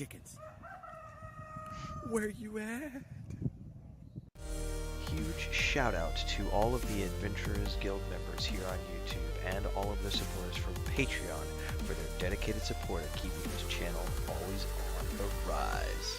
chickens. Where you at? Huge shout out to all of the Adventurers Guild members here on YouTube and all of the supporters from Patreon for their dedicated support of keeping this channel always on the rise.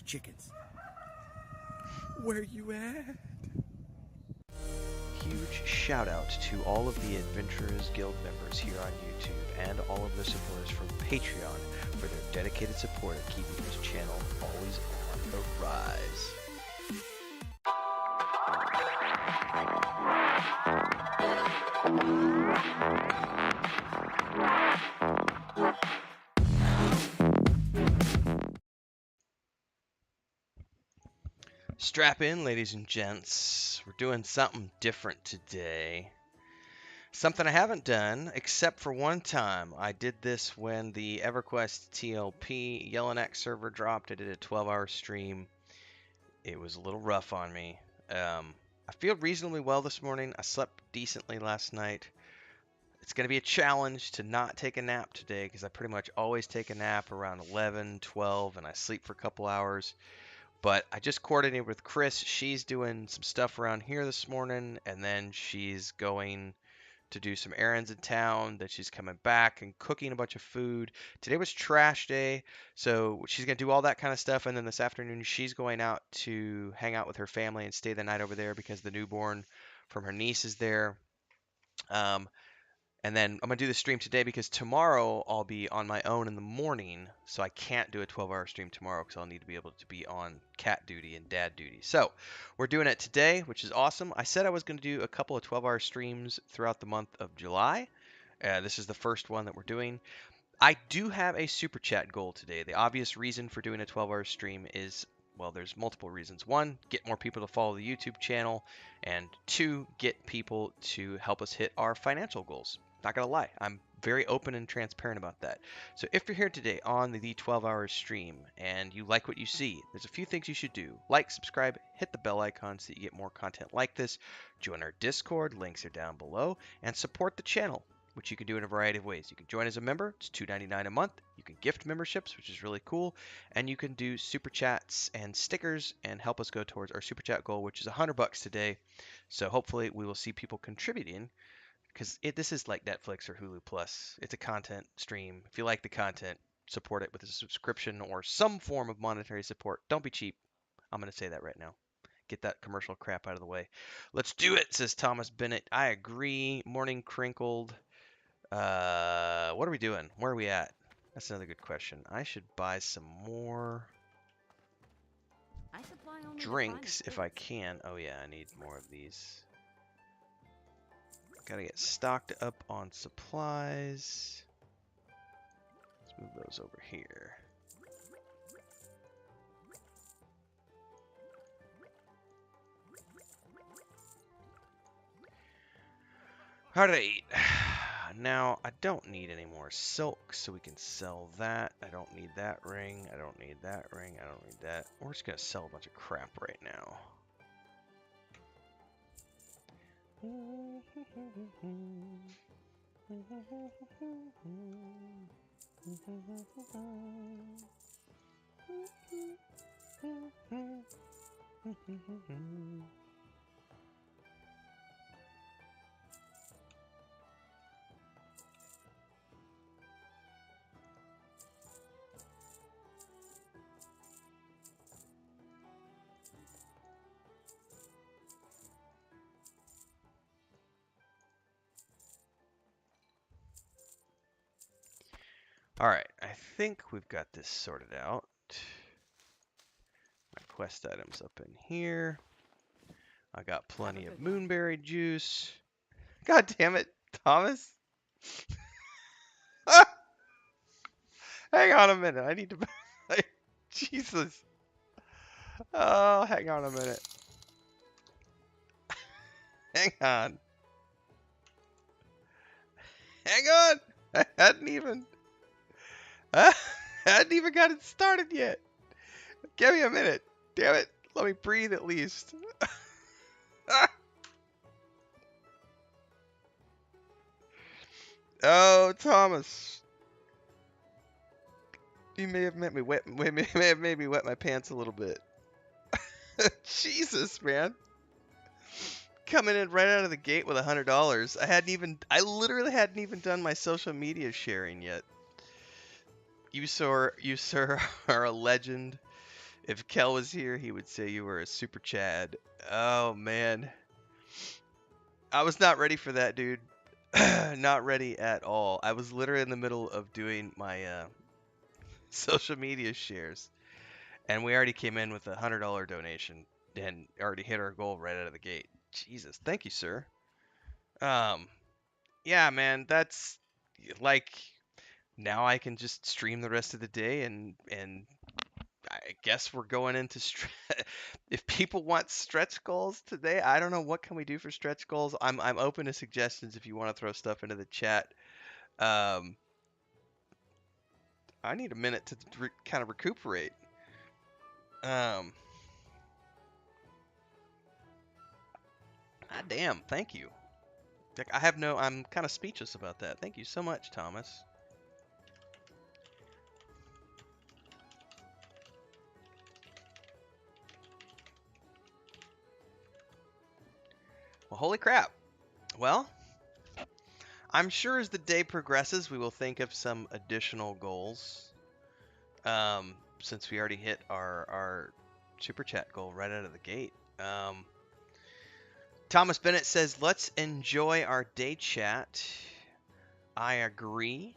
Chickens. Where you at? Huge shout out to all of the Adventurers Guild members here on YouTube and all of the supporters from Patreon for their dedicated support of keeping this channel always on the rise. Strap in, ladies and gents. We're doing something different today. Something I haven't done, except for one time. I did this when the EverQuest TLP Yellowneck server dropped. I did a 12-hour stream. It was a little rough on me. I feel reasonably well this morning. I slept decently last night. It's going to be a challenge to not take a nap today, because I pretty much always take a nap around 11, 12, and I sleep for a couple hours. But I just coordinated with Chris. She's doing some stuff around here this morning, and then she's going to do some errands in town. Then she's coming back and cooking a bunch of food. Today was trash day, so she's gonna do all that kind of stuff. And then this afternoon, she's going out to hang out with her family and stay the night over there because the newborn from her niece is there. Um, and then I'm gonna do the stream today because tomorrow I'll be on my own in the morning, so I can't do a 12-hour stream tomorrow because I'll need to be able to be on cat duty and dad duty. So we're doing it today, which is awesome. I said I was gonna do a couple of 12-hour streams throughout the month of July. This is the first one that we're doing. I do have a super chat goal today. The obvious reason for doing a 12-hour stream is, well, there's multiple reasons. One, get more people to follow the YouTube channel, and two, get people to help us hit our financial goals. Not gonna lie, I'm very open and transparent about that. So if you're here today on the 12-hour stream and you like what you see, there's a few things you should do. Like, subscribe, hit the bell icon so that you get more content like this. Join our Discord, links are down below, and support the channel, which you can do in a variety of ways. You can join as a member, it's $2.99 a month. You can gift memberships, which is really cool, and you can do super chats and stickers and help us go towards our super chat goal, which is $100 today. So hopefully we will see people contributing, because this is like Netflix or Hulu Plus. It's a content stream. If you like the content, support it with a subscription or some form of monetary support. Don't be cheap. I'm going to say that right now. Get that commercial crap out of the way. Let's do it, says Thomas Bennett. I agree. Morning crinkled. What are we doing? Where are we at? That's another good question. I should buy some more I supply only drinks if I can. Oh yeah, I need more of these. Gotta get stocked up on supplies. Let's move those over here. How did I eat? Now, I don't need any more silk, so we can sell that. I don't need that ring. I don't need that ring. I don't need that. We're just going to sell a bunch of crap right now. Alright, I think we've got this sorted out. My quest items up in here. I got plenty of moonberry juice. God damn it, Thomas. Hang on a minute. I need to... Jesus. Oh, hang on a minute. Hang on. Hang on. I hadn't even got it started yet. Give me a minute. Damn it. Let me breathe at least. Oh, Thomas. You may have made me wet my pants a little bit. Jesus, man. Coming in right out of the gate with $100. I literally hadn't even done my social media sharing yet. You sir are a legend. If Kel was here, he would say you were a super Chad. Oh man. I was not ready for that, dude. Not ready at all. I was literally in the middle of doing my social media shares, and we already came in with a $100 donation and already hit our goal right out of the gate. Jesus, thank you, sir. Yeah, man, that's like now I can just stream the rest of the day, and I guess we're going into if people want stretch goals today. I don't know what can we do for stretch goals. I'm open to suggestions if you want to throw stuff into the chat. I need a minute to kind of recuperate. God damn, thank you. Like, I'm kind of speechless about that. Thank you so much, Thomas. Well, holy crap. Well, I'm sure as the day progresses, we will think of some additional goals. Since we already hit our super chat goal right out of the gate. Thomas Bennett says, "Let's enjoy our day chat." I agree.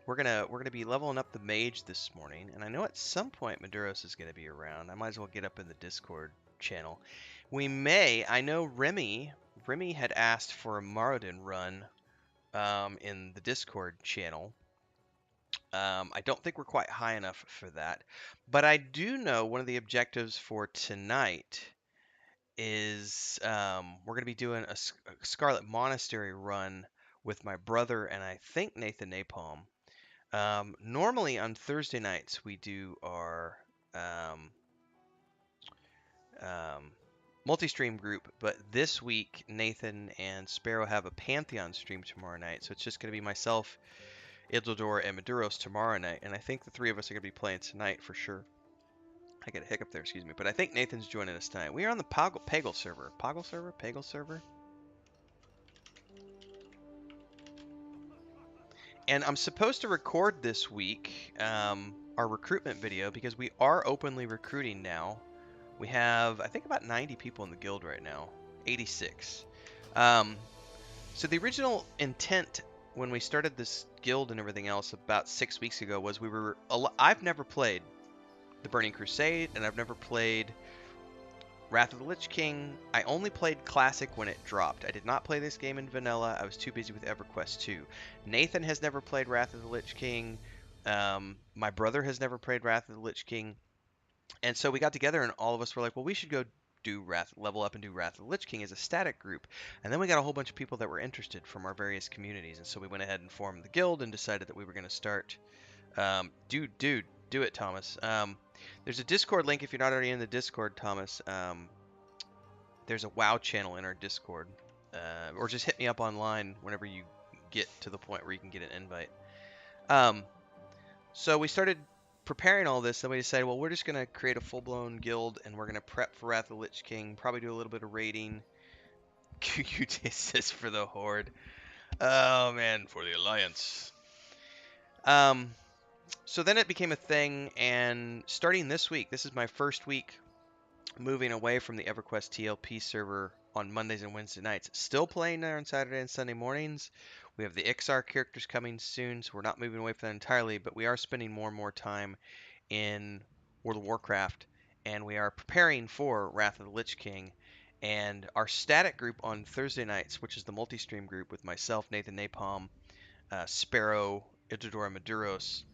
We're gonna be leveling up the mage this morning, and I know at some point Maduros is gonna be around. I might as well get up in the Discord channel. We may. I know Remy had asked for a Marrodin run in the Discord channel. I don't think we're quite high enough for that, but I do know one of the objectives for tonight is we're going to be doing a Scarlet Monastery run with my brother and I think Nathan Napalm. Normally on Thursday nights we do our multi-stream group, but this week Nathan and Sparoh have a Pantheon stream tomorrow night, so it's just going to be myself, Idhradlor, and Maduros tomorrow night, and I think the three of us are going to be playing tonight for sure. I got a hiccup there, excuse me, but I think Nathan's joining us tonight. We are on the Pagel server. Pagel server? And I'm supposed to record this week our recruitment video because we are openly recruiting now. We have, I think, about 90 people in the guild right now. 86. So the original intent when we started this guild and everything else about 6 weeks ago was I've never played the Burning Crusade, and I've never played Wrath of the Lich King. I only played Classic when it dropped. I did not play this game in vanilla. I was too busy with EverQuest 2. Nathan has never played Wrath of the Lich King. My brother has never played Wrath of the Lich King. And so we got together and all of us were like, well, we should go do level up and do Wrath of the Lich King as a static group. And then we got a whole bunch of people that were interested from our various communities. And so we went ahead and formed the guild and decided that we were going to start. Do it, Thomas. There's a Discord link if you're not already in the Discord, Thomas. There's a WoW channel in our Discord. Or just hit me up online whenever you get to the point where you can get an invite. So we started preparing all this, then we decided, well, we're just going to create a full-blown guild, and we're going to prep for Wrath of the Lich King, probably do a little bit of raiding. QQ says for the Horde. Oh, man, for the Alliance. So then it became a thing, and starting this week, this is my first week moving away from the EverQuest TLP server on Mondays and Wednesday nights. Still playing there on Saturday and Sunday mornings. We have the XR characters coming soon, so we're not moving away from that entirely, but we are spending more and more time in World of Warcraft, and we are preparing for Wrath of the Lich King. And our static group on Thursday nights, which is the multi-stream group with myself, Nathan Napalm, Sparoh, Idhradlor, and Maduros,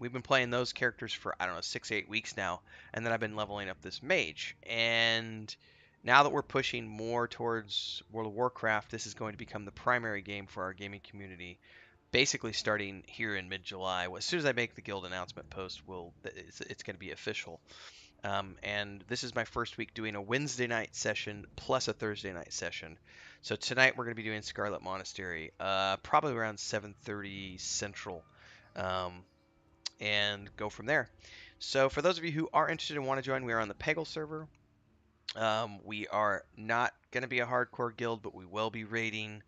we've been playing those characters for, I don't know, 6-8 weeks now, and then I've been leveling up this mage. And now that we're pushing more towards World of Warcraft, this is going to become the primary game for our gaming community, basically starting here in mid-July. As soon as I make the guild announcement post, it's going to be official. And this is my first week doing a Wednesday night session plus a Thursday night session. So tonight we're going to be doing Scarlet Monastery, probably around 7:30 Central. And go from there. So for those of you who are interested and want to join, we are on the Pagel server. We are not going to be a hardcore guild, but we will be raiding.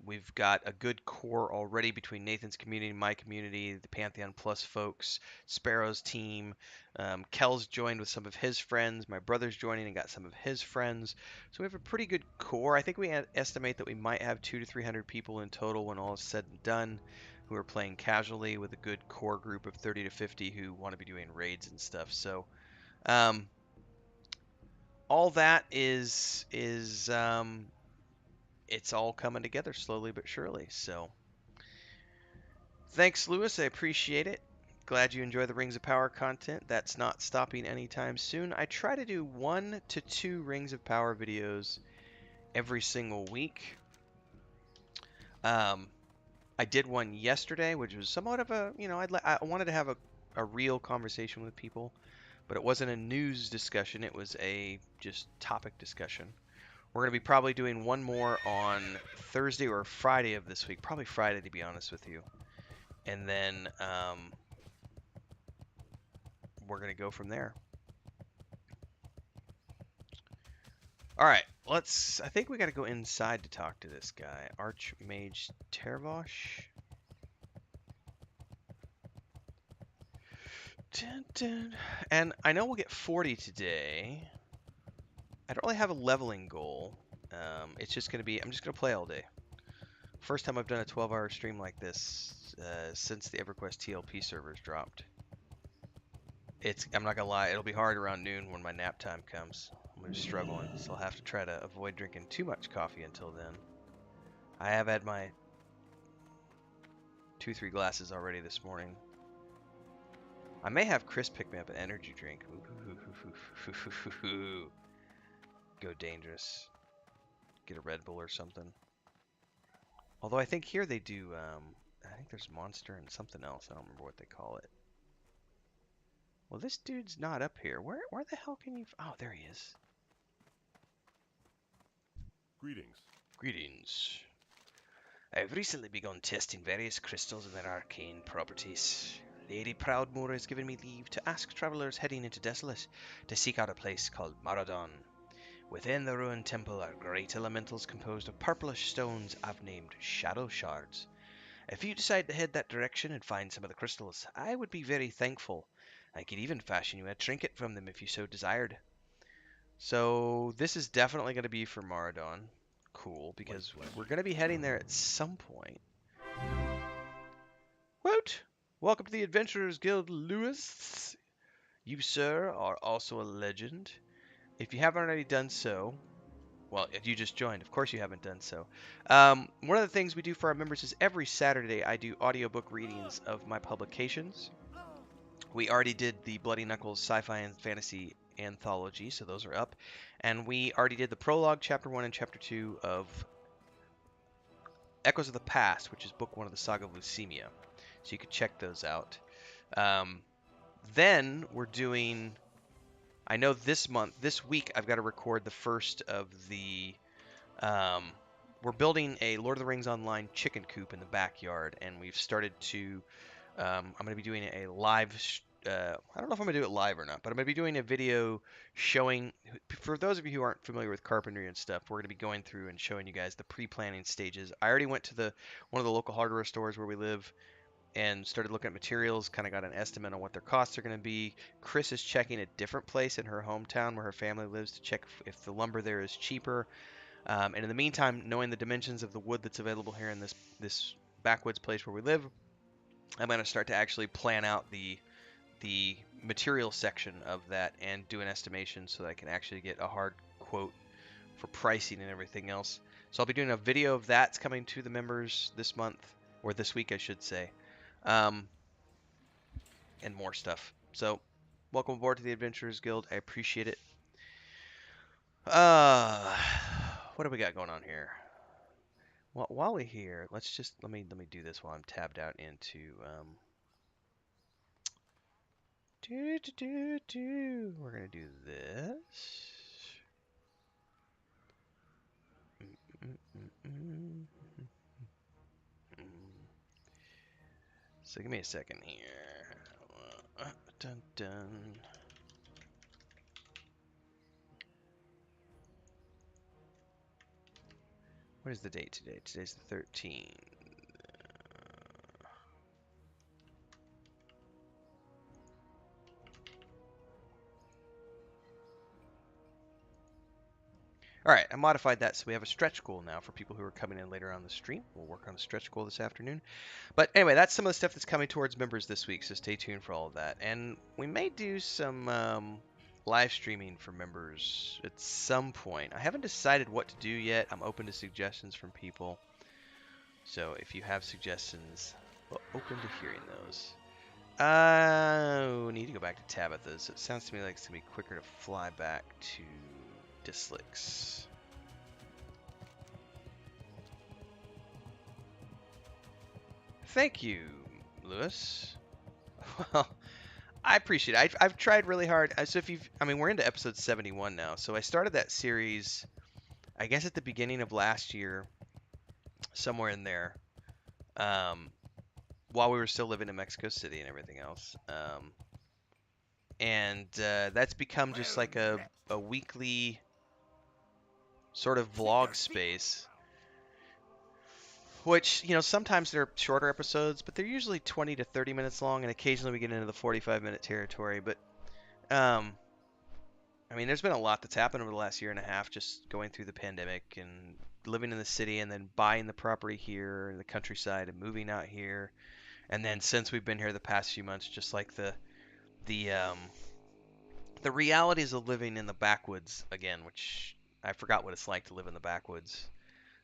We've got a good core already between Nathan's community, my community, the Pantheon Plus folks, Sparoh's team. Kel's joined with some of his friends. My brother's joining and got some of his friends. So we have a pretty good core. I think we estimate that we might have 200 to 300 people in total when all is said and done, who are playing casually, with a good core group of 30 to 50 who want to be doing raids and stuff. So all that is it's all coming together slowly but surely. So thanks, Lewis. I appreciate it. Glad you enjoy the Rings of Power content. That's not stopping anytime soon. I try to do 1 to 2 Rings of Power videos every single week. I did one yesterday, which was somewhat of a, I wanted to have a real conversation with people, but it wasn't a news discussion. It was a just topic discussion. We're going to be probably doing one more on Thursday or Friday of this week. Probably Friday, to be honest with you. And then we're going to go from there. All right. let's. I think we got to go inside to talk to this guy, Archmage Tervosh. Dun, dun. And I know we'll get 40 today. I don't really have a leveling goal. It's just gonna be. I'm just gonna play all day. First time I've done a 12-hour stream like this since the EverQuest TLP servers dropped. I'm not gonna lie, it'll be hard around noon when my nap time comes. I'm just struggling, so I'll have to try to avoid drinking too much coffee until then. I have had my 2-3 glasses already this morning. I may have Chris pick me up an energy drink. Ooh. Go dangerous. Get a Red Bull or something. Although I think here they do, I think there's Monster and something else. I don't remember what they call it. Well, this dude's not up here. Where the hell can you... Oh, there he is. Greetings. Greetings. I've recently begun testing various crystals and their arcane properties. Lady Proudmoore has given me leave to ask travelers heading into Desolate to seek out a place called Maradon. Within the ruined temple are great elementals composed of purplish stones I've named Shadow Shards. If you decide to head that direction and find some of the crystals, I would be very thankful. I could even fashion you a trinket from them if you so desired. So this is definitely going to be for Maradon. Cool, because we're going to be heading there at some point. Woot! Welcome to the Adventurers Guild, Lewis. You, sir, are also a legend. If you haven't already done so, well, if you just joined, of course you haven't done so. One of the things we do for our members is every Saturday I do audiobook readings of my publications. We already did the Bloody Knuckles sci-fi and fantasy anthology, so those are up. And we already did the prologue, chapter 1 and chapter 2 of Echoes of the Past, which is book 1 of the Saga of Leucemia. So you could check those out. Then we're doing... I know this week, I've got to record the first of the... we're building a Lord of the Rings Online chicken coop in the backyard, and we've started to... I'm going to be doing a live... I don't know if I'm going to do it live or not, but I'm going to be doing a video showing... For those of you who aren't familiar with carpentry and stuff, we're going to be going through and showing you guys the pre-planning stages. I already went to one of the local hardware stores where we live and started looking at materials, kind of got an estimate on what their costs are going to be. Chris is checking a different place in her hometown where her family lives to check if the lumber there is cheaper. And in the meantime, knowing the dimensions of the wood that's available here in this backwoods place where we live, I'm going to start to actually plan out the material section of that and do an estimation so that I can actually get a hard quote for pricing and everything else. So I'll be doing a video of that. It's coming to the members this month, or this week I should say. And more stuff. So, welcome aboard to the Adventurers Guild. I appreciate it. What do we got going on here? Well, while we're here, let's just let me do this while I'm tabbed out into We're gonna do this. So give me a second here. Dun dun. What is the date today? Today's the 13th. Alright, I modified that so we have a stretch goal now for people who are coming in later on the stream. We'll work on a stretch goal this afternoon. But anyway, that's some of the stuff that's coming towards members this week, so stay tuned for all of that. And we may do some live streaming for members at some point. I haven't decided what to do yet. I'm open to suggestions from people. So if you have suggestions, well, open to hearing those. We need to go back to Tabitha's. It sounds to me like it's going to be quicker to fly back to Dislix. Thank you, Lewis. Well, I appreciate it. I've tried really hard. So we're into episode 71 now. So I started that series, I guess at the beginning of last year, somewhere in there, while we were still living in Mexico City and everything else. And that's become just like a weekly sort of vlog space. Which, sometimes they're shorter episodes, but they're usually 20 to 30 minutes long, and occasionally we get into the 45-minute territory. But, I mean, there's been a lot that's happened over the last year and a half, just going through the pandemic and living in the city and then buying the property here in the countryside and moving out here. And then since we've been here the past few months, just like the realities of living in the backwoods again, which I forgot what it's like to live in the backwoods.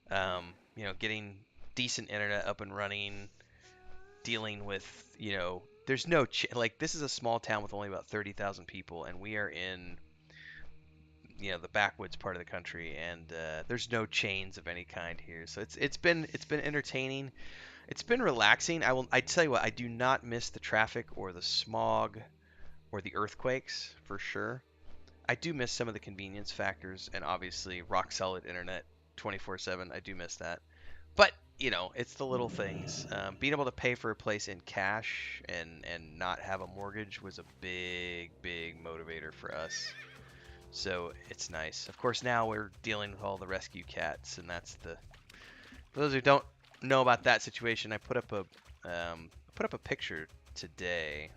Getting decent internet up and running, dealing with, there's no like this is a small town with only about 30,000 people, and we are in the backwoods part of the country, and there's no chains of any kind here. So it's been entertaining. It's been relaxing. I tell you what, I do not miss the traffic or the smog or the earthquakes for sure. I do miss some of the convenience factors and obviously rock solid internet 24/7. I do miss that. But, it's the little things. Being able to pay for a place in cash and not have a mortgage was a big, big motivator for us. So it's nice. Of course, now we're dealing with all the rescue cats, and that's for those who don't know about that situation, I put up a picture today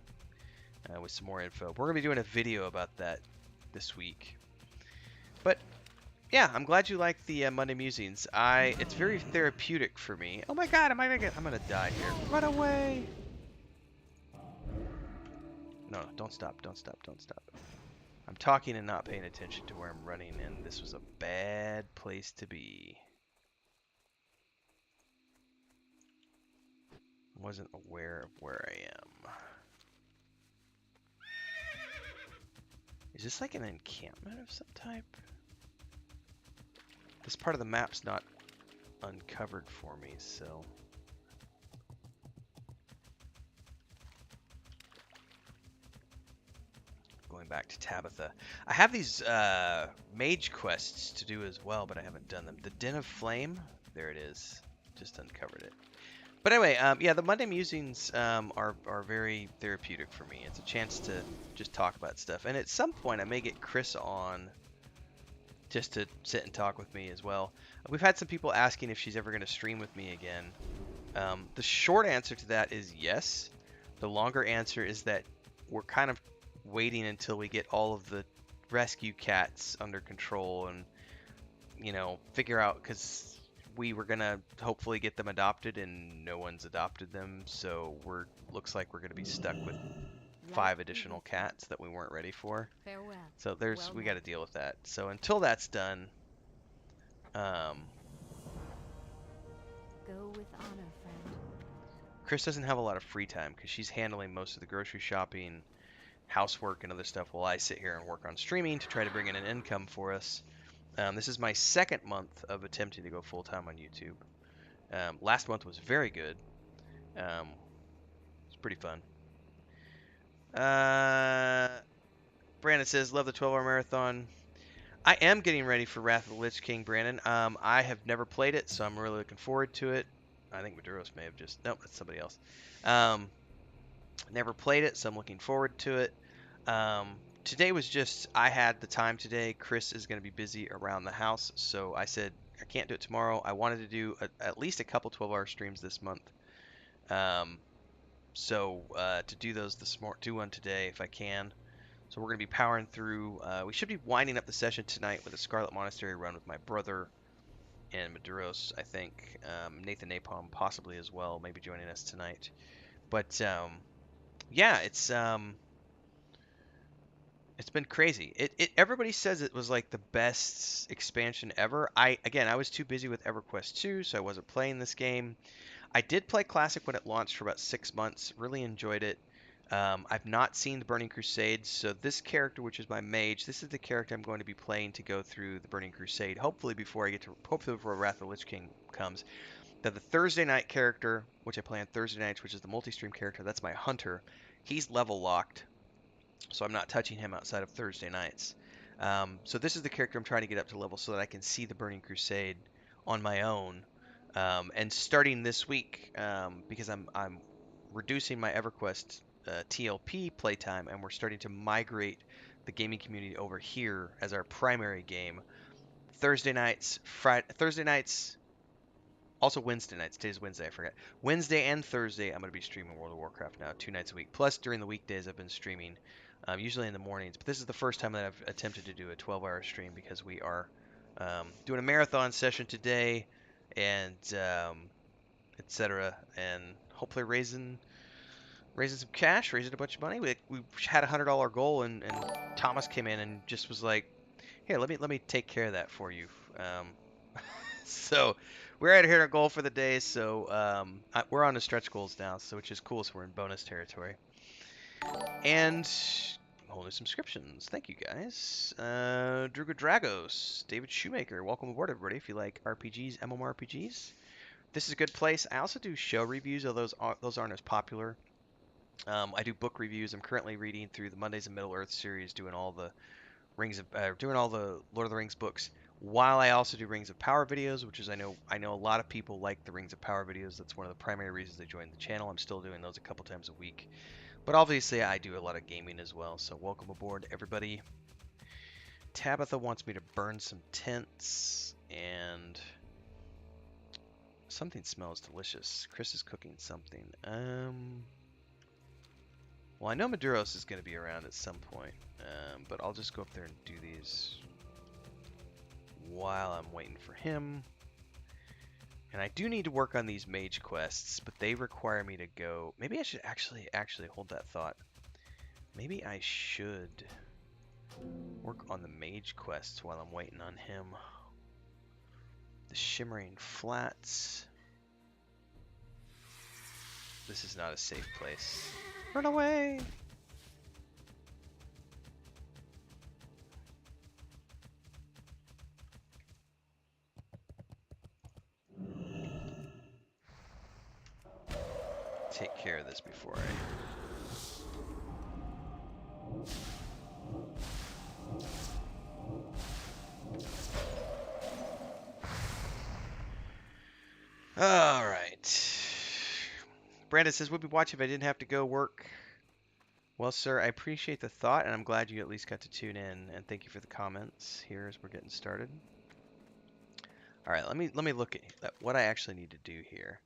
with some more info. We're gonna be doing a video about that this week. But yeah, I'm glad you like the Monday musings. It's very therapeutic for me. Oh my God, I'm gonna die here. Run away! No, don't stop, don't stop, don't stop. I'm talking and not paying attention to where I'm running, and this was a bad place to be. Wasn't aware of where I am. Is this like an encampment of some type? This part of the map's not uncovered for me, so... Going back to Tabitha. I have these mage quests to do as well, but I haven't done them. The Den of Flame, there it is. Just uncovered it. But anyway, yeah, the Monday musings are very therapeutic for me. It's a chance to just talk about stuff. And at some point, I may get Chris on just to sit and talk with me as well. We've had some people asking if she's ever going to stream with me again. The short answer to that is yes. The longer answer is that we're kind of waiting until we get all of the rescue cats under control and, figure out, because we were going to hopefully get them adopted and no one's adopted them. So looks like we're going to be stuck with 5 additional cats that we weren't ready for. Farewell. So we got to deal with that. So until that's done, Go with honor, friend. Chris doesn't have a lot of free time because she's handling most of the grocery shopping, housework, and other stuff while I sit here and work on streaming to try to bring in an income for us. This is my second month of attempting to go full-time on YouTube. Last month was very good. It's pretty fun. Brandon says, love the 12-hour marathon. I am getting ready for Wrath of the Lich King, Brandon. I have never played it, so I'm really looking forward to it. I think Maduros may have just... Nope, that's somebody else. Never played it, so I'm looking forward to it. Today was just... I had the time today. Chris is going to be busy around the house, so I said, I can't do it tomorrow. I wanted to do at least a couple 12-hour streams this month. So to do those do one today if I can. So we're going to be powering through. We should be winding up the session tonight with a Scarlet Monastery run with my brother and Maduros, I think. Nathan Napalm possibly as well, maybe joining us tonight. But yeah, it's been crazy. Everybody says it was like the best expansion ever. I was too busy with EverQuest 2, so I wasn't playing this game. I did play Classic when it launched for about 6 months. Really enjoyed it. I've not seen the Burning Crusade, so this character, which is my mage, this is the character I'm going to be playing to go through the Burning Crusade. Hopefully before Wrath of the Lich King comes. Now the Thursday night character, which I play on Thursday nights, which is the multi-stream character, that's my hunter. He's level locked, so I'm not touching him outside of Thursday nights. So this is the character I'm trying to get up to level so that I can see the Burning Crusade on my own. And starting this week, because I'm reducing my EverQuest TLP playtime, and we're starting to migrate the gaming community over here as our primary game Thursday nights, Thursday nights, also Wednesday nights. Today's Wednesday, I forgot. Wednesday and Thursday, I'm going to be streaming World of Warcraft now, 2 nights a week. Plus, during the weekdays, I've been streaming, usually in the mornings. But this is the first time that I've attempted to do a 12-hour stream because we are doing a marathon session today, and etc. And hopefully raising some cash, raising a bunch of money. We had a $100 goal, and Thomas came in and just was like, "Here, let me take care of that for you." So we're at our goal for the day. So we're on the stretch goals now, so which is cool. So we're in bonus territory. And holding subscriptions. Thank you guys. Druga Dragos, David Shoemaker, welcome aboard everybody. If you like RPGs, mmorpgs, this is a good place. I also do show reviews, although those aren't as popular. I do book reviews. I'm currently reading through the Mondays of Middle Earth series, doing all the Lord of the Rings books, while I also do Rings of Power videos, which is I know a lot of people like the Rings of Power videos. That's one of the primary reasons they joined the channel. I'm still doing those a couple times a week, but obviously I do a lot of gaming as well. So welcome aboard, everybody. Tabitha wants me to burn some tents, and something smells delicious. Chris is cooking something. Well, I know Maduros is going to be around at some point, but I'll just go up there and do these while I'm waiting for him. And I do need to work on these mage quests, but they require me to go. Maybe I should actually hold that thought. Maybe I should work on the mage quests while I'm waiting on him. The Shimmering Flats. This is not a safe place. Run away! Take care of this before Alright. Brandon says, would be watching if I didn't have to go work. Well, sir, I appreciate the thought, and I'm glad you at least got to tune in, and thank you for the comments here as we're getting started. All right, let me look at what I actually need to do here.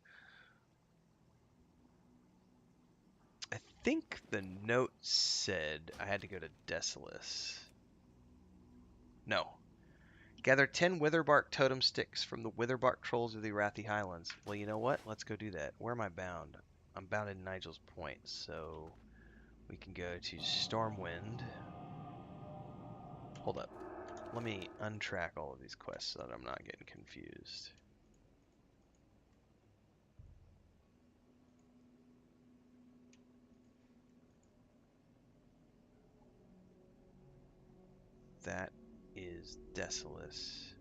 I think the note said I had to go to Desolace. No. Gather 10 Witherbark totem sticks from the Witherbark trolls of the Arathi Highlands. Well, you know what? Let's go do that. Where am I bound? I'm bound in Nigel's Point, so we can go to Stormwind. Hold up. Let me untrack all of these quests so that I'm not getting confused. That is Desolace.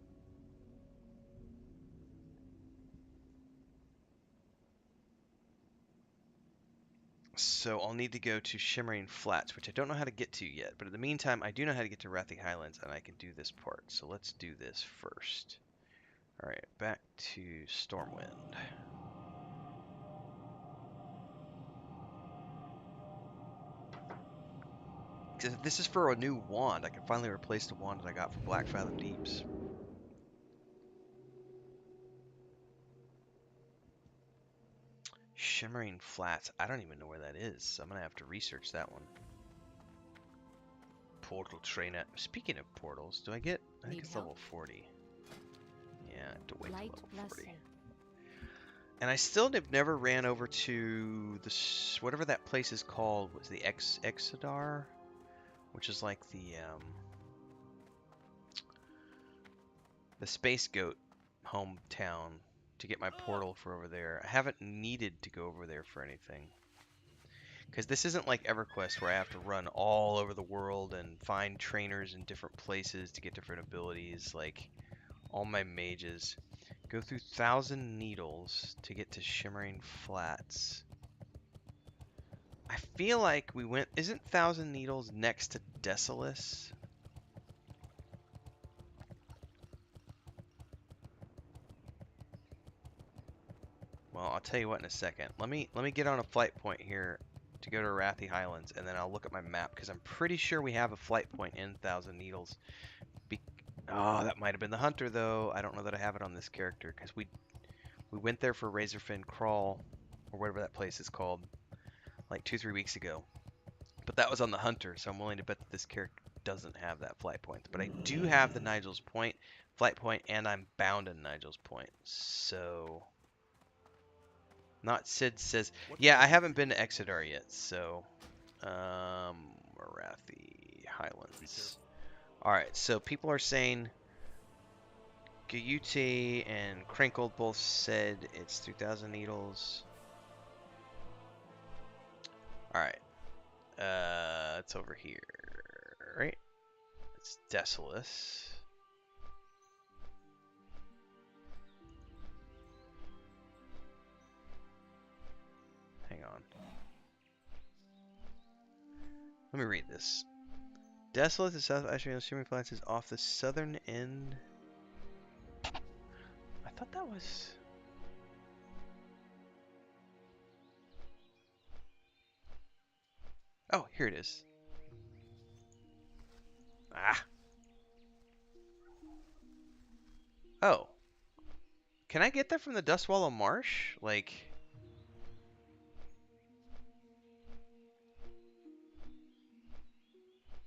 So I'll need to go to Shimmering Flats, which I don't know how to get to yet. But in the meantime, I do know how to get to Arathi Highlands, and I can do this part. So let's do this first. Alright, back to Stormwind. This is for a new wand. I can finally replace the wand that I got from Black Fathom Deeps. Shimmering Flats. I don't even know where that is, so I'm going to have to research that one. Portal Trainer. Speaking of portals, do I get... I think it's level 40. Yeah, I have to wait till level 40. And I still have never ran over to the... whatever that place is called. Was the Exodar? Which is like the Space Goat hometown to get my portal for over there. I haven't needed to go over there for anything. Because this isn't like EverQuest where I have to run all over the world and find trainers in different places to get different abilities. Like, all my mages go through 1,000 Needles to get to Shimmering Flats. I feel like we went... Isn't 1,000 Needles next to Desolace? Well, I'll tell you what in a second. Let me get on a flight point here to go to Arathi Highlands, and then I'll look at my map, because I'm pretty sure we have a flight point in 1,000 Needles. Oh, that might have been the hunter though. I don't know that I have it on this character because we went there for Razorfin Crawl or whatever that place is called like 2-3 weeks ago. But that was on the hunter, so I'm willing to bet that this character doesn't have that flight point. But I do have the Nigel's Point flight point, and I'm bound in Nigel's Point. So, not Sid says, yeah, I haven't been to Exodar yet. So, Marathi Highlands. All right, so people are saying Gayuti and Crinkled both said it's 3,000 needles. All right, it's over here, right? It's Desolus. Hang on. Let me read this. Desolate, the South Australian swimming flats is off the southern end. I thought that was... Oh, here it is. Ah. Oh. Can I get there from the Dustwallow Marsh? Like...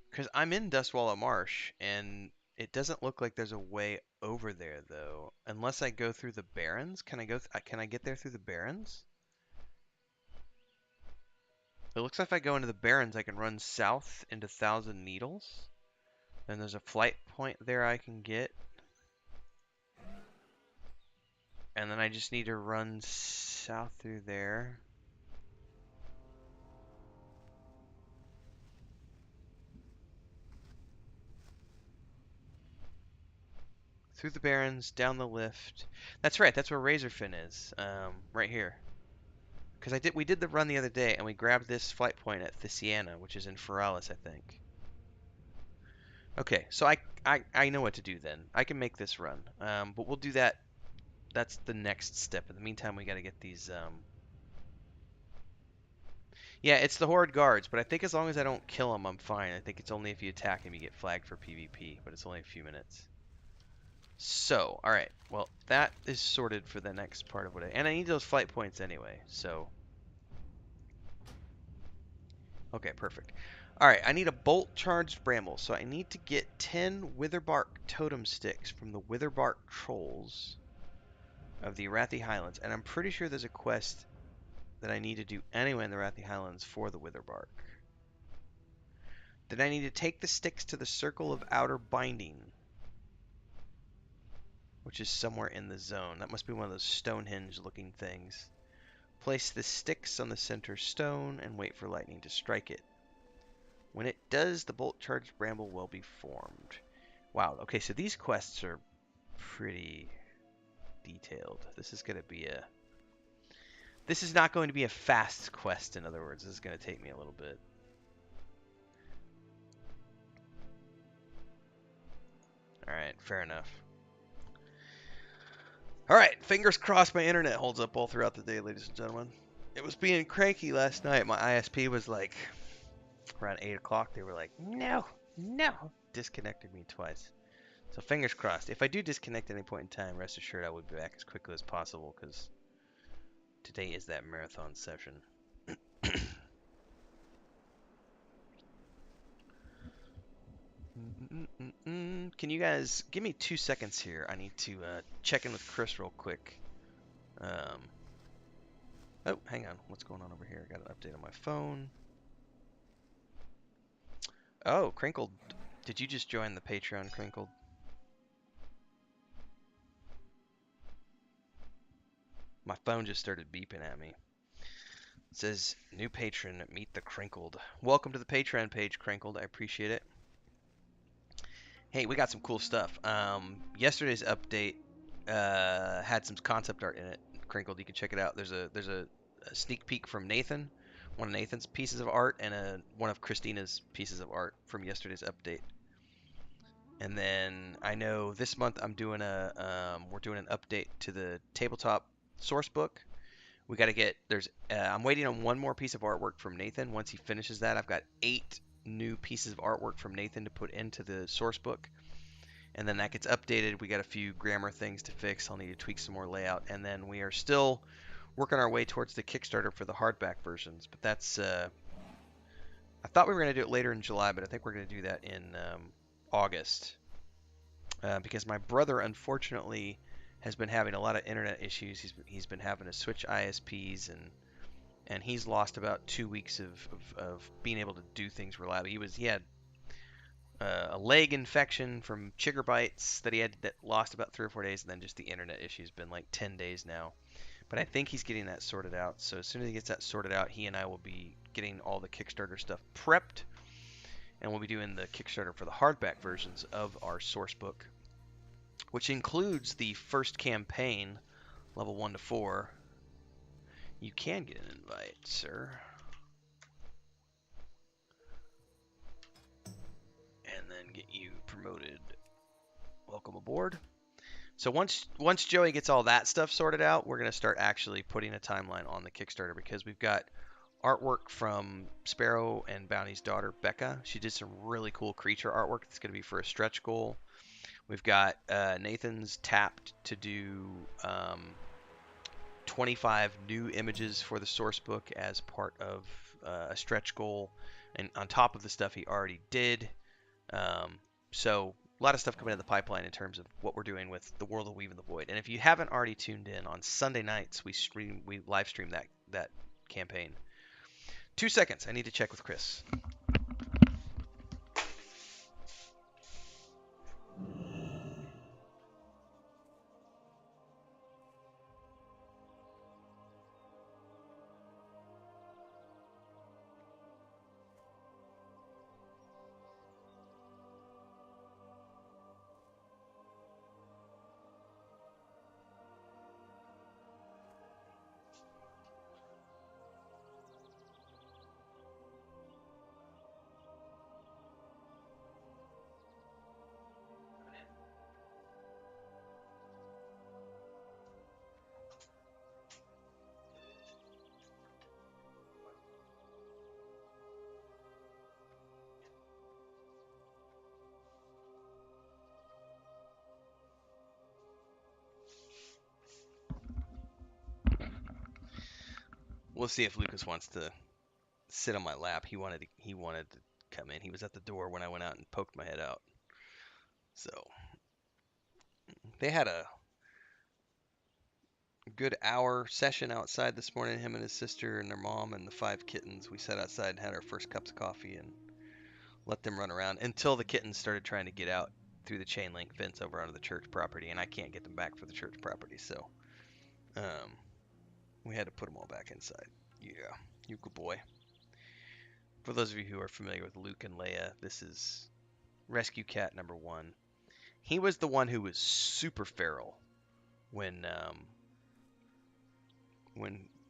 Because I'm in Dustwallow Marsh, and it doesn't look like there's a way over there, though. Unless I go through the Barrens? Can I can I get there through the Barrens? It looks like if I go into the Barrens, I can run south into Thousand Needles. Then there's a flight point there I can get. And then I just need to run south through there. Through the Barrens, down the lift. That's right, that's where Razorfin is. Right here. Because we did the run the other day, and we grabbed this flight point at Thesiana, which is in Feralis, I think. Okay, so I know what to do then. I can make this run. But we'll do that. That's the next step. In the meantime, we got to get these... Yeah, it's the Horde Guards, but I think as long as I don't kill them, I'm fine. I think it's only if you attack him you get flagged for PvP, but it's only a few minutes. So, alright. Well, that is sorted for the next part of what and I need those flight points anyway, so... Okay, perfect. Alright, I need a bolt charged bramble, so I need to get 10 witherbark totem sticks from the witherbark trolls of the Arathi Highlands, and I'm pretty sure there's a quest that I need to do anyway in the Arathi Highlands for the witherbark. Then I need to take the sticks to the Circle of Outer Binding, which is somewhere in the zone. That must be one of those Stonehenge-looking things. Place the sticks on the center stone and wait for lightning to strike it. When it does, the bolt-charged bramble will be formed. Wow, okay, so these quests are pretty detailed. This is going to be a... This is not going to be a fast quest, in other words. This is going to take me a little bit. Alright, fair enough. Alright, fingers crossed my internet holds up all throughout the day, ladies and gentlemen. It was being cranky last night. My ISP was like, around 8 o'clock, they were like, no, disconnected me twice. So fingers crossed. If I do disconnect at any point in time, rest assured I will be back as quickly as possible, because today is that marathon session. Can you guys give me 2 seconds here? I need to check in with Chris real quick. Oh, hang on. What's going on over here? I got an update on my phone. Oh, Crinkled. Did you just join the Patreon, Crinkled? My phone just started beeping at me. It says, new patron, meet the Crinkled. Welcome to the Patreon page, Crinkled. I appreciate it. Hey, we got some cool stuff. Yesterday's update had some concept art in it. Crinkled, you can check it out. There's a sneak peek from Nathan, one of Nathan's pieces of art, and one of Christina's pieces of art from yesterday's update. And then I know this month I'm doing we're doing an update to the tabletop source book. We got to get I'm waiting on one more piece of artwork from Nathan. Once he finishes that, I've got 8 new pieces of artwork from Nathan to put into the source book. and then that gets updated. We got a few grammar things to fix. I'll need to tweak some more layout, and then we are still working our way towards the Kickstarter for the hardback versions. But that's I thought we were going to do it later in July, but I think we're going to do that in August because my brother unfortunately has been having a lot of internet issues. He's been having to switch ISPs and he's lost about 2 weeks of being able to do things reliably. He had a leg infection from chigger bites that he had that lost about 3 or 4 days, and then just the internet issue's been like 10 days now. But I think he's getting that sorted out. So as soon as he gets that sorted out, he and I will be getting all the Kickstarter stuff prepped, and we'll be doing the Kickstarter for the hardback versions of our source book, which includes the first campaign, level 1 to 4. You can get an invite, sir. And then get you promoted. Welcome aboard. So once Joey gets all that stuff sorted out, we're going to start actually putting a timeline on the Kickstarter, because we've got artwork from Sparoh and Bounty's daughter, Becca. She did some really cool creature artwork that's going to be for a stretch goal. We've got Nathan's tapped to do 25 new images for the source book as part of a stretch goal, and on top of the stuff he already did. So a lot of stuff coming in the pipeline in terms of what we're doing with the World of Weave and the Void. And if you haven't already tuned in, on Sunday nights we live stream that campaign. 2 seconds, I need to check with Chris. We'll see if Lucas wants to sit on my lap. He wanted to come in. He was at the door when I went out and poked my head out. So they had a good hour session outside this morning. Him and his sister and their mom and the 5 kittens. We sat outside and had our first cups of coffee and let them run around until the kittens started trying to get out through the chain link fence over onto the church property, and I can't get them back for the church property, so we had to put them all back inside. Yeah, you good boy. For those of you who are familiar with Luke and Leia, this is rescue cat number 1. He was the one who was super feral when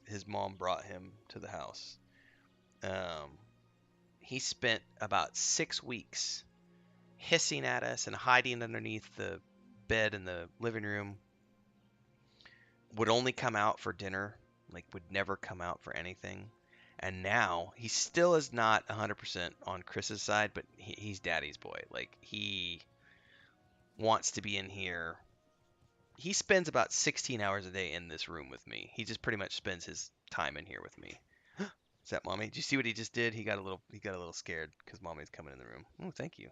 his mom brought him to the house. He spent about 6 weeks hissing at us and hiding underneath the bed in the living room. Would only come out for dinner, like would never come out for anything. And now he still is not 100% on Chris's side, but he's daddy's boy. Like, he wants to be in here. He spends about 16 hours a day in this room with me. He just pretty much spends his time in here with me. Is that mommy? Did you see what he just did? He got a little scared because mommy's coming in the room. Oh, thank you.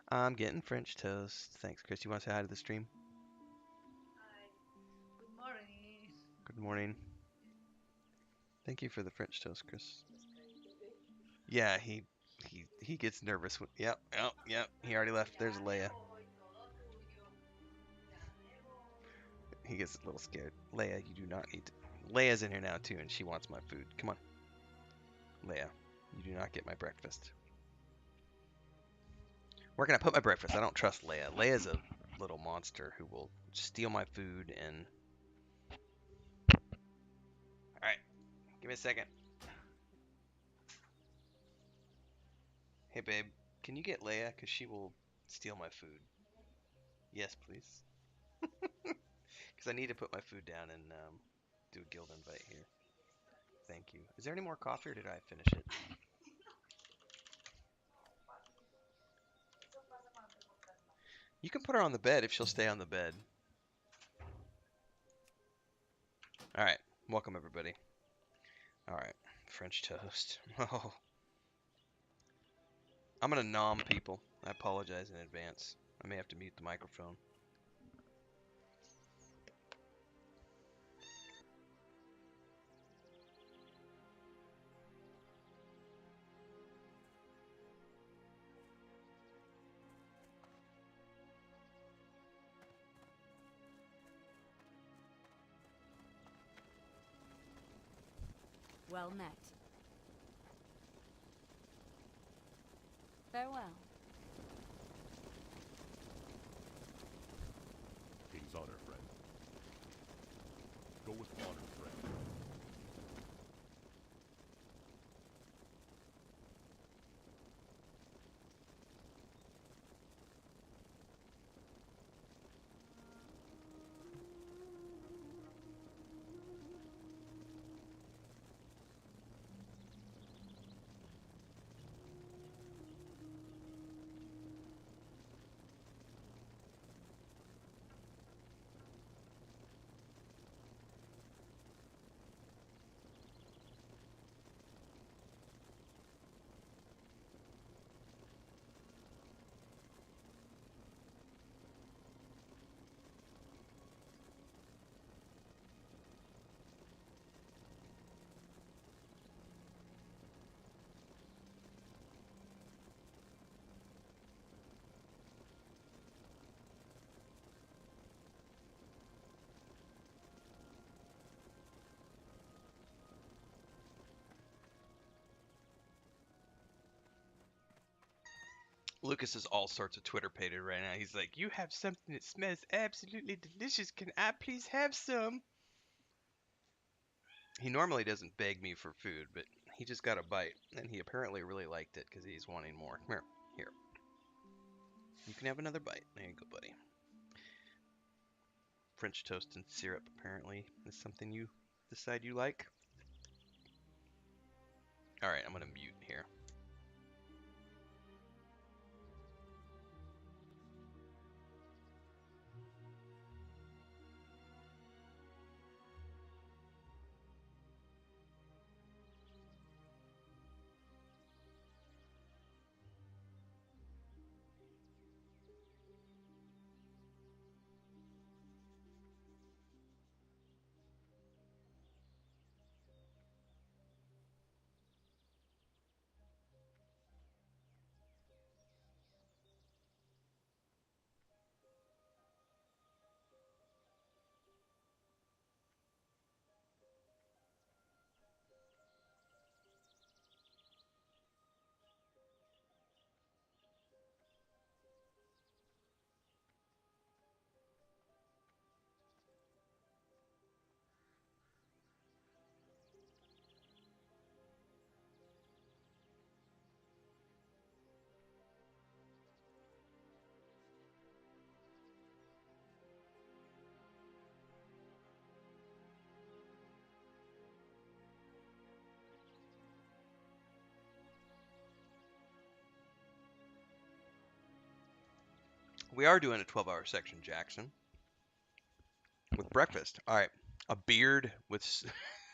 I'm getting French toast. Thanks, Chris. You want to say hi to the stream? Hi. Good morning. Good morning. Thank you for the French toast, Chris. Yeah, he gets nervous. Yep. He already left. There's Leia. He gets a little scared. Leia, you do not need to. Leia's in here now too, and she wants my food. Come on. Leia, you do not get my breakfast. Where can I put my breakfast? I don't trust Leia. Leia's a little monster who will steal my food and... Alright, give me a second. Hey babe, can you get Leia? Because she will steal my food. Yes, please. Because I need to put my food down and do a guild invite here. Thank you. Is there any more coffee or did I finish it? You can put her on the bed if she'll stay on the bed. All right, welcome everybody. All right, French toast. Oh, I'm gonna nom people. I apologize in advance. I may have to mute the microphone. Well met. Farewell. King's honor, friend. Go with honor, friend. Lucas is all sorts of Twitter pated right now. He's like, "You have something that smells absolutely delicious. Can I please have some?" He normally doesn't beg me for food, but he just got a bite, and he apparently really liked it because he's wanting more. Come here. Here. You can have another bite. There you go, buddy. French toast and syrup apparently is something you decide you like. Alright, I'm going to mute here. We are doing a 12-hour section, Jackson. With breakfast. Alright. A beard with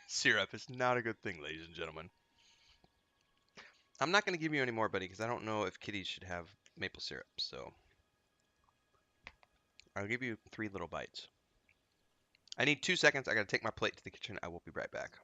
syrup is not a good thing, ladies and gentlemen. I'm not going to give you any more, buddy, because I don't know if kitties should have maple syrup, so I'll give you 3 little bites. I need 2 seconds. I got to take my plate to the kitchen. I will be right back.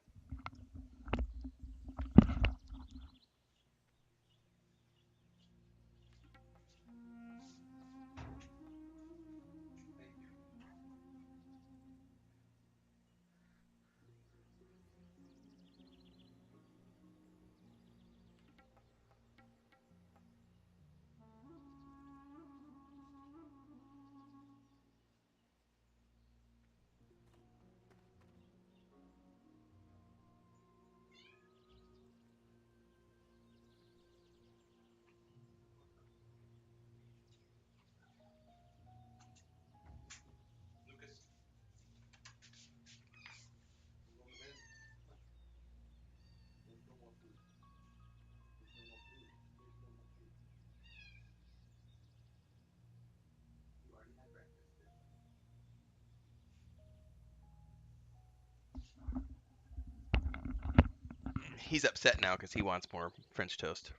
He's upset now because he wants more French toast.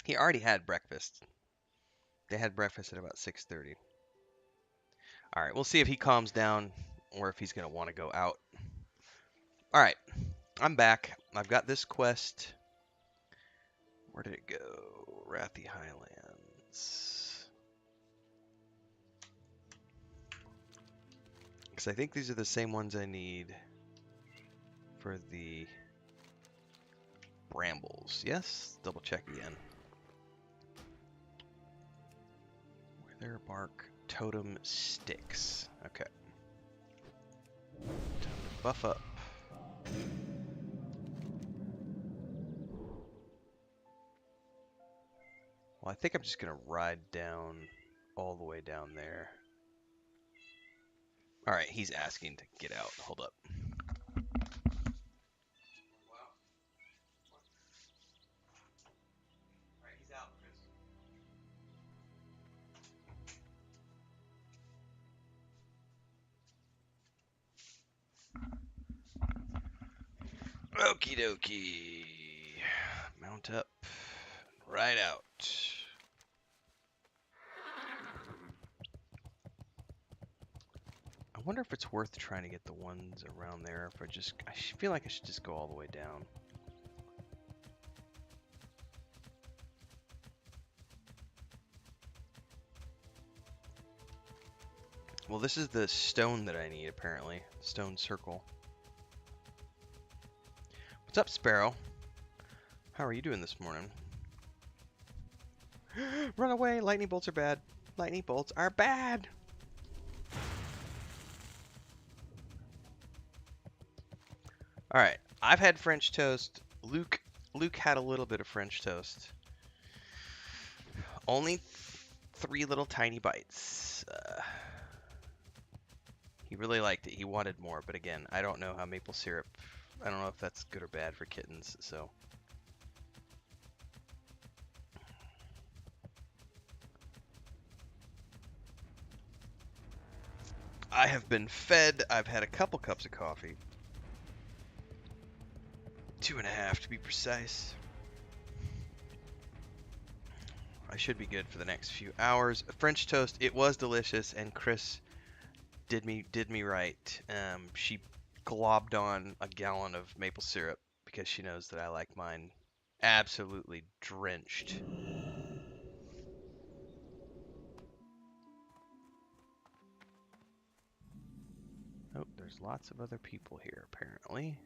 He already had breakfast. They had breakfast at about 6:30. All right, we'll see if he calms down or if he's going to want to go out. All right, I'm back. I've got this quest. Where did it go? Wrathy Highlands. Because I think these are the same ones I need for the brambles. Yes? Double check again. Wither bark totem sticks. Okay. Time to buff up. Well, I think I'm just going to ride down all the way down there. All right, he's asking to get out. Hold up. Okie dokie. Mount up. Right out. I wonder if it's worth trying to get the ones around there. If I feel like I should just go all the way down. Well, this is the stone that I need, apparently. Stone circle. What's up, Sparoh? How are you doing this morning? Run away! Lightning bolts are bad. Lightning bolts are bad! Alright, I've had French toast. Luke had a little bit of French toast. Only 3 little tiny bites. He really liked it. He wanted more, but again, I don't know how maple syrup... I don't know if that's good or bad for kittens, so... I have been fed. I've had a couple cups of coffee. 2.5 to be precise. I should be good for the next few hours. French toast, it was delicious, and Chris did me right. She globbed on a gallon of maple syrup because she knows that I like mine absolutely drenched. Oh, there's lots of other people here, apparently.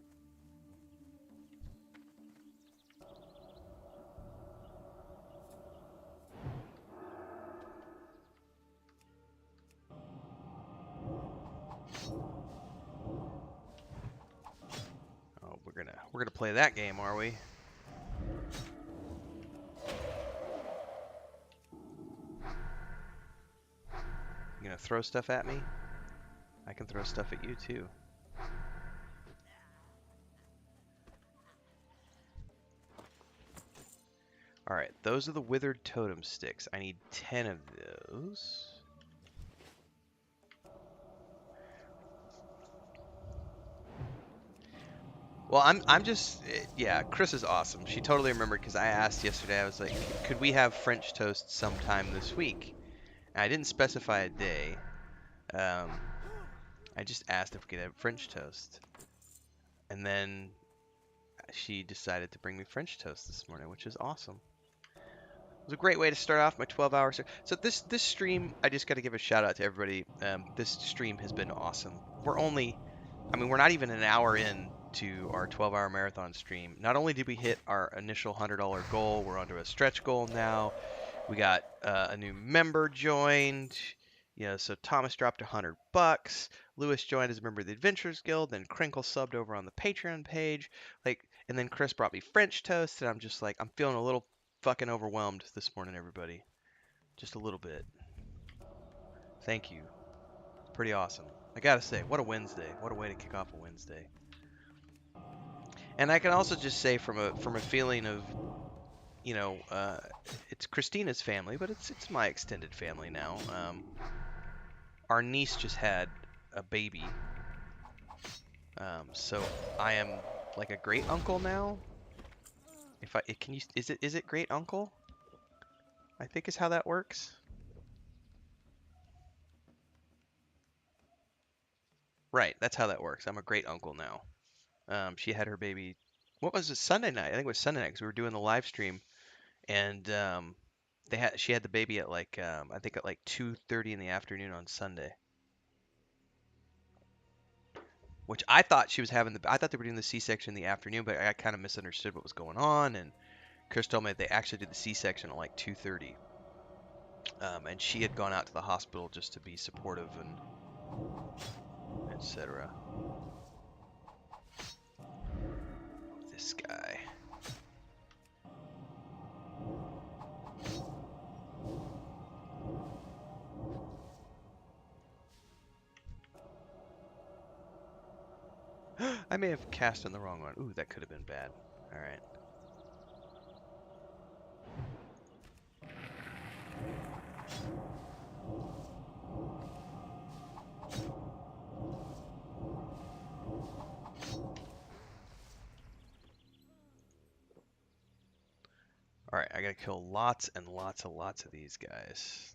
Oh, we're gonna play that game, are we? You gonna throw stuff at me? I can throw stuff at you too. Alright, those are the withered totem sticks. I need 10 of those. Well, I'm just, yeah, Chris is awesome. She totally remembered because I asked yesterday, I was like, could we have French toast sometime this week? And I didn't specify a day. I just asked if we could have French toast. And then she decided to bring me French toast this morning, which is awesome. It was a great way to start off my 12-hour stream. So this stream, I just got to give a shout out to everybody. This stream has been awesome. We're not even an hour in to our 12-hour marathon stream. Not only did we hit our initial $100 goal, we're onto a stretch goal now. We got a new member joined. So Thomas dropped $100. Lewis joined as a member of the Adventurers Guild. Then Crinkle subbed over on the Patreon page. And then Chris brought me French toast, and I'm just like, I'm feeling a little fucking overwhelmed this morning, everybody. Just a little bit. Thank you. Pretty awesome. I gotta say, what a Wednesday. What a way to kick off a Wednesday. And I can also just say from a feeling of, it's Christina's family, but it's my extended family now. Our niece just had a baby. So I am like a great uncle now. If I can you is it great uncle? I think is how that works. Right, that's how that works. I'm a great uncle now. She had her baby. What was it? Sunday night. I think it was Sunday night because we were doing the live stream, and she had the baby at like I think at like 2:30 in the afternoon on Sunday. Which I thought she was having I thought they were doing the C-section in the afternoon, but I kind of misunderstood what was going on, and Chris told me they actually did the C-section at like 2:30. And she had gone out to the hospital just to be supportive and etc. This guy. I may have cast on the wrong one. Ooh, that could have been bad. All right. All right, I gotta kill lots and lots of these guys.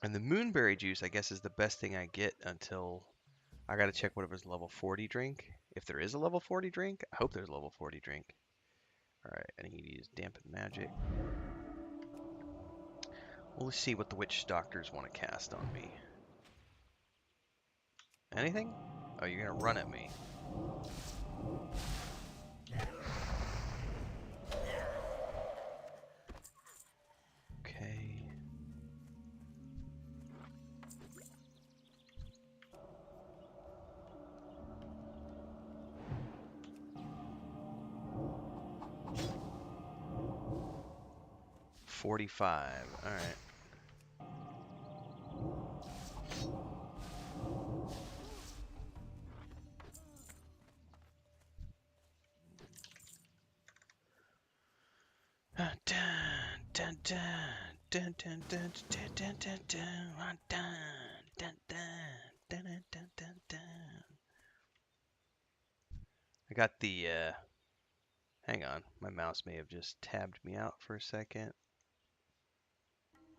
And the moonberry juice, I guess, is the best thing I get until I gotta check whatever's level 40 drink. If there is a level 40 drink, I hope there's a level 40 drink. All right, I need to use dampen magic. Well, let's see what the witch doctors want to cast on me. Anything? Oh, you're gonna run at me. Okay. $45. All right. I got the hang on, my mouse may have just tabbed me out for a second.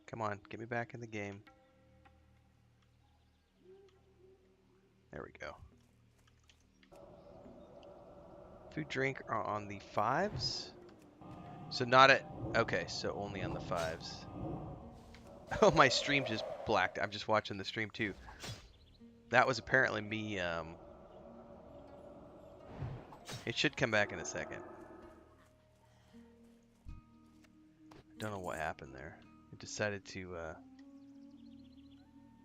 Come on, get me back in the game. There we go. Food, drink are on the 5s? So not at... Okay, so only on the 5s. Oh, my stream just blacked. I'm just watching the stream too. That was apparently me, It should come back in a second. I don't know what happened there. It decided to,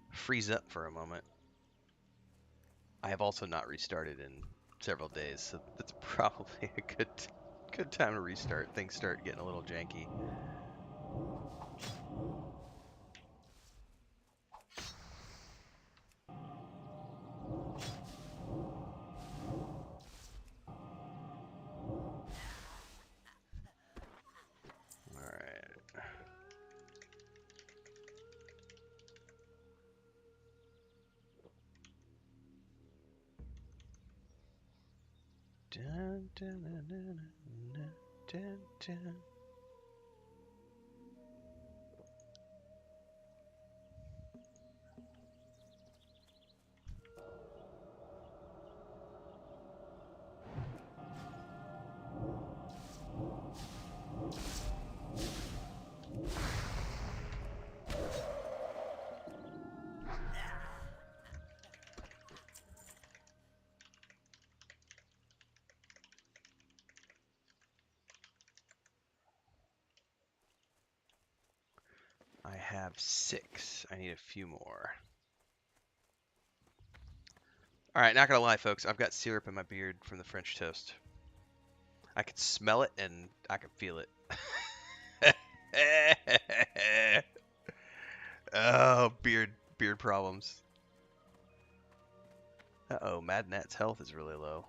freeze up for a moment. I have also not restarted in several days, so that's probably a good time to restart. Things start getting a little janky. Dun, dun, dun, dun, dun, dun, dun. I have 6. I need a few more. Alright, not gonna lie, folks. I've got syrup in my beard from the French toast. I can smell it and I can feel it. Oh, beard problems. Uh-oh, Mad Nat's health is really low.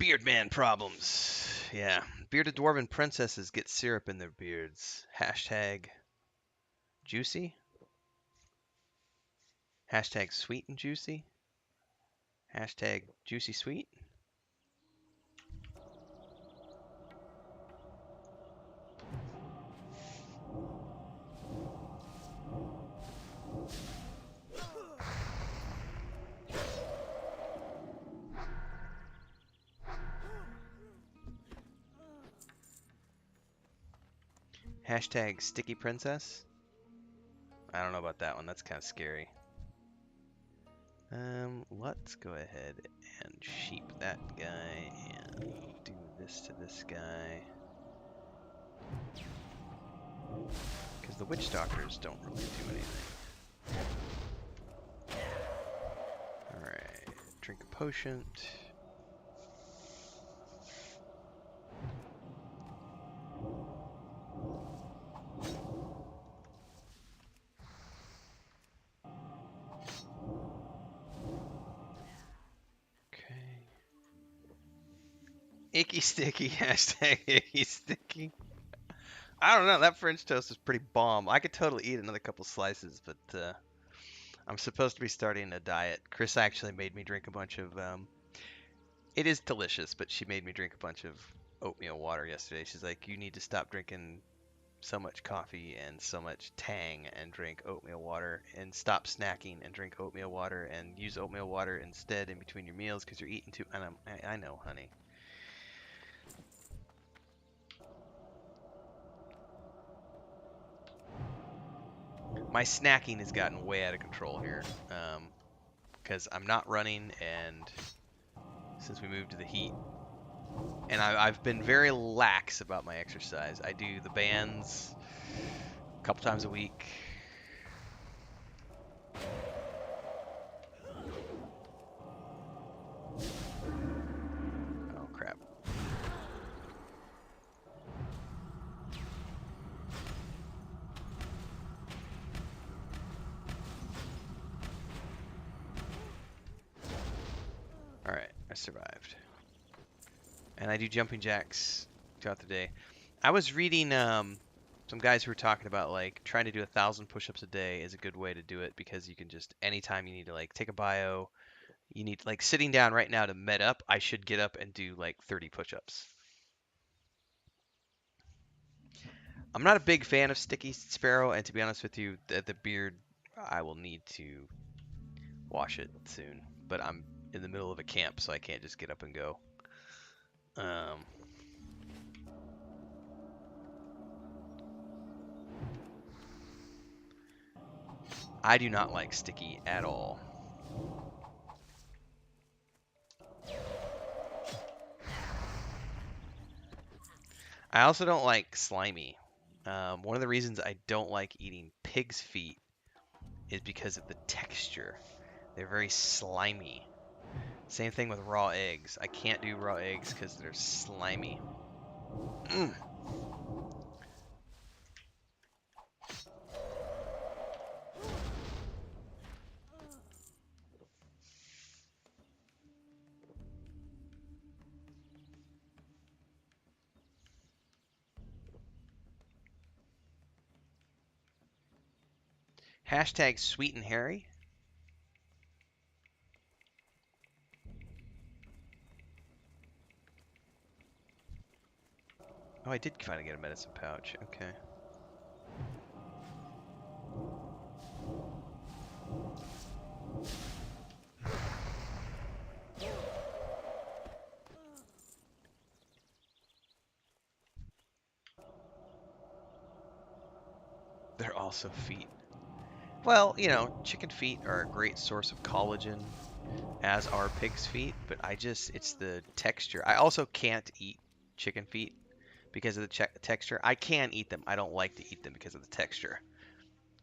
Beard man problems. Yeah. Bearded dwarven princesses get syrup in their beards. Hashtag juicy. Hashtag sweet and juicy. Hashtag juicy sweet. Hashtag sticky princess. I don't know about that one. That's kind of scary. Let's go ahead and sheep that guy and do this to this guy. Because the witch doctors don't really do anything. Alright, drink a potion. Icky sticky, hashtag icky sticky. I don't know, that French toast is pretty bomb. I could totally eat another couple slices, but I'm supposed to be starting a diet. Chris actually made me drink a bunch of, it is delicious, but she made me drink a bunch of oatmeal water yesterday. She's like, you need to stop drinking so much coffee and so much tang and drink oatmeal water, and stop snacking and drink oatmeal water and use oatmeal water instead in between your meals because you're eating too, and I know, honey. My snacking has gotten way out of control here, because I'm not running, and since we moved to the heat, and I've been very lax about my exercise. I do the bands a couple times a week. Oh crap. Alright, I survived. And I do jumping jacks throughout the day. I was reading some guys who were talking about like trying to do 1,000 push-ups a day is a good way to do it, because you can just, anytime you need to like take a bio, you need, like, sitting down right now to med up, I should get up and do like 30 push-ups. I'm not a big fan of sticky Sparoh, and to be honest with you, the beard, I will need to wash it soon. But I'm in the middle of a camp, so I can't just get up and go. I do not like sticky at all. I also don't like slimy. One of the reasons I don't like eating pig's feet is because of the texture. They're very slimy. Same thing with raw eggs. I can't do raw eggs because they're slimy. Mm. Hashtag sweet and hairy. Oh, I did finally get a medicine pouch. Okay. They're also feet. Well, you know, chicken feet are a great source of collagen, as are pig's feet, but it's the texture. I also can't eat chicken feet because of the texture. I can eat them. I don't like to eat them because of the texture.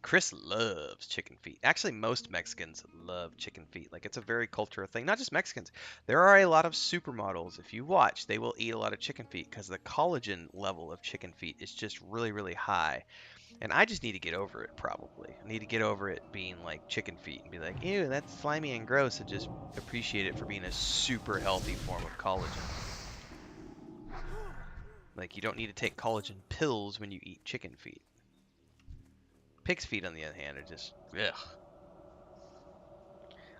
Chris loves chicken feet. Actually, most Mexicans love chicken feet. Like, it's a very cultural thing. Not just Mexicans. There are a lot of supermodels. If you watch, they will eat a lot of chicken feet because the collagen level of chicken feet is just really, really high. And I just need to get over it, probably. I need to get over it being like chicken feet and be like, ew, that's slimy and gross, and just appreciate it for being a super healthy form of collagen. Like, you don't need to take collagen pills when you eat chicken feet. Pig's feet, on the other hand, are just, ugh.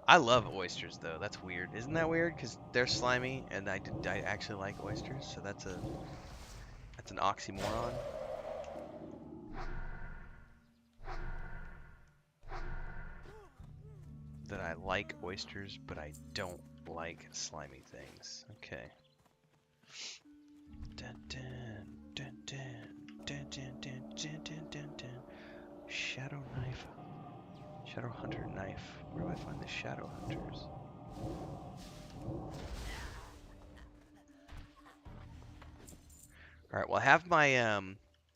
I love oysters, though. That's weird. Isn't that weird? Because they're slimy, and I actually like oysters, so that's an oxymoron. That I like oysters, but I don't like slimy things. Okay. Dun, dun, dun, dun, dun, dun, dun, dun, dun, dun, dun. Shadow knife. Shadow hunter knife. Where do I find the shadow hunters? Alright, well, I have my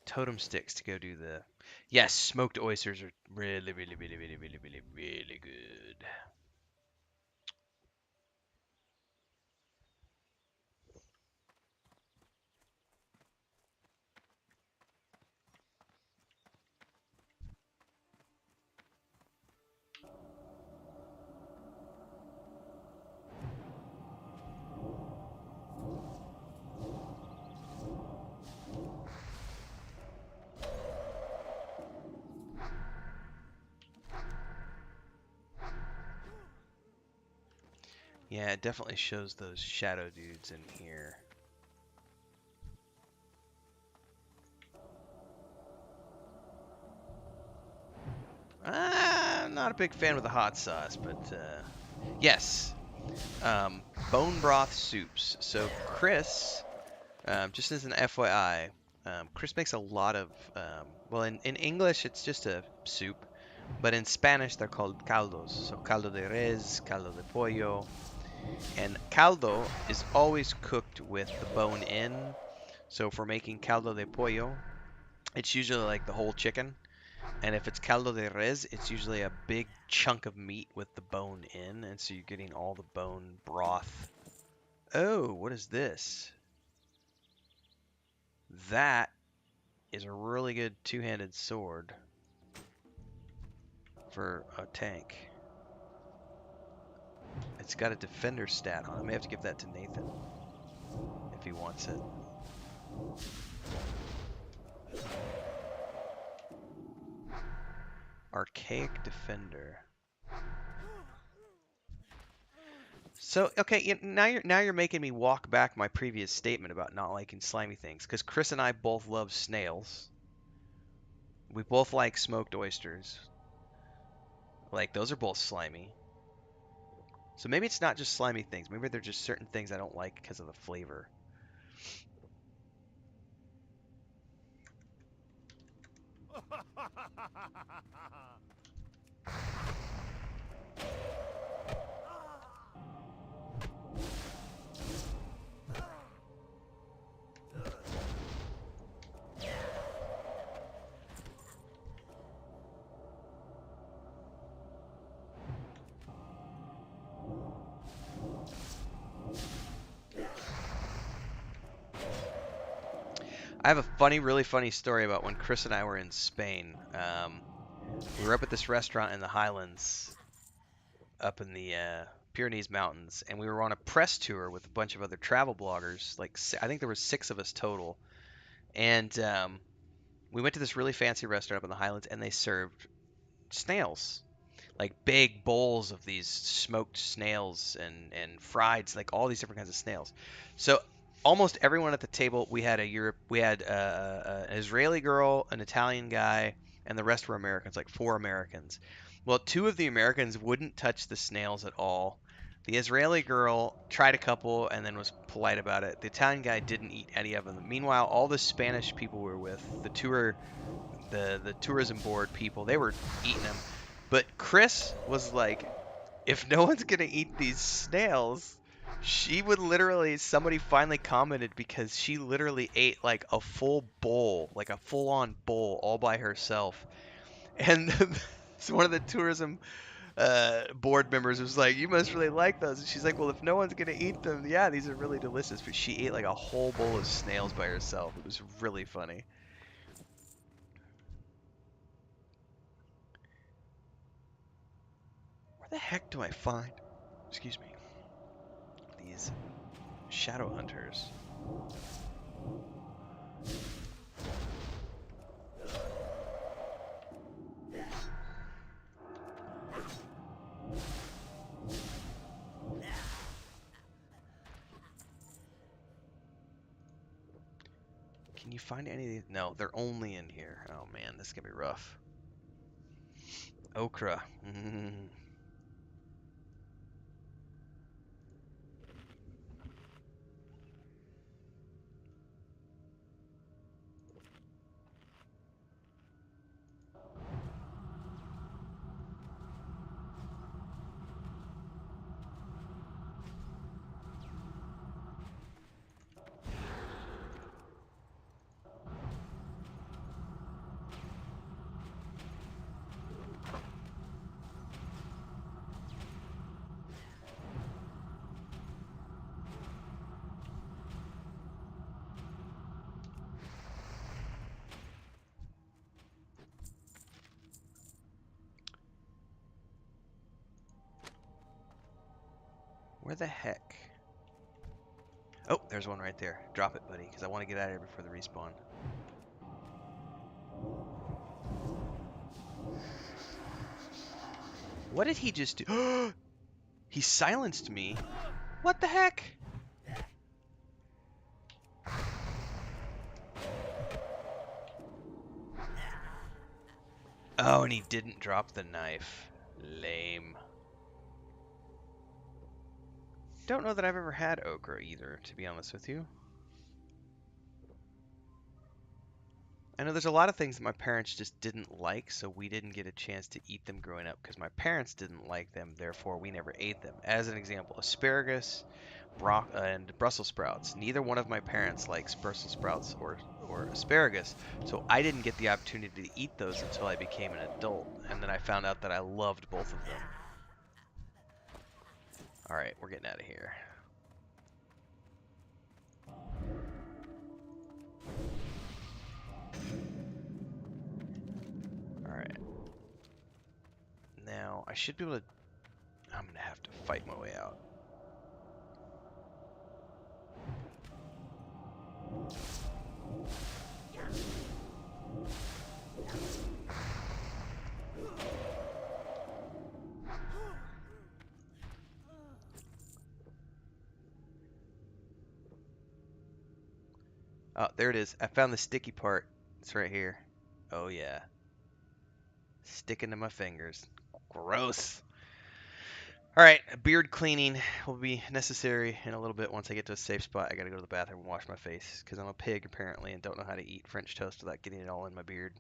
totem sticks to go do the... Yes, smoked oysters are really, really, really, really, really, really, really good. Yeah, it definitely shows those shadow dudes in here. I'm not a big fan with the hot sauce, but yes. Bone broth soups. So Chris, just as an FYI, Chris makes a lot of, well, in English it's just a soup, but in Spanish they're called caldos. So caldo de res, caldo de pollo. And caldo is always cooked with the bone in. So if we're making caldo de pollo, it's usually like the whole chicken. And if it's caldo de res, it's usually a big chunk of meat with the bone in. And so you're getting all the bone broth. Oh, what is this? That is a really good two-handed sword for a tank. It's got a defender stat on it. I may have to give that to Nathan if he wants it. Archaic defender. So okay, now you're making me walk back my previous statement about not liking slimy things, because Chris and I both love snails. We both like smoked oysters. Like, those are both slimy. So maybe it's not just slimy things. Maybe they're just certain things I don't like because of the flavor. I have a really funny story about when Chris and I were in Spain. We were up at this restaurant in the Highlands, up in the Pyrenees Mountains, and we were on a press tour with a bunch of other travel bloggers. Like, I think there were 6 of us total. And we went to this really fancy restaurant up in the Highlands, and they served snails. Like big bowls of these smoked snails and fried, like all these different kinds of snails. So almost everyone at the table, we had an Israeli girl, an Italian guy, and the rest were Americans, like 4 Americans. Well, 2 of the Americans wouldn't touch the snails at all. The Israeli girl tried a couple and then was polite about it. The Italian guy didn't eat any of them. Meanwhile, all the Spanish people we were with, the tourism board people, they were eating them. But Chris was like, if no one's gonna eat these snails, she would literally, somebody finally commented, because she literally ate like a full bowl, like a full-on bowl all by herself. And so one of the tourism board members was like, you must really like those. And she's like, well, if no one's gonna eat them, yeah, these are really delicious. But she ate like a whole bowl of snails by herself. It was really funny. the heck do I find, excuse me, these shadow hunters? Can you find any of these? No, they're only in here. Oh man, this is gonna be rough. Okra. Where the heck? Oh, there's one right there. Drop it, buddy, because I want to get out of here before the respawn. What did he just do? He silenced me. What the heck? Oh, and he didn't drop the knife. Lame. Don't know that I've ever had okra either, to be honest with you. I know there's a lot of things that my parents just didn't like, so we didn't get a chance to eat them growing up because my parents didn't like them, therefore we never ate them. As an example, asparagus, and Brussels sprouts. Neither one of my parents likes Brussels sprouts or asparagus, so I didn't get the opportunity to eat those until I became an adult, and then I found out that I loved both of them. Alright, we're getting out of here. Alright. Now, I should be able to... I'm going to have to fight my way out. Oh, there it is. I found the sticky part. It's right here. Oh, yeah. Sticking to my fingers. Gross. Alright, beard cleaning will be necessary in a little bit once I get to a safe spot. I gotta go to the bathroom and wash my face, because I'm a pig, apparently, and don't know how to eat French toast without getting it all in my beard.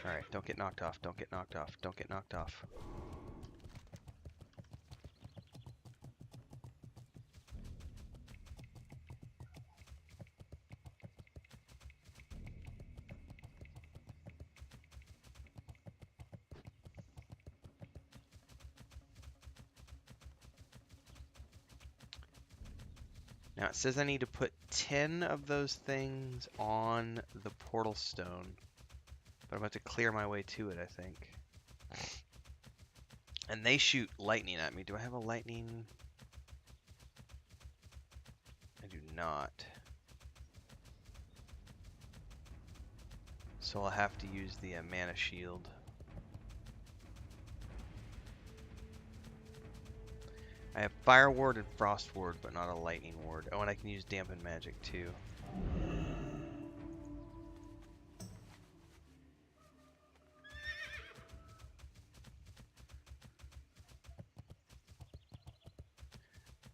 Alright, don't get knocked off, don't get knocked off, don't get knocked off. Now it says I need to put 10 of those things on the portal stone. But I'm about to clear my way to it, I think. And they shoot lightning at me. Do I have a lightning? I do not. So I'll have to use the mana shield. I have fire ward and frost ward, but not a lightning ward. Oh, and I can use dampen magic too.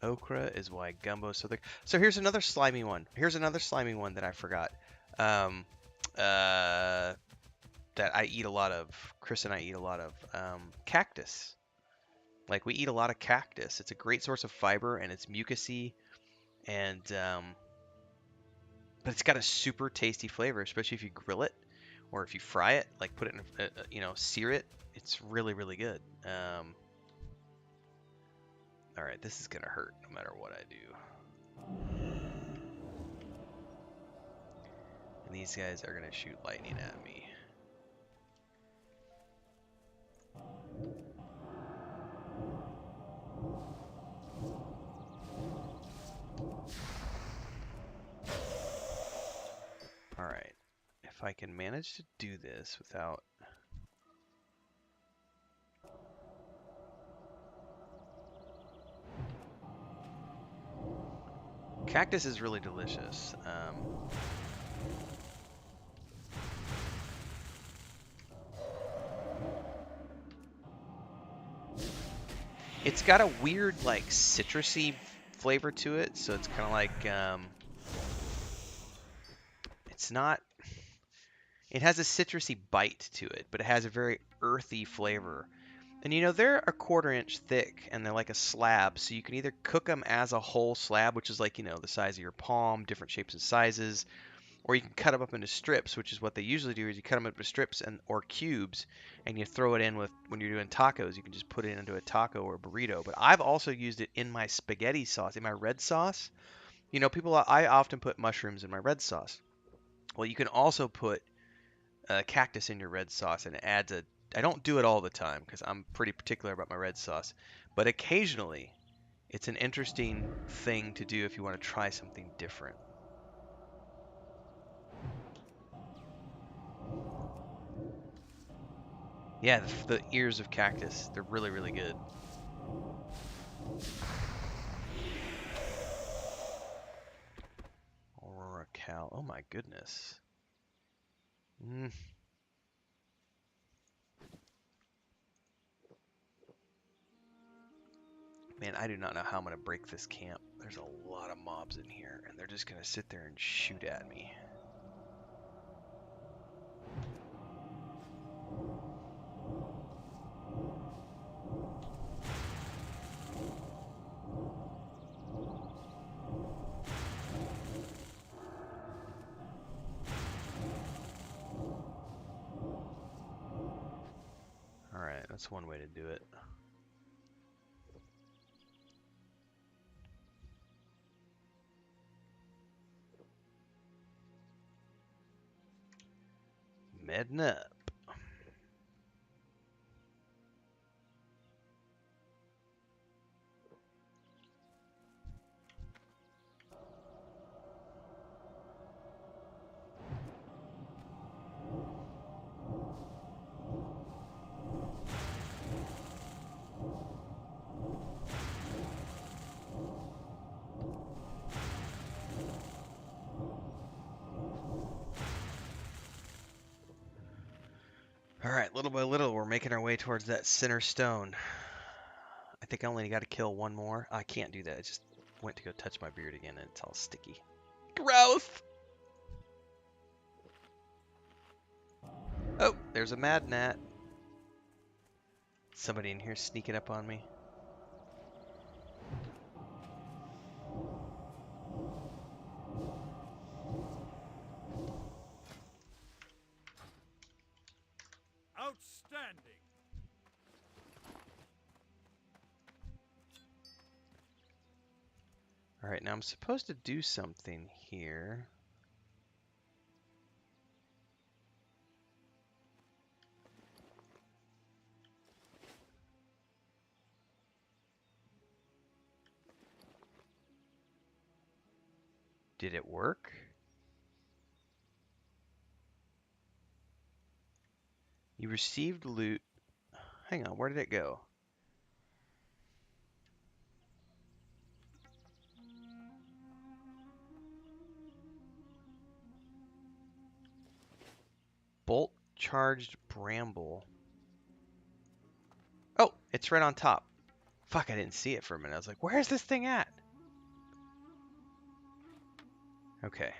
Okra is why gumbo so thick. So here's another slimy one. Here's another slimy one that I forgot. That I eat a lot of. Chris and I eat a lot of. Cactus. Like, we eat a lot of cactus. It's a great source of fiber, and it's mucusy, and but it's got a super tasty flavor, especially if you grill it or if you fry it, like put it in, you know, sear it. It's really, really good. All right, this is gonna hurt no matter what I do. And these guys are gonna shoot lightning at me. All right, if I can manage to do this without... Cactus is really delicious. It's got a weird, like, citrusy flavor to it, so it's kind of like, it's not, it has a citrusy bite to it, but it has a very earthy flavor. And you know, they're a 1/4 inch thick, and they're like a slab, so you can either cook them as a whole slab, which is like, you know, the size of your palm, different shapes and sizes, or you can cut them up into strips, which is what they usually do, is you cut them up into strips and or cubes, and you throw it in with, when you're doing tacos, you can just put it into a taco or a burrito. But I've also used it in my spaghetti sauce, in my red sauce. You know, I often put mushrooms in my red sauce. Well, you can also put cactus in your red sauce, and it adds a... I don't do it all the time because I'm pretty particular about my red sauce, but occasionally it's an interesting thing to do if you want to try something different. Yeah, the ears of cactus, they're really, really good. Aurora Cal, oh my goodness. Man, I do not know how I'm going to break this camp. There's a lot of mobs in here, and they're just going to sit there and shoot at me. Alright, that's one way to do it. Medding up. Alright, little by little, we're making our way towards that center stone. I think I only got to kill one more. I can't do that. I just went to go touch my beard again, and it's all sticky. Gross! Oh, there's a mad gnat. Somebody in here sneaking up on me. Outstanding. Alright, now I'm supposed to do something here. Did it work? You received loot. Hang on, where did it go? Bolt charged bramble. Oh, it's right on top. Fuck, I didn't see it for a minute. I was like, where's this thing at? Okay.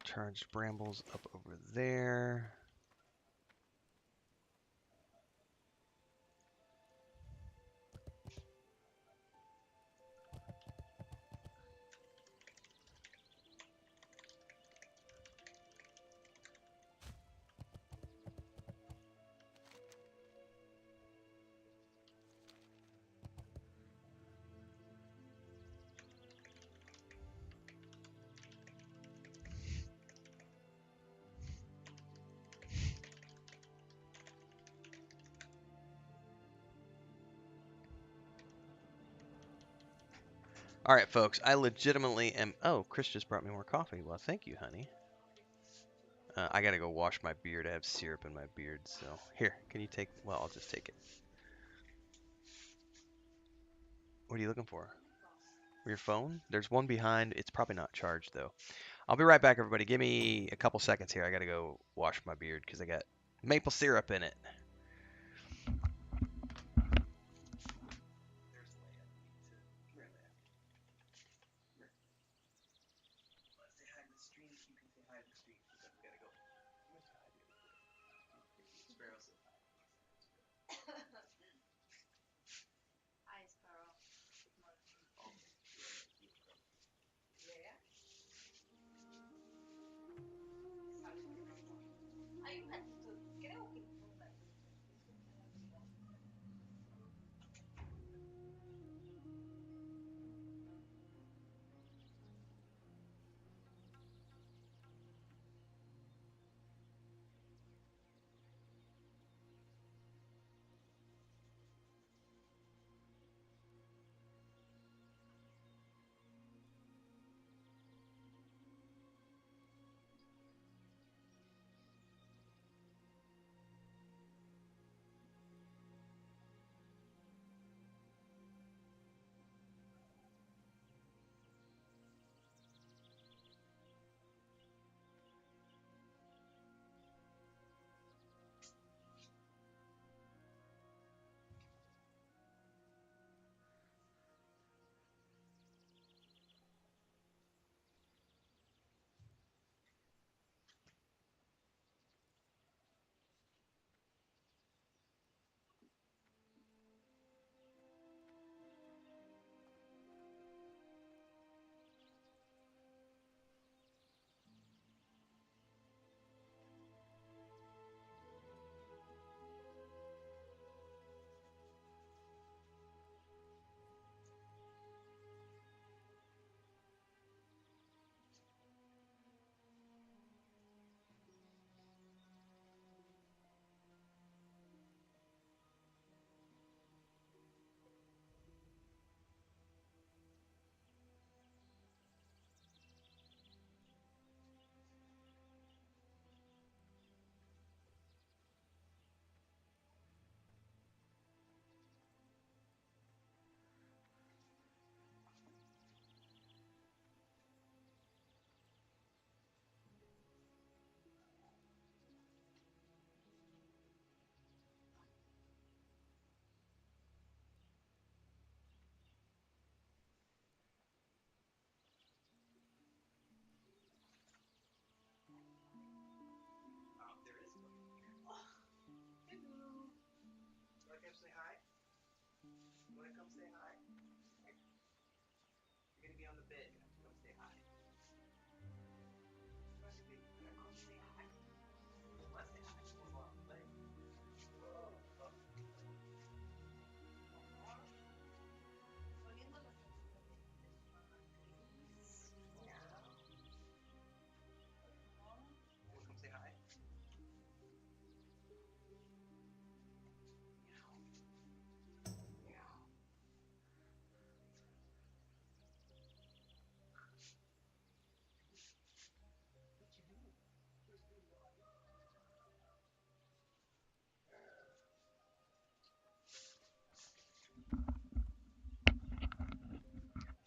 Charged brambles up over there. All right, folks, I legitimately am. Oh, Chris just brought me more coffee. Well, thank you, honey. I gotta go wash my beard. I have syrup in my beard, so here, can you take? Well, I'll just take it. What are you looking for? Your phone? There's one behind. It's probably not charged though. I'll be right back, everybody. Give me a couple seconds here. I gotta go wash my beard because I got maple syrup in it. Hi, Sparoh. Good morning. Yeah? Hay una actitud, creo que todas tienen actitud. Poniendo la canción de su mamá, Chris.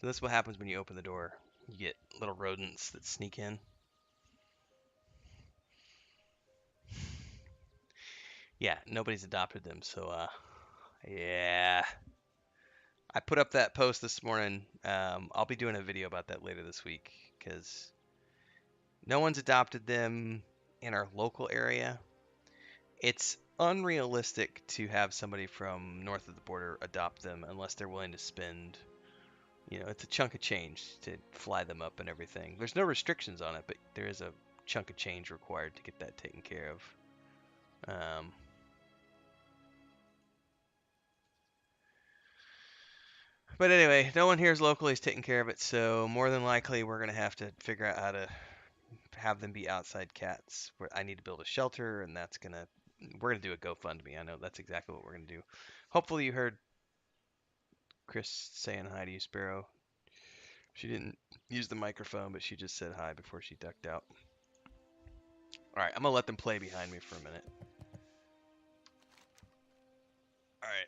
So this is what happens when you open the door. You get little rodents that sneak in. Yeah, nobody's adopted them, so yeah. I put up that post this morning. I'll be doing a video about that later this week because No one's adopted them in our local area. It's unrealistic to have somebody from north of the border adopt them unless they're willing to spend, it's a chunk of change to fly them up and everything. There's no restrictions on it, but there is a chunk of change required to get that taken care of. But anyway, no one here is locally is taking care of it, so more than likely we're going to have to figure out how to have them be outside cats. I need to build a shelter, and we're going to do a GoFundMe. I know that's exactly what we're going to do. Hopefully you heard Chris saying hi to you, Sparoh. She didn't use the microphone, but she just said hi before she ducked out. All right, I'm going to let them play behind me for a minute. All right.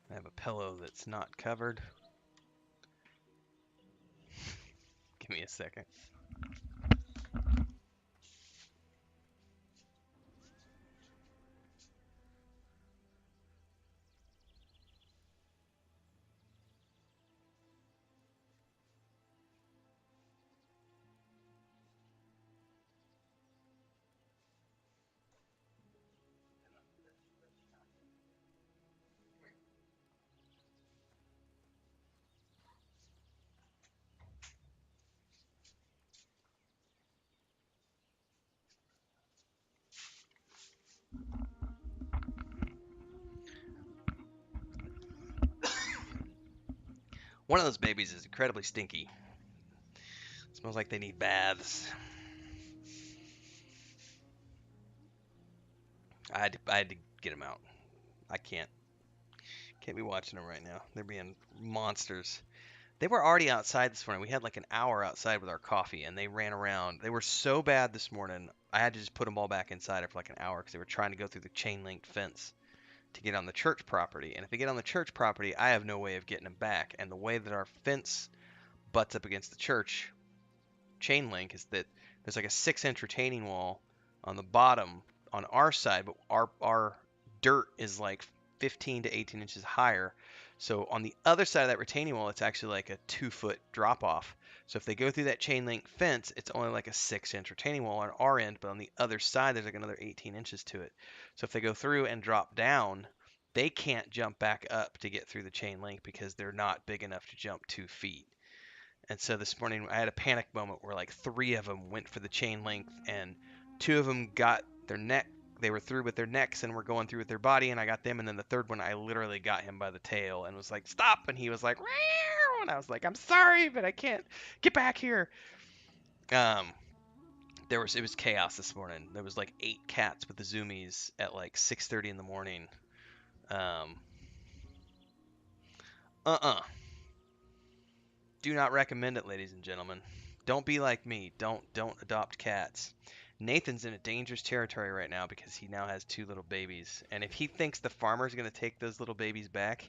I have a pillow that's not covered. Give me a second. One of those babies is incredibly stinky. Smells like they need baths. I had to get them out. I can't be watching them right now. They're being monsters. They were already outside this morning. We had like an hour outside with our coffee, and they ran around. They were so bad this morning, I had to just put them all back inside for like an hour because they were trying to go through the chain-link fence to get on the church property. And if they get on the church property, I have no way of getting them back. And the way that our fence butts up against the church chain link is that there's like a 6-inch retaining wall on the bottom on our side, but our dirt is like 15 to 18 inches higher. So on the other side of that retaining wall, it's actually like a 2-foot drop off. So if they go through that chain link fence, it's only like a 6-inch retaining wall on our end, but on the other side, there's like another 18 inches to it. So if they go through and drop down, they can't jump back up to get through the chain link because they're not big enough to jump 2 feet. And so this morning I had a panic moment where like 3 of them went for the chain link, and 2 of them got their neck. They were through with their necks and were going through with their body, and I got them. And then the third one, I literally got him by the tail and was like, "Stop!" And he was like, "Meow!" And I was like, "I'm sorry, but I can't get back here." It was chaos this morning. There was like 8 cats with the zoomies at like 6:30 in the morning. Do not recommend it, ladies and gentlemen. Don't be like me. Don't adopt cats. Nathan's in a dangerous territory right now because he now has 2 little babies. And if he thinks the farmer's going to take those little babies back...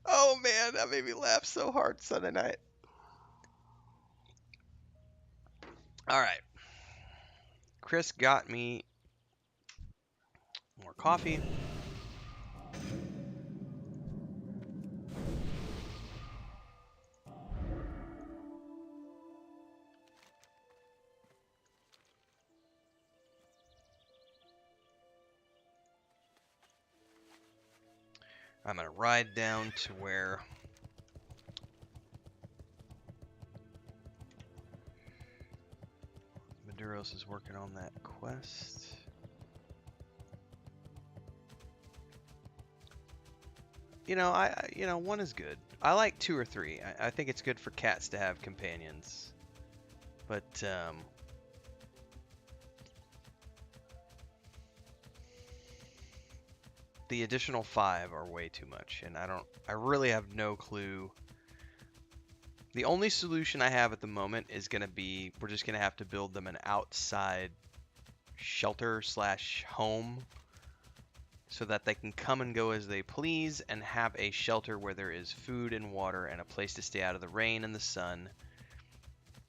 Oh man, that made me laugh so hard Sunday night. Alright. Chris got me more coffee. I'm going to ride down to where Maduros is working on that quest. One is good. I like 2 or 3. I think it's good for cats to have companions. But, the additional 5 are way too much, and I really have no clue. The only solution I have at the moment is going to be, we're just going to have to build them an outside shelter / home so that they can come and go as they please and have a shelter where there is food and water and a place to stay out of the rain and the sun.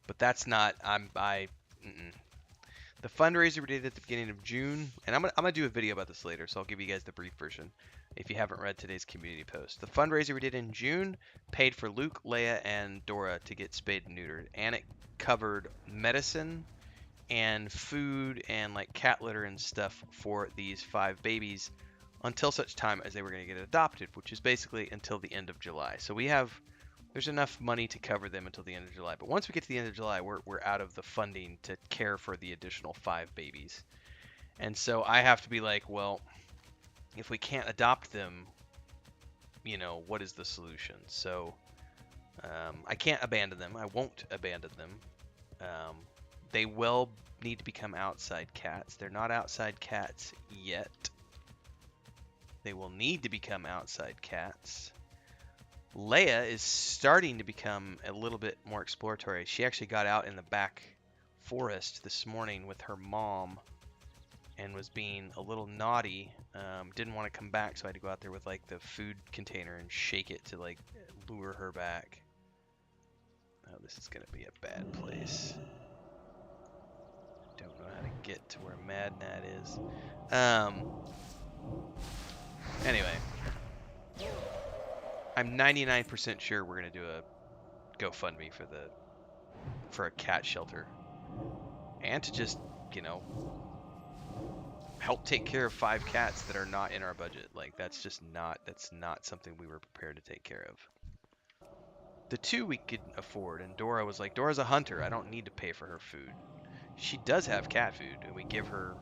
But that's not, The fundraiser we did at the beginning of June, and I'm gonna do a video about this later, so I'll give you guys the brief version if you haven't read today's community post. The fundraiser we did in June paid for Luke, Leia, and Dora to get spayed and neutered, and it covered medicine and food and like cat litter and stuff for these 5 babies until such time as they were going to get adopted, which is basically until the end of July. So there's enough money to cover them until the end of July. But once we get to the end of July, we're out of the funding to care for the additional 5 babies. And so I have to be like, well, if we can't adopt them, you know, what is the solution? So I can't abandon them. I won't abandon them. They will need to become outside cats. They're not outside cats yet. They will need to become outside cats. Leia is starting to become a little bit more exploratory. She actually got out in the back forest this morning with her mom and was being a little naughty. Didn't want to come back, so I had to go out there with like the food container and shake it to like lure her back. Oh, this is gonna be a bad place. Don't know how to get to where Mad Nat is. Anyway, I'm 99% sure we're gonna do a GoFundMe for a cat shelter, and to just, you know, help take care of 5 cats that are not in our budget. Like that's not something we were prepared to take care of. The 2 we could afford, and Dora was like, Dora's a hunter. I don't need to pay for her food. She does have cat food, and we give her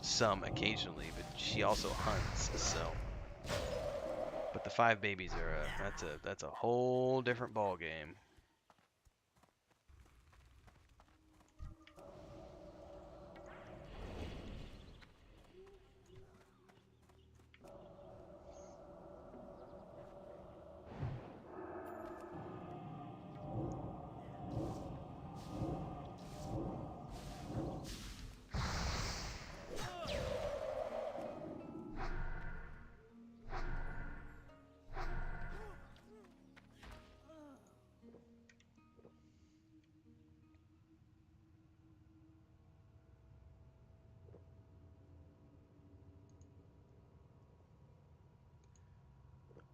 some occasionally, but she also hunts, so. But the 5 babies are that's a whole different ball game.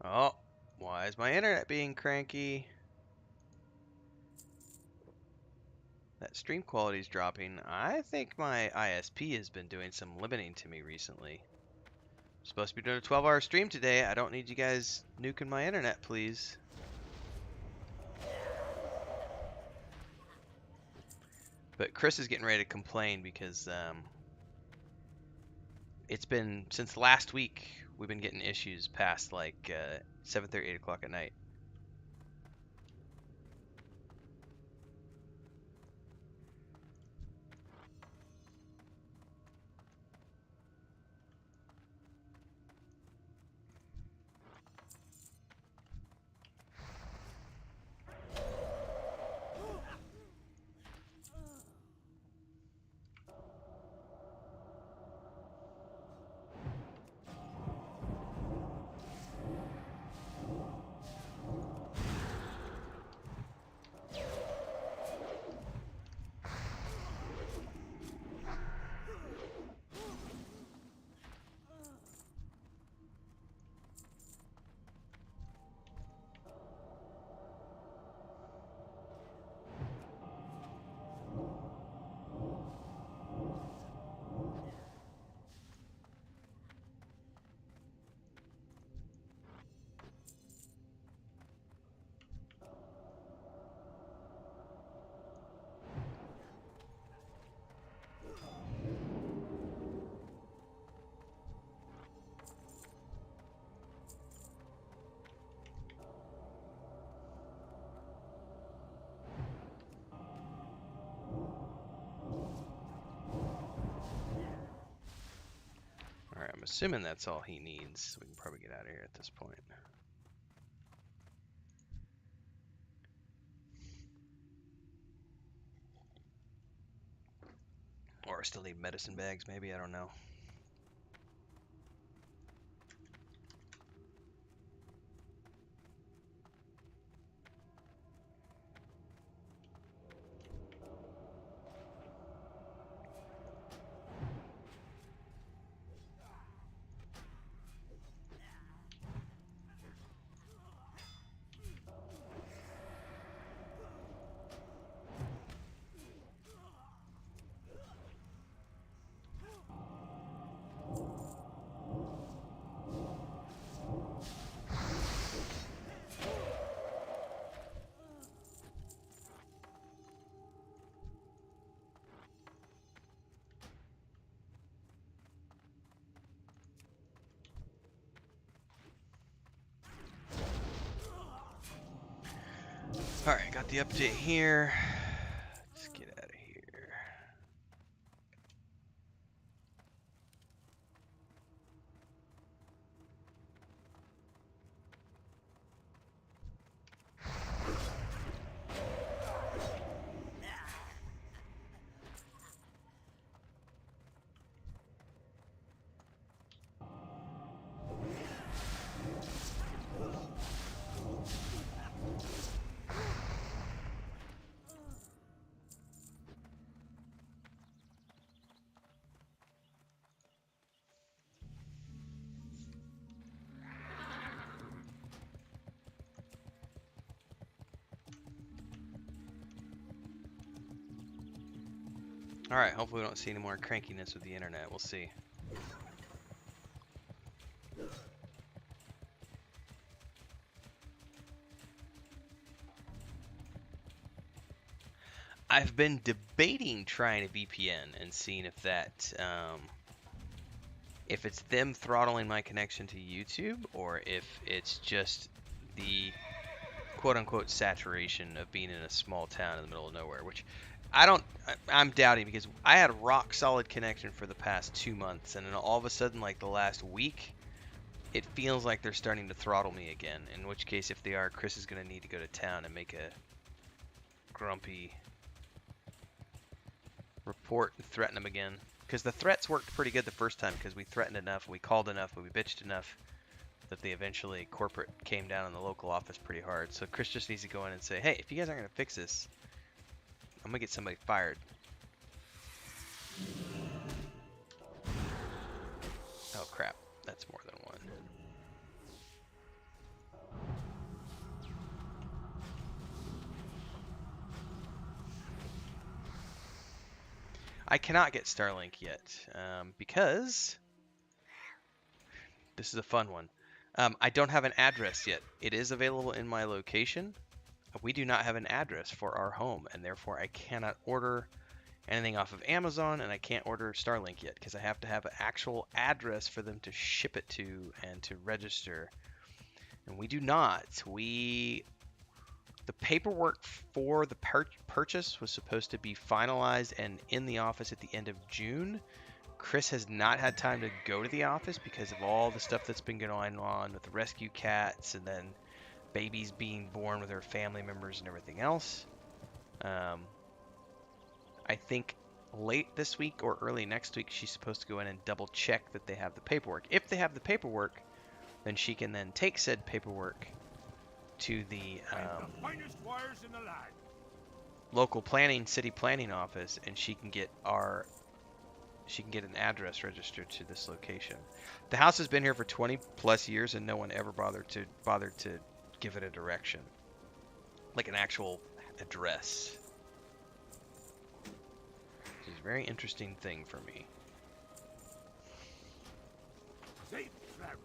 Oh, why is my internet being cranky? That stream quality's dropping. I think my ISP has been doing some limiting to me recently. I'm supposed to be doing a 12-hour stream today. I don't need you guys nuking my internet, please. But Chris is getting ready to complain because it's been, since last week, we've been getting issues past like 7:30, 8 o'clock at night. Alright, I'm assuming that's all he needs. We can probably get out of here at this point. Or I still need medicine bags, maybe, I don't know. Alright, got the update here. Let's get out of here. Alright, hopefully we don't see any more crankiness with the internet. We'll see. I've been debating trying a VPN and seeing if that, if it's them throttling my connection to YouTube or if it's just the quote-unquote saturation of being in a small town in the middle of nowhere, which I'm doubting because I had a rock solid connection for the past 2 months, and then all of a sudden, like the last week, it feels like they're starting to throttle me again, in which case, if they are, Chris is going to need to go to town and make a grumpy report and threaten them again. Because the threats worked pretty good the first time because we threatened enough, we called enough, we bitched enough that they eventually, corporate came down on the local office pretty hard. So Chris just needs to go in and say, hey, if you guys aren't going to fix this, I'm going to get somebody fired. Oh crap, that's more than one. I cannot get Starlink yet because this is a fun one. I don't have an address yet. It is available in my location. We do not have an address for our home, and therefore I cannot order anything off of Amazon, and I can't order Starlink yet because I have to have an actual address for them to ship it to and to register. And we do not. The paperwork for the purchase was supposed to be finalized and in the office at the end of June. Chris has not had time to go to the office because of all the stuff that's been going on with the rescue cats and then babies being born with their family members and everything else. I think late this week or early next week she's supposed to go in and double check that they have the paperwork. If they have the paperwork, then she can then take said paperwork to the finest wires in the land. local city planning office, and she can get an address registered to this location. The house has been here for 20 plus years, and no one ever bothered to give it a direction, like an actual address. Which is a very interesting thing for me. Safe travel.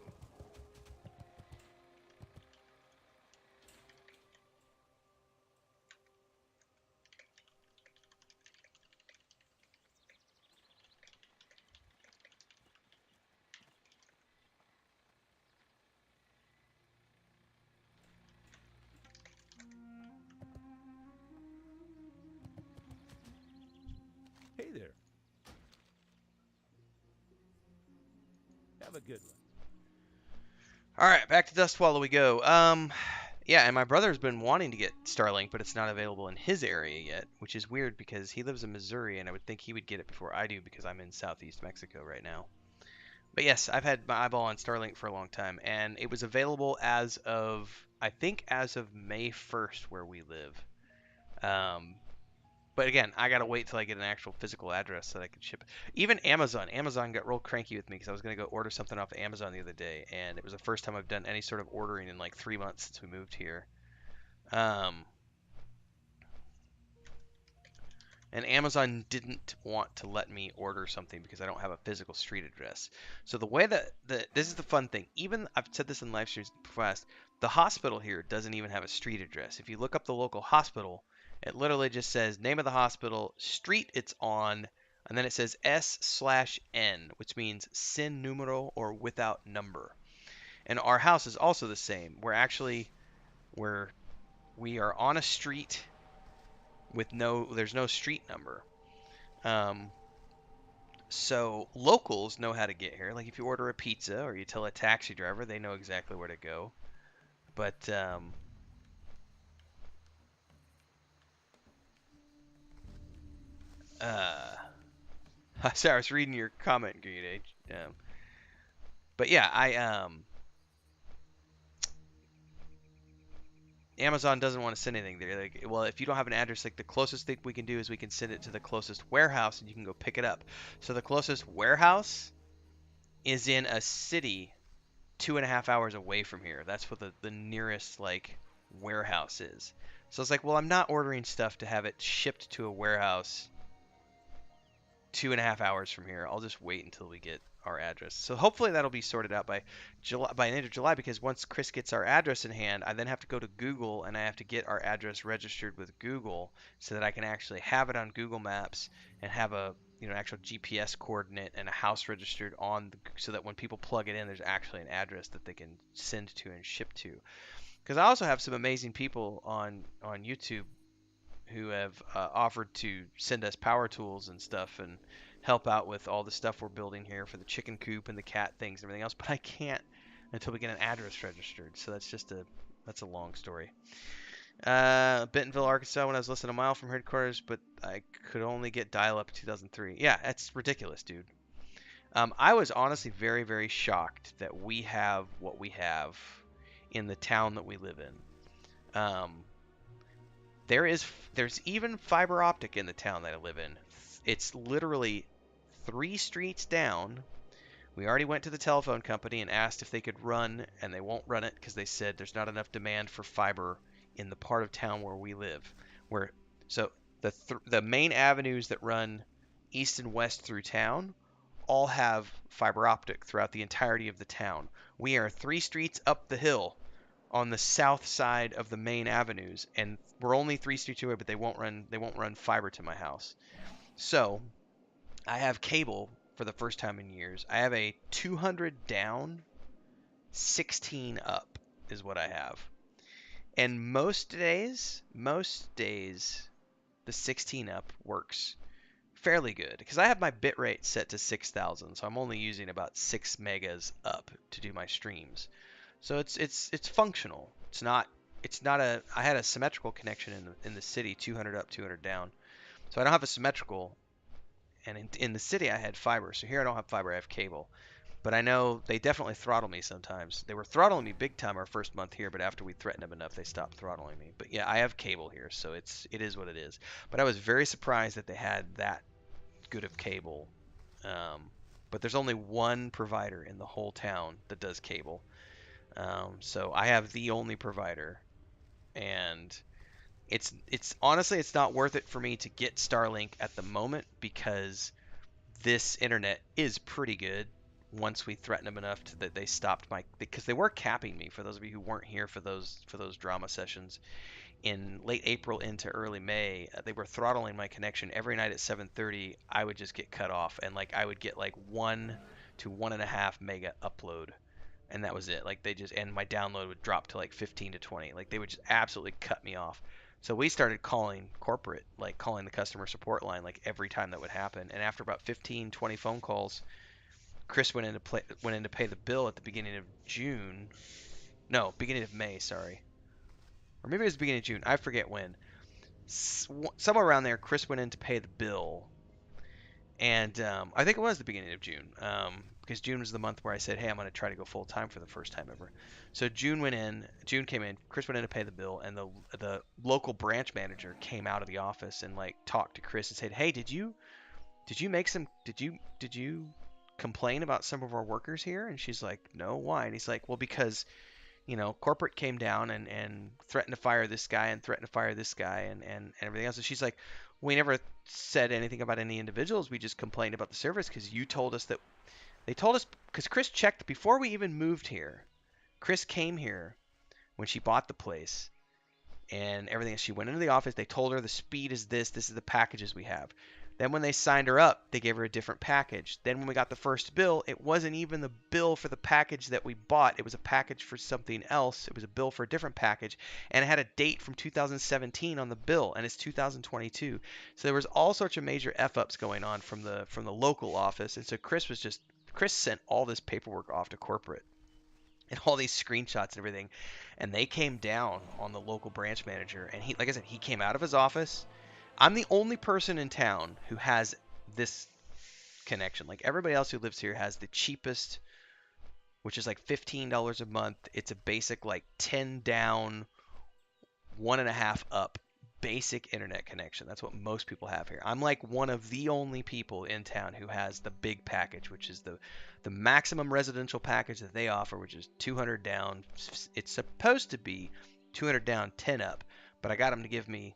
Hey there. Have a good one. All right, back to Dust Wallow we go. Yeah, and my brother's been wanting to get Starlink, but it's not available in his area yet, which is weird because he lives in Missouri, and I would think he would get it before I do because I'm in southeast Mexico right now. But yes, I've had my eyeball on Starlink for a long time, and it was available as of May 1st where we live. But again, I gotta wait till I get an actual physical address so that I can ship it. Even Amazon got real cranky with me because I was gonna go order something off of Amazon the other day, and it was the first time I've done any sort of ordering in like 3 months since we moved here. And Amazon didn't want to let me order something because I don't have a physical street address. So the way that this is the fun thing. Even I've said this in live streams past, the hospital here doesn't even have a street address. If you look up the local hospital, it literally just says name of the hospital, street it's on, and then it says S/N, which means sin numero or without number. And our house is also the same. We're we are on a street with there's no street number. So locals know how to get here. Like if you order a pizza or you tell a taxi driver, they know exactly where to go. But sorry, I was reading your comment, Green Age. But yeah, Amazon doesn't want to send anything. They're like, well, if you don't have an address, like the closest thing we can do is we can send it to the closest warehouse and you can go pick it up. So the closest warehouse is in a city 2.5 hours away from here. That's what the nearest like warehouse is. So it's like, well, I'm not ordering stuff to have it shipped to a warehouse 2.5 hours from here. I'll just wait until we get our address. So hopefully that'll be sorted out by the end of July, because once Chris gets our address in hand, I then have to go to Google and I have to get our address registered with Google so that I can actually have it on Google Maps and have a actual GPS coordinate and a house registered so that when people plug it in, there's actually an address that they can send to and ship to. Because I also have some amazing people on YouTube who have offered to send us power tools and stuff and help out with all the stuff we're building here for the chicken coop and the cat things and everything else, but I can't until we get an address registered. So that's a long story. Bentonville, Arkansas, when I was less than a mile from headquarters, but I could only get dial-up in 2003. Yeah, that's ridiculous, dude. I was honestly very, very shocked that we have what we have in the town that we live in. There's even fiber optic in the town that I live in. It's literally 3 streets down. We already went to the telephone company and asked if they could run, and they won't run it because they said there's not enough demand for fiber in the part of town where we live. So the main avenues that run east and west through town all have fiber optic throughout the entirety of the town. We are 3 streets up the hill on the south side of the main avenues, and we're only 3 streets away, but they won't run fiber to my house. So I have cable for the first time in years. I have a 200 down, 16 up is what I have. And most days, the 16 up works fairly good because I have my bitrate set to 6,000, so I'm only using about 6 megas up to do my streams. So it's functional. I had a symmetrical connection in the city, 200 up, 200 down. So I don't have a symmetrical, and in the city I had fiber. So here I don't have fiber, I have cable. But I know they definitely throttle me sometimes. They were throttling me big time our first month here, but after we threatened them enough, they stopped throttling me. But yeah, I have cable here, so it is what it is. But I was very surprised that they had that good of cable. But there's only one provider in the whole town that does cable. So I have the only provider, and it's honestly it's not worth it for me to get Starlink at the moment because this internet is pretty good. Once we threatened them enough that they stopped because they were capping me. For those of you who weren't here for those drama sessions in late April into early May, they were throttling my connection every night at 7:30. I would just get cut off, and I would get 1 to 1.5 mega upload. And that was it. And my download would drop to 15 to 20. They would just absolutely cut me off. So we started calling corporate, calling the customer support line every time that would happen. And after about 15, 20 phone calls, Chris went in to pay the bill at the beginning of June. No, beginning of May, sorry. Or maybe it was the beginning of June. I forget when. Somewhere around there, Chris went in to pay the bill. And I think it was the beginning of June. Because June was the month where I said, hey, I'm going to try to go full time for the first time ever. So June came in, Chris went in to pay the bill, and the local branch manager came out of the office and talked to Chris and said, hey, did you complain about some of our workers here? And she's like, no, why? And he's like, well, because corporate came down and threatened to fire this guy and threatened to fire this guy and everything else. And she's like, we never said anything about any individuals. We just complained about the service because you told us that. They told us, because Chris checked before we even moved here. Chris came here when she bought the place and everything. She went into the office. They told her the speed is this. This is the packages we have. Then when they signed her up, they gave her a different package. Then when we got the first bill, it wasn't even the bill for the package that we bought. It was a package for something else. It was a bill for a different package, and it had a date from 2017 on the bill, and it's 2022. So there was all sorts of major f-ups going on from the local office, and so Chris sent all this paperwork off to corporate and all these screenshots and everything, and they came down on the local branch manager, and he, like I said, he came out of his office. I'm the only person in town who has this connection. Like everybody else who lives here has the cheapest, which is like $15 a month. It's a basic like 10 down, 1.5 up basic internet connection. That's what most people have here. I'm like one of the only people in town who has the big package, which is the maximum residential package that they offer, which is 200 down. It's supposed to be 200 down, 10 up, but I got them to give me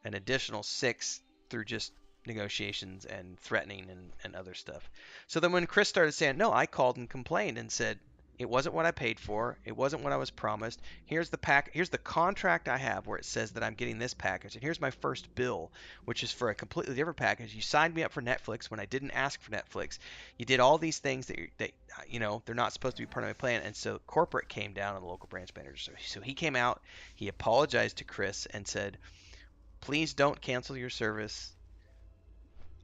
an additional 6 through just negotiations and threatening and other stuff. So then when Chris started saying, no, I called and complained and said, it wasn't what I paid for. It wasn't what I was promised. Here's the contract I have where it says that I'm getting this package. And here's my first bill, which is for a completely different package. You signed me up for Netflix when I didn't ask for Netflix. You did all these things that they're not supposed to be part of my plan. And so corporate came down on the local branch manager. So he came out, he apologized to Chris and said, please don't cancel your service.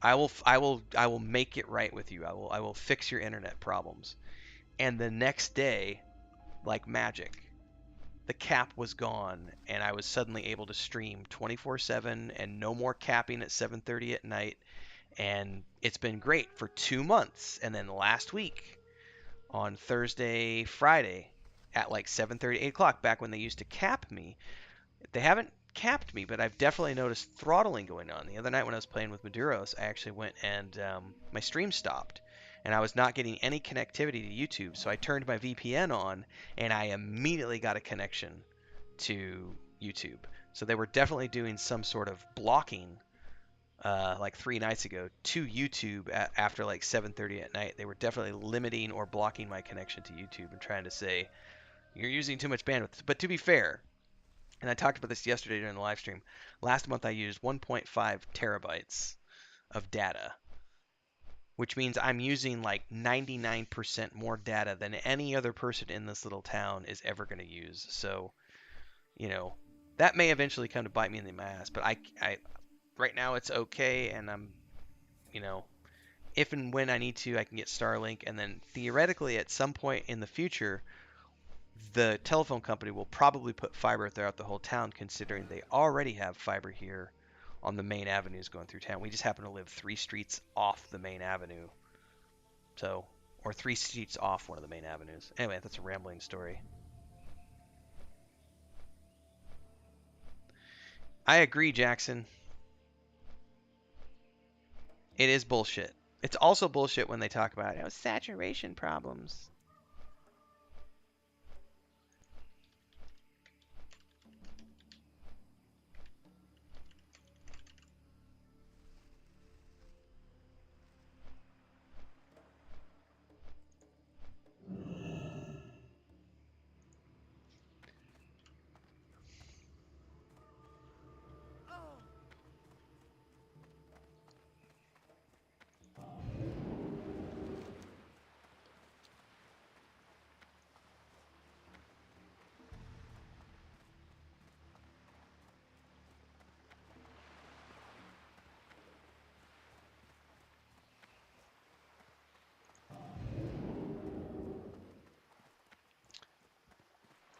I will make it right with you. I will fix your internet problems. And the next day, like magic, the cap was gone, and I was suddenly able to stream 24/7 and no more capping at 7:30 at night. And it's been great for 2 months. And then last week, on Thursday, Friday, at like 7:30, 8 o'clock, back when they used to cap me, they haven't capped me, but I've definitely noticed throttling going on. The other night when I was playing with Maduros, I actually went and my stream stopped, and I was not getting any connectivity to YouTube. So I turned my VPN on, and I immediately got a connection to YouTube. So they were definitely doing some sort of blocking, like 3 nights ago, to YouTube after like 7:30 at night. They were definitely limiting or blocking my connection to YouTube and trying to say, you're using too much bandwidth. But to be fair, and I talked about this yesterday during the live stream, last month I used 1.5 terabytes of data, which means I'm using like 99% more data than any other person in this little town is ever going to use. So, that may eventually come to bite me in the ass, but I right now it's okay, and I'm, if and when I need to, I can get Starlink, and then theoretically at some point in the future, the telephone company will probably put fiber throughout the whole town, considering they already have fiber here on the main avenues going through town. We just happen to live 3 streets off the main avenue. So, or 3 streets off one of the main avenues. Anyway, that's a rambling story. I agree, Jackson. It is bullshit. It's also bullshit when they talk about saturation problems.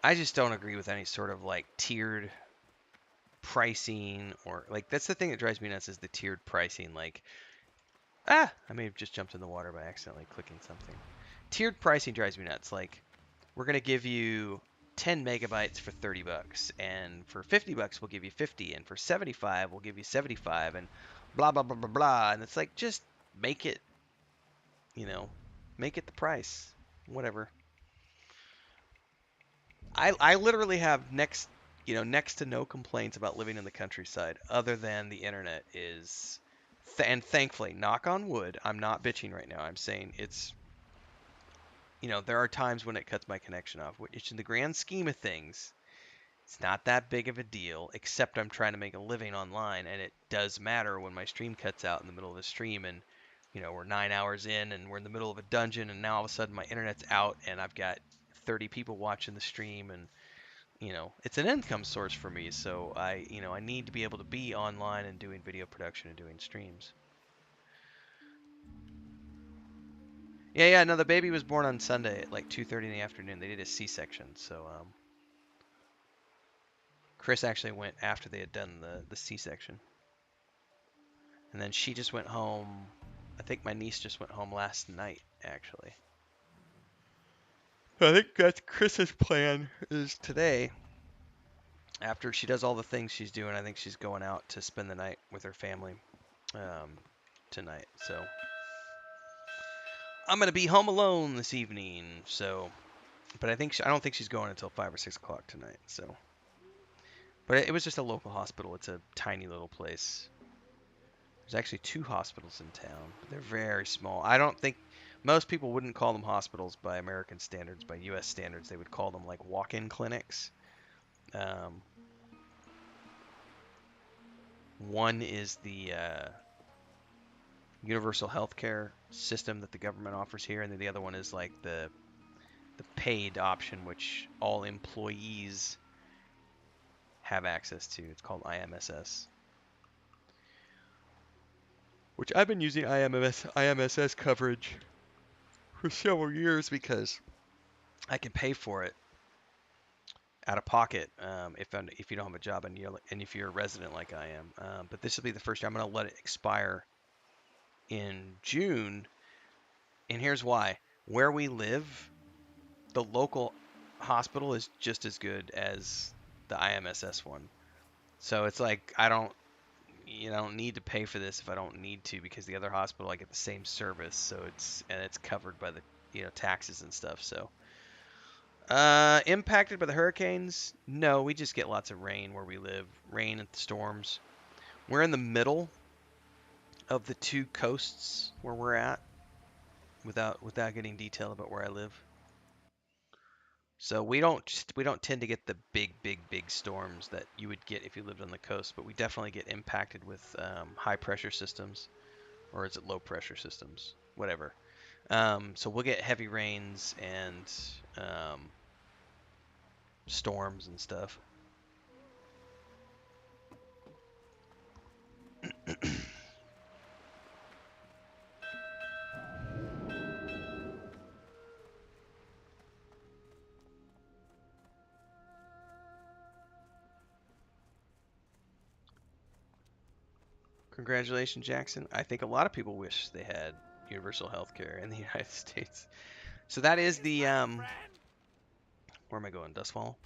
I just don't agree with any sort of like tiered pricing, or like that's the thing that drives me nuts, is the tiered pricing. Like, I may have just jumped in the water by accidentally clicking something. Tiered pricing drives me nuts. Like, we're gonna give you 10 megabytes for $30, and for $50 we'll give you 50, and for 75 we'll give you 75, and blah blah blah blah blah. And it's like, just make it, make it the price, whatever. I literally have next to no complaints about living in the countryside, other than the internet is, and thankfully, knock on wood, I'm not bitching right now. I'm saying it's, there are times when it cuts my connection off, which in the grand scheme of things It's not that big of a deal, except I'm trying to make a living online, and it does matter when my stream cuts out in the middle of a stream, and we're 9 hours in, and we're in the middle of a dungeon, and now all of a sudden my internet's out, and I've got 30 people watching the stream, and it's an income source for me. So I need to be able to be online and doing video production and doing streams. Yeah. No, the baby was born on Sunday at like 2:30 in the afternoon. They did a C-section, so Chris actually went after they had done the C-section. And then she just went home. I think my niece just went home last night, actually. I think that's Chris's plan, is today. After she does all the things she's doing, I think she's going out to spend the night with her family tonight. So I'm going to be home alone this evening. So, but I don't think she's going until 5 or 6 o'clock tonight. So, but it was just a local hospital. It's a tiny little place. There's actually 2 hospitals in town, but they're very small. I don't think most people wouldn't call them hospitals by American standards. By U.S. standards, they would call them like walk-in clinics. One is the universal healthcare system that the government offers here, and then the other one is like the paid option, which all employees have access to. It's called IMSS. Which I've been using IMSS coverage for several years because I can pay for it out of pocket if you don't have a job and if you're a resident like I am. But this will be the first year. I'm going to let it expire in June, and here's why. Where we live, the local hospital is just as good as the IMSS one. So it's like I don't need to pay for this if I don't need to, because the other hospital I get the same service, so it's covered by the taxes and stuff. So impacted by the hurricanes? No, we just get lots of rain where we live. Rain and storms. We're in the middle of the 2 coasts where we're at, without getting detail about where I live. So we don't tend to get the big storms that you would get if you lived on the coast, but we definitely get impacted with high pressure systems, or is it low pressure systems? Whatever. So we'll get heavy rains and storms and stuff. Congratulations, Jackson. I think a lot of people wish they had universal health care in the United States. So that is the where am I going? Dustfall?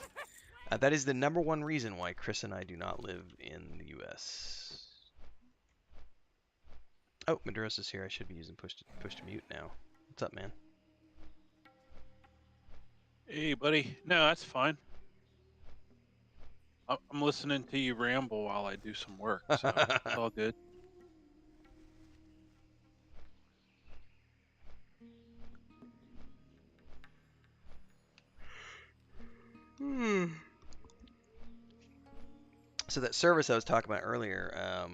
That is the #1 reason why Chris and I do not live in the U.S. Oh, Maduros is here. I should be using push to mute now. What's up, man? Hey, buddy. No, that's fine. I'm listening to you ramble while I do some work, so it's all good. So that service I was talking about earlier,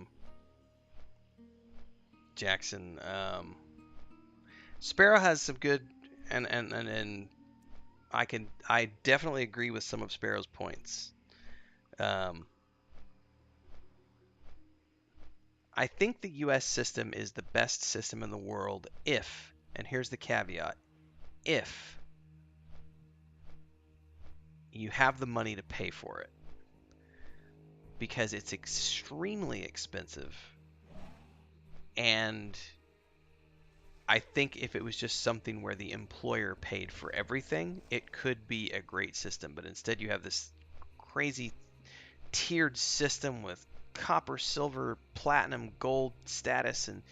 Jackson, Sparoh has some good, and I definitely agree with some of Sparoh's points. I think the U.S. system is the best system in the world if, and here's the caveat, if you have the money to pay for it. Because it's extremely expensive. And I think if it was just something where the employer paid for everything, it could be a great system. But instead you have this crazy tiered system with copper, silver, platinum, gold status, and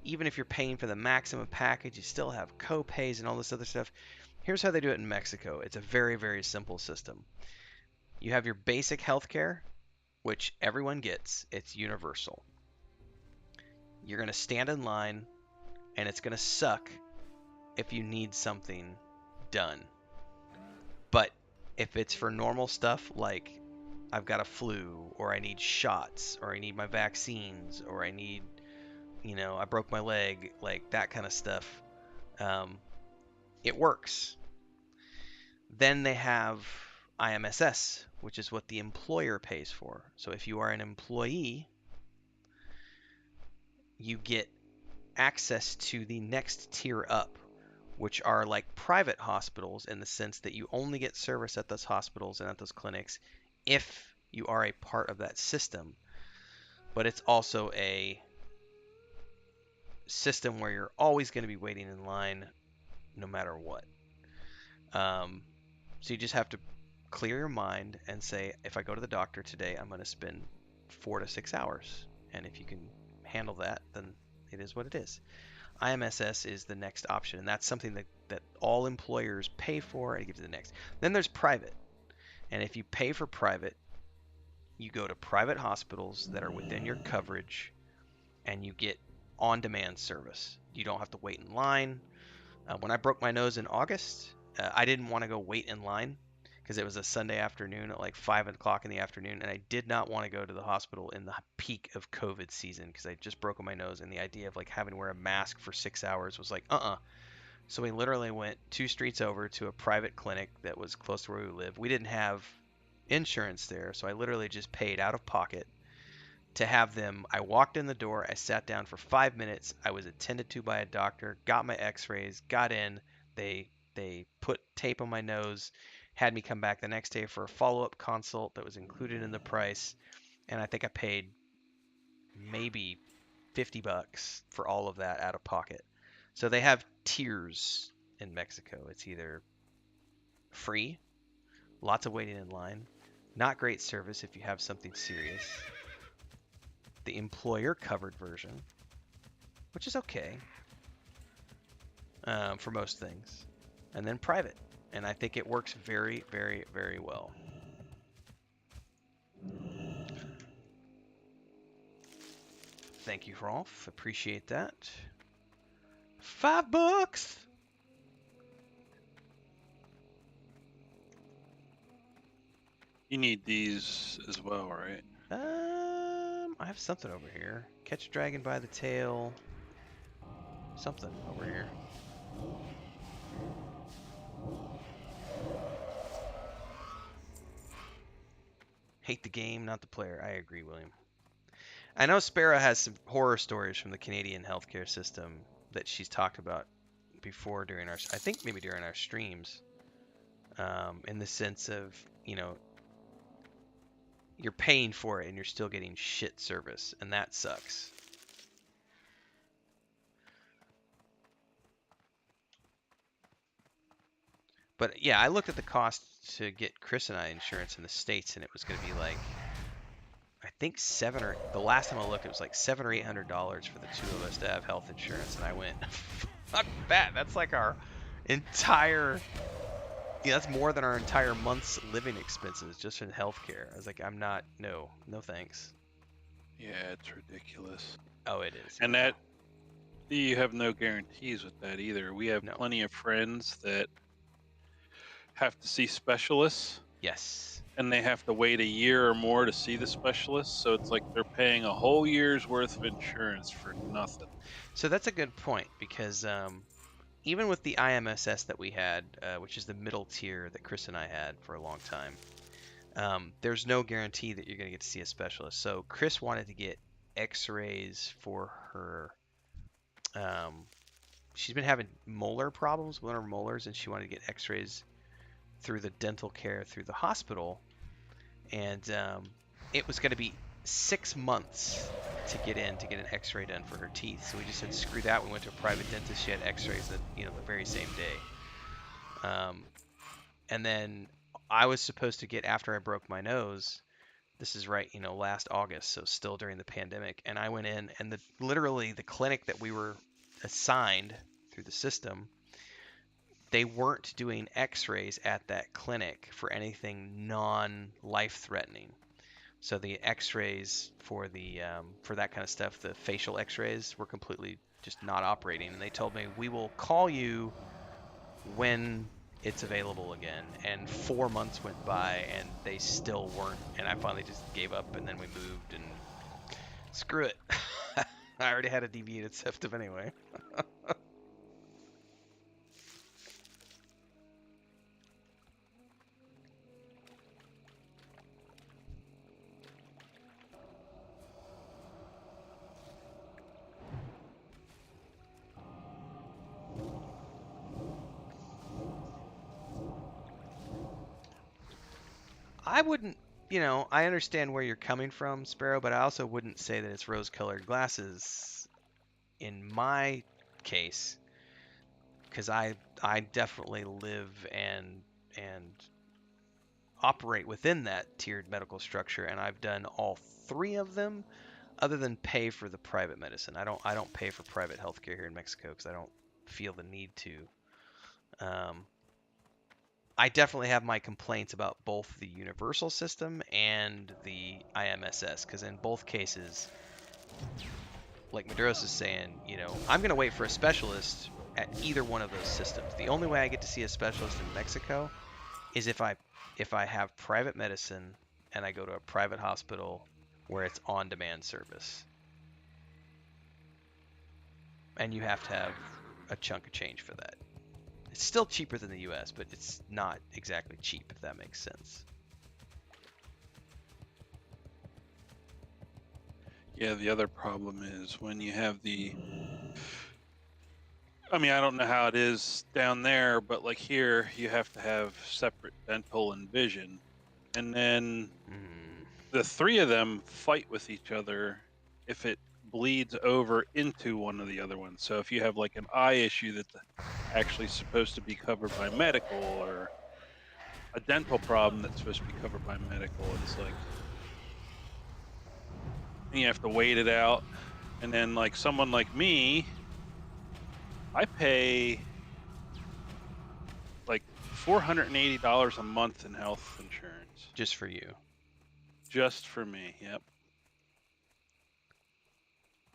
even if you're paying for the maximum package, you still have co-pays and all this other stuff. Here's how they do it in Mexico. It's a very, very simple system. You have your basic healthcare, which everyone gets. It's universal. You're going to stand in line, and it's going to suck if you need something done. But if it's for normal stuff like I've got a flu, or I need shots, or I need my vaccines, or I need, I broke my leg, like that kind of stuff, it works. Then they have IMSS, which is what the employer pays for. So if you are an employee, you get access to the next tier up, which are like private hospitals in the sense that you only get service at those hospitals and at those clinics if you are a part of that system. But it's also a system where you're always going to be waiting in line no matter what. So you just have to clear your mind and say, if I go to the doctor today, I'm going to spend 4 to 6 hours. And if you can handle that, then it is what it is. IMSS is the next option, and that's something that all employers pay for, and it gives you the next. Then there's private. And if you pay for private, you go to private hospitals that are within your coverage, and you get on-demand service. You don't have to wait in line. When I broke my nose in August, I didn't want to go wait in line because it was a Sunday afternoon at like 5 o'clock in the afternoon, and I did not want to go to the hospital in the peak of COVID season because I just broken my nose, and the idea of like having to wear a mask for 6 hours was like, So we literally went 2 streets over to a private clinic that was close to where we live. We didn't have insurance there, so I literally just paid out of pocket to have them. I walked in the door, I sat down for 5 minutes, I was attended to by a doctor, got my x-rays, got in, they put tape on my nose, had me come back the next day for a follow-up consult that was included in the price, and I think I paid maybe $50 for all of that out of pocket. So they have tiers in Mexico. It's either free, lots of waiting in line, not great service if you have something serious, the employer covered version, which is okay for most things, and then private. And I think it works very, very, very well. Thank you, Rolf. Appreciate that. $5. You need these as well, right? I have something over here. Catch a dragon by the tail. Something over here. Hate the game, not the player. I agree, William. I know Sparoh has some horror stories from the Canadian healthcare system that she's talked about before during our, I think maybe during our streams, in the sense of, you're paying for it and you're still getting shit service, and that sucks. But yeah, I looked at the cost to get Chris and I insurance in the States, and it was going to be like, I think the last time I looked, it was like $700 or $800 for the two of us to have health insurance, and I went, fuck that. That's like our entire, that's more than our entire month's living expenses just in healthcare. I was like, no thanks. Yeah, it's ridiculous. Oh, it is. And that, you have no guarantees with that either. We have plenty of friends that have to see specialists. Yes. And they have to wait a year or more to see the specialist. So it's like they're paying a whole year's worth of insurance for nothing. So that's a good point, because even with the IMSS that we had, which is the middle tier that Chris and I had for a long time, there's no guarantee that you're going to get to see a specialist. So Chris wanted to get x-rays for her. She's been having molar problems with her molars, and she wanted to get x-rays through the dental care through the hospital, and it was going to be 6 months to get an x-ray done for her teeth. So we just said, screw that. We went to a private dentist. She had x-rays the very same day. And then I was supposed to get, after I broke my nose, this is right, last August, so still during the pandemic, and I went in, and literally the clinic that we were assigned through the system, they weren't doing x-rays at that clinic for anything non-life-threatening. So the x-rays for that kind of stuff, the facial x-rays, were completely just not operating. And they told me, we will call you when it's available again. And 4 months went by and they still weren't. And I finally just gave up, and then we moved, and screw it. I already had a deviated septum anyway. I wouldn't, I understand where you're coming from, Sparoh, but I also wouldn't say that it's rose-colored glasses in my case, because I definitely live and operate within that tiered medical structure, and I've done all 3 of them, other than pay for the private medicine. I don't pay for private healthcare here in Mexico because I don't feel the need to. I definitely have my complaints about both the universal system and the IMSS, because in both cases, like Maduros is saying, I'm going to wait for a specialist at either one of those systems. The only way I get to see a specialist in Mexico is if I have private medicine and I go to a private hospital where it's on-demand service. And you have to have a chunk of change for that. It's still cheaper than the US, but it's not exactly cheap, if that makes sense. Yeah, the other problem is when you have I mean, I don't know how it is down there, but like here, you have to have separate dental and vision. And then the 3 of them fight with each other if it bleeds over into one of the other ones. So if you have like an eye issue that's actually supposed to be covered by medical, or a dental problem that's supposed to be covered by medical, it's like you have to wait it out. And then like someone like me, I pay like $480 a month in health insurance. Just for you. Just for me, yep.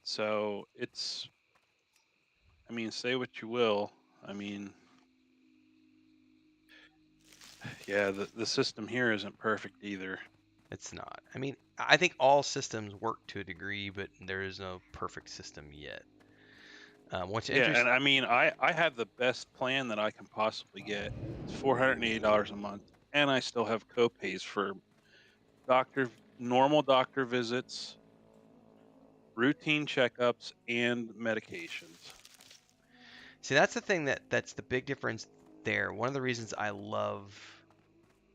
So it's, I mean, say what you will. I mean, yeah, the system here isn't perfect either. It's not. I mean, I think all systems work to a degree, but there is no perfect system yet. What's Yeah, interesting? and I mean, I have the best plan that I can possibly get. It's $480 a month, and I still have co-pays for normal doctor visits, routine checkups, and medications. See, that's the thing that's the big difference there. One of the reasons I love,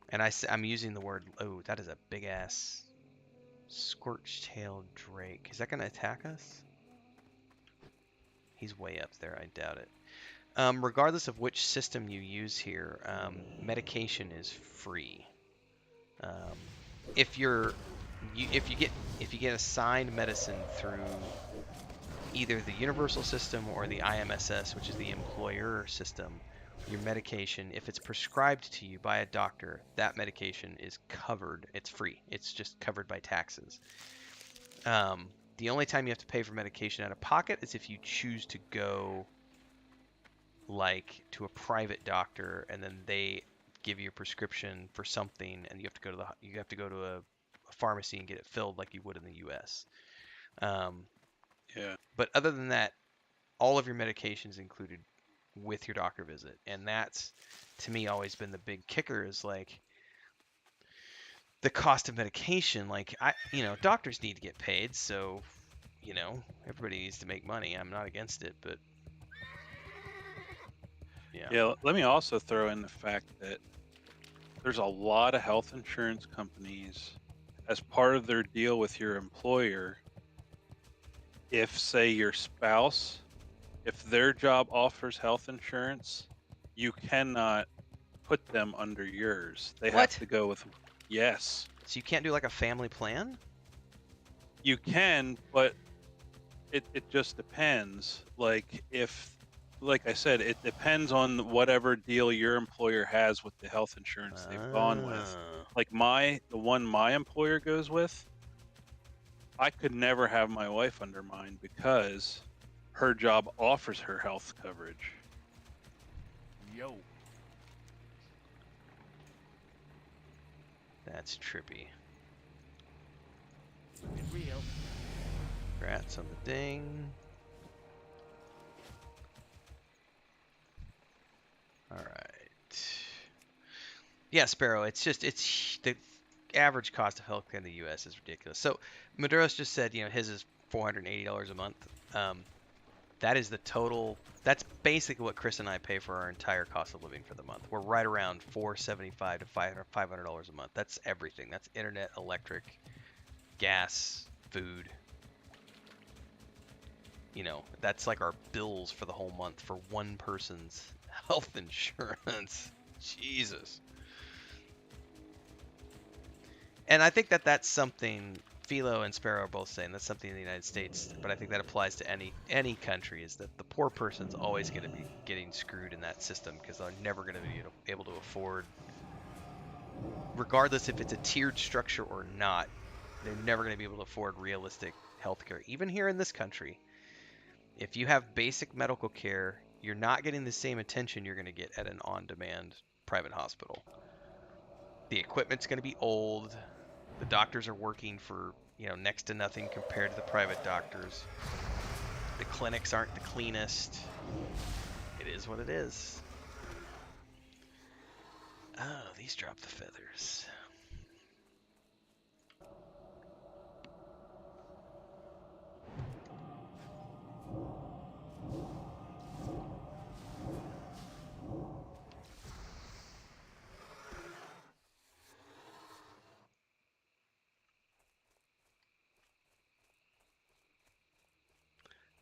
and I'm using the word, oh, that is a big ass scorch-tailed drake. Is that going to attack us? He's way up there. I doubt it. Regardless of which system you use here, medication is free. If you get assigned medicine through either the universal system or the IMSS, which is the employer system, your medication, if it's prescribed to you by a doctor, that medication is covered. It's free. It's just covered by taxes. The only time you have to pay for medication out of pocket is if you choose to go like to a private doctor, and then they give you a prescription for something, and you have to go to a pharmacy and get it filled like you would in the U.S. Yeah. But other than that, all of your medications included with your doctor visit, and that's to me always been the big kicker, is like the cost of medication. Like doctors need to get paid, so everybody needs to make money. I'm not against it, but Yeah, let me also throw in the fact that there's a lot of health insurance companies, as part of their deal with your employer, if say your spouse, if their job offers health insurance, you cannot put them under yours. They have to go with, yes. So you can't do like a family plan? You can, but it just depends. Like I said, it depends on whatever deal your employer has with the health insurance they've gone with. Like the one my employer goes with, I could never have my wife under mine because her job offers her health coverage. Yo. That's trippy. Looking real. Congrats on the ding. All right. Yeah, Sparoh. It's the average cost of healthcare in the U.S. is ridiculous. So Maduros just said, his is $480 a month. That is the total. That's basically what Chris and I pay for our entire cost of living for the month. We're right around $475 to $500 a month. That's everything. That's internet, electric, gas, food. That's like our bills for the whole month for one person's health insurance. Jesus. And I think that's something Philo and Sparoh are both saying. That's something in the United States, but I think that applies to any country, is that the poor person's always going to be getting screwed in that system because they're never going to be able to afford, regardless if it's a tiered structure or not, they're never going to be able to afford realistic healthcare. Even here in this country, if you have basic medical care, you're not getting the same attention you're going to get at an on-demand private hospital. The equipment's going to be old. The doctors are working for, next to nothing compared to the private doctors. The clinics aren't the cleanest. It is what it is. Oh, these drop the feathers.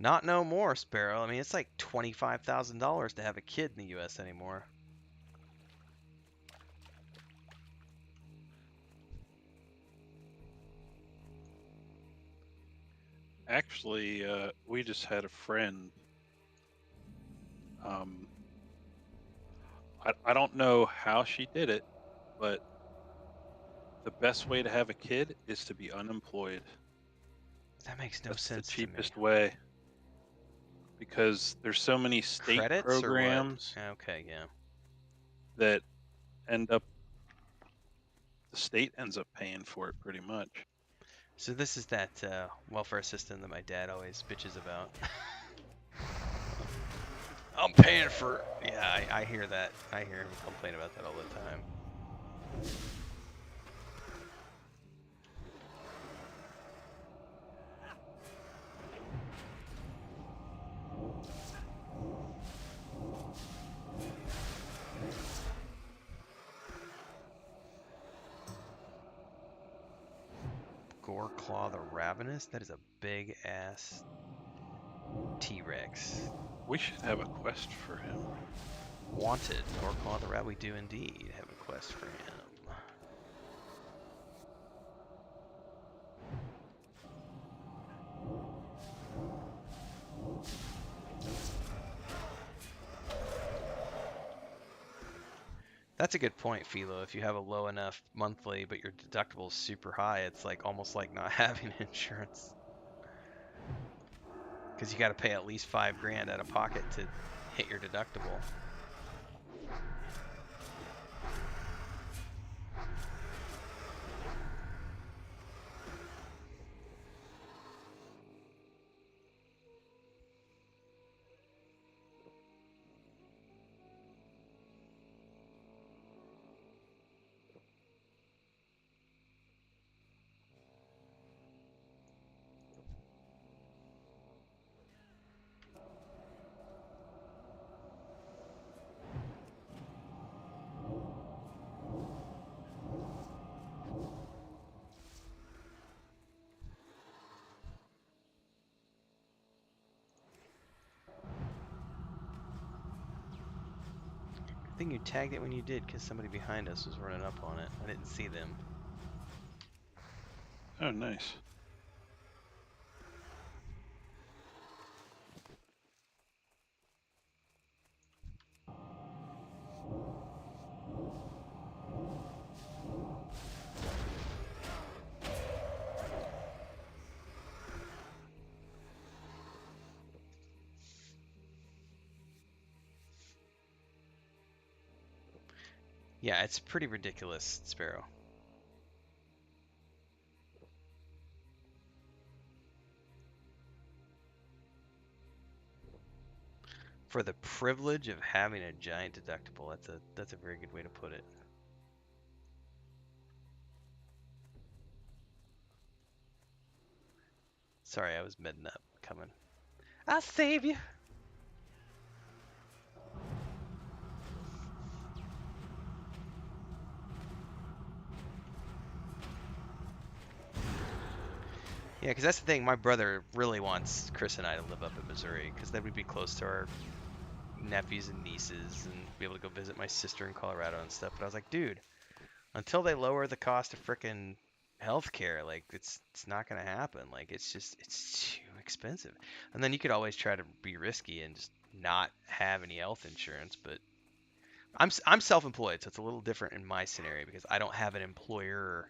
Not no more, Sparoh. I mean, it's like $25,000 to have a kid in the U.S. anymore. Actually, we just had a friend. I don't know how she did it, but the best way to have a kid is to be unemployed. That makes no That's the sense to me. cheapest way. Because there's so many state Credits or what? programs Okay, yeah. that end up, the state ends up paying for it pretty much. So this is that welfare system that my dad always bitches about. I'm paying for... Yeah, I hear that. I hear him complain about that all the time. Goreclaw the Ravenous? That is a big ass T-Rex. We should have a quest for him. Wanted. Goreclaw the Ravenous. We do indeed have a quest for him. That's a good point, Philo. If you have a low enough monthly, but your deductible is super high, it's like almost like not having insurance. Because you got to pay at least $5,000 out of pocket to hit your deductible. I think you tagged it when you did because somebody behind us was running up on it. I didn't see them. Oh, nice. Yeah, it's pretty ridiculous, Sparoh. For the privilege of having a giant deductible. That's a very good way to put it. Sorry, I was medding up. Coming. I'll save you. Yeah, because that's the thing. My brother really wants Chris and I to live up in Missouri because then we'd be close to our nephews and nieces and be able to go visit my sister in Colorado and stuff. But I was like, dude, until they lower the cost of frickin' healthcare, like it's not gonna happen. Like it's too expensive. And then you could always try to be risky and just not have any health insurance. But I'm self-employed, so it's a little different in my scenario because I don't have an employer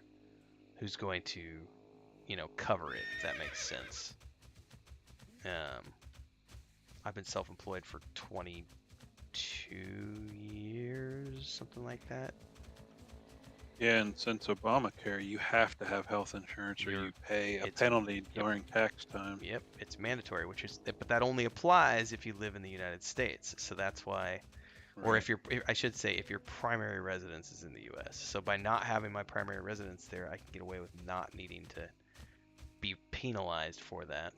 who's going to, cover it, if that makes sense. I've been self-employed for 22 years, something like that. Yeah, and since Obamacare, you have to have health insurance or you pay a penalty during tax time. Yep, it's mandatory, but that only applies if you live in the United States. So that's why, or if if your primary residence is in the U.S. So by not having my primary residence there, I can get away with not needing to be penalized for that.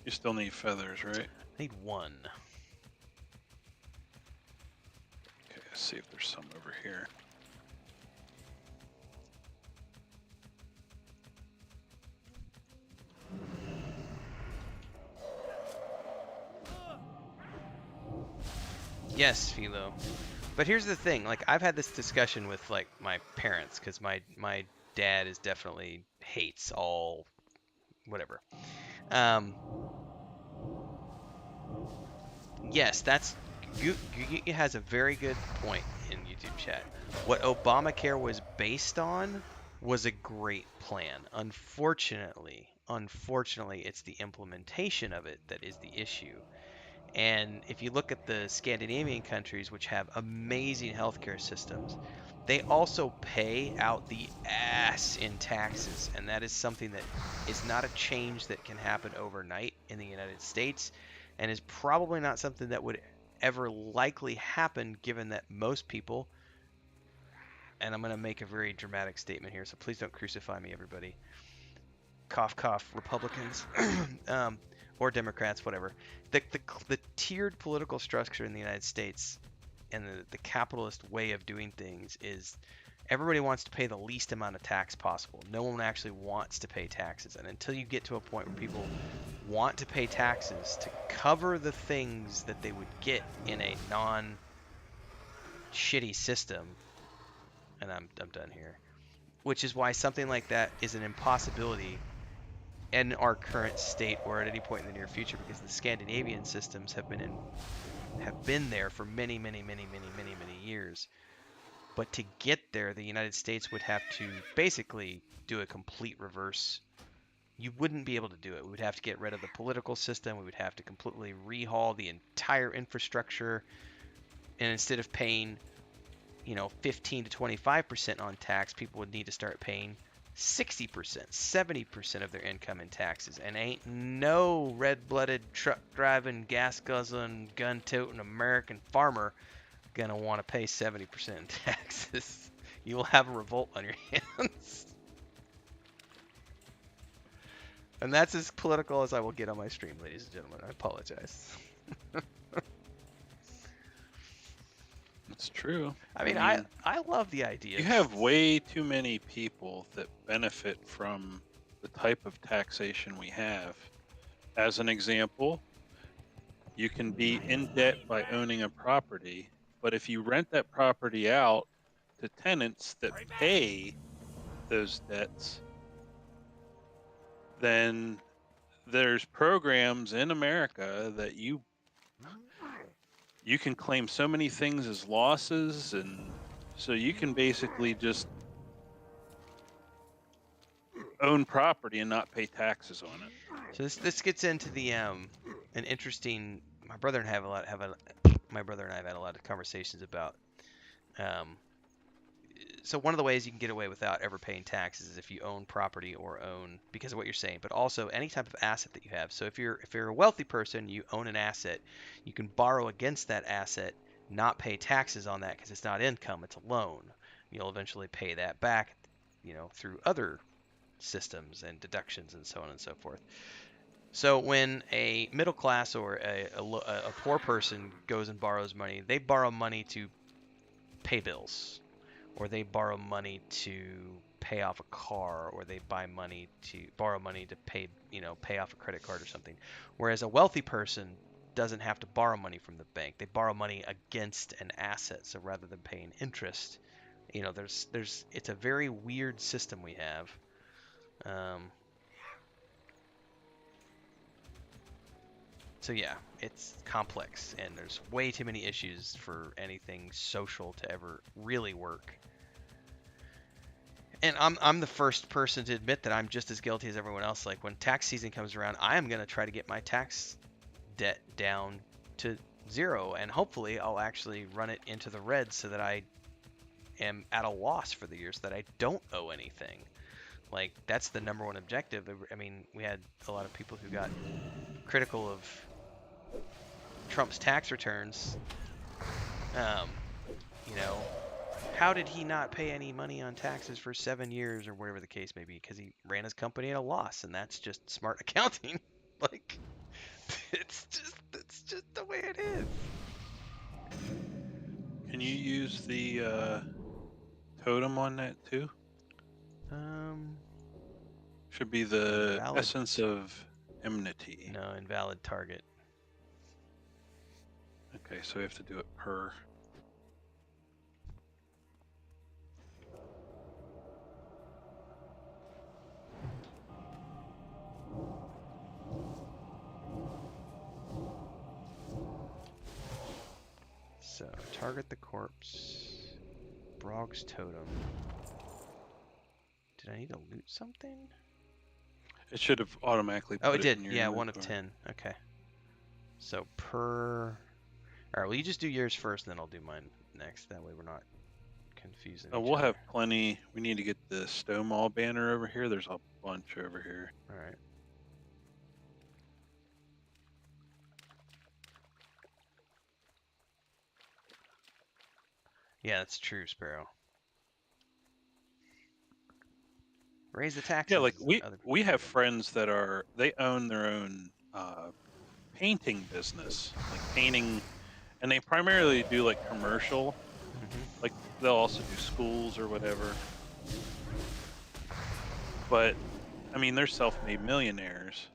You still need feathers, right? I need one. Okay, let's see if there's some over here. Yes, Philo. But here's the thing, like I've had this discussion with like my parents because my dad is definitely hates all whatever. Yes, that's Gugi has a very good point in YouTube chat. What Obamacare was based on was a great plan. Unfortunately, it's the implementation of it that is the issue. And if you look at the Scandinavian countries, which have amazing healthcare systems, they also pay out the ass in taxes. And that is something that is not a change that can happen overnight in the United States, and is probably not something that would ever likely happen given that most people, and I'm going to make a very dramatic statement here, so please don't crucify me, everybody. Cough, cough, Republicans. Or Democrats, whatever. The tiered political structure in the United States and the capitalist way of doing things is everybody wants to pay the least amount of tax possible. No one actually wants to pay taxes. And until you get to a point where people want to pay taxes to cover the things that they would get in a non-shitty system, and I'm done here, which is why something like that is an impossibility in our current state or at any point in the near future, because the Scandinavian systems have been there for many years. But to get there, the United States would have to basically do a complete reverse. You wouldn't be able to do it. We would have to get rid of the political system. We would have to completely rehaul the entire infrastructure. And instead of paying, 15 to 25% on tax, people would need to start paying 60%, 70% of their income in taxes, and ain't no red-blooded, truck-driving, gas-guzzling, gun-toting American farmer gonna want to pay 70% in taxes. You will have a revolt on your hands. And that's as political as I will get on my stream, ladies and gentlemen. I apologize. It's true. I mean, I love the idea. You have way too many people that benefit from the type of taxation we have. As an example, you can be in debt by owning a property, but if you rent that property out to tenants that pay those debts, then there's programs in America that you can claim so many things as losses, and so you can basically just own property and not pay taxes on it. So this gets into the an interesting. My brother and I have had a lot of conversations about so one of the ways you can get away without ever paying taxes is if you own property or own, because of what you're saying, but also any type of asset that you have. So if you're a wealthy person, you own an asset, you can borrow against that asset, not pay taxes on that because it's not income, it's a loan. You'll eventually pay that back, through other systems and deductions and so on and so forth. So when a middle class or a poor person goes and borrows money, they borrow money to pay bills, or they borrow money to pay off a car, or they borrow money to pay off a credit card or something. Whereas a wealthy person doesn't have to borrow money from the bank. They borrow money against an asset. So rather than paying interest, it's a very weird system we have. So yeah, it's complex, and there's way too many issues for anything social to ever really work. And I'm the first person to admit that I'm just as guilty as everyone else. Like when tax season comes around, I am gonna try to get my tax debt down to 0, and hopefully I'll actually run it into the red so that I am at a loss for the year, so that I don't owe anything. Like that's the number one objective. I mean, we had a lot of people who got critical of Trump's tax returns. How did he not pay any money on taxes for 7 years or whatever the case may be? Because he ran his company at a loss, and that's just smart accounting. Like, it's just the way it is. Can you use the totem on that too? Should be the Invalid. essence of enmity. No, invalid target. Okay, so we have to do it per. So, target the corpse. Brog's totem. Did I need to loot something? It should have automatically. Oh, put it did. in your Yeah, 1 of inventory. 10. Okay. So per. All right. Well, you just do yours first, and then I'll do mine next. That way, we're not confusing. Oh, each we'll other. have plenty. We need to get the Stonewall banner over here. There's a bunch over here. All right. Yeah, that's true, Sparoh. Raise the taxes. Yeah, like other we people have do. friends that they own their own painting business, like painting, and they primarily do like commercial. Mhm. Like they'll also do schools or whatever. But I mean, they're self-made millionaires.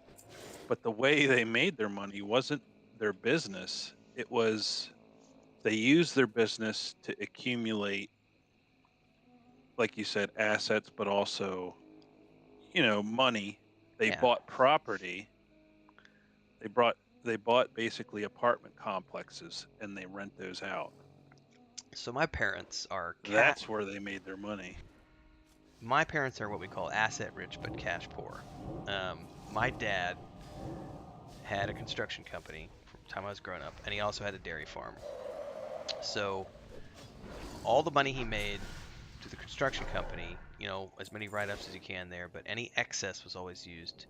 But the way they made their money wasn't their business. It was they used their business to accumulate, like you said, assets, but also, money. They Yeah. bought property. They bought basically apartment complexes and they rent those out. So my parents are That's where they made their money. My parents are what we call asset rich but cash poor. My dad had a construction company from the time I was growing up, and he also had a dairy farm. So all the money he made through the construction company, as many write-ups as you can there, but any excess was always used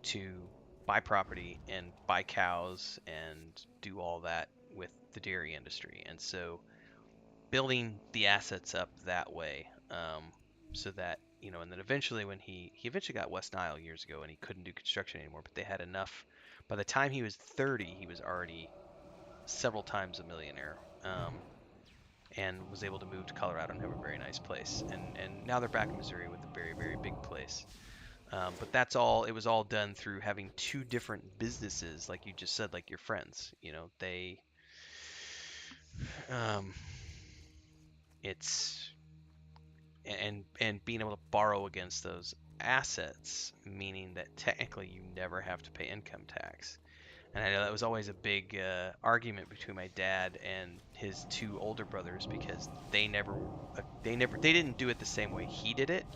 to buy property and buy cows and do all that with the dairy industry. And so building the assets up that way, so that, and then eventually when he eventually got West Nile years ago, and he couldn't do construction anymore, but they had enough. By the time he was 30, he was already several times a millionaire, and was able to move to Colorado and have a very nice place. And now they're back in Missouri with a very, very big place. But that's all. It was all done through having two different businesses, like you just said, like your friends. It's and being able to borrow against those assets, meaning that technically you never have to pay income tax. And I know that was always a big argument between my dad and his two older brothers, because they didn't do it the same way he did it,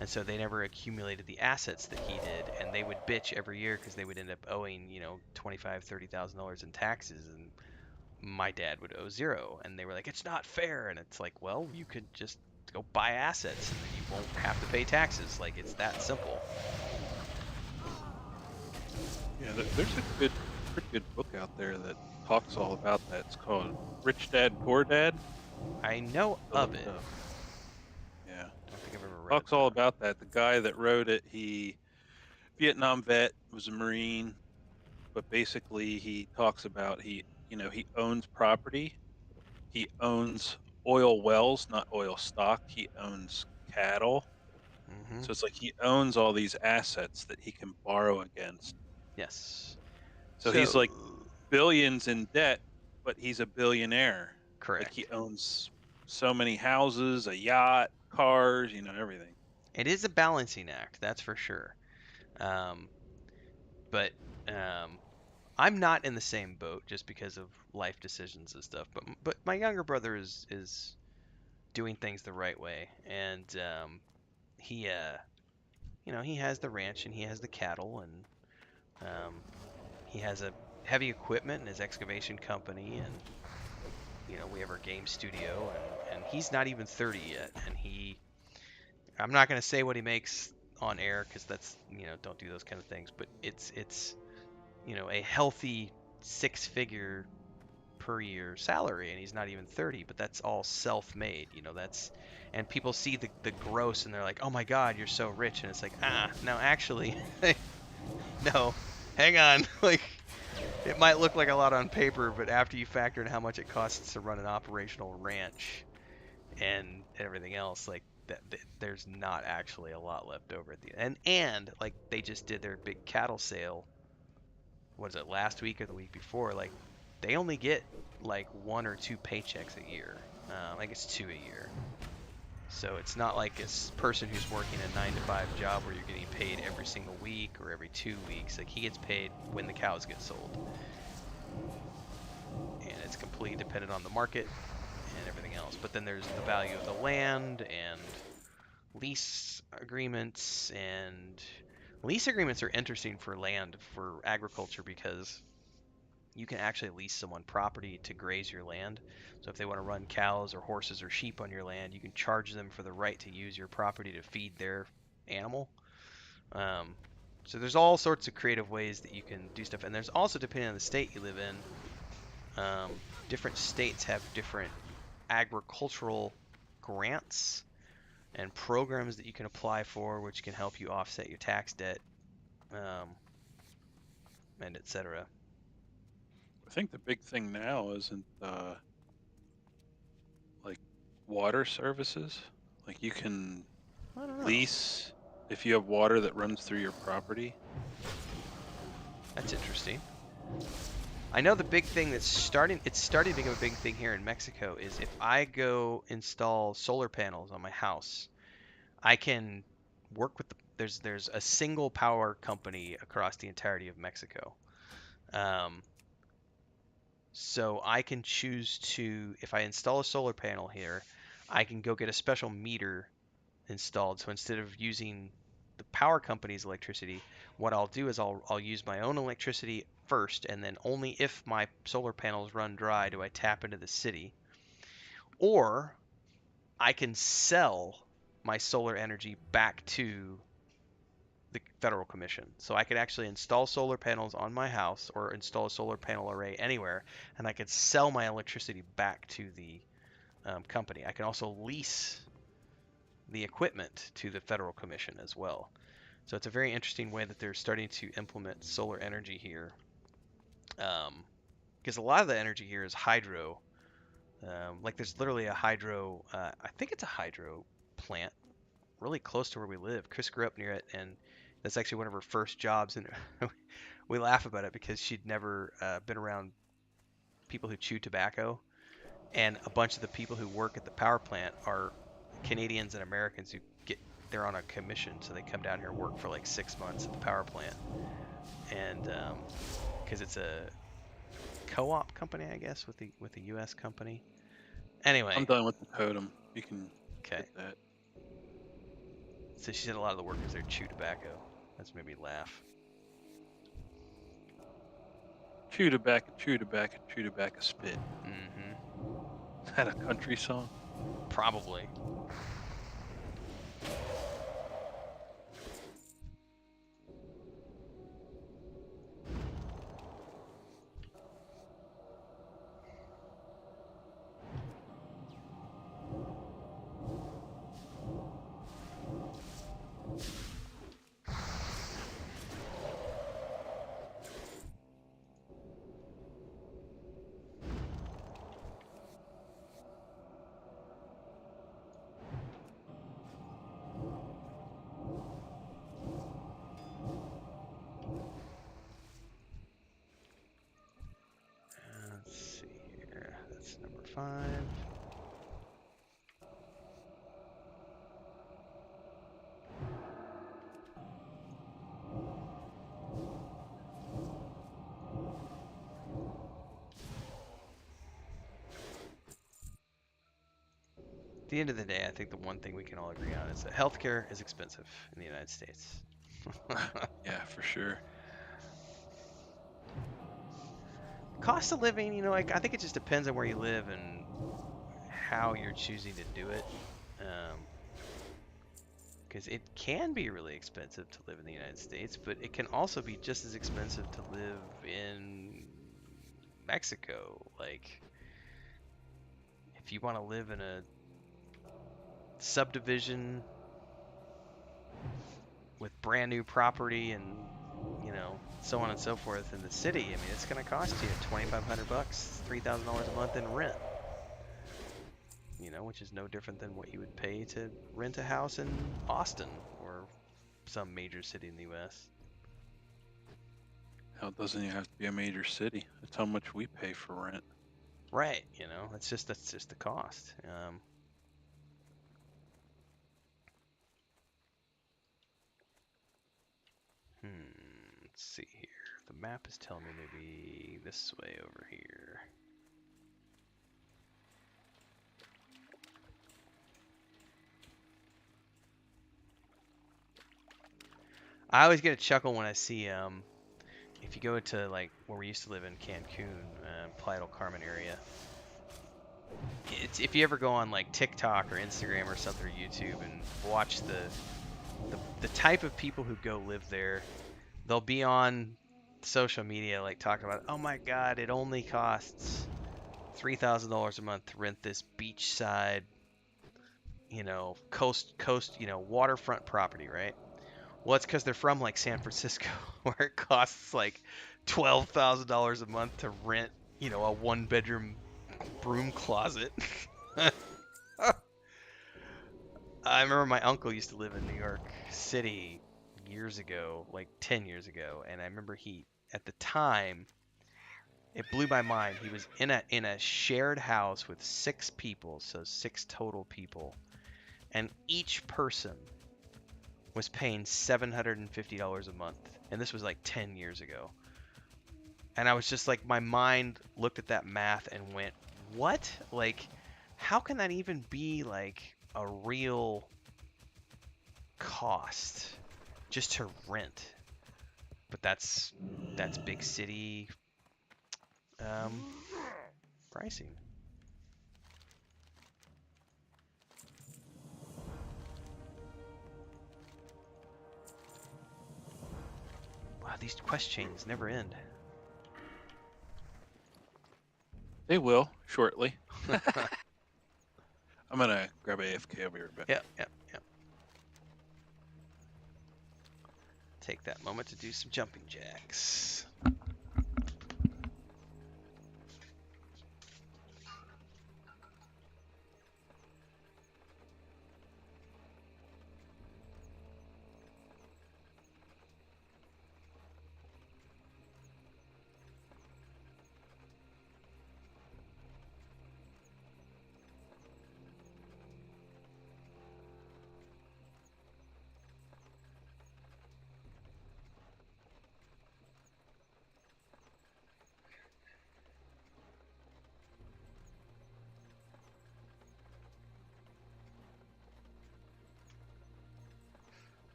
and so they never accumulated the assets that he did, and they would bitch every year because they would end up owing $25,000-$30,000 in taxes, and my dad would owe 0, and they were like, it's not fair. And it's like, well, you could just go buy assets, and then you won't have to pay taxes. Like, it's that simple. Yeah, there's a pretty good book out there that talks all about that. It's called Rich Dad Poor Dad. I know Look of it. up. Yeah, I don't think I've ever read talks it. all about that. The guy that wrote it, he Vietnam vet, was a Marine, but basically he talks about he owns property. He owns oil wells, not oil stock. He owns cattle. Mm-hmm. So it's like he owns all these assets that he can borrow against. Yes. So he's So, like billions in debt, but he's a billionaire. Like correct. he owns so many houses, a yacht, cars, everything. It is a balancing act, that's for sure. Um, but I'm not in the same boat just because of life decisions and stuff. But my younger brother is doing things the right way, and he he has the ranch and he has the cattle, and he has a heavy equipment and his excavation company, and we have our game studio, and he's not even 30 yet, and I'm not going to say what he makes on air because that's don't do those kind of things, but it's a healthy 6-figure per year salary, and he's not even 30, but that's all self-made. And people see the gross and they're like, oh my god, you're so rich, and it's like, no, actually, no, hang on. Like, it might look like a lot on paper, but after you factor in how much it costs to run an operational ranch and everything else, like there's not actually a lot left over at the end. And like, they just did their big cattle sale, was it last week or the week before? Like, they only get like 1 or 2 paychecks a year. I guess 2 a year. So it's not like a person who's working a 9-to-5 job where you're getting paid every single week or every 2 weeks. Like, he gets paid when the cows get sold, and it's completely dependent on the market and everything else. But then there's the value of the land and lease agreements, and lease agreements are interesting for land, for agriculture, because you can actually lease someone property to graze your land. So if they want to run cows or horses or sheep on your land, you can charge them for the right to use your property to feed their animal. So there's all sorts of creative ways that you can do stuff. And there's also, depending on the state you live in, different states have different agricultural grants and programs that you can apply for, which can help you offset your tax debt, and etc. I think the big thing now isn't like water services. Like you can I don't know. lease if you have water that runs through your property. That's interesting. I know the big thing it's starting to become a big thing here in Mexico is if I go install solar panels on my house, I can work with there's a single power company across the entirety of Mexico. So I can choose to, if I install a solar panel here, I can go get a special meter installed. So instead of using the power company's electricity, what I'll do is I'll use my own electricity first, and then only if my solar panels run dry do I tap into the city. Or I can sell my solar energy back to the federal commission. So I could actually install solar panels on my house or install a solar panel array anywhere, and I could sell my electricity back to the company. I can also lease the equipment to the federal commission as well. So it's a very interesting way that they're starting to implement solar energy here, because a lot of the energy here is hydro. Like, there's literally a hydro, I think it's a hydro plant really close to where we live. Chris grew up near it, and that's actually one of her first jobs, and we laugh about it because she'd never been around people who chew tobacco, and a bunch of the people who work at the power plant are Canadians and Americans who they're on a commission, so they come down here and work for like 6 months at the power plant, and because it's a co-op company, I guess, with the U.S. company. Anyway, I'm done with the totem. You can okay. get that. So she said a lot of the workers there chew tobacco. That's made me laugh. Chew tobacco, chew tobacco, chew tobacco, spit. Mm-hmm. Is that a country song? Probably. 25. At the end of the day, I think the one thing we can all agree on is that healthcare is expensive in the United States. Yeah, for sure. Cost of living, you know, like I think it just depends on where you live and how you're choosing to do it. Because it can be really expensive to live in the United States, but it can also be just as expensive to live in Mexico. Like, if you want to live in a subdivision with brand new property and, you know, so on and so forth in the city, I mean, it's going to cost you $2,500, $3,000 a month in rent. You know, which is no different than what you would pay to rent a house in Austin or some major city in the U.S. Hell, it doesn't even have to be a major city. That's how much we pay for rent. Right, you know, that's just the cost. Let's see here. The map is telling me maybe this way over here. I always get a chuckle when I see if you go to like where we used to live in Cancun, Playa del Carmen area. It's if you ever go on like TikTok or Instagram or something or YouTube and watch the type of people who go live there, they'll be on social media like talking about, oh my God, it only costs $3,000 a month to rent this beachside, you know, coast, you know, waterfront property, right? Well, it's because they're from like San Francisco, where it costs like $12,000 a month to rent, you know, a one-bedroom broom closet. I remember my uncle used to live in New York City years ago, like 10 years ago, and I remember he, at the time, it blew my mind. He was in a shared house with 6 people, so 6 total people, and each person was paying $750 a month, and this was like 10 years ago. And I was just like, my mind looked at that math and went, what? Like, how can that even be like a real cost just to rent? But that's big city pricing. Wow, these quest chains never end. They will shortly. I'm gonna grab AFK over here a bit. Yep. Take that moment to do some jumping jacks.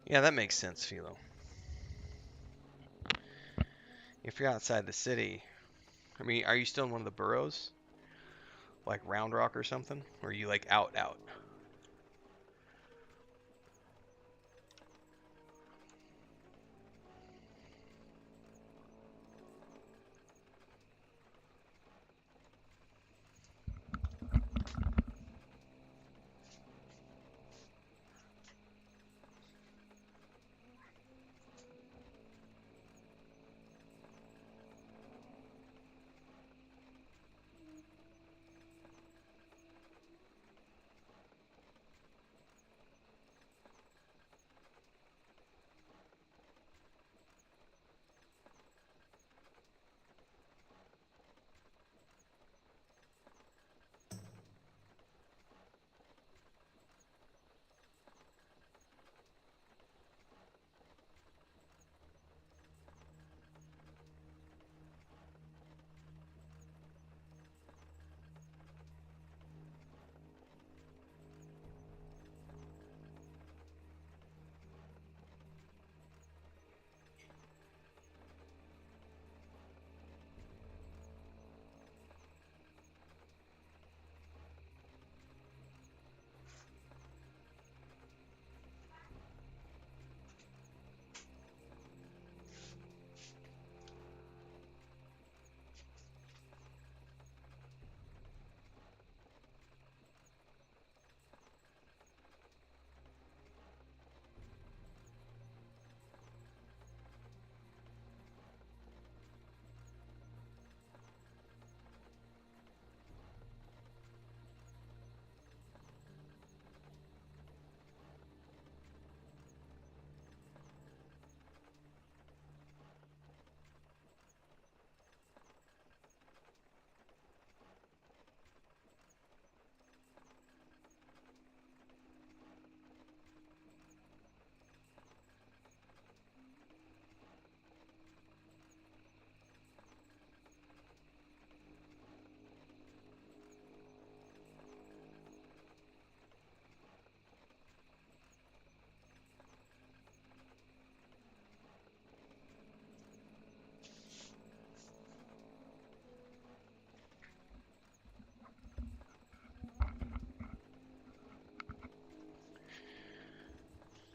Yeah, that makes sense, Philo. If you're outside the city, I mean, are you still in one of the boroughs? Like Round Rock or something? Or are you like out?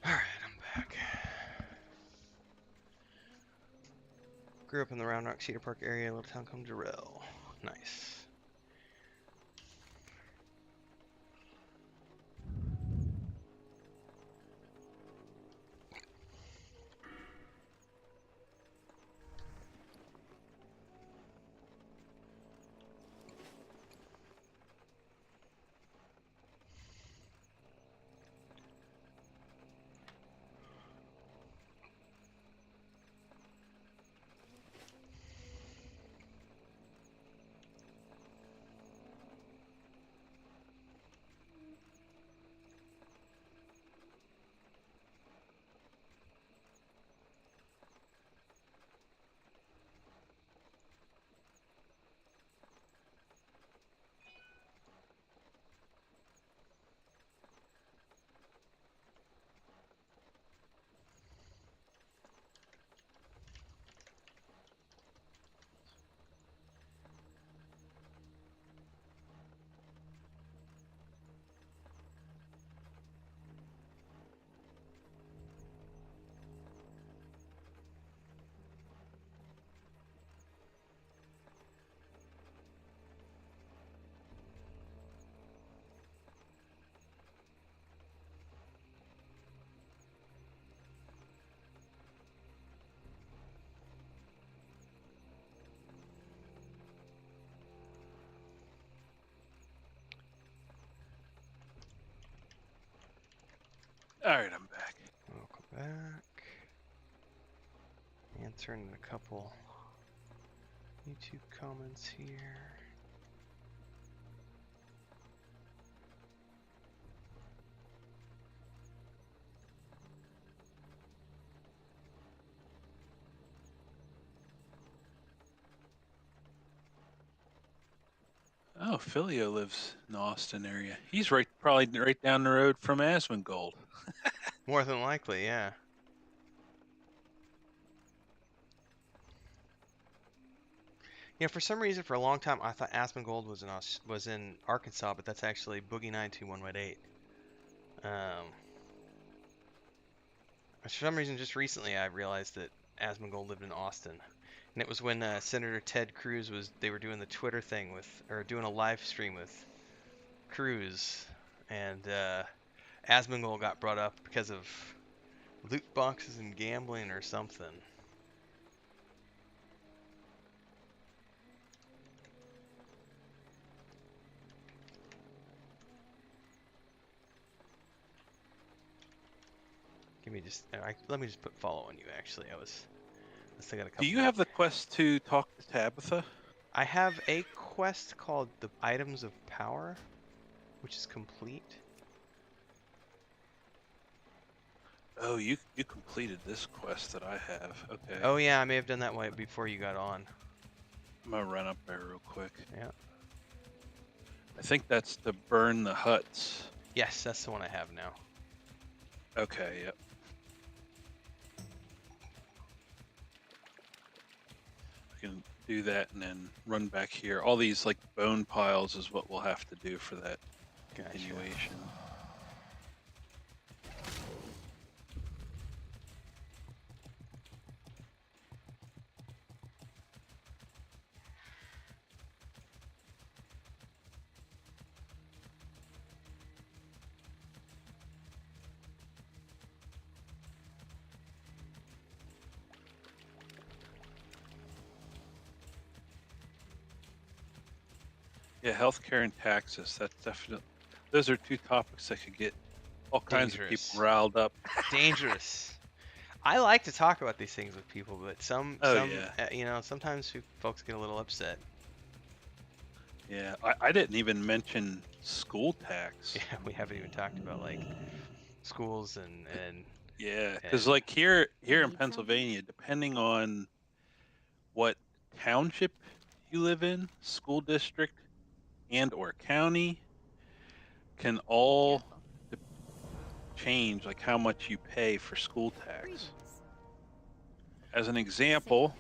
Alright, I'm back. Grew up in the Round Rock Cedar Park area, little town called Jarrell. Nice. All right, I'm back. Welcome back. Answering a couple YouTube comments here. Oh, Filio lives in the Austin area. He's probably right down the road from Asmongold. More than likely, yeah. You know, for some reason, for a long time, I thought Asmongold was in Arkansas, but that's actually Boogie 92118. For some reason, just recently, I realized that Asmongold lived in Austin, and it was when Senator Ted Cruz they were doing the Twitter thing or doing a live stream with Cruz, and Asmongold got brought up because of loot boxes and gambling or something. Let me just put follow on you. Actually, I still got a couple. Do you have the quest to talk to Tabitha? I have a quest called the Items of Power, which is complete. Oh, you completed this quest that I have. Okay. Oh yeah, I may have done that way before you got on. I'm gonna run up there real quick. Yeah. I think that's to burn the huts. Yes, that's the one I have now. Okay, yep. I can do that and then run back here. All these like bone piles is what we'll have to do for that continuation. Yeah, healthcare and taxes. That's definitely. Those are two topics that could get all kinds of Dangerous. people riled up. Dangerous. I like to talk about these things with people, but yeah. Sometimes folks get a little upset. Yeah, I didn't even mention school tax. Yeah, we haven't even talked about like schools and Yeah, because like here in Pennsylvania, depending on what township you live in, school district and or county can all change like how much you pay for school tax. As an example,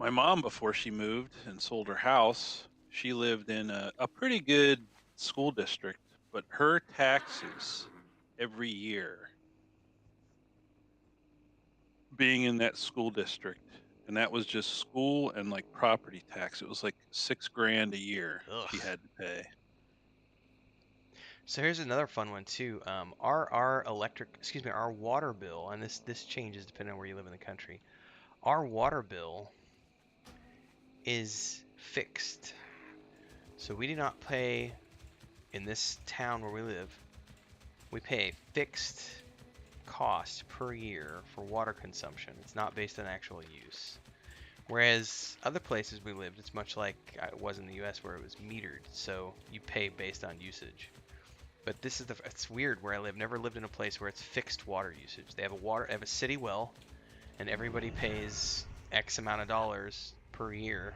my mom, before she moved and sold her house, she lived in a pretty good school district, but her taxes every year being in that school district, and that was just school and like property tax, it was like $6,000 a year. Ugh. She had to pay. So here's another fun one too. Our water bill, and this changes depending on where you live in the country. Our water bill is fixed. So we do not pay in this town where we live. We pay a fixed cost per year for water consumption. It's not based on actual use. Whereas other places we lived, it's much like it was in the US where it was metered. So you pay based on usage. But it's weird where I live. Never lived in a place where it's fixed water usage. They have a city well, and everybody pays X amount of dollars per year.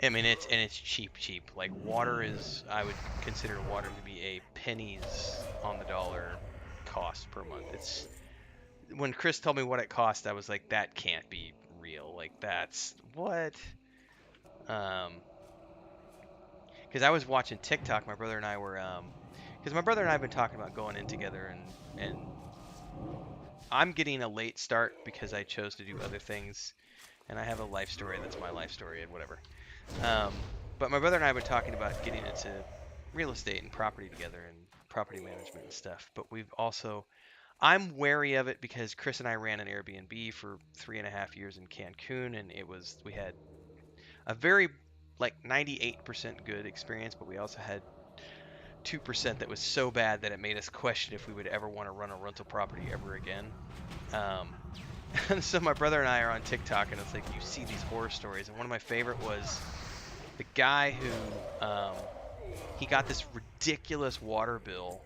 I mean, it's cheap. Like water I would consider water to be a pennies on the dollar cost per month. It's when Chris told me what it cost, I was like, that can't be real. Like that's what. Because I was watching TikTok. My brother and I were because my brother and I have been talking about going in together, and I'm getting a late start because I chose to do other things, and I have a life story that's my life story and whatever. But my brother and I have been talking about getting into real estate and property together and property management and stuff. But I'm wary of it because Chris and I ran an Airbnb for 3.5 years in Cancun, and we had a very like 98% good experience, but we also had 2% that was so bad that it made us question if we would ever want to run a rental property ever again. And so my brother and I are on TikTok, and it's like you see these horror stories, and one of my favorite was the guy who he got this ridiculous water bill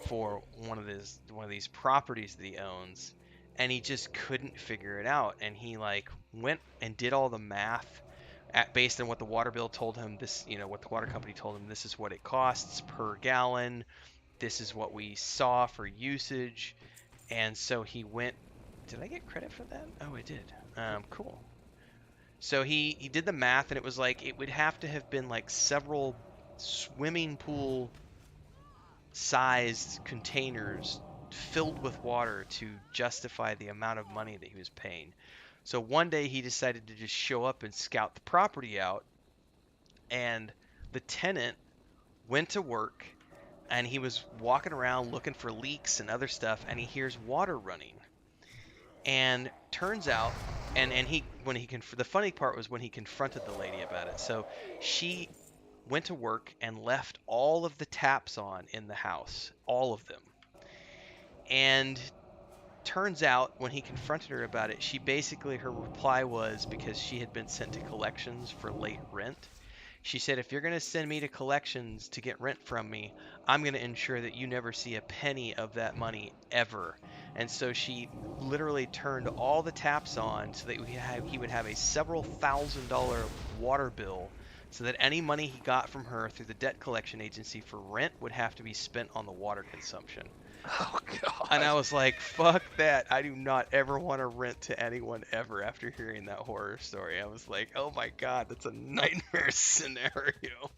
for one of these properties that he owns, and he just couldn't figure it out, and he like went and did all the math based on what the water bill told him. What the water company told him, this is what it costs per gallon, this is what we saw for usage. And so he went. Did I get credit for that? Oh, I did. Cool. So he did the math, and it was like it would have to have been like several swimming pool sized containers filled with water to justify the amount of money that he was paying. So one day he decided to just show up and scout the property out, and the tenant went to work, and he was walking around looking for leaks and other stuff, and he hears water running. And turns out, and he when he the funny part was when he confronted the lady about it. So she went to work and left all of the taps on in the house, all of them. And turns out when he confronted her about it, her reply was, because she had been sent to collections for late rent, she said, if you're going to send me to collections to get rent from me, I'm going to ensure that you never see a penny of that money ever. And so she literally turned all the taps on so that he would have a several $1,000 water bill, so that any money he got from her through the debt collection agency for rent would have to be spent on the water consumption. Oh god. And I was like, fuck that. I do not ever want to rent to anyone ever after hearing that horror story. I was like, oh my god, that's a nightmare scenario.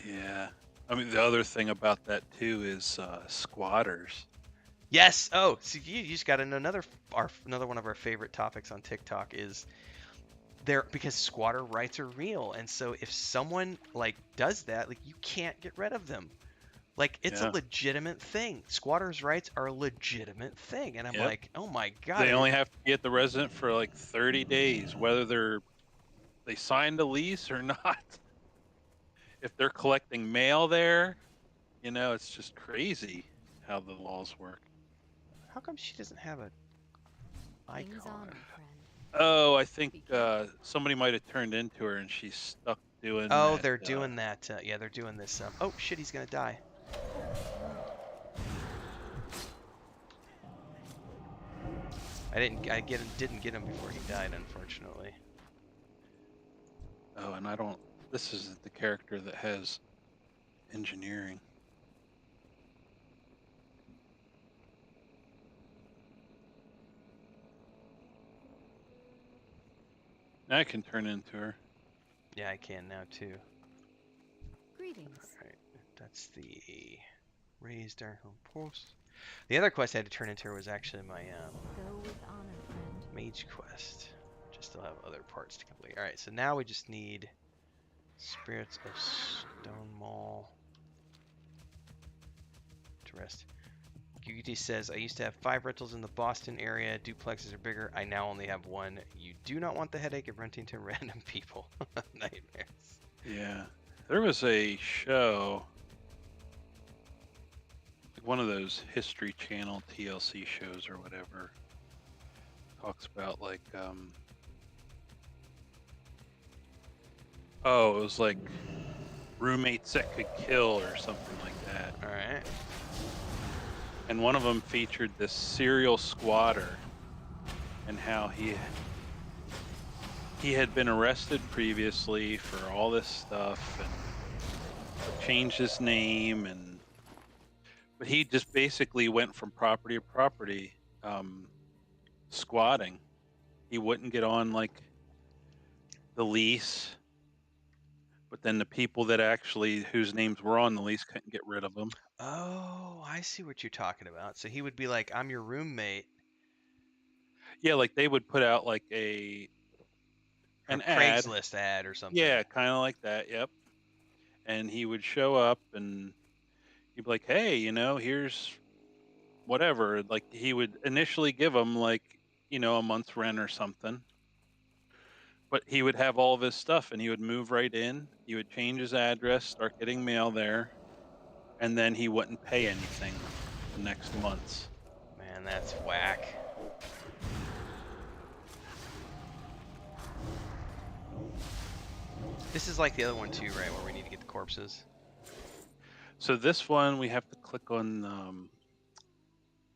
Yeah. I mean, the other thing about that too is squatters. Yes. Oh, so you just got another one of our favorite topics on TikTok is there, because squatter rights are real. And so if someone like does that, like, you can't get rid of them. Like, it's a legitimate thing. Squatters' rights are a legitimate thing. And I'm like, oh my god. They only have to get the resident for like 30 days, whether they signed a lease or not. If they're collecting mail there, you know, it's just crazy how the laws work. How come she doesn't have a Things icon? on, friend. Oh, I think somebody might have turned into her and she's stuck doing Oh, that, they're doing that. Yeah, they're doing this. Oh shit, he's gonna die. I didn't get him before he died, unfortunately. Oh, and this is the character that has engineering. Now I can turn into her. Yeah, I can now too. Greetings. Alright, that's the raised Darkhold post. The other quest I had to turn into her was actually my Go with honor, friend. mage quest. Just still have other parts to complete. Alright, so now we just need Spirits of Stone Maul to rest. QT says, I used to have 5 rentals in the Boston area. Duplexes are bigger. I now only have 1. You do not want the headache of renting to random people. Nightmares. Yeah. There was a show, like one of those History Channel TLC shows or whatever, talks about like, oh, it was like roommates that could kill or something like that. Alright. And one of them featured this serial squatter and how he had been arrested previously for all this stuff and changed his name, but he just basically went from property to property, squatting. He wouldn't get on like the lease, but then the people that whose names were on the lease couldn't get rid of them. Oh, I see what you're talking about. So he would be like, I'm your roommate. Yeah, like they would put out like an ad. Craigslist ad or something. Yeah, kind of like that. Yep. And he would show up and he'd be like, hey, you know, here's whatever. Like he would initially give him like, you know, a month's rent or something. But he would have all of his stuff and he would move right in. He would change his address, start getting mail there. And then he wouldn't pay anything the next months. Man, that's whack. This is like the other one too, right? Where we need to get the corpses. So this one we have to click on.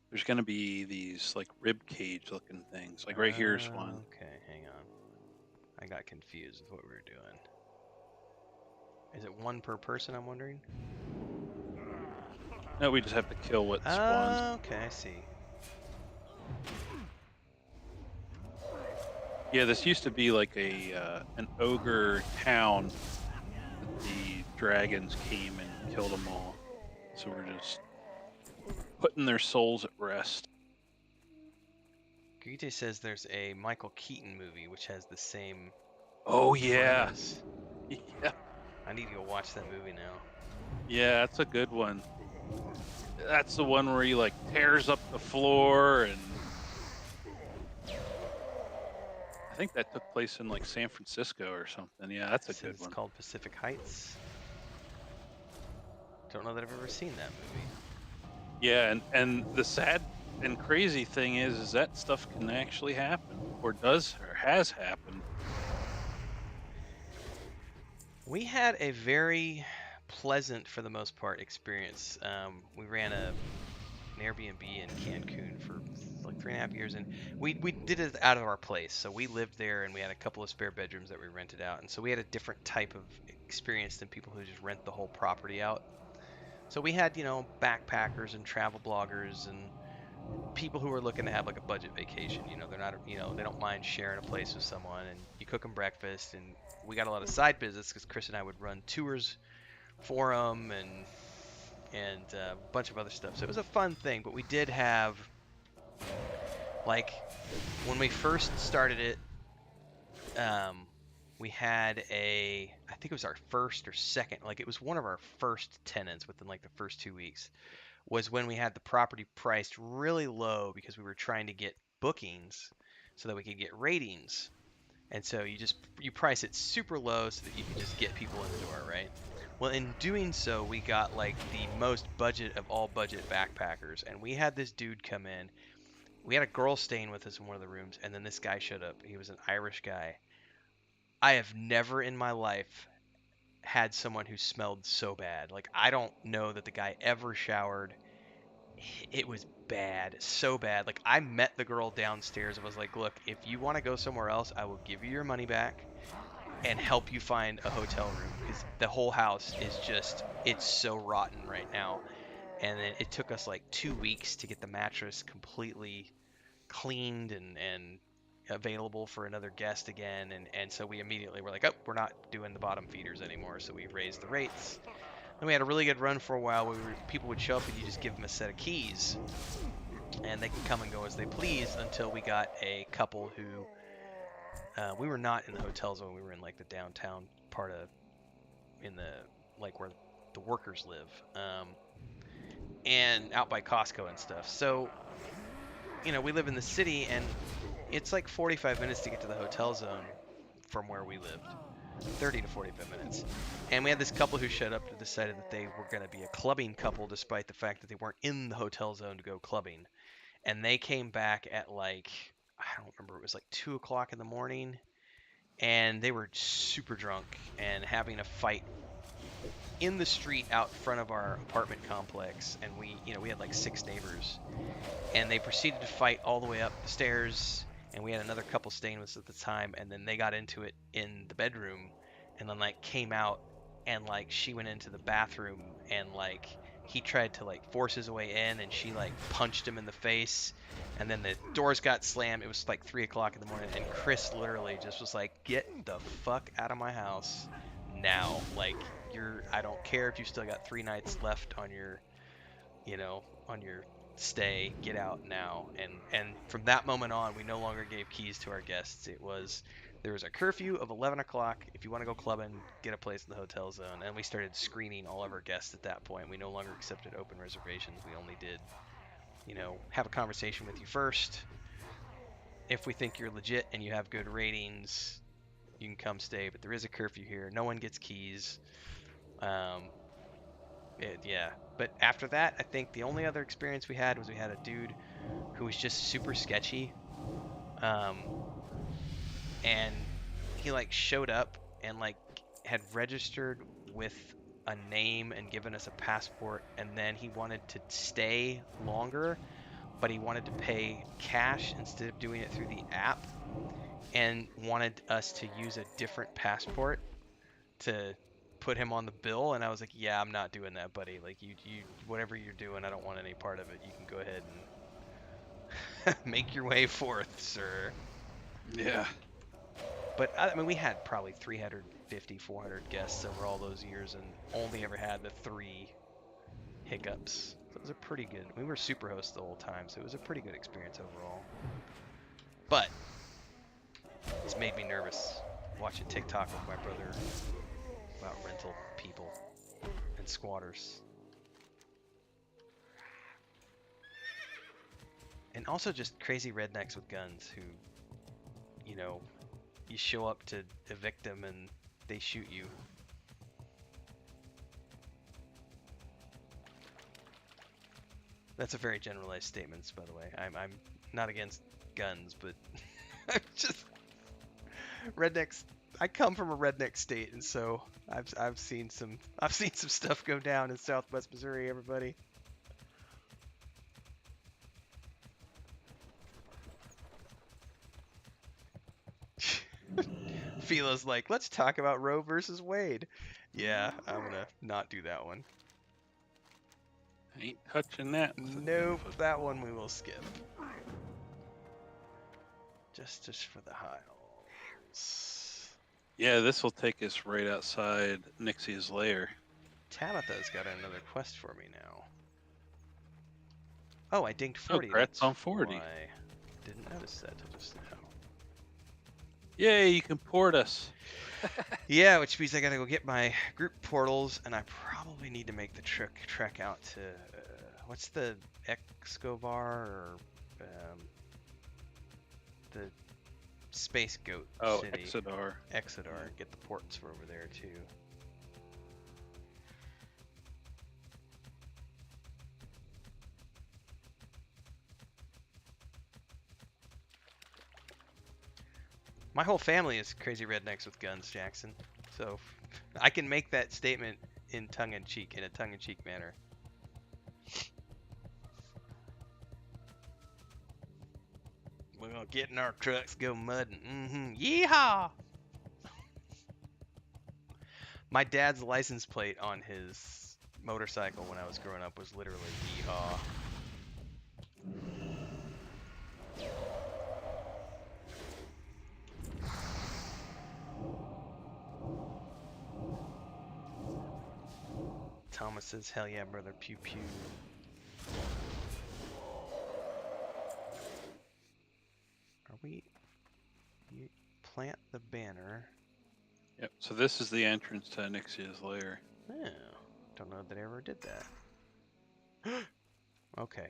There's going to be these like rib cage looking things. Like right here's one. Okay, hang on. I got confused with what we were doing. Is it 1 per person, I'm wondering? No, we just have to kill what spawns. Okay, I see. Yeah, this used to be like a an ogre town that the dragons came and killed them all. So we're just putting their souls at rest. Grite says there's a Michael Keaton movie which has the same Oh yeah, premise. yeah, I need to go watch that movie now. yeah. That's a good one. That's the one where he like tears up the floor, and I think that took place in like San Francisco or something. Yeah, that's a Says good it's one. called Pacific Heights. Don't know that I've ever seen that movie. Yeah, and the sad and crazy thing is that stuff can actually happen, or does, or has happened. We had a very pleasant, for the most part, experience. We ran an Airbnb in Cancun for like 3.5 years, and we did it out of our place. So we lived there, and we had a couple of spare bedrooms that we rented out, and so we had a different type of experience than people who just rent the whole property out. So we had, backpackers and travel bloggers and people who are looking to have like a budget vacation. They're not, they don't mind sharing a place with someone, and you cook them breakfast. And we got a lot of side business because Chris and I would run tours for them and a bunch of other stuff. So it was a fun thing. But we did have, like, when we first started it, we had I think it was our first or second, like it was one of our first tenants within like the first 2 weeks, was when we had the property priced really low because we were trying to get bookings so that we could get ratings. And so you price it super low so that you can just get people in the door, right? Well, in doing so, we got like the most budget of all budget backpackers, and we had this dude come in. We had a girl staying with us in one of the rooms, and then this guy showed up. He was an Irish guy. I have never in my life had someone who smelled so bad. Like, I don't know that the guy ever showered. It was bad, so bad. Like, I met the girl downstairs and was like, look, if you want to go somewhere else, I will give you your money back and help you find a hotel room, because the whole house is just, it's so rotten right now. And then it took us like 2 weeks to get the mattress completely cleaned and available for another guest again. And so we immediately were like, oh, we're not doing the bottom feeders anymore. So we raised the rates. Then we had a really good run for a while where people would show up and you just give them a set of keys and they can come and go as they please, until we got a couple who, we were not in the hotel zone. We were in like the downtown part of, in the, like where the workers live, and out by Costco and stuff. So, we live in the city, and it's like 45 minutes to get to the hotel zone from where we lived. 30 to 45 minutes. And we had this couple who showed up and decided that they were going to be a clubbing couple despite the fact that they weren't in the hotel zone to go clubbing. And they came back at like, I don't remember, it was like 2 o'clock in the morning. And they were super drunk and having a fight in the street out front of our apartment complex. And we had like 6 neighbors. And they proceeded to fight all the way up the stairs. And we had another couple staying with us at the time, and then they got into it in the bedroom, and then like came out, and like she went into the bathroom, and like he tried to like force his way in, and she like punched him in the face, and then the doors got slammed. It was like 3 o'clock in the morning, and Chris literally just was like, get the fuck out of my house now. Like, I don't care if you still got 3 nights left on your, on your stay, get out now. And from that moment on, we no longer gave keys to our guests. There was a curfew of 11 o'clock. If you want to go clubbing, get a place in the hotel zone. And we started screening all of our guests at that point. We no longer accepted open reservations. We only did, have a conversation with you first. If we think you're legit and you have good ratings, you can come stay. But there is a curfew here. No one gets keys. Yeah. But after that, I think the only other experience we had was we had a dude who was just super sketchy. And he like showed up and like had registered with a name and given us a passport, and then he wanted to stay longer, but he wanted to pay cash instead of doing it through the app, and wanted us to use a different passport to put him on the bill. And I was like, yeah, I'm not doing that, buddy. Like, you whatever you're doing, I don't want any part of it. You can go ahead and make your way forth, sir. Yeah. But I mean, we had probably 350, 400 guests over all those years, and only ever had the 3 hiccups. So it was a pretty good. We were super hosts the whole time, so it was a pretty good experience overall. But it's made me nervous watching TikTok with my brother about rental people and squatters. And also just crazy rednecks with guns who, you know, you show up to evict them and they shoot you. That's a very generalized statement, by the way. I'm not against guns, but I'm just rednecks. I come from a redneck state, and so I've seen some stuff go down in Southwest Missouri. Everybody. Philo's like, let's talk about Roe versus Wade. Yeah, I'm gonna not do that one. Ain't touching that. Nope, that one we will skip. Just for the highs. Yeah, this will take us right outside Nixia's lair. Tabitha's got another quest for me now. Oh, I dinged 40. Oh, Brett's on 40. Why. Didn't notice that till just now. Yay, you can port us. Yeah, which means I gotta go get my group portals, and I probably need to make the trek out to what's the Escobar or the Space Goat city? Exodar. Exodar. Get the ports for over there too. My whole family is crazy rednecks with guns, Jackson. So I can make that statement in tongue-in-cheek, in a tongue-in-cheek manner. We're gonna get in our trucks, go mudding. Yeehaw! My dad's license plate on his motorcycle when I was growing up was literally yeehaw. Thomas says, hell yeah, brother, pew pew. Are we... You plant the banner. Yep, so this is the entrance to Nixia's lair. Oh, don't know that I ever did that. Okay.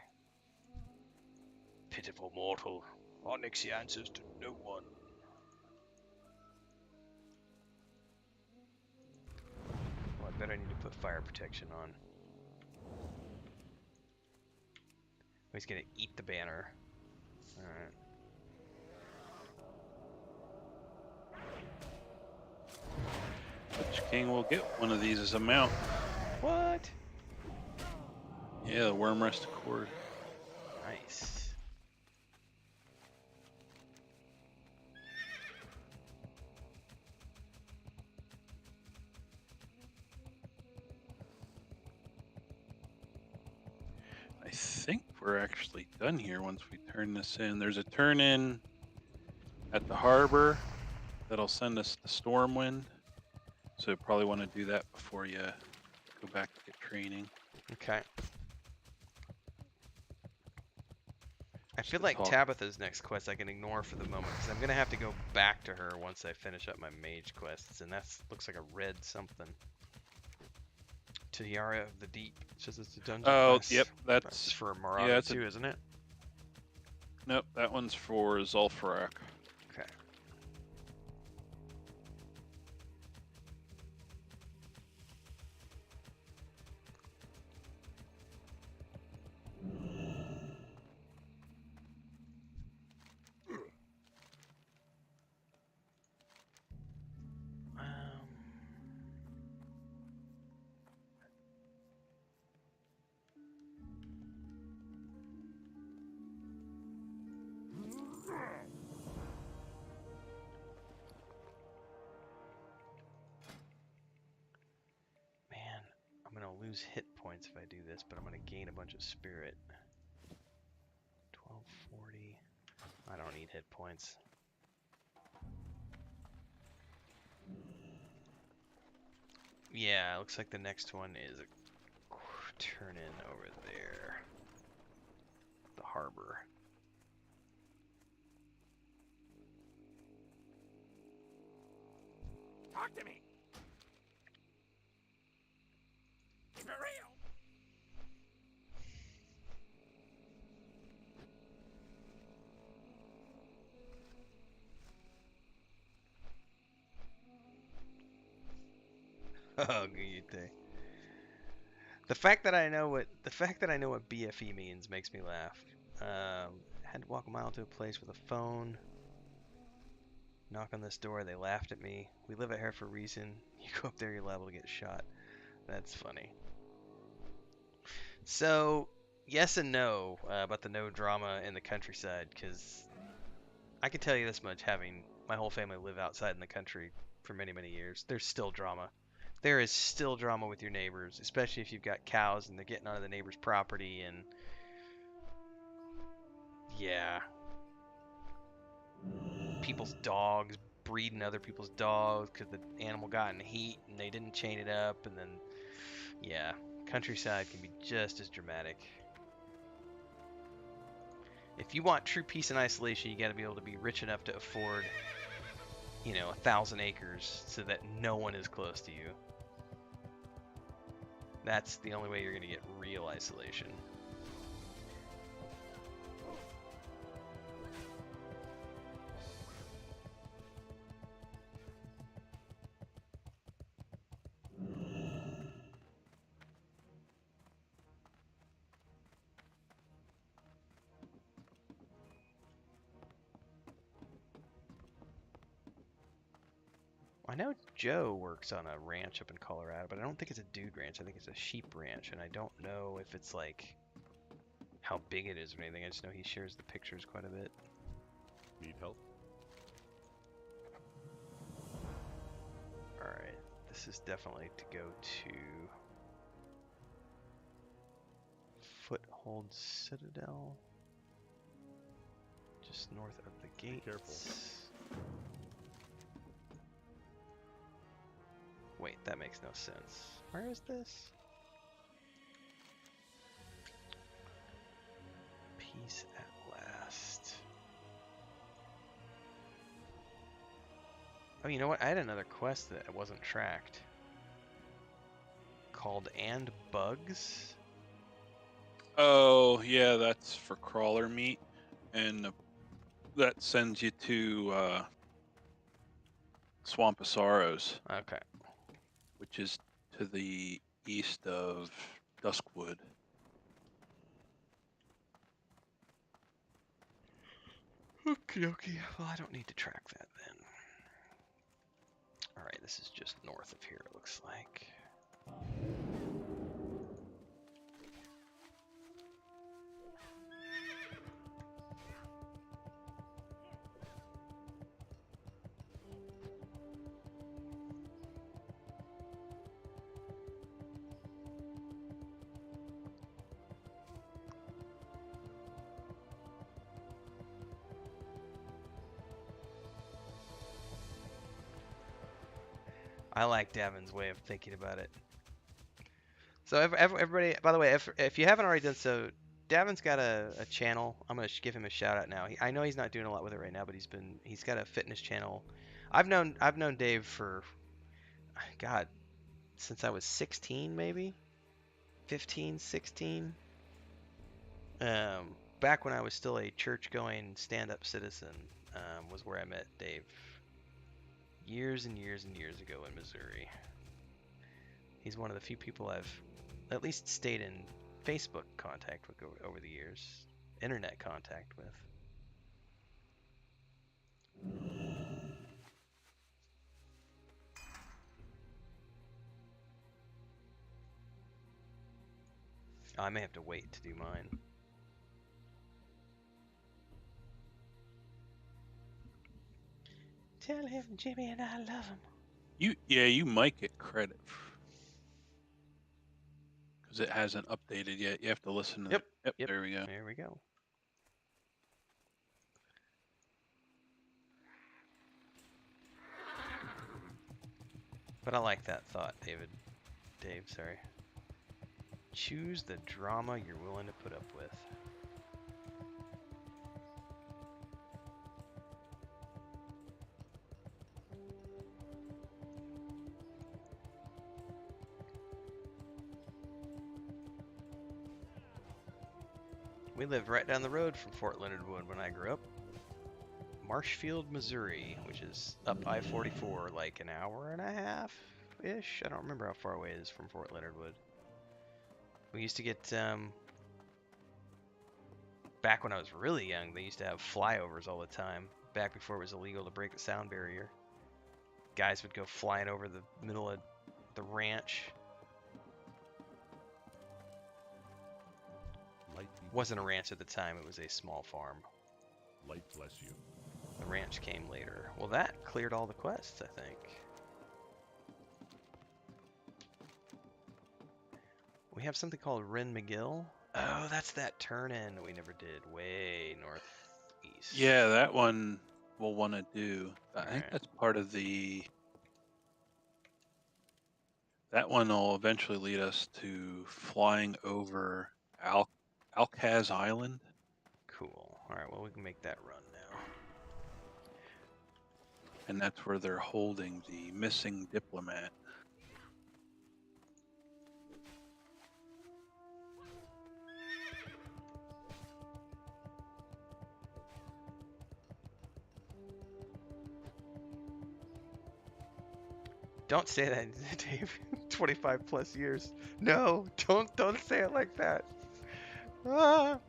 Pitiful mortal. Onyxia answers to no one. Well, I bet I need to put fire protection on. He's gonna eat the banner. Alright. Lich King will get one of these as a mount. What? Yeah, the worm rested cord. Nice. I think we're actually done here once we turn this in. There's a turn in at the harbor that'll send us the Stormwind. So you probably want to do that before you go back to get training. Okay. I feel like Tabitha's next quest I can ignore for the moment, because I'm going to have to go back to her once I finish up my mage quests, and that looks like a red something. Tiara of the Deep. It says it's a dungeon quest. Yep, that's for Marauder too, isn't it? Nope, that one's for Zul'Farrak. Okay. Lose hit points if I do this, but I'm going to gain a bunch of spirit. 1240. I don't need hit points. Yeah, it looks like the next one is a turn in over there. The harbor. Talk to me. Keep it real. Oh, Guyute. The fact that I know what BFE means makes me laugh. Had to walk a mile to a place with a phone. Knock on this door, they laughed at me. We live out here for a reason. You go up there, you're liable to get shot. That's funny. So, yes and no about the no drama in the countryside, because I can tell you this much, having my whole family live outside in the country for many, many years, there's still drama. There is still drama with your neighbors, especially if you've got cows and they're getting onto the neighbor's property, and yeah, people's dogs breeding other people's dogs because the animal got in heat and they didn't chain it up, and then yeah, countryside can be just as dramatic. If you want true peace and isolation, you got to be able to be rich enough to afford, 1,000 acres so that no one is close to you. That's the only way you're going to get real isolation. I know Joe works on a ranch up in Colorado, but I don't think it's a dude ranch. I think it's a sheep ranch, and I don't know if it's like how big it is or anything. I just know he shares the pictures quite a bit. Need help? Alright, this is definitely to go to Foothold Citadel, just north of the gates. Be careful. Wait, that makes no sense. Where is this? Peace at last. Oh, you know what? I had another quest that wasn't tracked. Called And Bugs? Oh, yeah, that's for crawler meat, and that sends you to Swamp of Sorrows, Okay. which is to the east of Duskwood. Okie dokie. Well, I don't need to track that then. Alright, this is just north of here, it looks like. I like Davin's way of thinking about it. So everybody, by the way, if you haven't already done so, Davin's got a channel. I'm gonna give him a shout out now. I know he's not doing a lot with it right now, but he's got a fitness channel. I've known Dave for, God, since I was 16 maybe, 15, 16. Back when I was still a church-going stand-up citizen, was where I met Dave. Years and years and years ago in Missouri. He's one of the few people I've at least stayed in Facebook contact with over the years. Internet contact with. Oh, I may have to wait to do mine. Tell him Jimmy and I love him. You might get credit because it hasn't updated yet. You have to listen to Yep. Yep. Yep. There we go. There we go. But I like that thought, Dave, sorry. Choose the drama you're willing to put up with. We lived right down the road from Fort Leonard Wood when I grew up. Marshfield, Missouri, which is up I-44, like an hour and a half-ish. I don't remember how far away it is from Fort Leonard Wood. We used to get, back when I was really young, they used to have flyovers all the time. Back before it was illegal to break the sound barrier. Guys would go flying over the middle of the ranch. Wasn't a ranch at the time, it was a small farm. Light bless you. The ranch came later. Well, that cleared all the quests, I think. We have something called Ren McGill. Oh, that's that turn-in that we never did. Way northeast. Yeah, that one we'll want to do. I think Alright. that's part of the... That one will eventually lead us to flying over Alcaz Island. Cool. Alright, well, we can make that run now. And that's where they're holding the missing diplomat. Don't say that, Dave. 25 plus years. No, don't say it like that. Ah.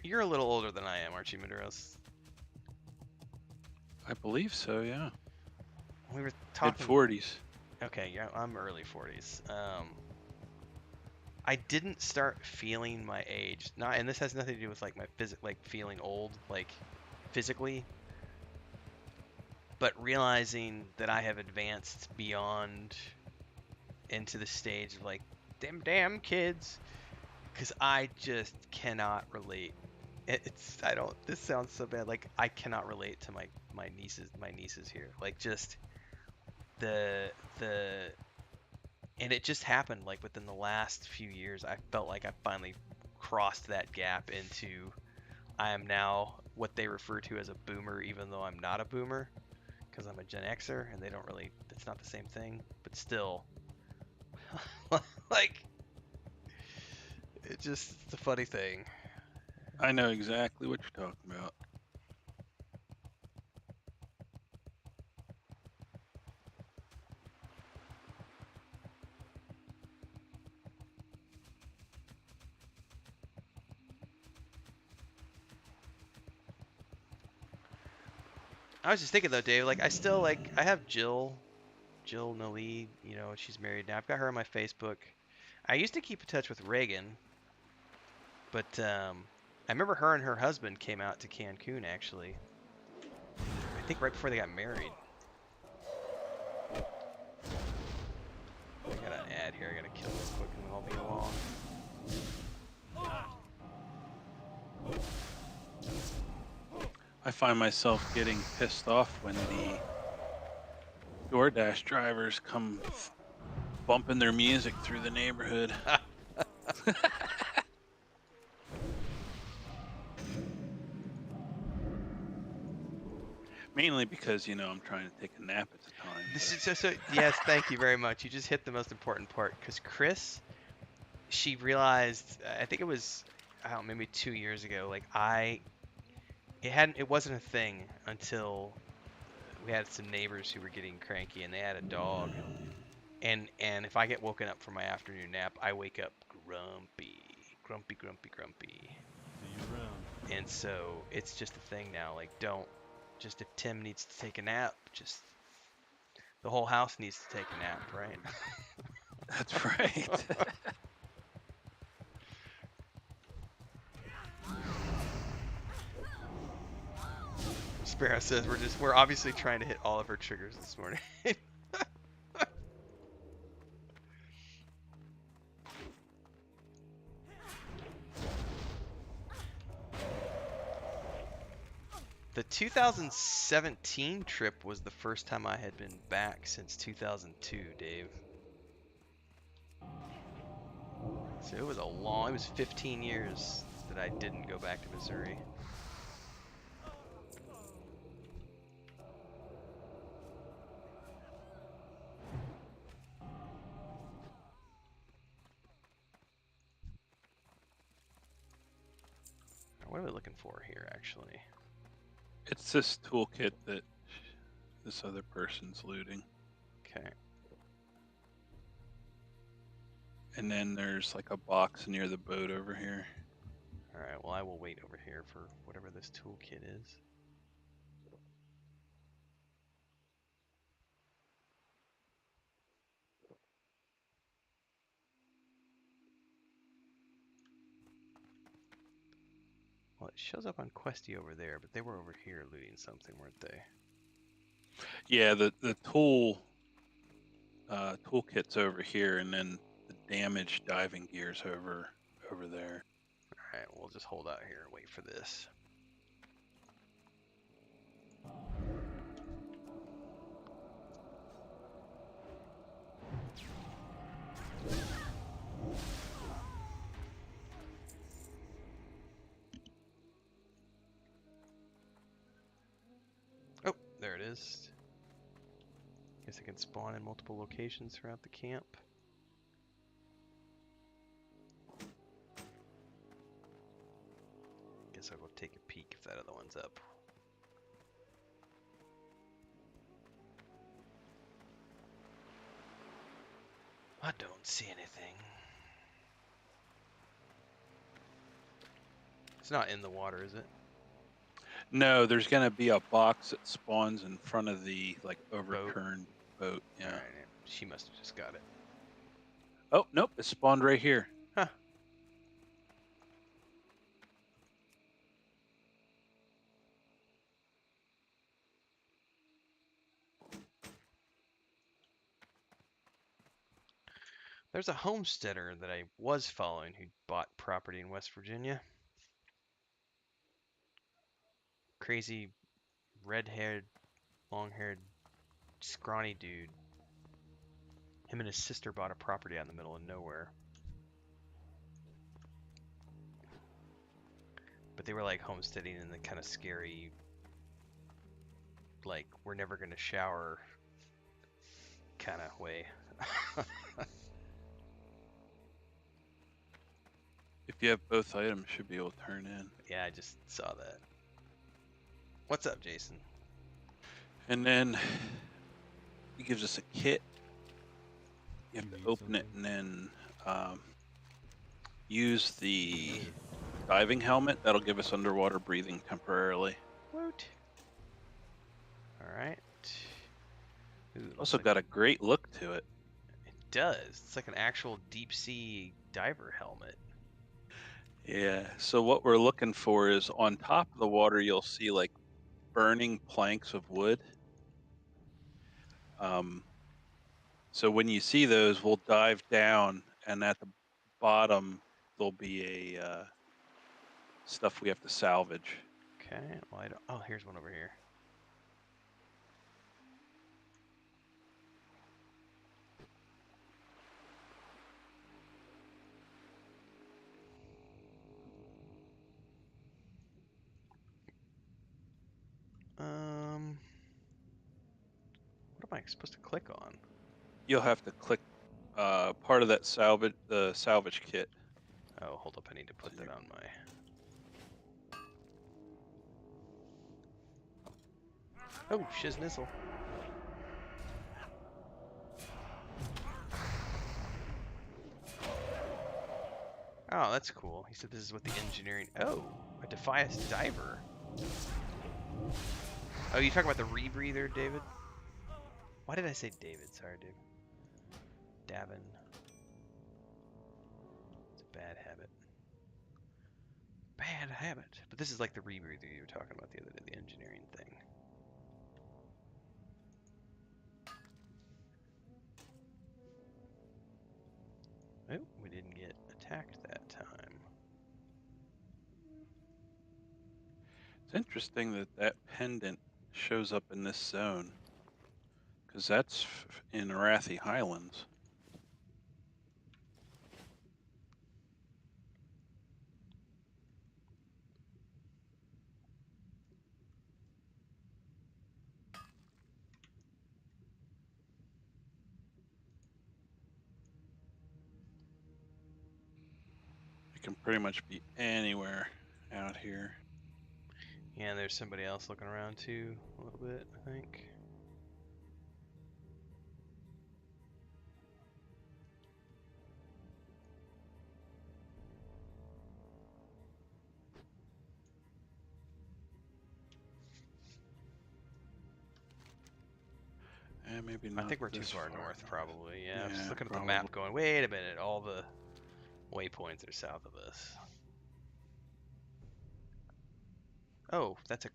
You're a little older than I am, aren't you, Maduros? I believe so, yeah. We were Mid talking. 40s. Okay, yeah, I'm early 40s. I didn't start feeling my age. Not, and this has nothing to do with like my feeling old, like physically, but realizing that I have advanced beyond into the stage of like them damn kids, because I just cannot relate. This sounds so bad. Like I cannot relate to my nieces here. Like just the and it just happened like within the last few years. I felt like I finally crossed that gap into I am now what they refer to as a boomer, even though I'm not a boomer because I'm a Gen Xer and they don't really, it's not the same thing, but still like it's a funny thing. I know exactly what you're talking about. I was just thinking though, Dave, like I still like I have Jill Nali, you know, she's married now. I've got her on my Facebook. I used to keep in touch with Reagan, but I remember her and her husband came out to Cancun actually. I think right before they got married. I got an ad here. I gotta kill this quick and I'll be along. I find myself getting pissed off when the DoorDash drivers come bumping their music through the neighborhood. Mainly because, you know, I'm trying to take a nap at the time. This but- is so yes, thank you very much. You just hit the most important part because Chris, she realized I think it was I don't know, maybe 2 years ago. Like it wasn't a thing until we had some neighbors who were getting cranky and they had a dog. And if I get woken up from my afternoon nap, I wake up grumpy. See you around. And so it's just a thing now. Like just if Tim needs to take a nap, just the whole house needs to take a nap, right? That's right. Sparoh says we're obviously trying to hit all of her triggers this morning. The 2017 trip was the first time I had been back since 2002, Dave. So it was it was 15 years that I didn't go back to Missouri. What are we looking for here, actually? It's this toolkit that this other person's looting. Okay. And then there's like a box near the boat over here. Alright, well I will wait over here for whatever this toolkit is. Well, it shows up on Questy over there, but they were over here looting something, weren't they? Yeah, the toolkit's over here, and then the damaged diving gear's over there. Alright, we'll just hold out here and wait for this. Oh, there it is. Guess it can spawn in multiple locations throughout the camp. Guess I'll go take a peek if that other one's up. I don't see anything. It's not in the water, is it? No, there's gonna be a box that spawns in front of the like overturned boat. Yeah. Alright, she must have just got it. Oh nope, it spawned right here. Huh. There's a homesteader that I was following who bought property in West Virginia. Crazy, red-haired, long-haired, scrawny dude. Him and his sister bought a property out in the middle of nowhere. But they were like homesteading in the kind of scary, like, we're never going to shower kind of way. If you have both items, should be able to turn in. Yeah, I just saw that. What's up, Jason? And then he gives us a kit. You have to open it and then use the diving helmet. That'll give us underwater breathing temporarily. Woot. Alright. Also got a great look to it. It does. It's like an actual deep sea diver helmet. Yeah, so what we're looking for is on top of the water, you'll see like burning planks of wood. So when you see those, we'll dive down, and at the bottom, there'll be a stuff we have to salvage. Okay, well, oh, here's one over here. What am I supposed to click on? You'll have to click part of that the salvage kit. Oh, hold up, I need to put that on my... Oh, shiznizzle. Oh, that's cool. He said this is what the engineering... Oh, a Defias diver. Oh, you talking about the rebreather, David? Why did I say David? Sorry, dude. Davin. It's a bad habit. Bad habit. But this is like the rebreather you were talking about the other day, the engineering thing. Oh, we didn't get attacked that time. It's interesting that that pendant shows up in this zone, because that's in Arathi Highlands. It can pretty much be anywhere out here. Yeah, and there's somebody else looking around too, a little bit, I think. And maybe not. I think we're too this far north, probably. Yeah, I'm just looking at the probably. map going, wait a minute, all the waypoints are south of us. Oh, that's a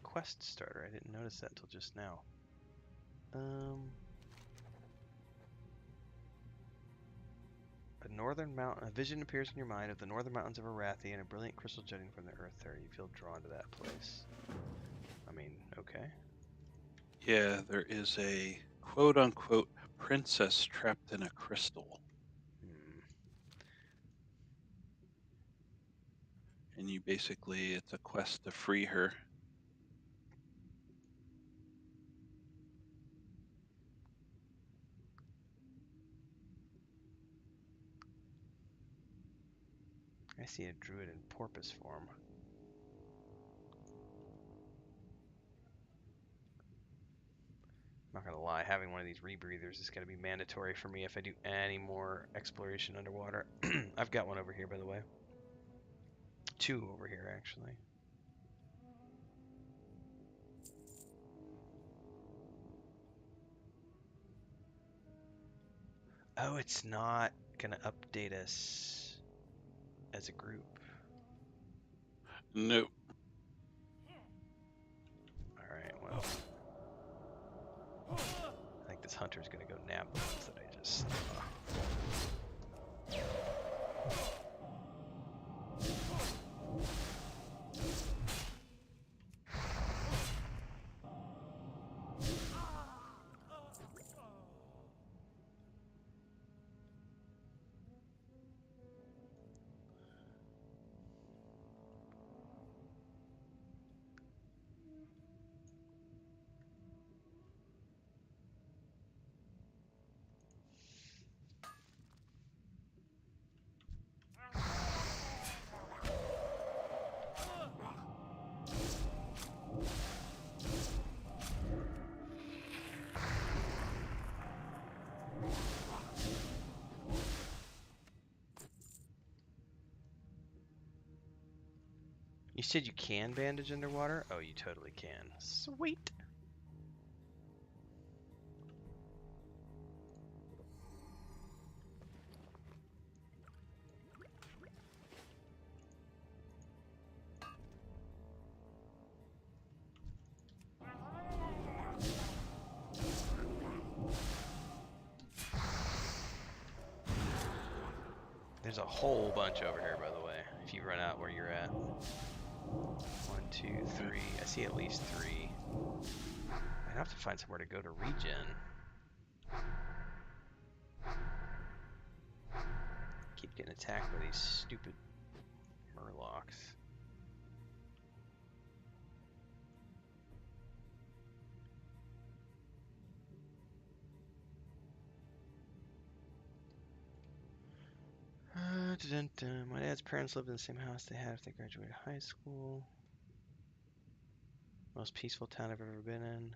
quest starter. I didn't notice that till just now. A vision appears in your mind of the northern mountains of Arathi and a brilliant crystal jutting from the earth there. You feel drawn to that place. I mean, okay. Yeah, there is a quote-unquote princess trapped in a crystal. And you basically, it's a quest to free her. I see a druid in porpoise form. Not gonna lie, having one of these rebreathers is gonna be mandatory for me if I do any more exploration underwater. I've got one over here, by the way. 2 over here, actually. Oh, it's not gonna update us as a group. Nope. Alright, well. I think this hunter's gonna go nab the ones that I just saw. You said you can bandage underwater? Oh, you totally can. Sweet. There's a whole bunch over here, by the way, if you run out where you're at. 1, 2, 3. I see at least 3. I'd have to find somewhere to go to regen. Keep getting attacked by these stupid Murlocs. My dad's parents lived in the same house they had if they graduated high school. Most peaceful town I've ever been in.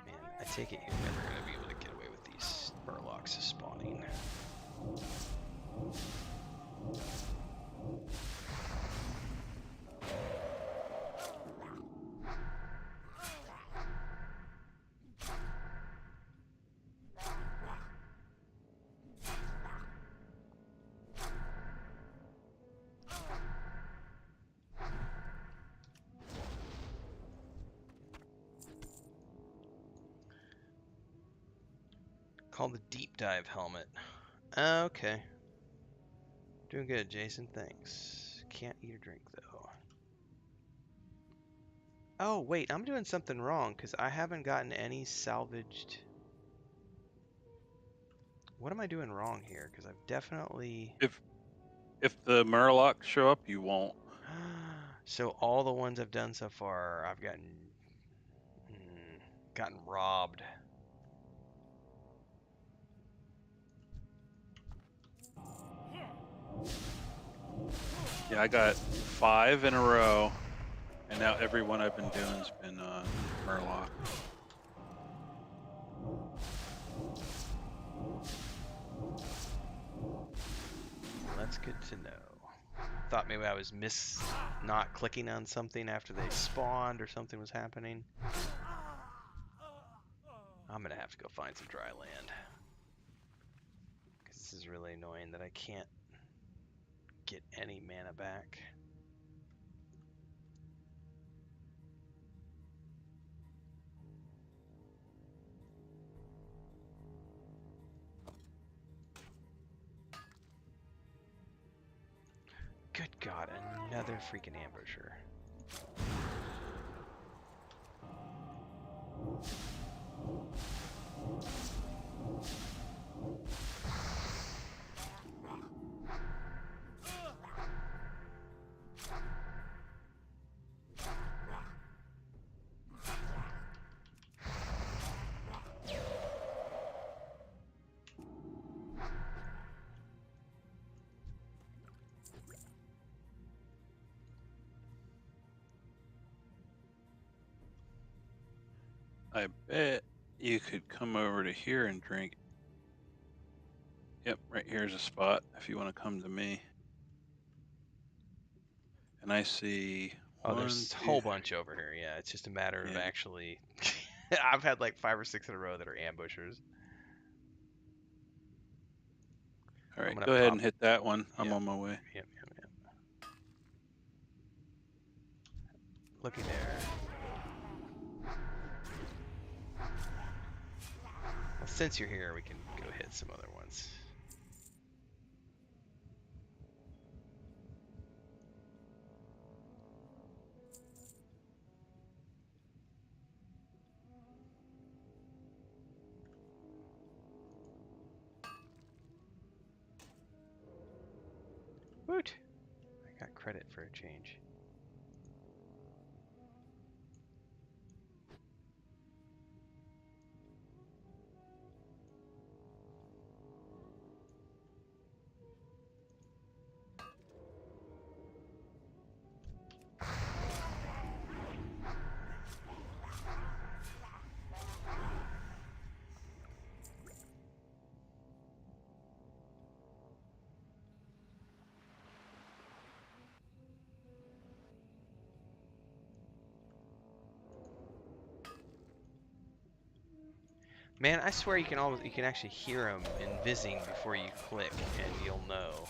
Man, I take it you're never going to be able to get away with these Murlocs spawning. Called the Deep Dive Helmet. Okay. Doing good, Jason. Thanks. Can't eat or drink though. Oh wait, I'm doing something wrong because I haven't gotten any salvaged. What am I doing wrong here? Because I've definitely. If the Murlocs show up, you won't. So all the ones I've done so far, I've gotten robbed. Yeah, I got 5 in a row, and now every one I've been doing's been Murloc. That's good to know. Thought maybe I was not clicking on something after they spawned or something was happening. I'm gonna have to go find some dry land. Because this is really annoying that I can't get any mana back. Good God, another freaking ambusher. I bet you could come over to here and drink. Yep, right here's a spot if you want to come to me. And I see Oh, one, there's a 2, whole bunch over here. Yeah, it's just a matter of Yeah. actually. I've had like 5 or 6 in a row that are ambushers. All right, gonna go ahead pop- and hit that one. I'm Yep. on my way. Yep. Looky there. Well, since you're here, we can go hit some other ones. Woot! I got credit for a change. Man, I swear you can actually hear them invising before you click, and you'll know.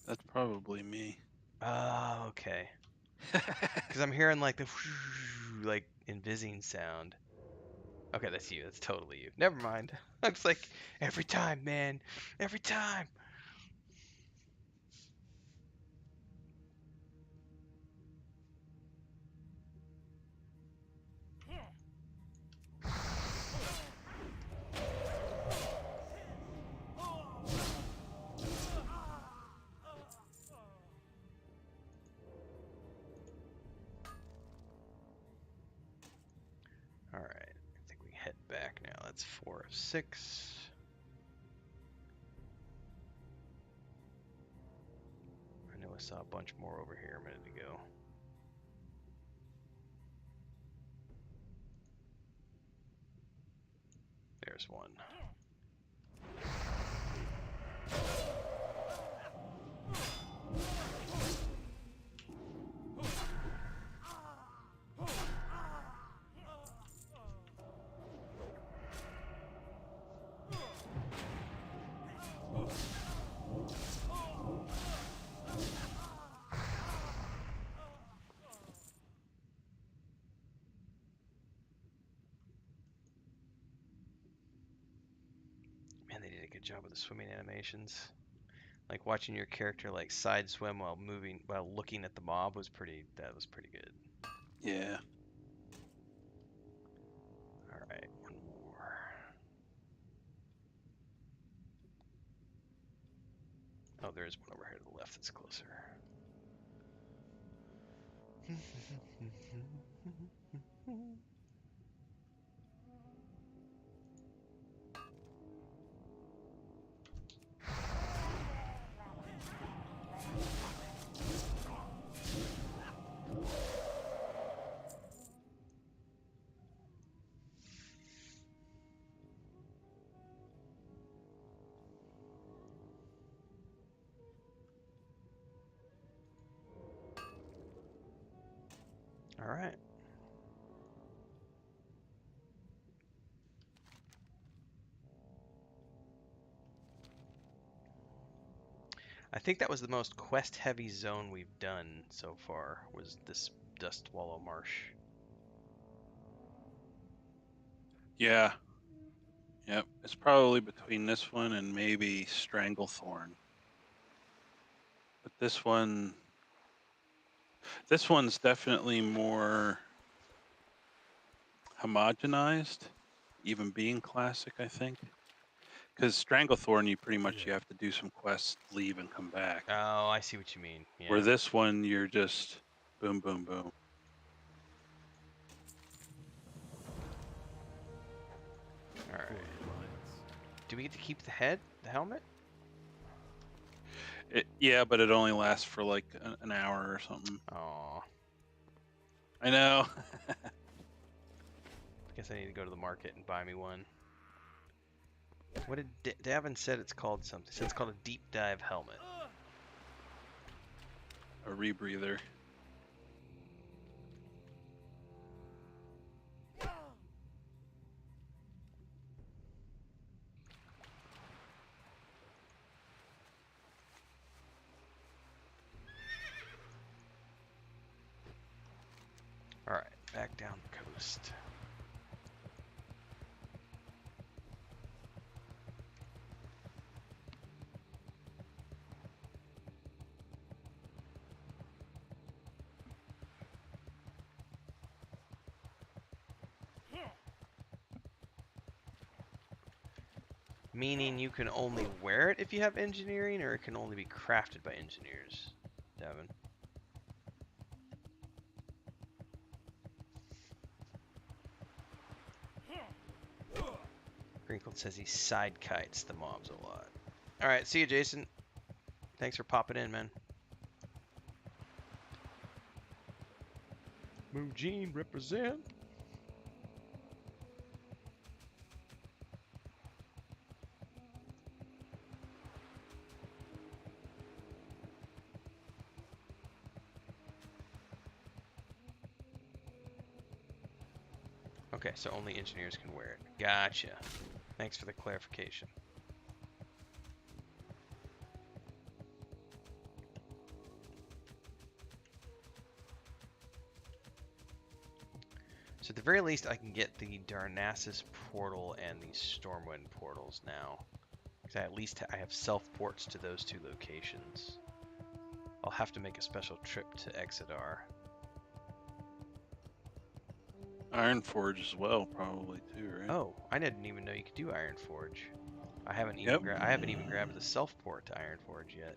That's probably me. Oh, okay. Because I'm hearing like the like invising sound. Okay, that's you. That's totally you. Never mind. It's like every time, man. Every time. All right. I think we head back now. That's 4 of 6. I know I saw a bunch more over here a minute ago. There's one. job with the swimming animations. Like watching your character like side swim while looking at the mob was pretty good. Yeah. All right, one more. Oh, there is one over here to the left that's closer. All right. I think that was the most quest-heavy zone we've done so far, was this Dust Wallow Marsh. Yeah. Yep. It's probably between this one and maybe Stranglethorn. But this one's definitely more homogenized, even being classic, I think. Because Stranglethorn, you have to do some quests, leave, and come back. Oh, I see what you mean. Yeah. Where this one, you're just boom, boom, boom. All right. Do we get to keep the head, the helmet? Yeah, but it only lasts for like an hour or something. Oh, I know. guess I need to go to the market and buy me one. What did Davin said it's called something? He said it's called a deep dive helmet. A rebreather. All right, back down the coast. Meaning you can only wear it if you have engineering, or it can only be crafted by engineers, Devin? Wrinkled says he side kites the mobs a lot. Alright, see you, Jason. Thanks for popping in, man. Moogene represent. Okay, so only engineers can wear it. Gotcha. Thanks for the clarification. So at the very least, I can get the Darnassus portal and the Stormwind portals now. Because at least I have self-ports to those two locations. I'll have to make a special trip to Exodar. Ironforge as well, probably too, right? Oh, I didn't even know you could do Ironforge. I haven't even grabbed the self-port to Ironforge yet.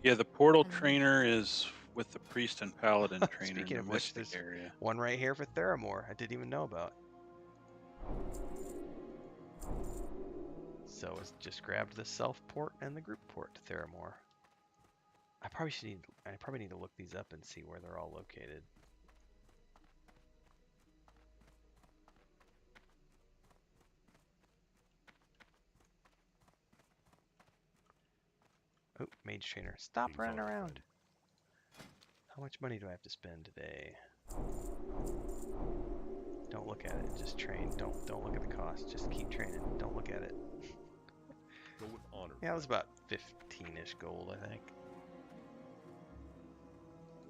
Yeah, the portal trainer is with the priest and paladin trainer Speaking in of the which, Mystic there's area. one right here for Theramore I didn't even know about. So I just grabbed the self-port and the group port to Theramore. I probably need to look these up and see where they're all located. Oh, mage trainer. Stop Seems running odd. around. How much money do I have to spend today? Don't look at it. Just train. Don't look at the cost. Just keep training. Don't look at it. Go with honor. Yeah, it was about 15-ish gold, I think.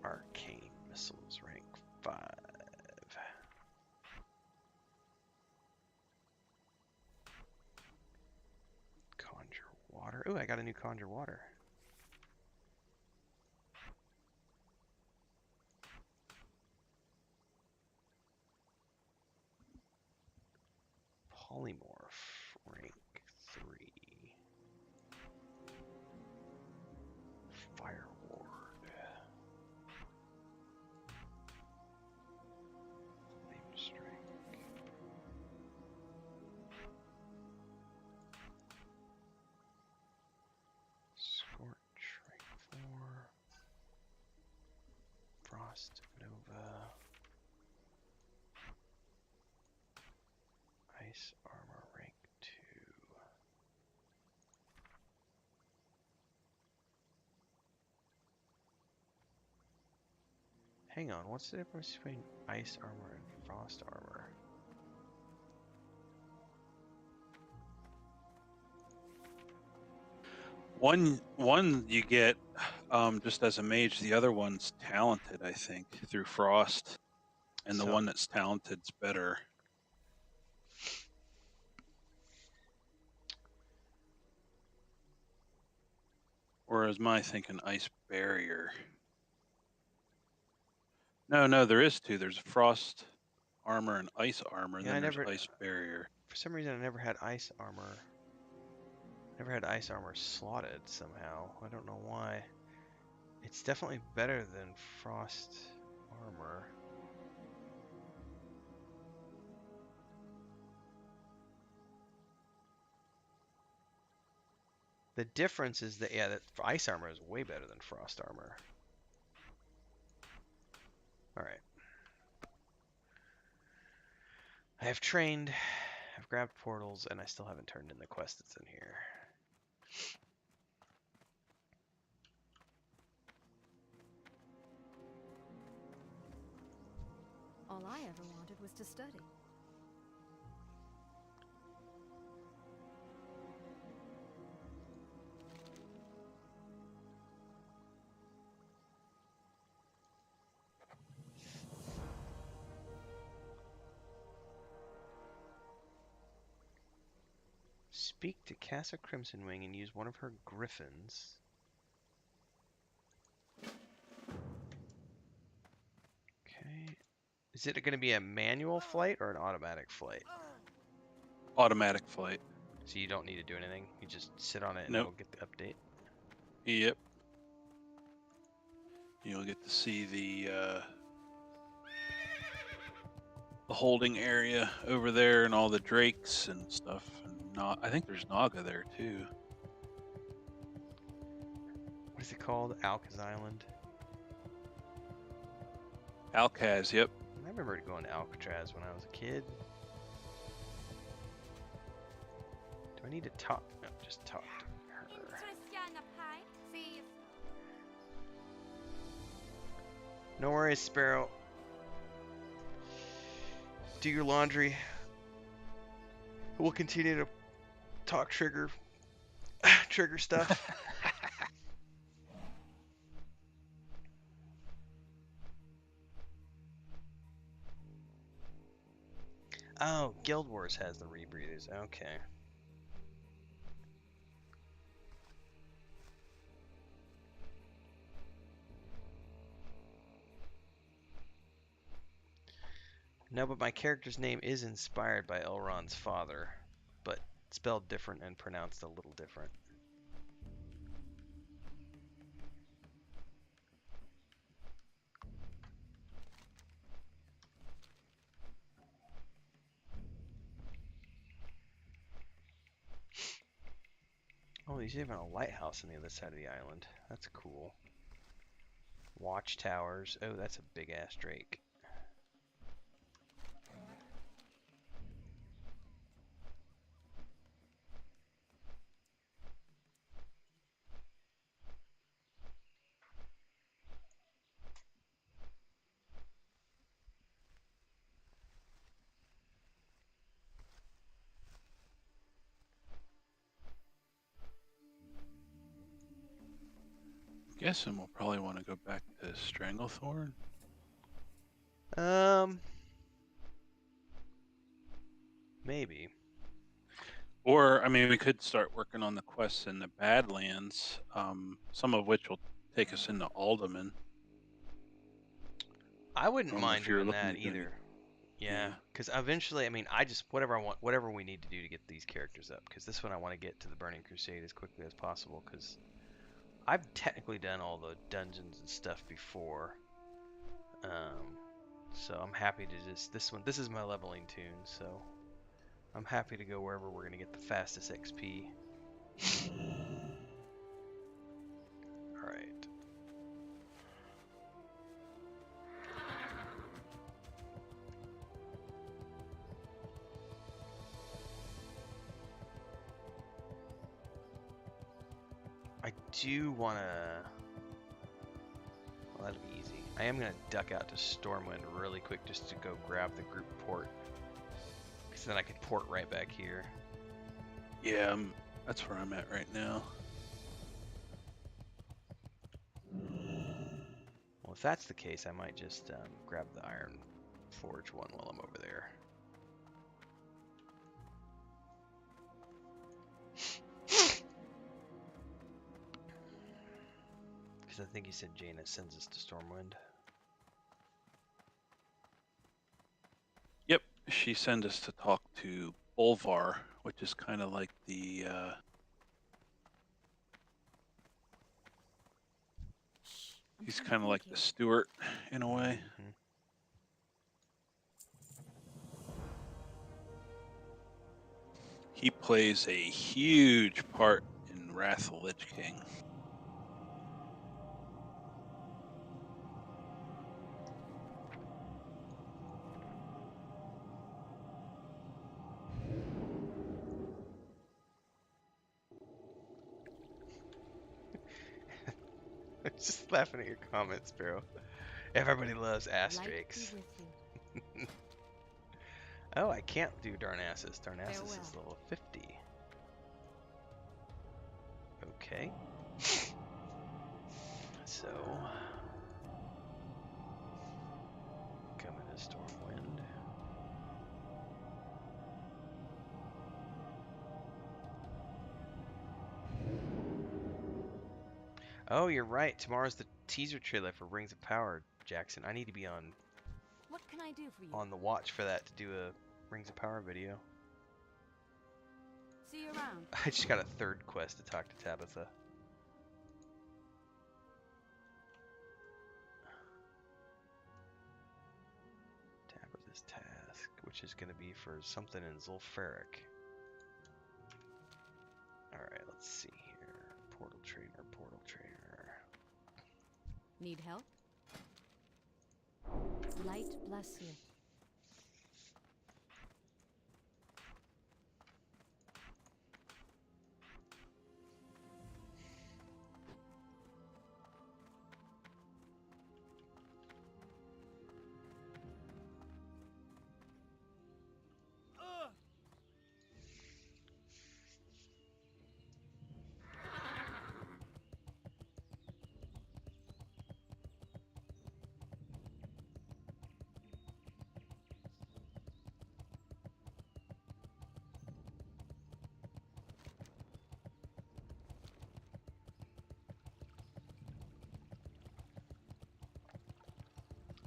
Arcane missiles, rank 5. Ooh, I got a new conjure water. Polymorph, rank 3. Fire Ward. Flame Strike. Scorch, rank 4. Frost Nova. Ice Armor, rank 2. Hang on, what's the difference between ice armor and frost armor? One you get just as a mage. The other one's talented, I think, through frost, and the So- one that's talented's better. Or is my thinking ice barrier? No, there is two. There's frost armor and ice armor, and Yeah, then I there's never- ice barrier. For some reason, I never had ice armor. Never had ice armor slotted somehow. I don't know why. It's definitely better than frost armor. The difference is that, yeah, that ice armor is way better than frost armor. Alright. I have trained, I've grabbed portals, and I still haven't turned in the quest that's in here. All I ever wanted was to study. Speak to Casa Crimson Wing and use one of her griffins. Okay. Is it going to be a manual flight or an automatic flight? Automatic flight. So you don't need to do anything. You just sit on it and Nope. it'll get the update. Yep. You'll get to see the holding area over there and all the drakes and stuff. And I think there's Naga there too. What is it called? Alcaz Island. Alcaz, yep. I remember going to Alcatraz when I was a kid. Do I need to talk? No, just talk to her. No worries, Sparoh. Do your laundry. We'll continue to talk trigger stuff. Oh, Guild Wars has the rebreathers. Okay. No, but my character's name is inspired by Elrond's father, but spelled different and pronounced a little different. Oh, there's even a lighthouse on the other side of the island. That's cool. Watchtowers. Oh, that's a big ass drake. Guessing we'll probably want to go back to Stranglethorn. Maybe. Or, I mean, we could start working on the quests in the Badlands, some of which will take us into Alderman. I wouldn't If mind you're doing looking that to do any- either. Yeah, Yeah. because eventually, I mean, I just whatever I want, whatever we need to do to get these characters up. Because this one, I want to get to the Burning Crusade as quickly as possible. Because I've technically done all the dungeons and stuff before. So I'm happy to just this is my leveling tune. So I'm happy to go wherever we're gonna get the fastest XP. All right. I do want to... Well, that'll be easy. I am going to duck out to Stormwind really quick just to go grab the group port. Because then I can port right back here. Yeah, that's where I'm at right now. Well, if that's the case, I might just grab the Iron Forge one while I'm over there. Because I think you said Jaina sends us to Stormwind. Yep, she sent us to talk to Bolvar, which is kind of like the he's kind of like the steward in a way. Mm-hmm. He plays a huge part in Wrath of Lich King. Just laughing at your comments, Sparoh. Everybody loves Light Asterix. be with you. Oh, I can't do Darnassus. Darnassus is Farewell. level 50. Okay. So, coming to Stormwind. Oh, you're right. Tomorrow's the teaser trailer for Rings of Power, Jackson. I need to be on What can I do for you? the watch for that to do a Rings of Power video. See you around. I just got a third quest to talk to Tabitha. Tabitha's task, which is going to be for something in Zul'Farrak. Alright, let's see here. Portal Trainer, Portal Trainer. Need help? Light bless you.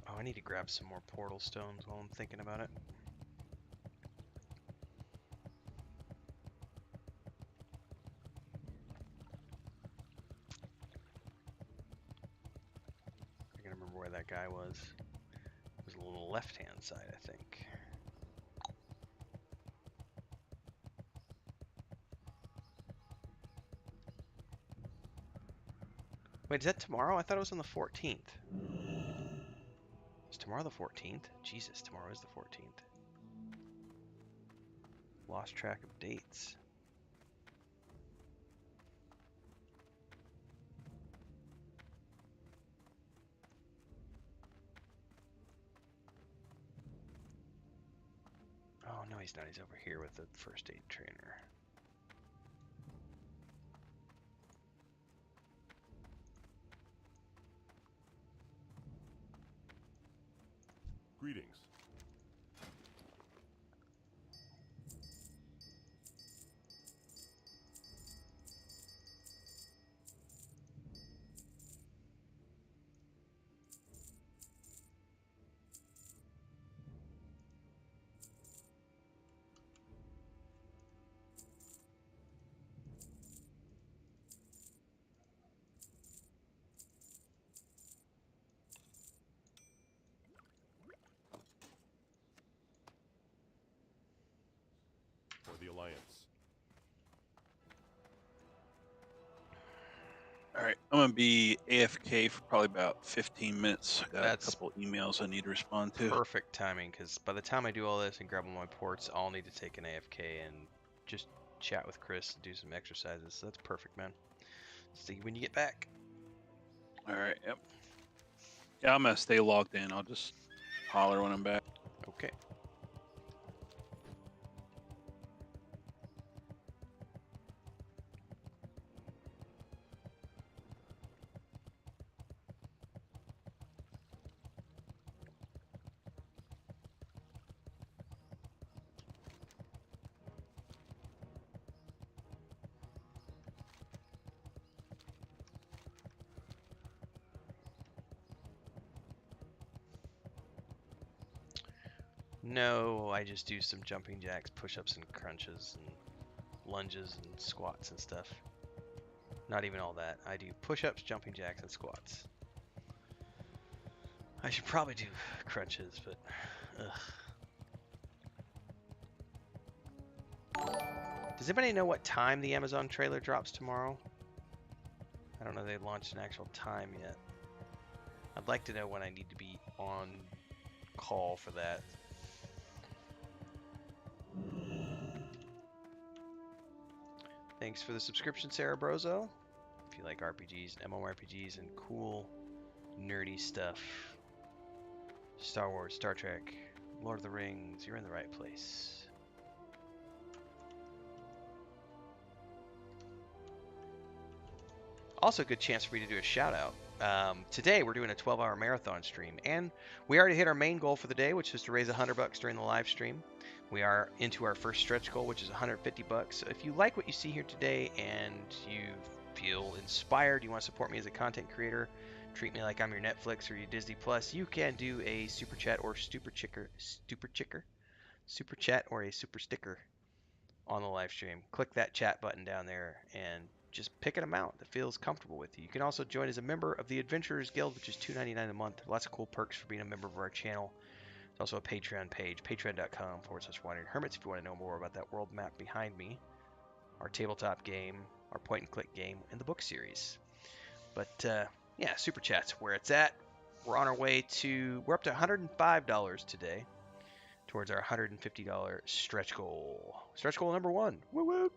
Oh, I need to grab some more portal stones while I'm thinking about it. I can remember where that guy was. It was a little left-hand side, I think. Wait, is that tomorrow? I thought it was on the 14th. Is tomorrow the 14th? Jesus, tomorrow is the 14th. Lost track of dates. Oh, no, he's not. He's over here with the first aid trainer. Greetings. All right, I'm gonna be AFK for probably about 15 minutes. Got That's a couple emails I need to respond to. perfect timing, because by the time I do all this and grab all my ports, I'll need to take an AFK and just chat with Chris and do some exercises. So that's perfect, man. See you when you get back. All right, yep. Yeah, I'm gonna stay logged in. I'll just holler when I'm back. Okay. No, I just do some jumping jacks, push-ups, and crunches, and lunges, and squats and stuff. Not even all that. I do push-ups, jumping jacks, and squats. I should probably do crunches, but ugh. Does anybody know what time the Amazon trailer drops tomorrow? I don't know if they launched an actual time yet. I'd like to know when I need to be on call for that. Thanks for the subscription, Sarah Brozo. If you like RPGs, mmorpgs, and cool, nerdy stuff, Star Wars, Star Trek, Lord of the Rings, you're in the right place. Also, a good chance for me to do a shout out. Today we're doing a 12-hour marathon stream, and we already hit our main goal for the day, which is to raise $100 during the live stream. We are into our first stretch goal, which is $150. So if you like what you see here today and you feel inspired, you want to support me as a content creator, treat me like I'm your Netflix or your Disney Plus, you can do a super chat or super chat or a super sticker on the live stream. Click that chat button down there and just pick an amount that feels comfortable with you. You can also join as a member of the Adventurers Guild, which is $2.99 a month. Lots of cool perks for being a member of our channel. There's also a Patreon page, patreon.com/Wandering Hermits, if you want to know more about that world map behind me, our tabletop game, our point-and-click game, and the book series. But yeah, Super Chat's where it's at. We're on our way to, we're up to $105 today towards our $150 stretch goal. Stretch goal number 1. Woo woo!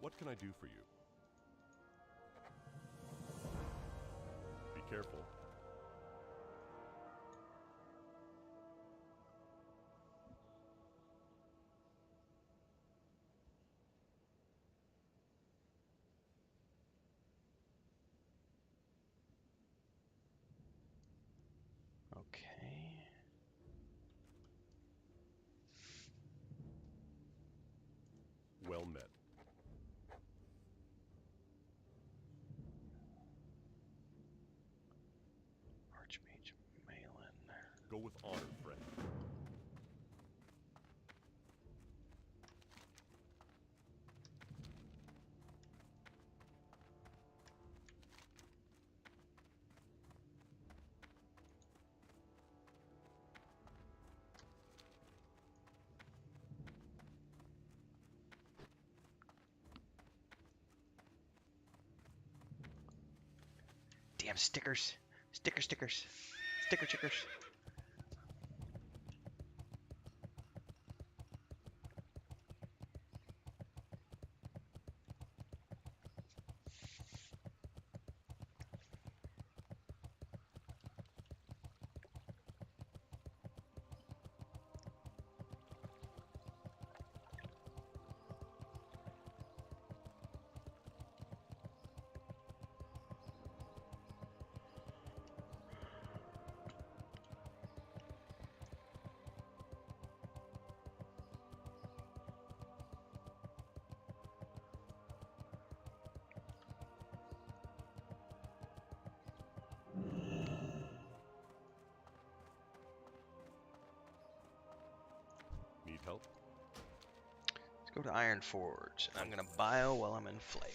What can I do for you? Be careful. Okay. Well met. Archmage Malin. Go with honor, friend. Damn stickers. Stickers. Stickers. Need help? Let's go to Iron Forge. And I'm gonna bio while I'm in flight.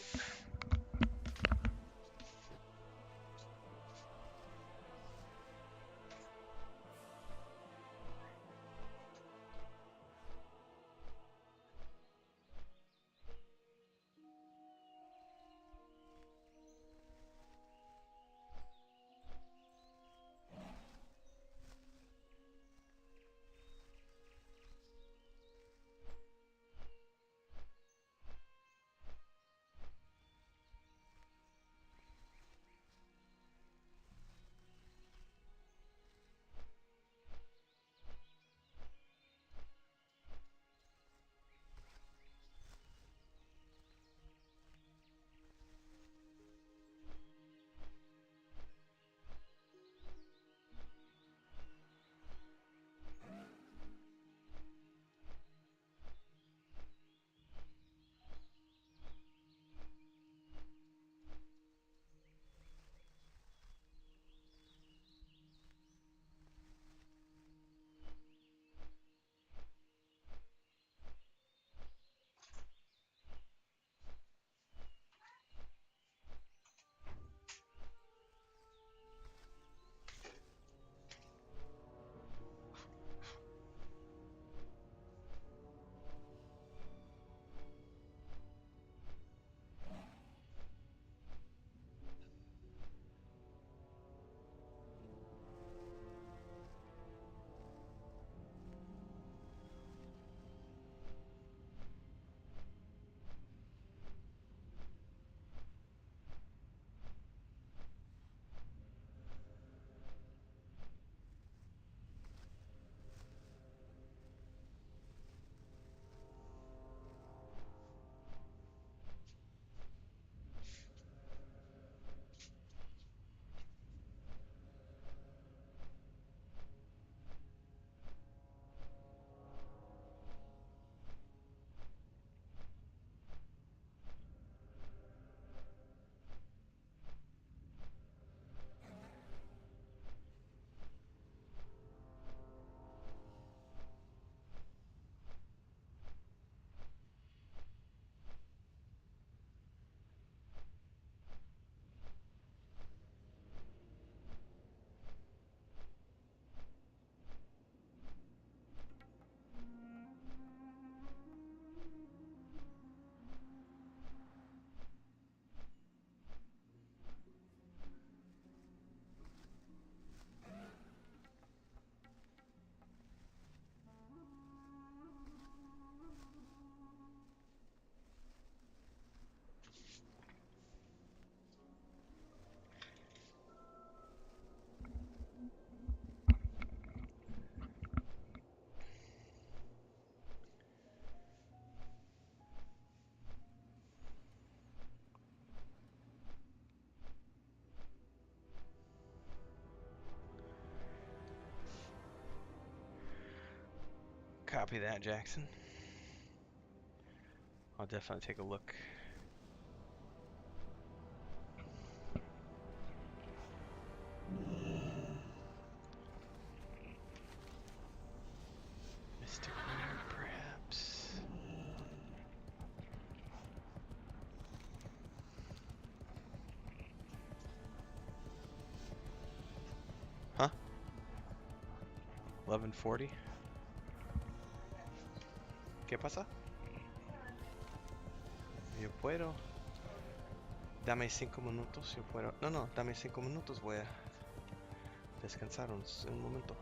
Copy that, Jackson. I'll definitely take a look. Mystic Ward, perhaps. Huh? 11:40. ¿Qué pasa? Yo puedo. Dame 5 minutos, yo puedo. No, no, dame 5 minutos, voy a descansar un momento.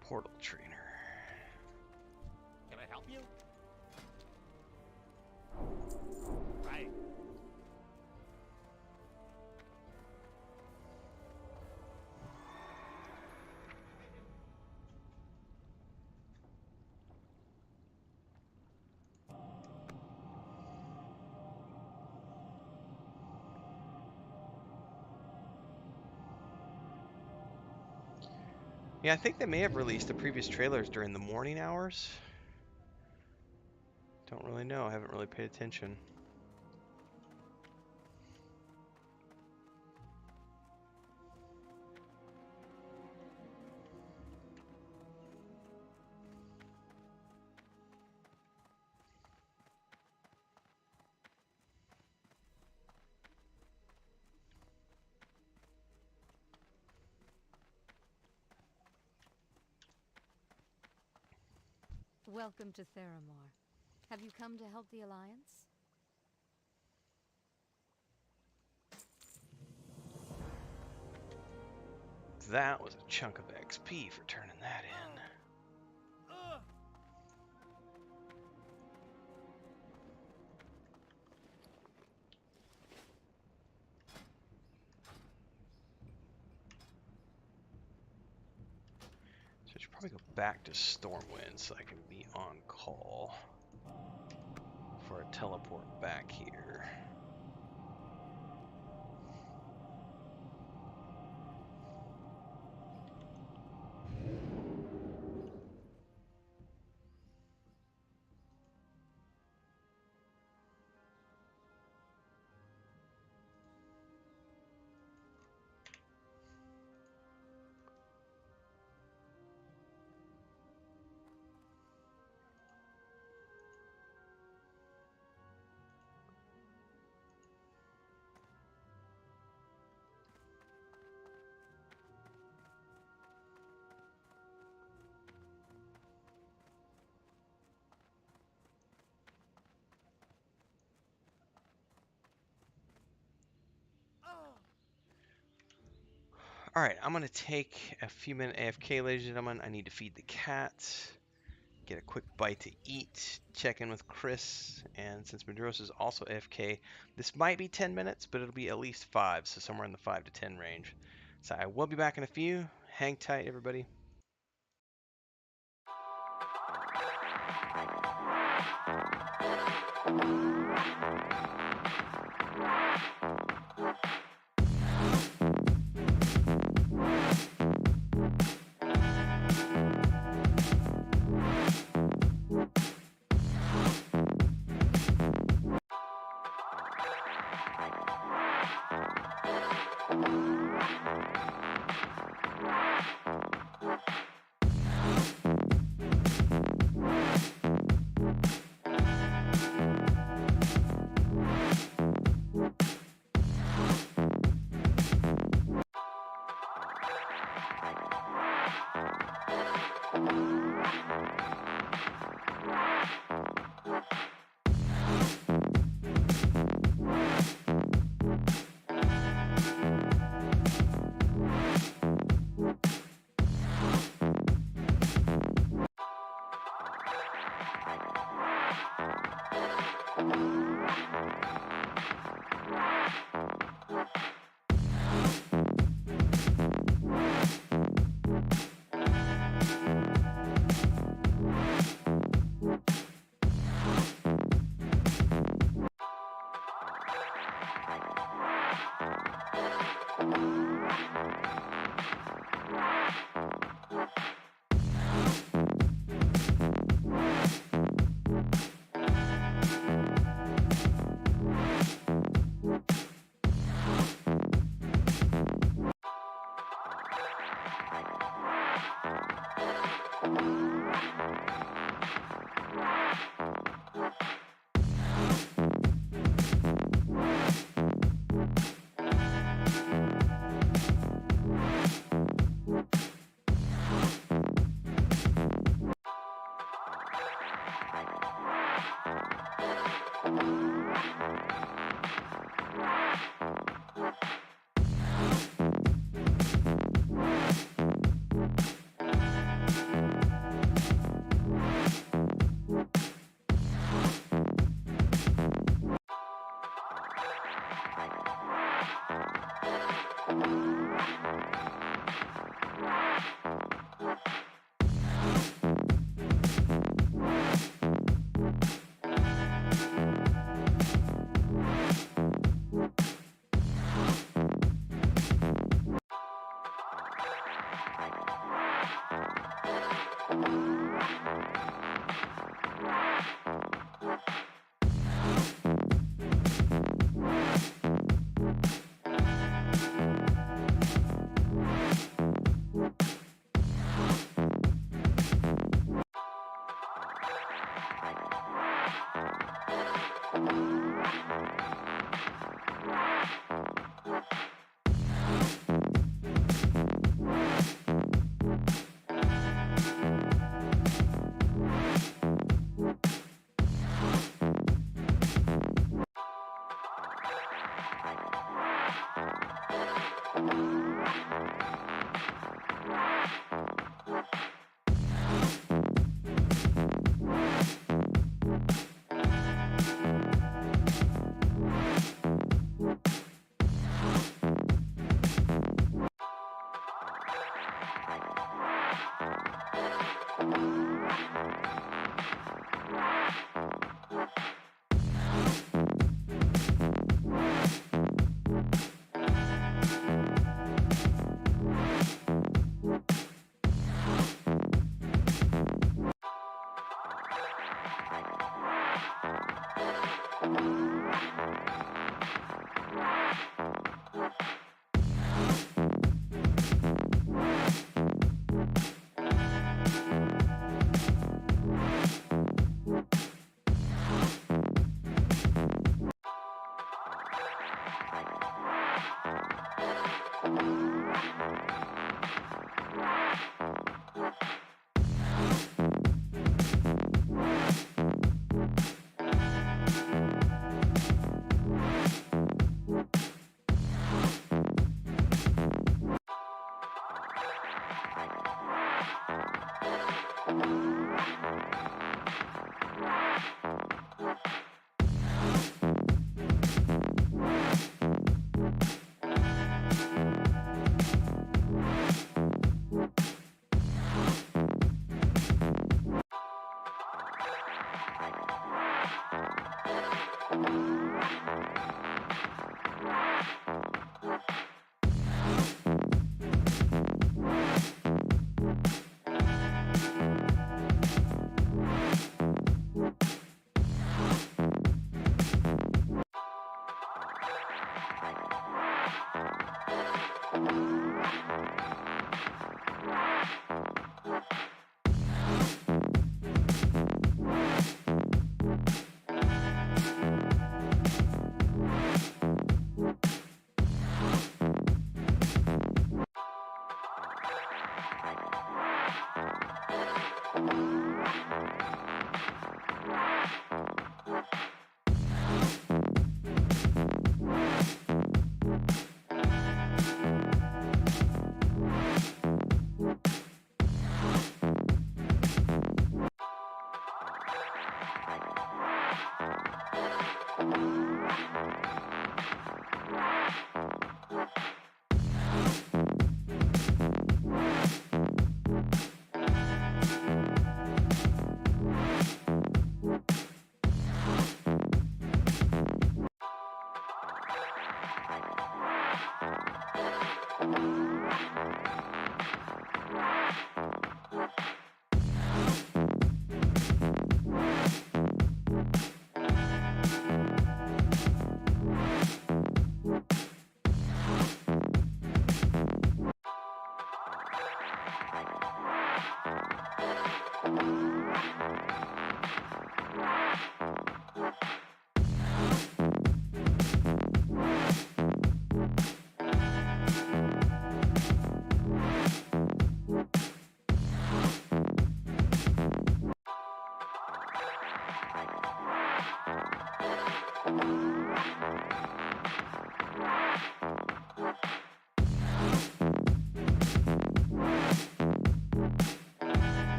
Portal trainer. Can I help you? Right. Yeah, I think they may have released the previous trailers during the morning hours. Don't really know. I haven't really paid attention. Welcome to Theramore. Have you come to help the Alliance? That was a chunk of XP for turning that in. So I should probably go back to Stormwind so I can be on call for a teleport back here. Alright, I'm going to take a few minute AFK, ladies and gentlemen. I need to feed the cat, get a quick bite to eat, check in with Chris, and since Maduros is also AFK, this might be 10 minutes, but it'll be at least 5, so somewhere in the 5 to 10 range. So I will be back in a few. Hang tight, everybody.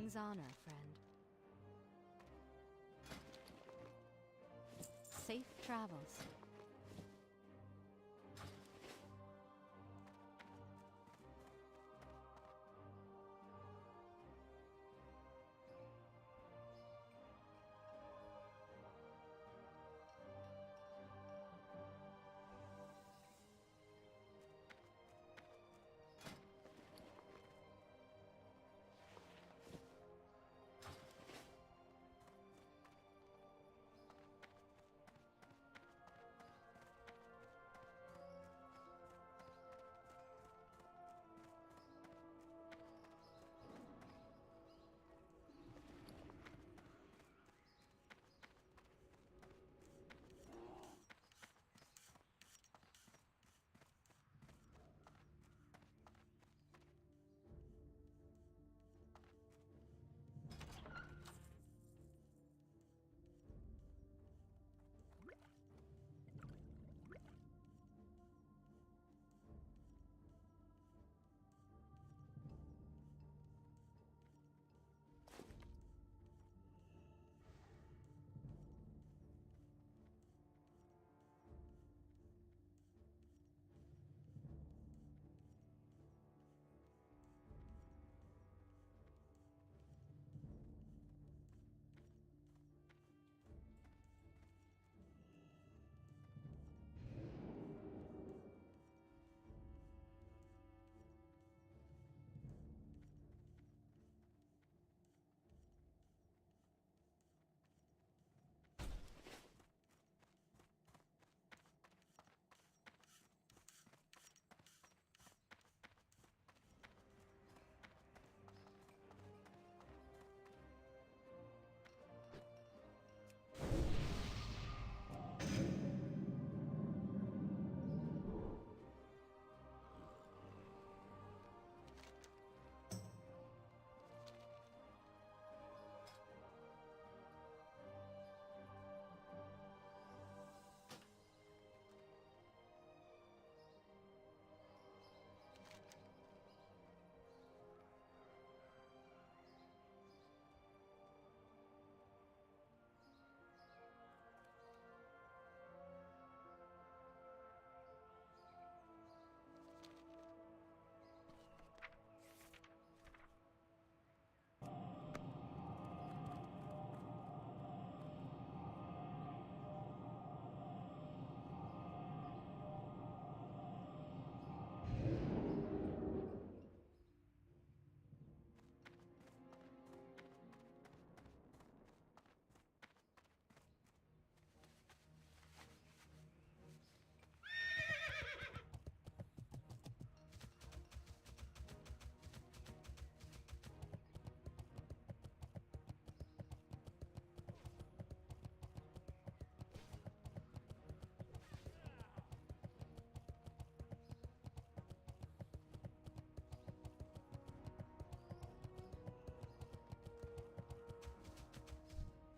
King's honor, friend. Safe travels.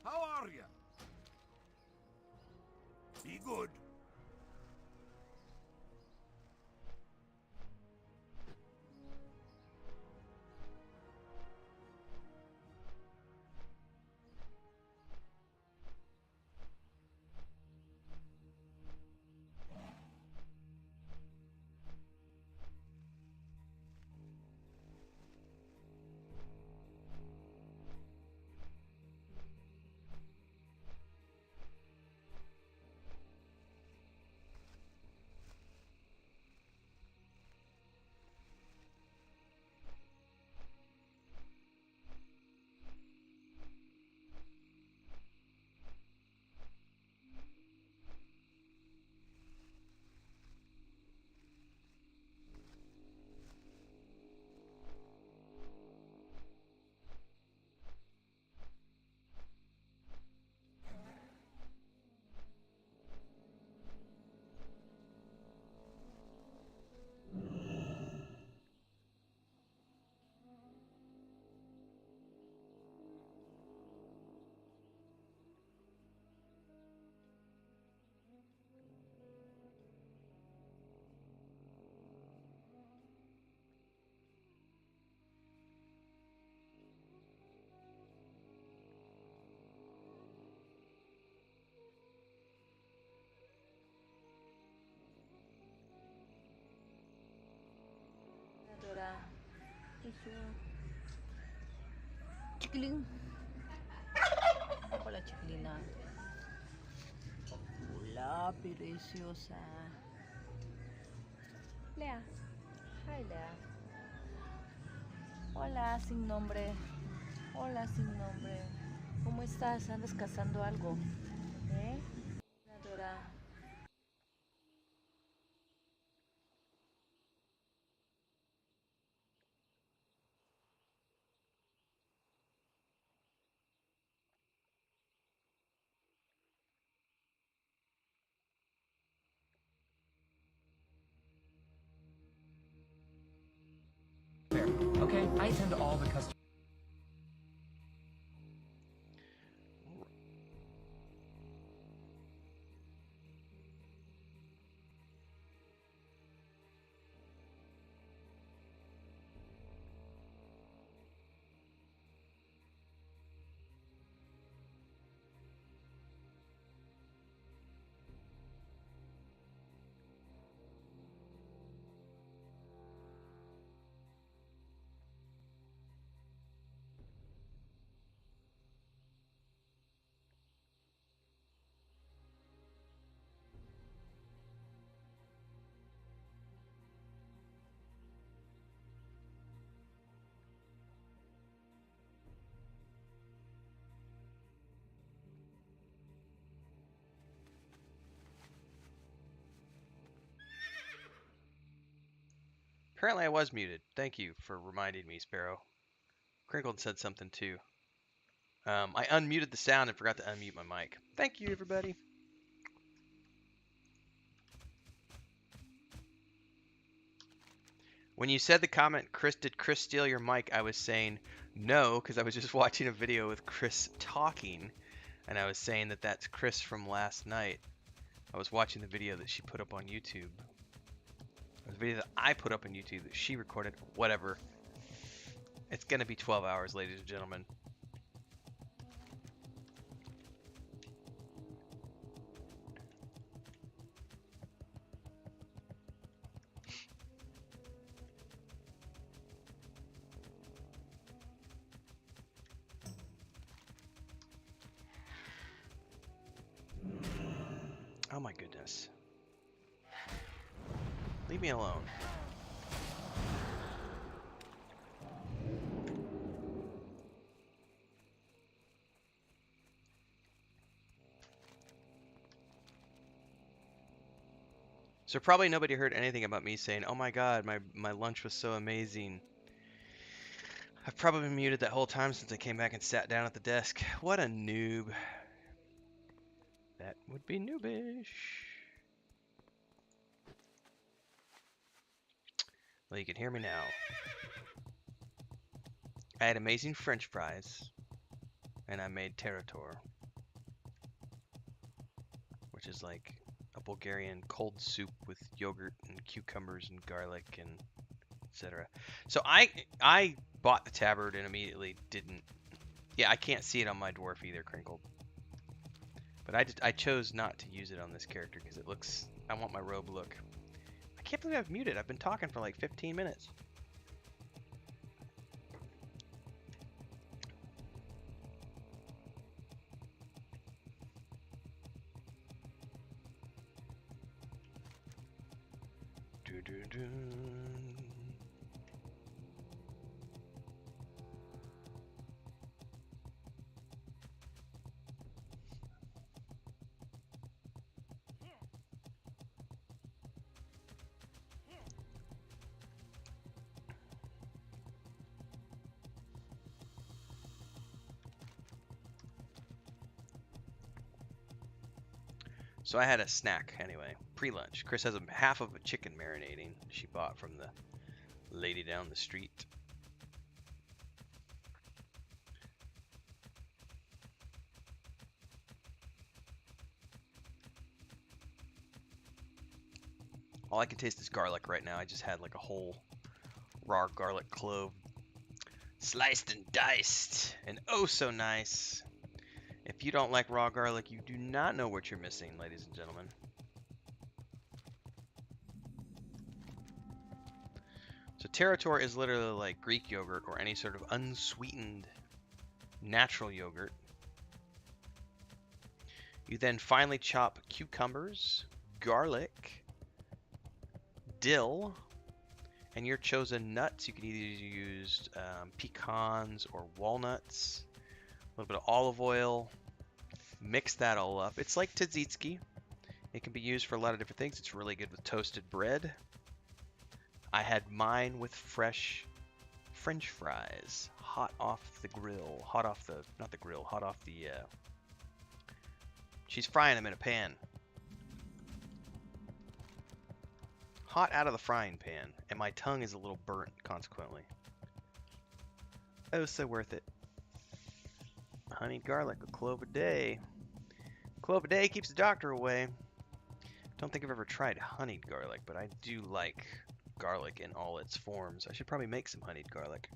How are you? Be good. Dora. Chiquiling. Hola, chiquilina. Hola, preciosa. Lea. Hi, Lea. Hola, sin nombre. Hola, sin nombre. ¿Cómo estás? ¿Andas cazando algo? ¿Eh? Hola, Dora. Okay, I attend all the custom. Apparently I was muted. Thank you for reminding me, Sparoh. Crinkled said something too. I unmuted the sound and forgot to unmute my mic. Thank you, everybody. When you said the comment, Chris, did Chris steal your mic? I was saying no, because I was just watching a video with Chris talking, and I was saying that that's Chris from last night. I was watching the video that she put up on YouTube. The video that I put up on YouTube that she recorded. Whatever. It's gonna be 12 hours, ladies and gentlemen. Oh my goodness. Leave me alone. So probably nobody heard anything about me saying, oh my god, my lunch was so amazing. I've probably been muted that whole time since I came back and sat down at the desk. What a noob. That would be noobish. Well, you can hear me now. I had amazing French fries, and I made tarator, which is like a Bulgarian cold soup with yogurt and cucumbers and garlic and etc. So I bought the tabard and immediately didn't. Yeah, I can't see it on my dwarf either, Crinkled. But I chose not to use it on this character because it looks. I want my robe look. I can't believe I've muted. I've been talking for like 15 minutes. So I had a snack anyway, pre-lunch. Chris has half of a chicken marinating she bought from the lady down the street. All I can taste is garlic right now. I just had like a whole raw garlic clove, sliced and diced, and oh so nice. If you don't like raw garlic, you do not know what you're missing, ladies and gentlemen. So Territor is literally like Greek yogurt or any sort of unsweetened natural yogurt. You then finely chop cucumbers, garlic, dill, and your chosen nuts. You can either use pecans or walnuts, a little bit of olive oil, mix that all up. It's like tzatziki. It can be used for a lot of different things. It's really good with toasted bread. I had mine with fresh French fries, hot off the grill, hot off the, not the grill, hot off the, she's frying them in a pan. Hot out of the frying pan, and my tongue is a little burnt, consequently. Oh, so worth it. Honeyed garlic, a clove a day. Clove a day keeps the doctor away. Don't think I've ever tried honeyed garlic, but I do like garlic in all its forms. I should probably make some honeyed garlic.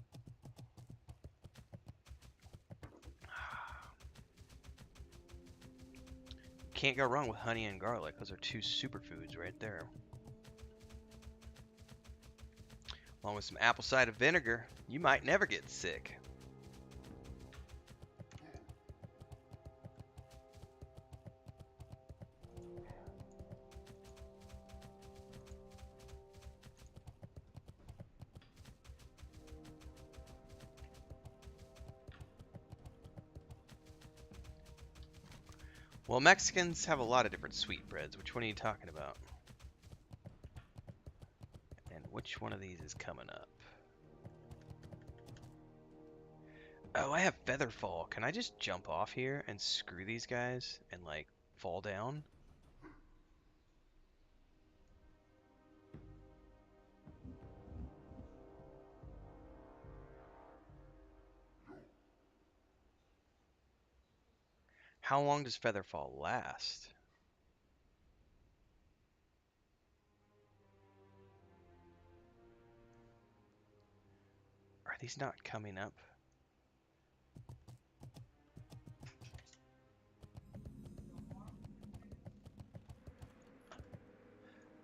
Can't go wrong with honey and garlic. Those are two superfoods right there. Along with some apple cider vinegar, you might never get sick. Well, Mexicans have a lot of different sweetbreads. Which one are you talking about? And which one of these is coming up? Oh, I have Featherfall. Can I just jump off here and screw these guys and, like, fall down? How long does Featherfall last? Are these not coming up?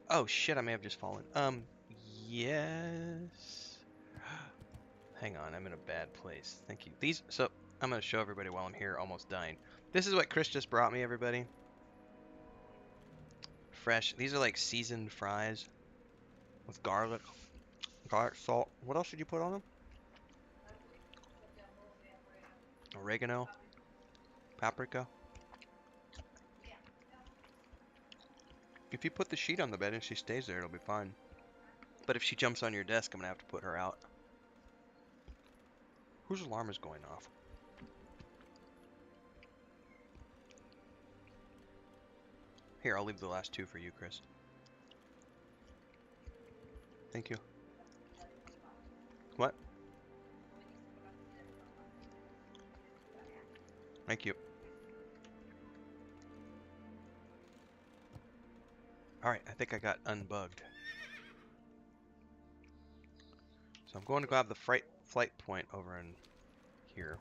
Oh shit, I may have just fallen. Yes. Hang on, I'm in a bad place. Thank you. These, so I'm gonna show everybody while I'm here almost dying. This is what Chris just brought me, everybody. Fresh. These are like seasoned fries with garlic, salt. What else did you put on them? Oregano, paprika. If you put the sheet on the bed and she stays there, it'll be fine. But if she jumps on your desk, I'm gonna have to put her out. Whose alarm is going off? Here, I'll leave the last two for you, Chris. Thank you. What? Thank you. Alright, I think I got unbugged. So I'm going to grab the flight point over in here.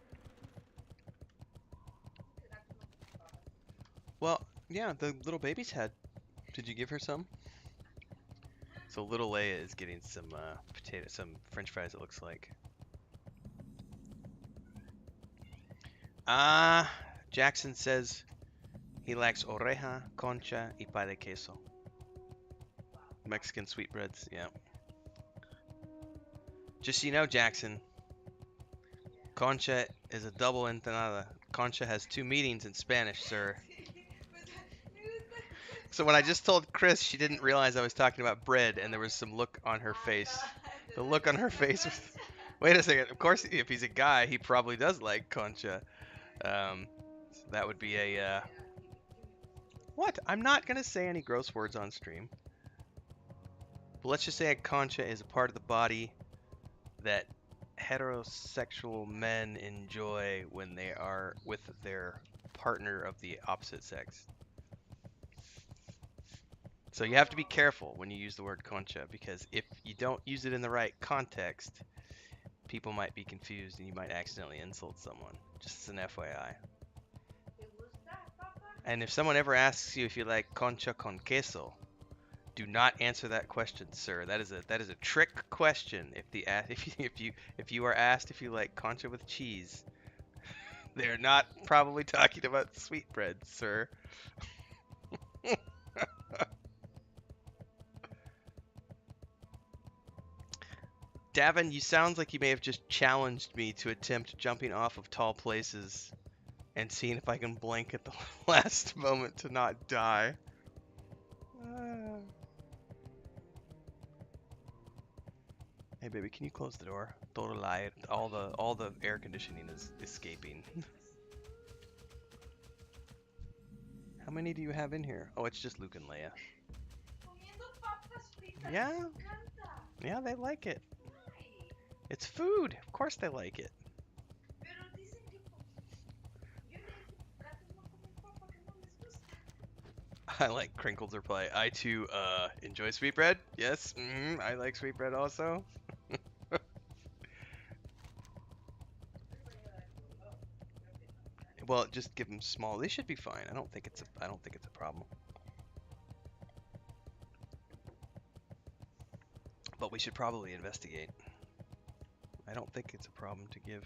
Well, yeah, the little baby's head. Did you give her some? So little Leia is getting some some French fries, it looks like. Jackson says he likes oreja, concha, y pie de queso. Mexican sweetbreads, yeah. Just so you know, Jackson, concha is a double entenada. Concha has two meanings in Spanish, sir. So when I just told Chris, she didn't realize I was talking about bread, and there was some look on her face. The look on her face was... Wait a second. Of course, if he's a guy, he probably does like concha. So that would be a... What? I'm not going to say any gross words on stream. But let's just say a concha is a part of the body that heterosexual men enjoy when they are with their partner of the opposite sex. So you have to be careful when you use the word concha, because if you don't use it in the right context, people might be confused and you might accidentally insult someone. Just as an FYI. And if someone ever asks you if you like concha con queso, Do not answer that question, sir. That is a trick question. If you are asked if you like concha with cheese, they're not probably talking about sweetbread, sir. Davin, you sounds like you may have just challenged me to attempt jumping off of tall places and seeing if I can blink at the last moment to not die. Hey baby, can you close the door? Don't lie. All the air conditioning is escaping. How many do you have in here? Oh, it's just Luke and Leia. Comiendo papas fritas. Yeah. Les encanta. Yeah, they like it. Ay, It's food. Of course they like it. pero dicen que yo le dije, gatos no comen papa, que no les gusta. I like Crinkle's reply. I too enjoy sweetbread. Yes, I like sweetbread also. Well, just give them small. They should be fine. I don't think it's a problem. But we should probably investigate. I don't think it's a problem to give.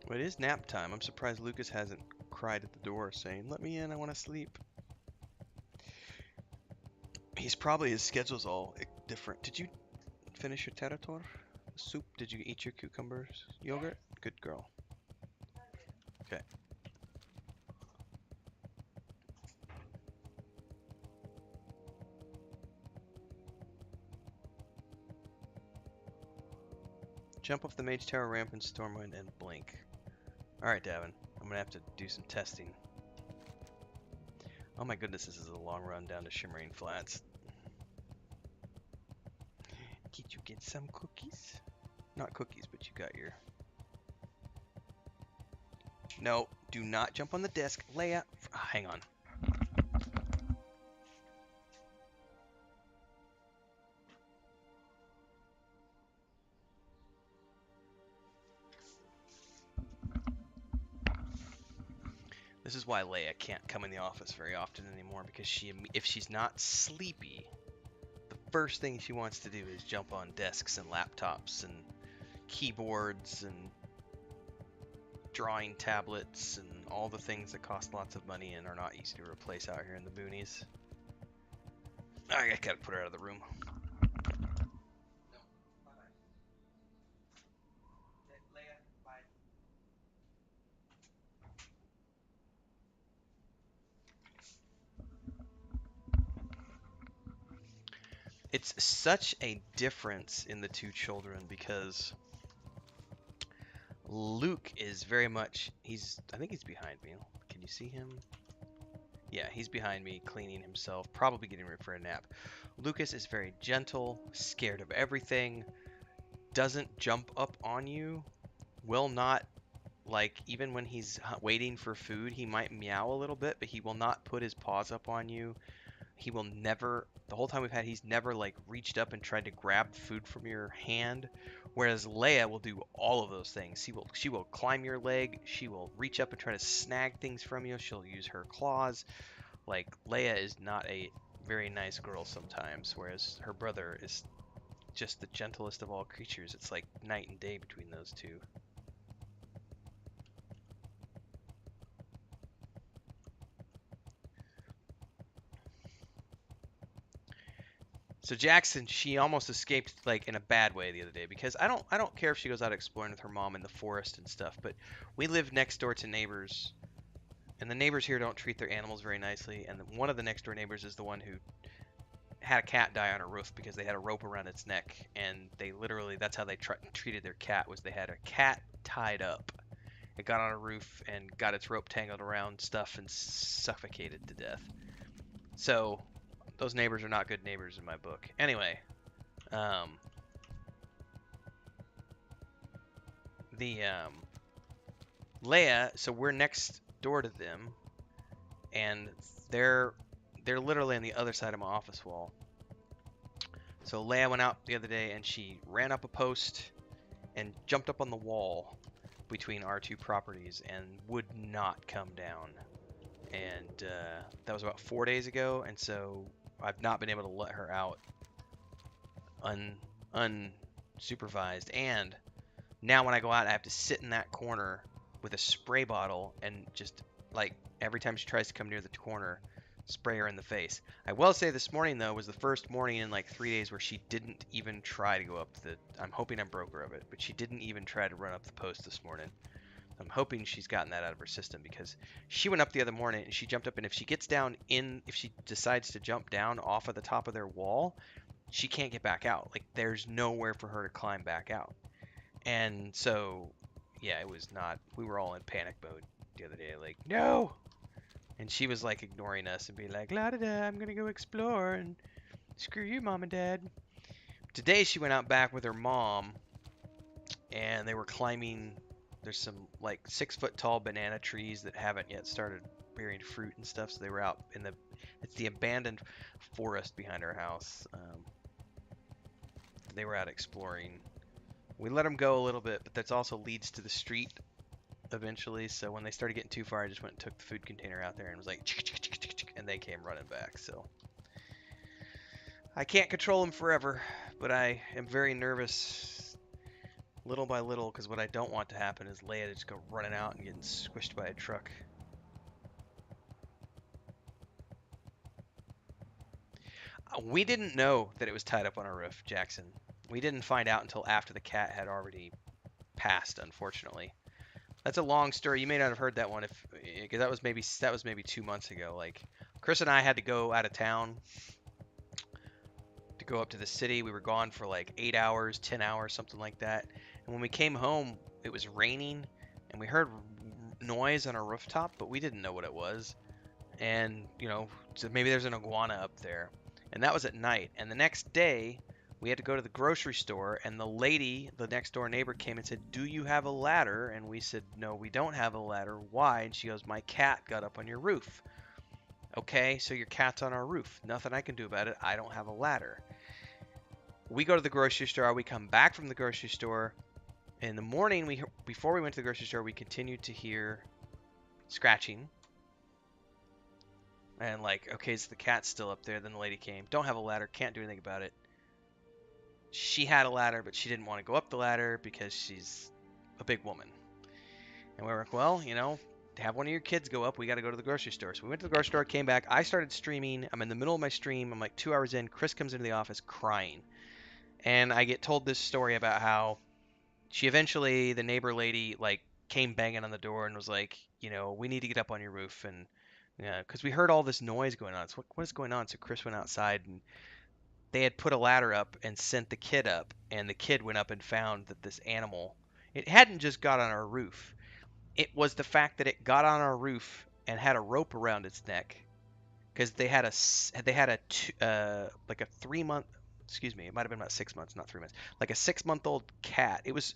Well, it is nap time. I'm surprised Lucas hasn't cried at the door saying, "Let me in, I want to sleep." His schedule's all different. Did you finish your terator soup? Did you eat your cucumbers? Yogurt? Good girl. Okay. Jump off the Mage Tower ramp in Stormwind and blink. Alright, Davin. I'm gonna have to do some testing. Oh my goodness, this is a long run down to Shimmering Flats. Did you get some cookies? Not cookies, but you got your... No, do not jump on the desk. Leia, hang on. This is why Leia can't come in the office very often anymore, because if she's not sleepy, the first thing she wants to do is jump on desks and laptops and keyboards and drawing tablets and all the things that cost lots of money and are not easy to replace out here in the boonies. I gotta put her out of the room. It's such a difference in the two children because Luke is very much, I think he's behind me. Can you see him? Yeah, he's behind me cleaning himself, probably getting ready for a nap. Lucas is very gentle, scared of everything, doesn't jump up on you, will not, like, even when he's waiting for food, he might meow a little bit, but he will not put his paws up on you. He will never, the whole time we've had, he's never like reached up and tried to grab food from your hand. Whereas Leia will do all of those things. She will climb your leg. She will reach up and try to snag things from you. She'll use her claws. Like, Leia is not a very nice girl sometimes, whereas her brother is just the gentlest of all creatures. It's like night and day between those two. So Jackson, she almost escaped like in a bad way the other day, because I don't care if she goes out exploring with her mom in the forest and stuff, but we live next door to neighbors, and the neighbors here don't treat their animals very nicely, and one of the next door neighbors is the one who had a cat die on a roof because they had a rope around its neck, and they literally, that's how they treated their cat, was they had a cat tied up. It got on a roof and got its rope tangled around stuff and suffocated to death. So those neighbors are not good neighbors in my book. Anyway, Leia, so we're next door to them, and they're literally on the other side of my office wall. So Leia went out the other day and she ran up a post and jumped up on the wall, between our two properties and would not come down. And that was about 4 days ago, and so I've not been able to let her out unsupervised. And now when I go out, I have to sit in that corner with a spray bottle and just, like, every time she tries to come near the corner, spray her in the face. I will say this morning, though, was the first morning in like 3 days where she didn't even try to go up the... I'm hoping I'm broker of it, but she didn't even try to run up the post this morning. I'm hoping she's gotten that out of her system, because she went up the other morning and she jumped up, and if she gets down in... If she decides to jump down off of the top of their wall, she can't get back out. Like, there's nowhere for her to climb back out. And so, yeah, it was not... We were all in panic mode the other day, like, no! And she was like ignoring us and being like, la da da, I'm gonna go explore and screw you, mom and dad. Today she went out back with her mom and they were climbing. There's some like 6 foot tall banana trees that haven't yet started bearing fruit and stuff. So they were out in it's the abandoned forest behind our house. They were out exploring. We let them go a little bit, but that also leads to the street eventually. So when they started getting too far, I just went and took the food container out there and was like, and they came running back. So I can't control them forever, but I am very nervous little by little, because what I don't want to happen is Leia to just go running out and getting squished by a truck. We didn't know that it was tied up on our roof, Jackson. We didn't find out until after the cat had already passed, unfortunately. That's a long story. You may not have heard that one, because that was maybe 2 months ago. Like, Chris and I had to go out of town to go up to the city. We were gone for like 8 hours, 10 hours, something like that. And when we came home, it was raining, and we heard noise on our rooftop, but we didn't know what it was. And, you know, so maybe there's an iguana up there. And that was at night. And the next day, we had to go to the grocery store, and the lady, the next door neighbor, came and said, "Do you have a ladder?" And we said, "No, we don't have a ladder." "Why?" And she goes, "My cat got up on your roof." "Okay, so your cat's on our roof. Nothing I can do about it. I don't have a ladder." We go to the grocery store. We come back from the grocery store. In the morning, before we went to the grocery store, we continued to hear scratching. And like, okay, so the cat's still up there. Then the lady came. "Don't have a ladder. Can't do anything about it." She had a ladder, but she didn't want to go up the ladder because she's a big woman. And we were like, well, you know, have one of your kids go up. We got to go to the grocery store. So we went to the grocery store, came back. I started streaming. I'm in the middle of my stream. I'm like 2 hours in. Chris comes into the office crying. And I get told this story about how she eventually, the neighbor lady, like, came banging on the door and was like, you know, "We need to get up on your roof." And, because we heard all this noise going on. So what is going on? So Chris went outside, and they had put a ladder up and sent the kid up, and the kid went up and found that this animal, it hadn't just got on our roof. It was the fact that it got on our roof and had a rope around its neck, because they had like a 3 month, excuse me, it might have been about 6 months, not 3 months, like a 6-month-old cat. It was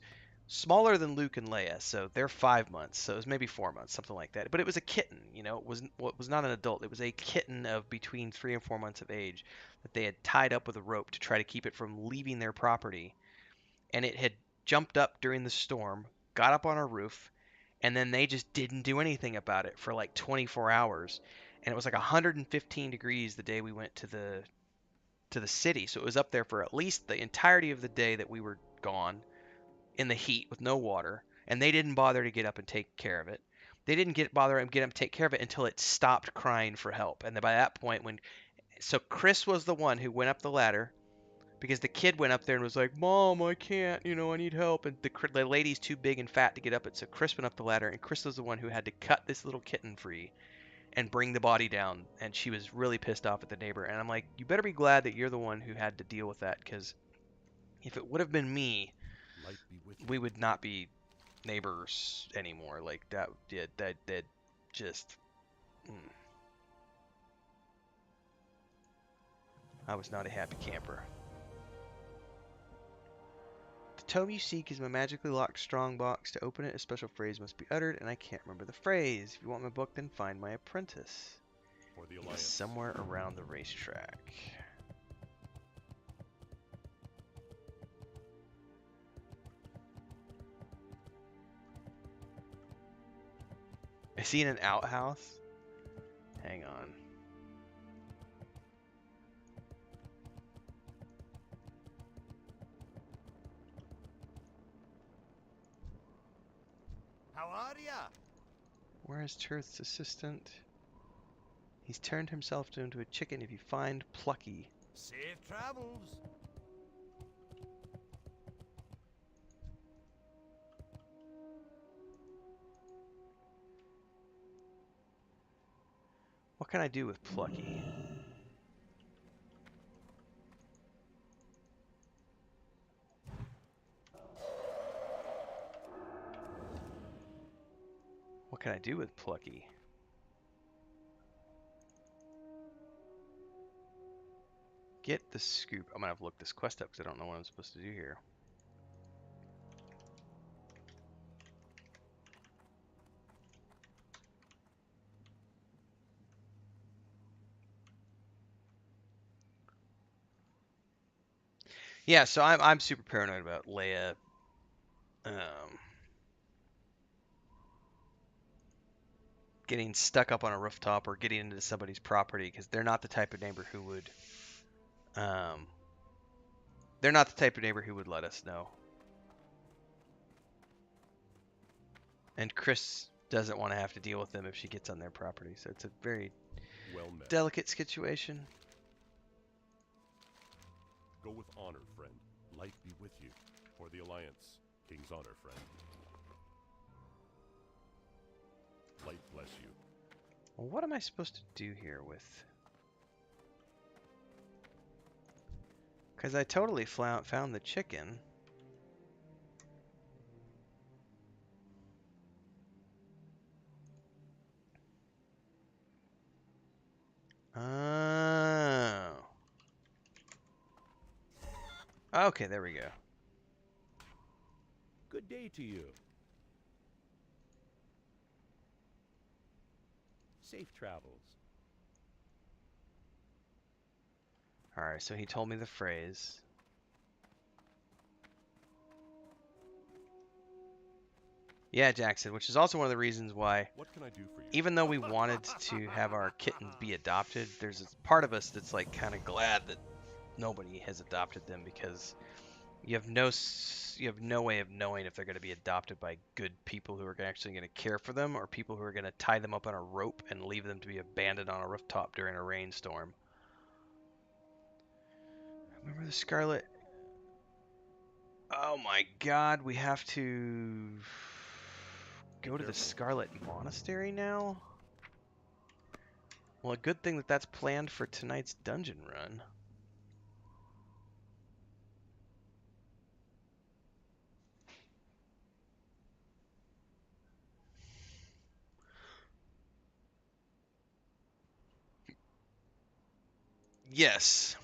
smaller than Luke and Leia, so they're 5 months, so it was maybe 4 months, something like that. But it was a kitten, you know, it was not an adult. It was a kitten of between 3 and 4 months of age that they had tied up with a rope to try to keep it from leaving their property. And it had jumped up during the storm, got up on our roof, and then they just didn't do anything about it for like 24 hours. And it was like 115 degrees the day we went to the city, so it was up there for at least the entirety of the day that we were gone, in the heat with no water, and they didn't bother to get up and take care of it. They didn't bother to get up and take care of it until it stopped crying for help. And then by that point, so Chris was the one who went up the ladder, because the kid went up there and was like, "Mom, I can't, you know, I need help." And the lady's too big and fat to get up it, so Chris went up the ladder, and Chris was the one who had to cut this little kitten free and bring the body down. And she was really pissed off at the neighbor. And I'm like, you better be glad that you're the one who had to deal with that, because if it would have been me, Light be with you. we would not be neighbors anymore. Like, that just... I was not a happy camper. The tome you seek is my magically locked strong box. To open it, a special phrase must be uttered, and I can't remember the phrase. If you want my book, then find my apprentice. For the He's Alliance. somewhere around the racetrack. Is he in an outhouse? Hang on. How are ya? Where is Truth's assistant? He's turned himself into a chicken if you find Plucky. Safe travels. What can I do with Plucky? What can I do with Plucky? Get the scoop. I'm gonna have to look this quest up because I don't know what I'm supposed to do here. Yeah, so I'm super paranoid about Leia. Getting stuck up on a rooftop or getting into somebody's property because they're not the type of neighbor who would. They're not the type of neighbor who would let us know. And Chris doesn't want to have to deal with them if she gets on their property, so it's a very Well met. delicate situation. Go with honor, friend. Light be with you. For the Alliance, King's honor, friend. Light bless you. Well, what am I supposed to do here with? Because I totally found the chicken. Oh. Okay, there we go. Good day to you. Safe travels. Alright, so he told me the phrase. Yeah, Jackson, which is also one of the reasons why, What can I do for you? even though we wanted to have our kittens be adopted, there's a part of us that's like kind of glad that nobody has adopted them because you have no way of knowing if they're going to be adopted by good people who are actually going to care for them or people who are going to tie them up on a rope and leave them to be abandoned on a rooftop during a rainstorm. Remember the Scarlet? Oh my God, we have to go to the Scarlet Monastery now? Well, a good thing that that's planned for tonight's dungeon run. Yes.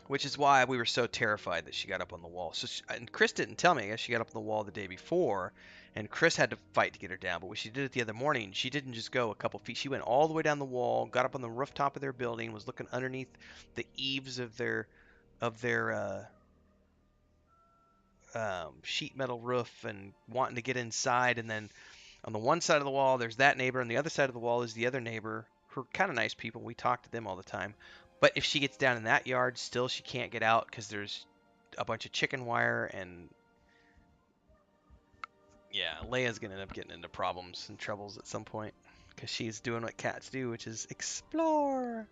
Which is why we were so terrified that she got up on the wall. And Chris didn't tell me. I guess she got up on the wall the day before, and Chris had to fight to get her down. But when she did it the other morning, she didn't just go a couple feet. She went all the way down the wall, got up on the rooftop of their building, was looking underneath the eaves of their sheet metal roof and wanting to get inside. And then on the one side of the wall, there's that neighbor. On the other side of the wall is the other neighbor, who are kind of nice people. We talk to them all the time. But if she gets down in that yard, still she can't get out because there's a bunch of chicken wire. And yeah, Leia's going to end up getting into problems and troubles at some point because she's doing what cats do, which is explore.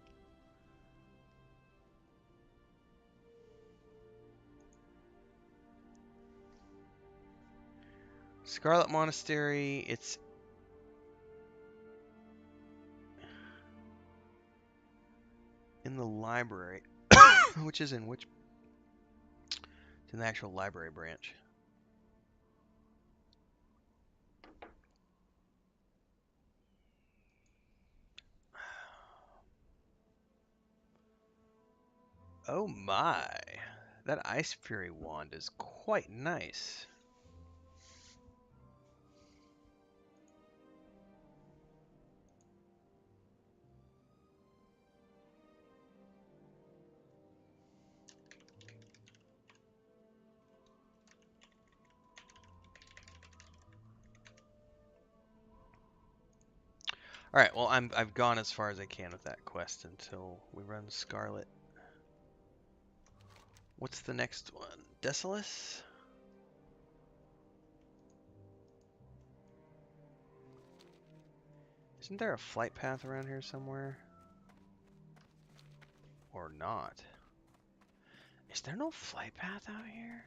Scarlet Monastery, it's in the library, which is in which? It's in the actual library branch. Oh my, that Ice Fury wand is quite nice. All right. Well, I've gone as far as I can with that quest until we run Scarlet. What's the next one? Desolus? Isn't there a flight path around here somewhere? Or not? Is there no flight path out here?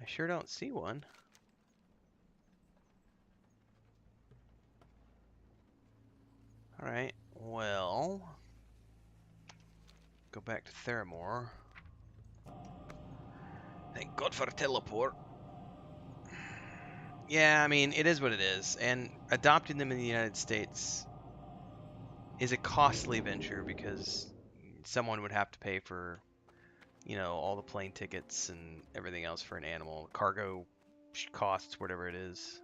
I sure don't see one. Alright, well, go back to Theramore. Thank God for a teleport. Yeah, I mean, it is what it is, and adopting them in the United States is a costly venture because someone would have to pay for, you know, all the plane tickets and everything else for an animal, cargo costs, whatever it is.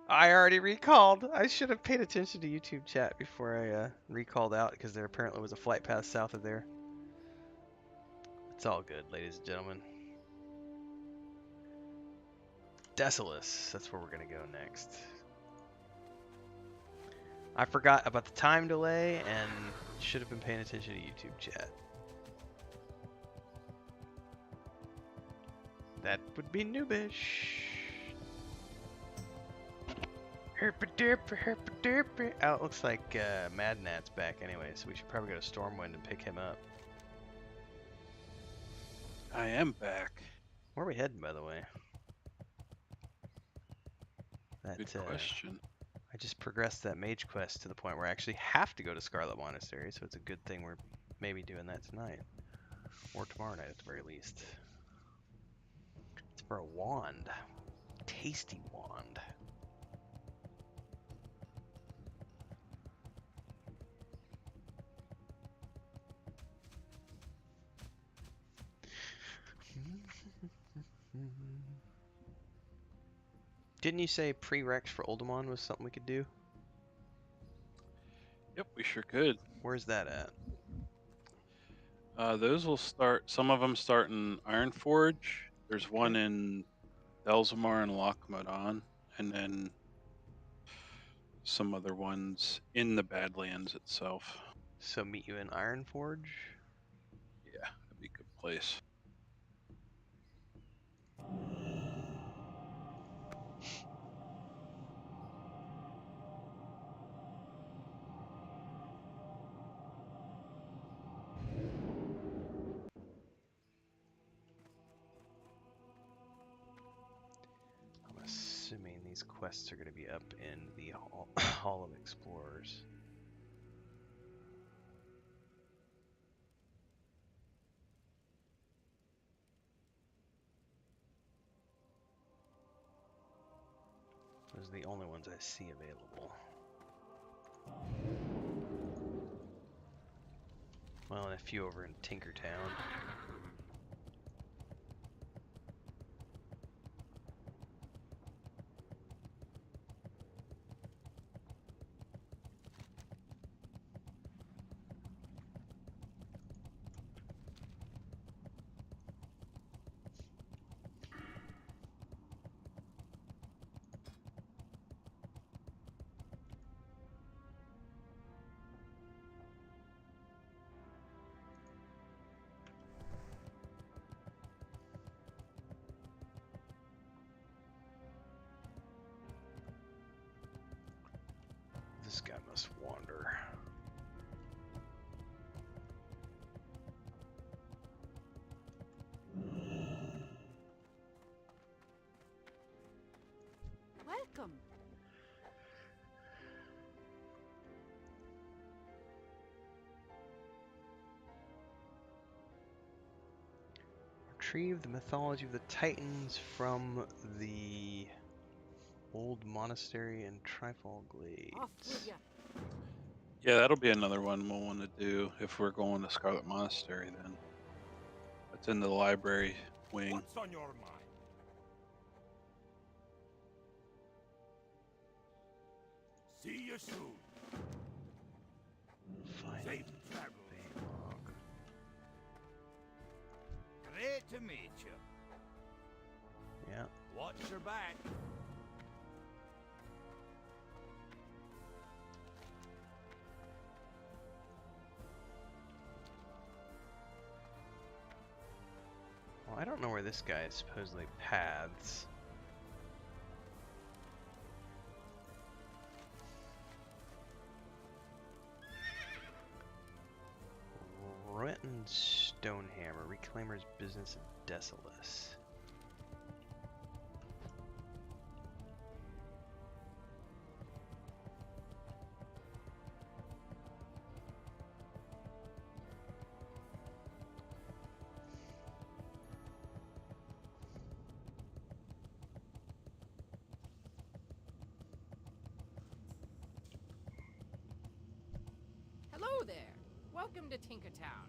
I already recalled. I should have paid attention to YouTube chat before I recalled out because there apparently was a flight path south of there. It's all good, ladies and gentlemen. Desolus, that's where we're going to go next. I forgot about the time delay and should have been paying attention to YouTube chat. That would be noobish. Oh, it looks like Mad Nat's back anyway, so we should probably go to Stormwind and pick him up. I am back. Where are we heading, by the way? Good question. I just progressed that mage quest to the point where I actually have to go to Scarlet Monastery, so it's a good thing we're maybe doing that tonight. Or tomorrow night at the very least. It's for a wand. Tasty wand. Didn't you say prereqs for Oldemon was something we could do? Yep, we sure could. Where's that at? Those will start. Some of them start in Ironforge. There's one in Belzamar and Lochmadon, and then some other ones in the Badlands itself. So meet you in Ironforge? Yeah, that'd be a good place. I'm assuming these quests are going to be up in the Hall of Explorers. Those are the only ones I see available. Well, and a few over in Tinkertown. This guy must wander. Welcome. Retrieve the mythology of the Titans from the old monastery in Trifall Glades. Off with ya. Yeah, that'll be another one we'll want to do if we're going to Scarlet Monastery then. That's in the library wing. What's on your mind? See you soon. Find Safe travels. Baylog. Great to meet you. Yeah. Watch your back. Well, I don't know where this guy is supposedly paths. Renton Stonehammer, Reclaimer's Business of Desolus. Hello there. Welcome to Tinkertown.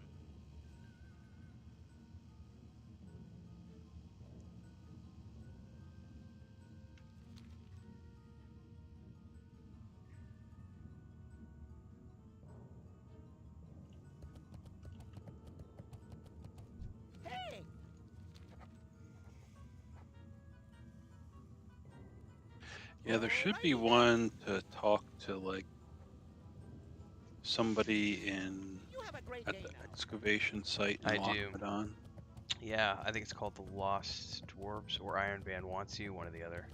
Hey! Yeah, there should be one to talk to, like, somebody in You have a great at day the now. excavation site in I do. Lockmadon. Yeah, I think it's called the Lost Dwarves or Iron Band Wants You, one or the other.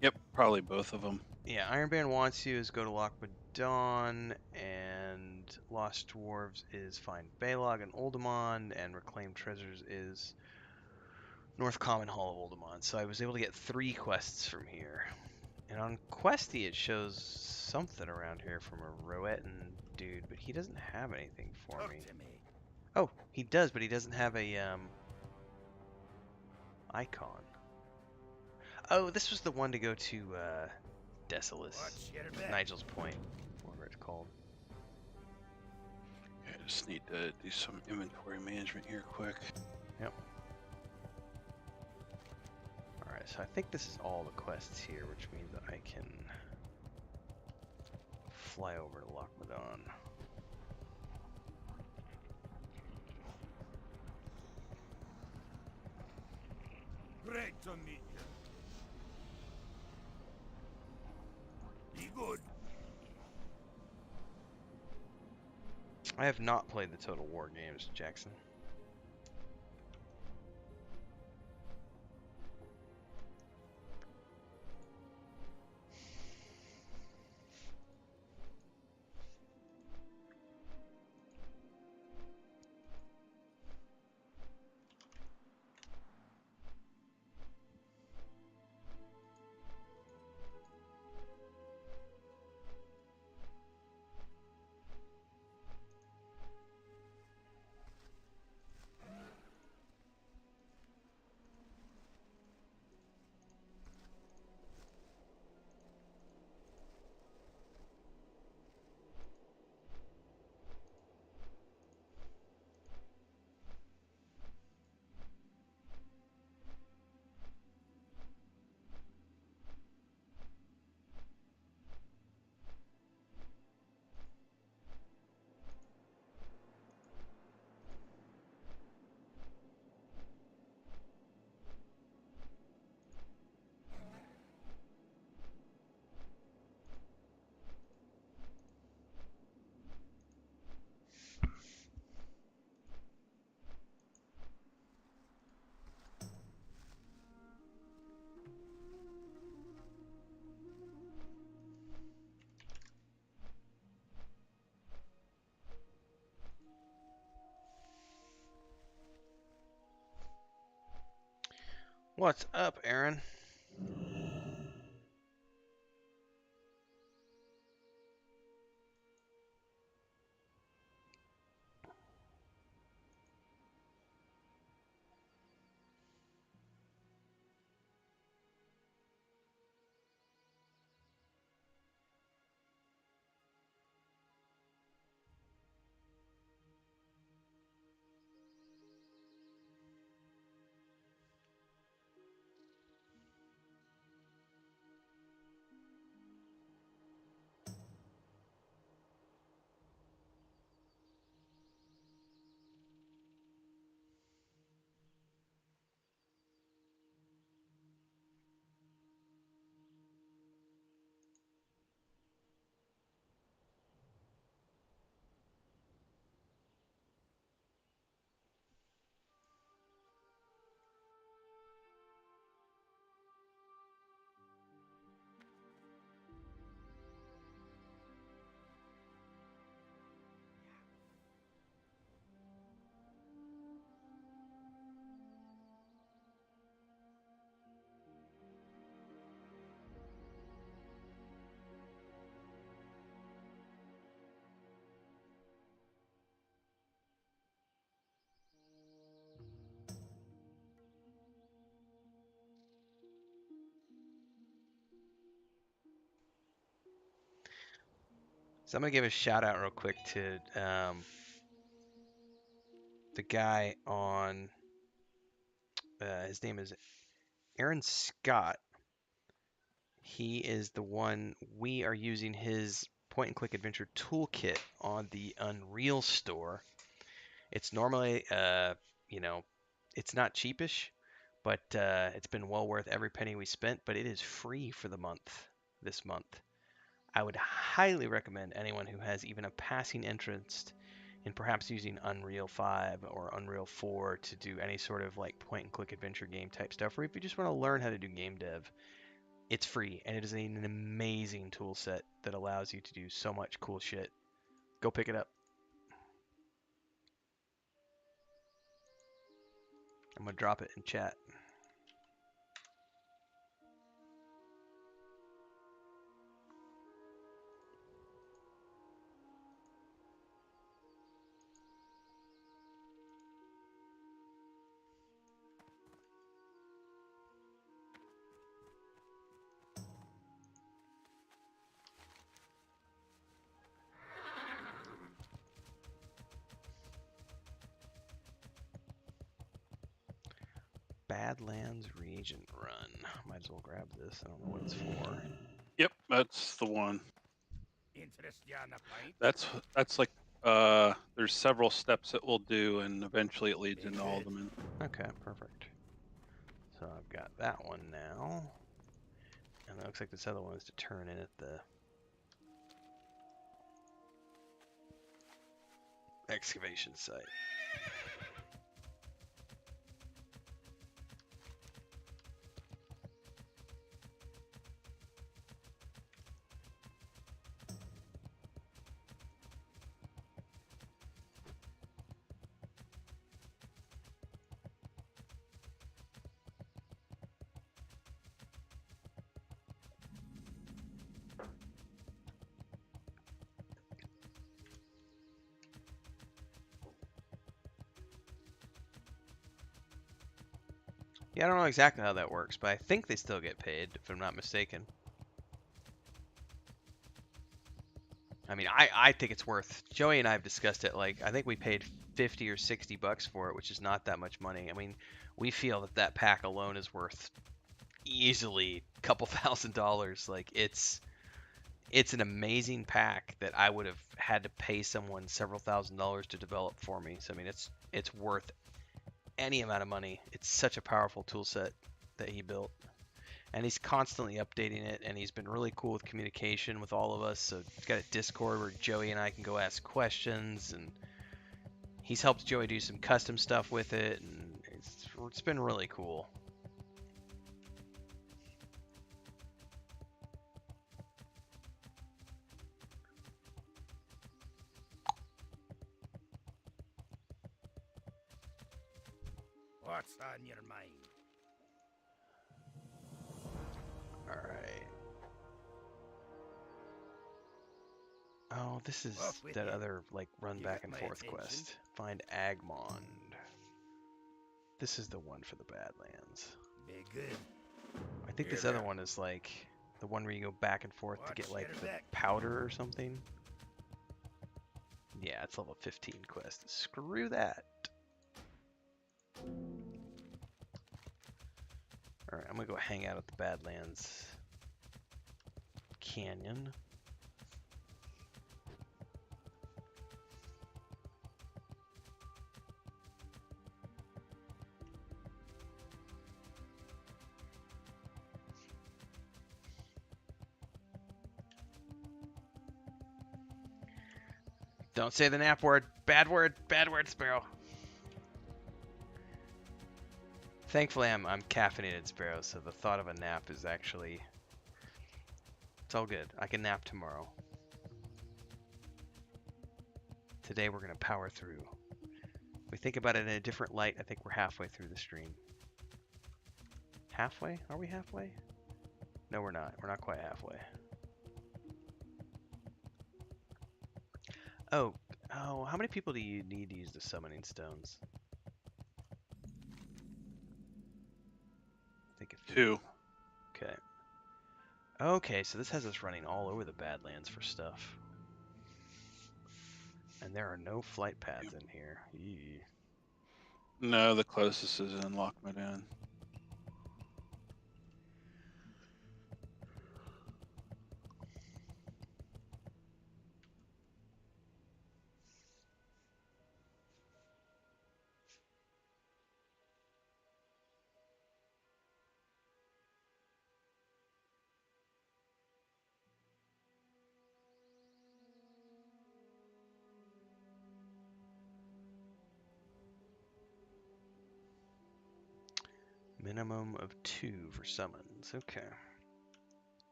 Yep, probably both of them. Yeah, Iron Band Wants You is go to Lockmadon, and Lost Dwarves is find Baylog and Oldemon, and Reclaim Treasures is North Common Hall of Oldemon. So I was able to get 3 quests from here. And on Questy it shows something around here from a Roetan dude, but he doesn't have anything for Talk me. to me. Oh, he does, but he doesn't have a icon. Oh, this was the one to go to Desolus, Watch your back. Nigel's Point, whatever it's called. I just need to do some inventory management here quick. Yep. Alright, so I think this is all the quests here, which means that I can fly over to Lockmadon. Great to meet you. Be good. I have not played the Total War games, Jackson. What's up, Aaron? So I'm gonna give a shout out real quick to the guy on. His name is Aaron Scott. He is the one, we are using his point and click adventure toolkit on the Unreal store. It's normally, you know, it's not cheapish, but it's been well worth every penny we spent, but it is free for the month, this month. I would highly recommend anyone who has even a passing interest in perhaps using Unreal 5 or Unreal 4 to do any sort of like point and click adventure game type stuff, or if you just want to learn how to do game dev. It's free, and it is an amazing tool set that allows you to do so much cool shit. Go pick it up. I'm going to drop it in chat. Badlands Reagent Run. Might as well grab this. I don't know what it's for. Yep, that's the one. Interest ya in a pint? That's like there's several steps it will do, and eventually it leads into all of them. Okay, perfect. So I've got that one now. And it looks like this other one is to turn in at the excavation site. Yeah, I don't know exactly how that works, but I think they still get paid, if I'm not mistaken. I mean, I think it's worth. Joey and I have discussed it. Like, I think we paid 50 or 60 bucks for it, which is not that much money. I mean, we feel that that pack alone is worth easily a couple $1,000s. Like, it's an amazing pack that I would have had to pay someone several $1,000s to develop for me. So I mean, it's worth any amount of money. It's such a powerful tool set that he built. And he's constantly updating it, and he's been really cool with communication with all of us. So he's got a Discord where Joey and I can go ask questions, and he's helped Joey do some custom stuff with it, and it's been really cool. What's on your mind? Alright. Oh, this is Off with that you. other, like, run You back got and my forth attention. quest. Find Agmond. This is the one for the Badlands. Be good. I think Here this other there. one is, like, the one where you go back and forth to Watch get, like, your the back. powder or something. Yeah, it's level 15 quest. Screw that. Alright, I'm gonna go hang out at the Badlands Canyon. Don't say the nap word. Bad word. Bad word, Sparoh. Thankfully, I'm caffeinated, Sparoh, so the thought of a nap is actually... It's all good. I can nap tomorrow. Today we're going to power through. If we think about it in a different light, I think we're halfway through the stream. Halfway? Are we halfway? No, we're not. We're not quite halfway. Oh, how many people do you need to use the summoning stones? I think a few. 2. Okay. Okay, so this has us running all over the Badlands for stuff. And there are no flight paths in here. Yee. No, the closest is in Lochmadan. Minimum of 2 for summons. Okay.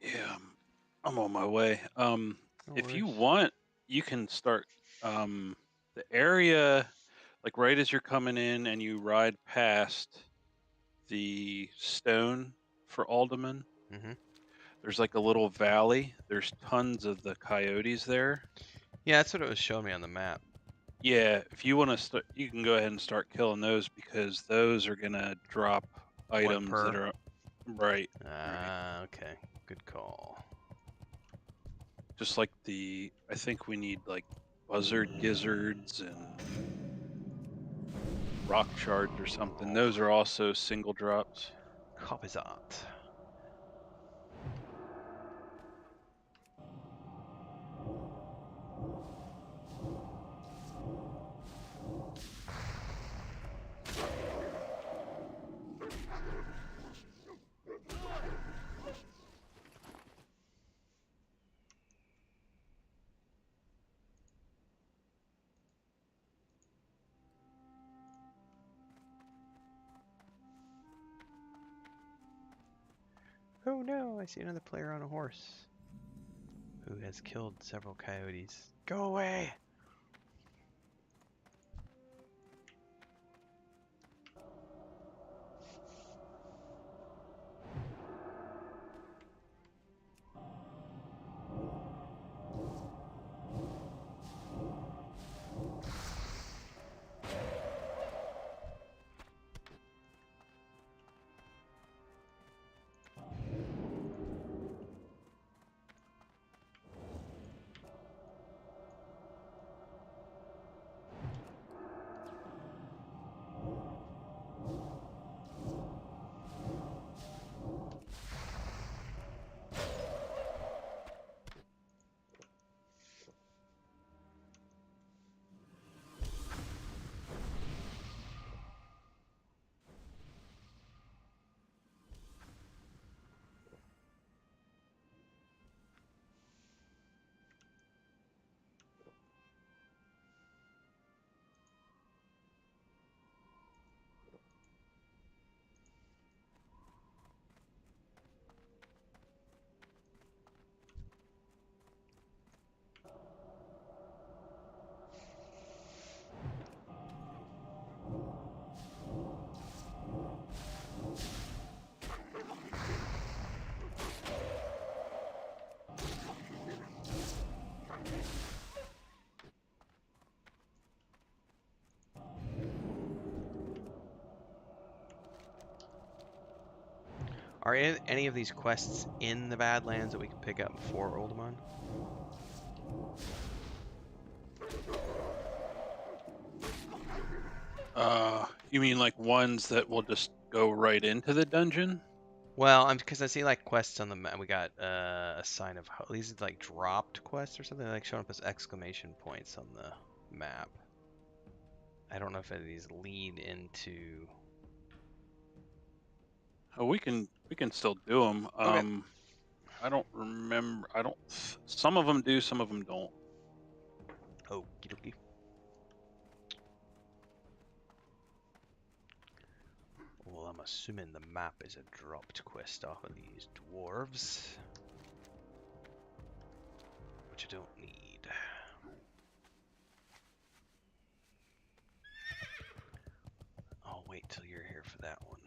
Yeah, I'm on my way. No If you worries. want, you can start the area like right as you're coming in and you ride past the stone for Alderman. Mm-hmm. There's like a little valley. There's tons of the coyotes there. Yeah, that's what it was showing me on the map. Yeah, if you want to start, you can go ahead and start killing those because those are gonna drop items per? that are right. Ah, okay. Good call. Just like I think we need like buzzard gizzards and rock shards or something. Those are also single drops. Copy's art. Oh no, I see another player on a horse who has killed several coyotes. Go away! Are any of these quests in the Badlands that we can pick up before Oldemon? You mean like ones that will just go right into the dungeon? Well, because I see like quests on the map. We got a sign of these are like dropped quests or something, like showing up as exclamation points on the map. I don't know if any of these lead into. Oh, we can still do them. Okay. I don't remember. I don't. Some of them do. Some of them don't. Okie dokie. Well, I'm assuming the map is a dropped quest off of these dwarves, which I don't need. I'll wait till you're here for that one.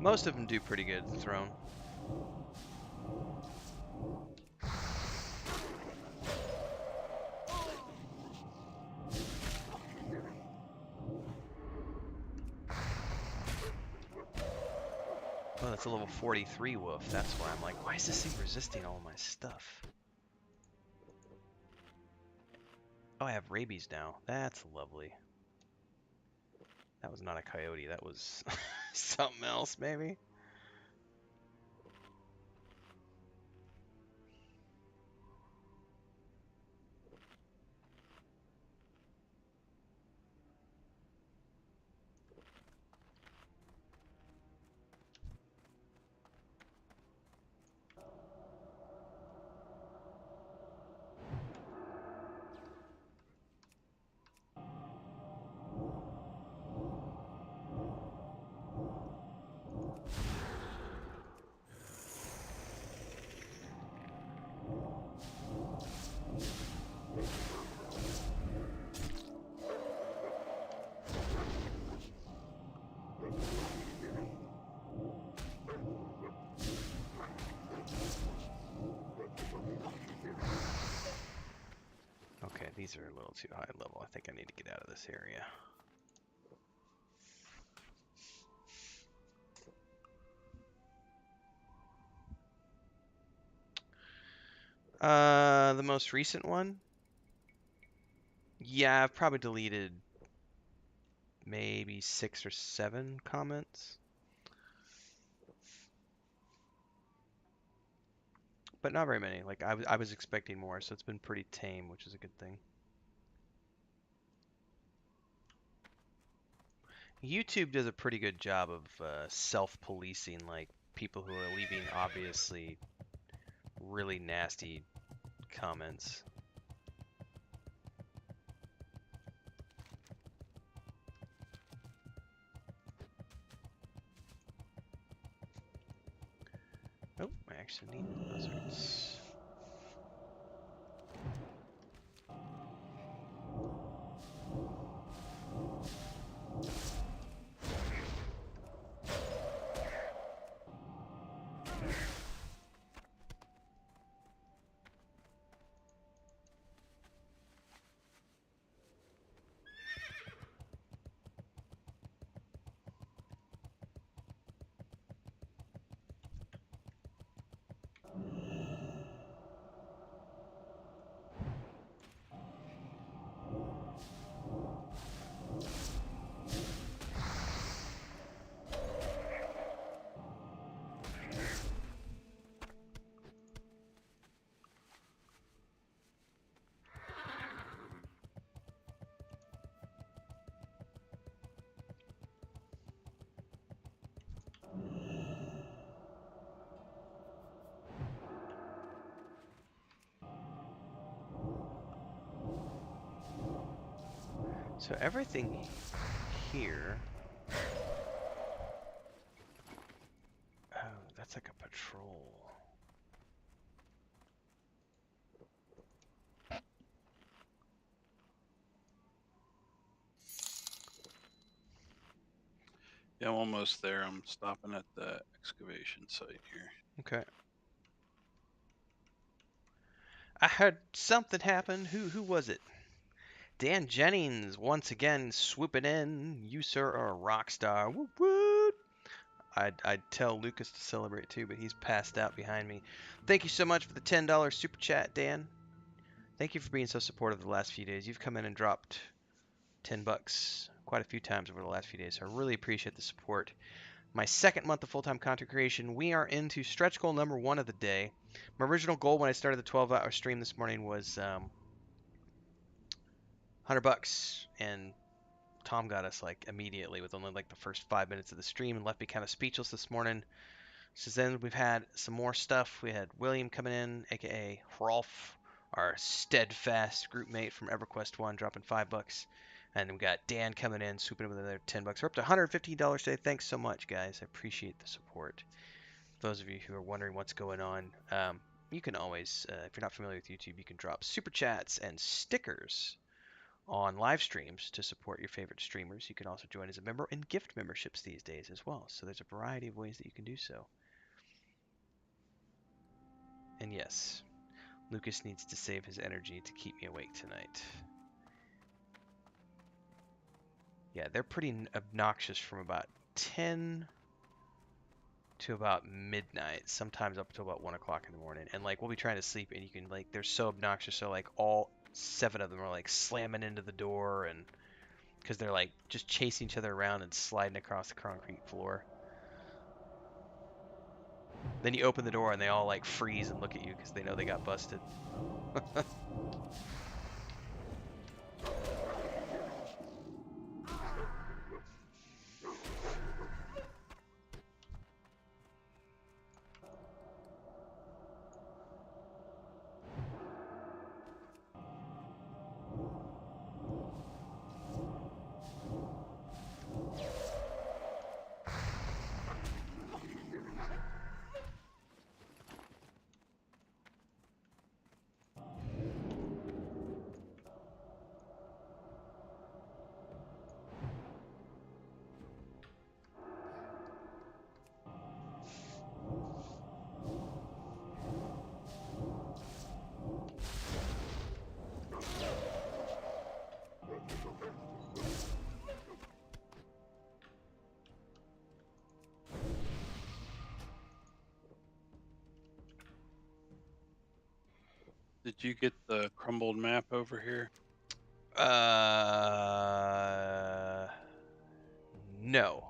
Most of them do pretty good thrown. Oh, that's a level 43 wolf. That's why I'm like, why is this thing resisting all my stuff? Oh, I have rabies now. That's lovely. That was not a coyote. That was something else, maybe. Okay, these are a little too high level. I think I need to get out of this area. The most recent one? Yeah, I've probably deleted maybe 6 or 7 comments. But not very many. Like, I was expecting more, so it's been pretty tame, which is a good thing. YouTube does a pretty good job of self-policing, like, people who are leaving obviously really nasty comments. Oh, I actually need buzzards. So everything here. Oh, that's like a patrol. Yeah, I'm almost there. I'm stopping at the excavation site here. Okay. I heard something happen. Who was it? Dan Jennings once again swooping in. You, sir, are a rock star. Whoop, whoop. I'd tell Lucas to celebrate too, but he's passed out behind me. Thank you so much for the $10 super chat, Dan. Thank you for being so supportive the last few days. You've come in and dropped 10 bucks quite a few times over the last few days, so I really appreciate the support. My second month of full-time content creation, we are into stretch goal number 1 of the day. My original goal when I started the 12-hour stream this morning was 100 bucks, and Tom got us like immediately with only like the first 5 minutes of the stream and left me kind of speechless this morning. Since then, we've had some more stuff. We had William coming in, aka Rolf, our steadfast group mate from EverQuest 1, dropping 5 bucks. And we got Dan coming in, swooping in with another 10 bucks. We're up to $115 today. Thanks so much, guys. I appreciate the support. For those of you who are wondering what's going on, you can always, if you're not familiar with YouTube, you can drop super chats and stickers on live streams to support your favorite streamers. You can also join as a member and gift memberships these days as well. So there's a variety of ways that you can do so. And yes, Lucas needs to save his energy to keep me awake tonight. Yeah, they're pretty obnoxious from about 10 to about midnight, sometimes up until about 1 o'clock in the morning. And like, we'll be trying to sleep and you can like, they're so obnoxious. So like all 7 of them are like slamming into the door, and because they're like just chasing each other around and sliding across the concrete floor. Then you open the door and they all like freeze and look at you because they know they got busted. Did you get the crumbled map over here? No.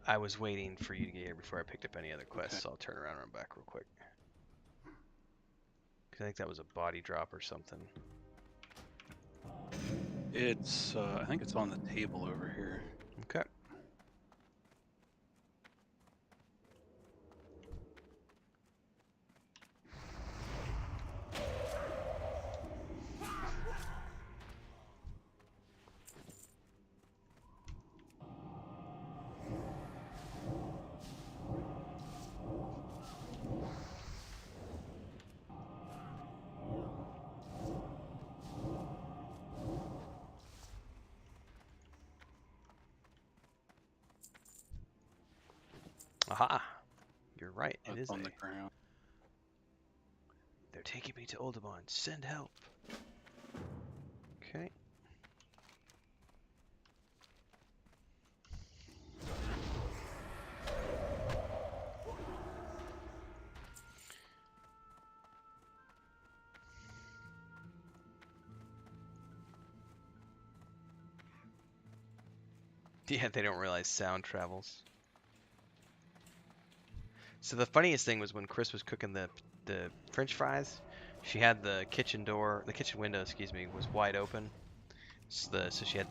I was waiting for you to get here before I picked up any other quests, Okay. so I'll turn around and run back real quick. I think that was a body drop or something. It's, I think it's on the table over here. Okay. Aha! You're right, it Up is on a... the ground. They're taking me to Oldemon. Send help. Okay. Yeah, they don't realize sound travels. So the funniest thing was when Chris was cooking the French fries, she had the kitchen window, excuse me, was wide open. So she had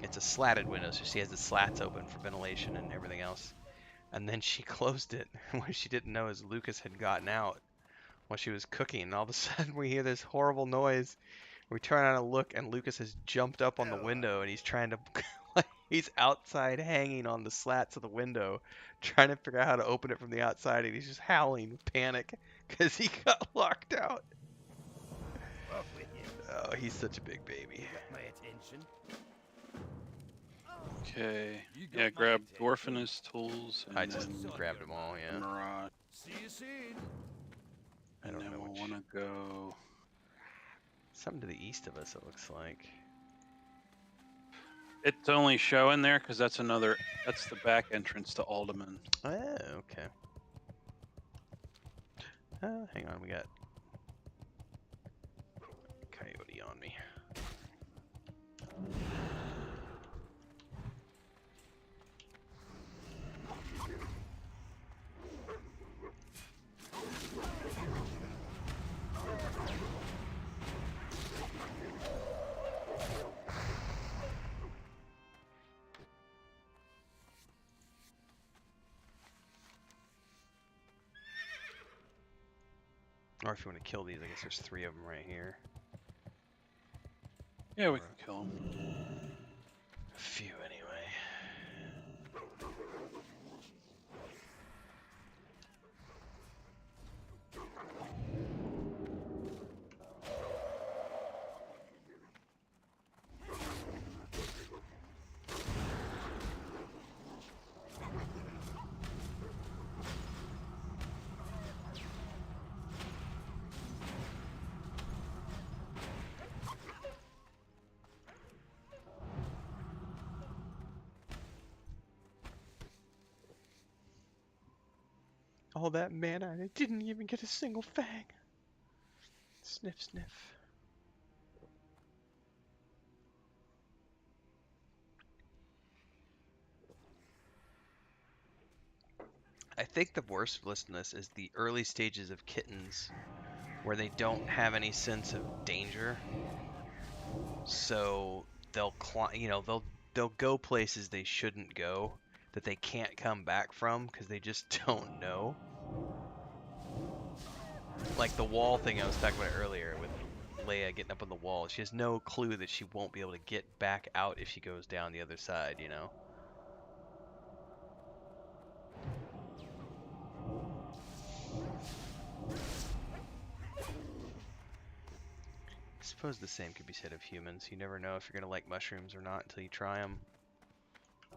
it's a slatted window, so she has the slats open for ventilation and everything else. And then she closed it. What she didn't know is Lucas had gotten out while she was cooking, and all of a sudden we hear this horrible noise. We turn around and look, and Lucas has jumped up on the window, and he's trying to, like, he's outside hanging on the slats of the window, trying to figure out how to open it from the outside, and he's just howling with panic because he got locked out. Off with you. Oh, he's such a big baby. You got my attention. Okay. You got Yeah, my grab attention. Dwarf and his tools, and I just then grabbed them all, yeah. Mirage. See you soon. I And don't then know we'll which. want to go. Something to the east of us, it looks like. It's only showing there because that's another. That's the back entrance to Alderman. Oh, okay. Hang on, we got Coyote on me. Or if you want to kill these, I guess there's 3 of them right here. Yeah, we can kill him. A few anyway. All that mana, and I didn't even get a single fang. Sniff, sniff. I think the worst of this is the early stages of kittens, where they don't have any sense of danger. So they'll they'll go places they shouldn't go, that they can't come back from because they just don't know. Like the wall thing I was talking about earlier with Leia getting up on the wall. She has no clue that she won't be able to get back out if she goes down the other side, you know? I suppose the same could be said of humans. You never know if you're going to like mushrooms or not until you try them.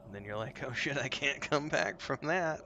And then you're like, oh shit, I can't come back from that.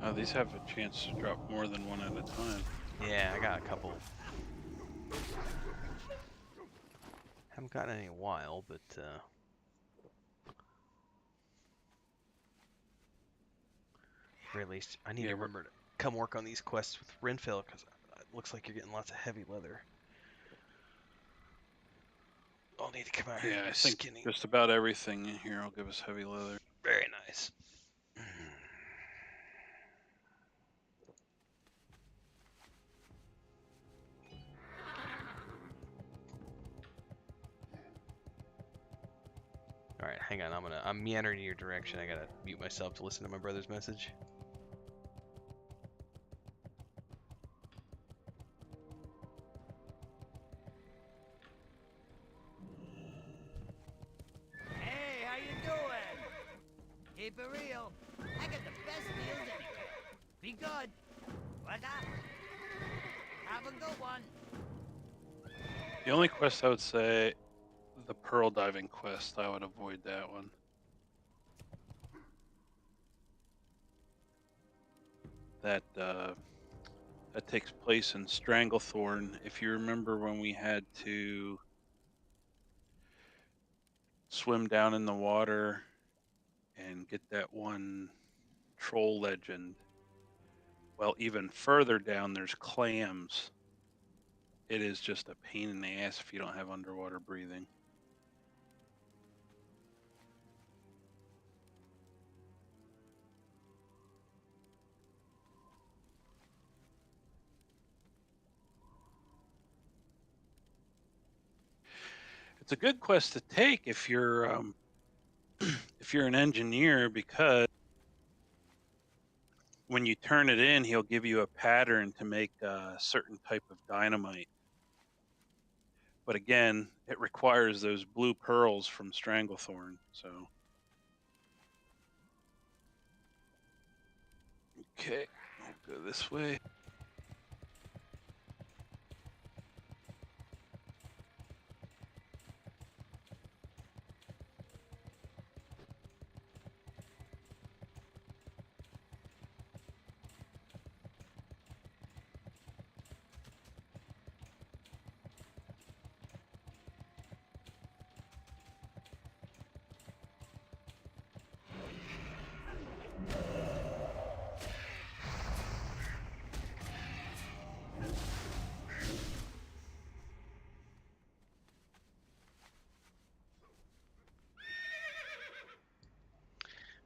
Oh, these have a chance to drop more than one at a time. Yeah, I got a couple. Haven't gotten any in a while, but or at least I need to remember to come work on these quests with Renfill, because it looks like you're getting lots of heavy leather. I'll need to come out here. Yeah, I and think skinny. just about everything in here will give us heavy leather. Very nice. All right, hang on. I'm meandering in your direction. I gotta mute myself to listen to my brother's message. Hey, how you doing? Keep it real. I got the best deals anywhere. Be good. What's up? Have a good one. The only quest I would say, the pearl diving quest, I would avoid that one. That takes place in Stranglethorn. If you remember when we had to swim down in the water and get that one troll legend. Well, even further down, there's clams. It is just a pain in the ass if you don't have underwater breathing. It's a good quest to take if you're if you're an engineer, because when you turn it in, he'll give you a pattern to make a certain type of dynamite. But again, it requires those blue pearls from Stranglethorn. So, okay, I'll go this way.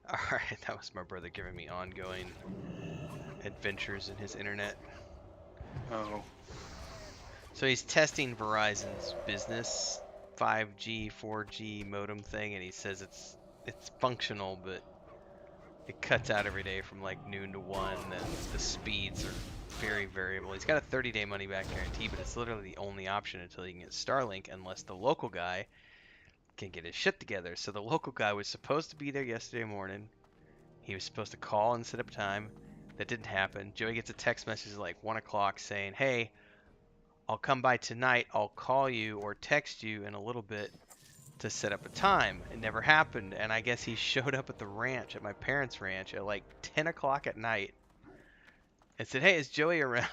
Alright, that was my brother giving me ongoing adventures in his internet. Oh, So he's testing Verizon's business 5G, 4G modem thing, and he says it's functional, but it cuts out every day from like noon to 1, and the speeds are very variable. He's got a 30-day money-back guarantee, but it's literally the only option until he can get Starlink, unless the local guy can get his shit together. So the local guy was supposed to be there yesterday morning. He was supposed to call and set up time. That didn't happen. Joey gets a text message at like 1 o'clock saying, hey, I'll come by tonight. I'll call you or text you in a little bit to set up a time. It never happened. And I guess he showed up at the ranch, at my parents' ranch, at like 10 o'clock at night and said, hey, is Joey around?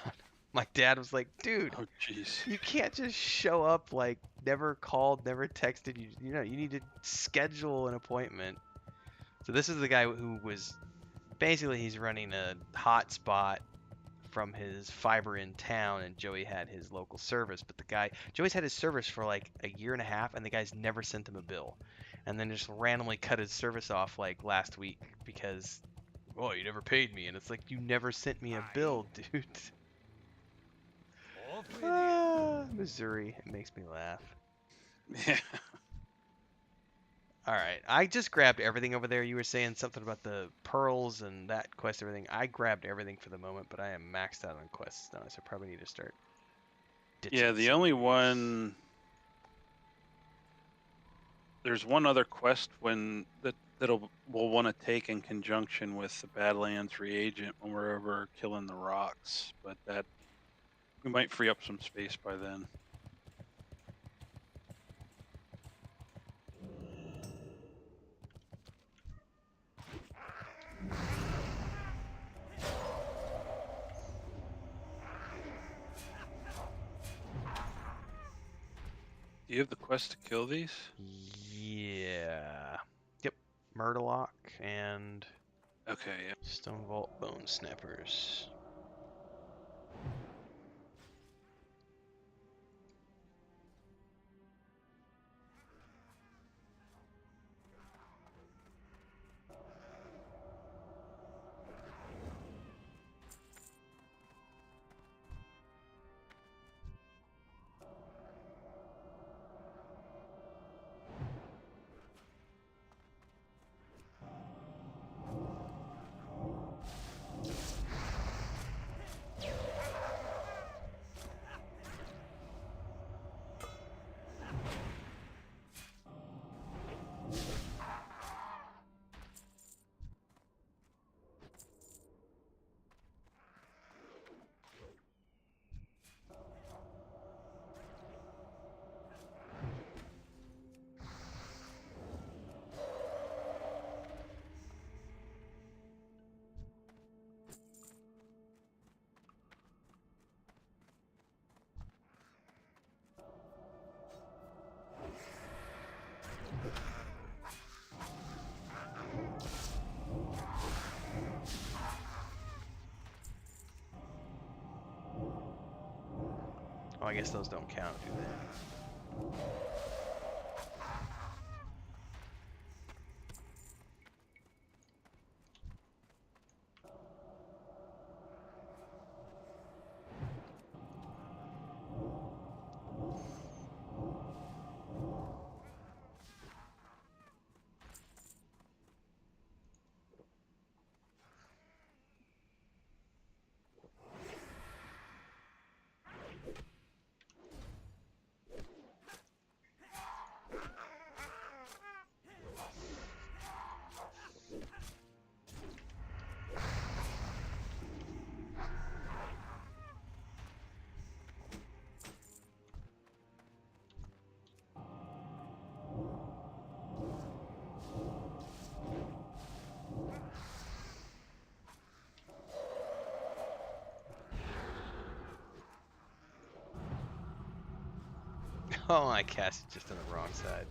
My dad was like, dude, oh, jeez. you can't just show up, like, never called, never texted. You know, you need to schedule an appointment. So this is the guy who was, basically he's running a hotspot from his fiber in town, and Joey had his local service. But Joey's had his service for like a year and a half, and the guy's never sent him a bill. And then just randomly cut his service off like last week because, oh, you never paid me. And it's like, you never sent me a bill, dude. Missouri, it makes me laugh. Yeah. Alright, I just grabbed everything over there. You were saying something about the pearls and that quest, everything. I grabbed everything for the moment, but I am maxed out on quests now, so I probably need to start ditching Yeah, the some only of these. one. There's one other quest that'll we'll want to take in conjunction with the Badlands reagent when we're over killing the rocks, but that we might free up some space by then. Do you have the quest to kill these? Yeah. Yep. Murloc and Okay, yeah. Stone Vault Bone Snappers. Oh, I guess those don't count, do they? Oh, I cast it just on the wrong side.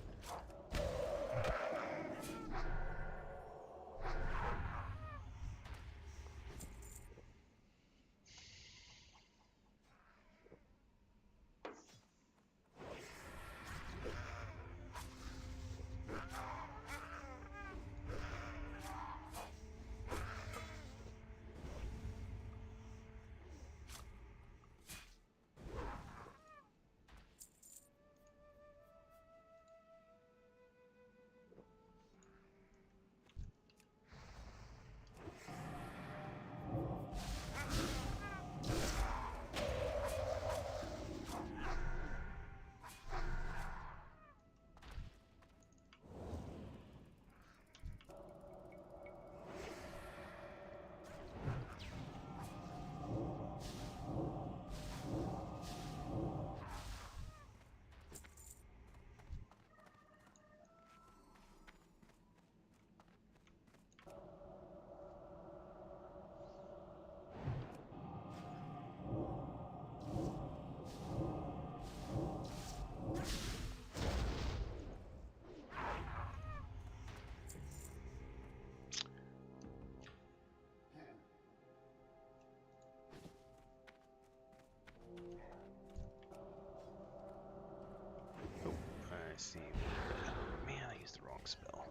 I see. Man, I used the wrong spell.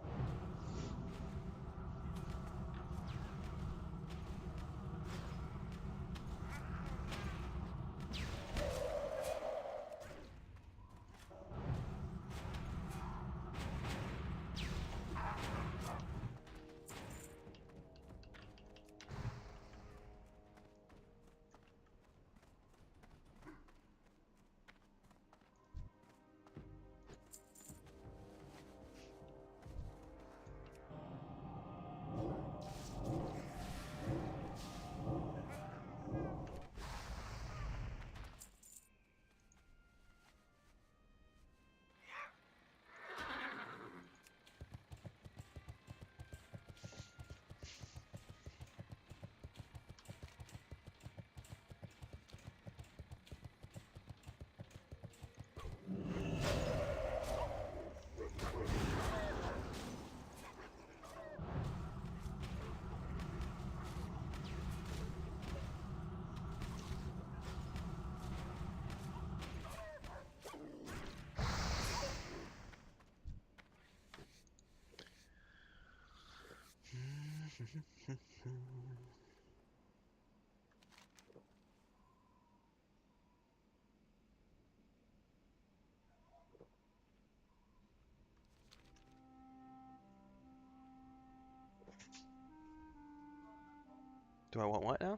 Do I want what now?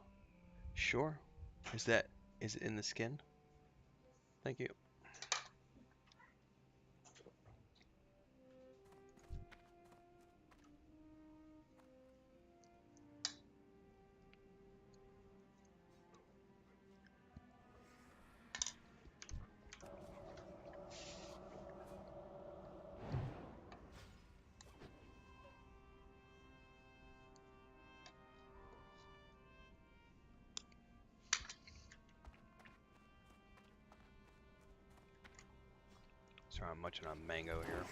Sure. Is it in the skin? Thank you. Sorry, I'm munching on mango here.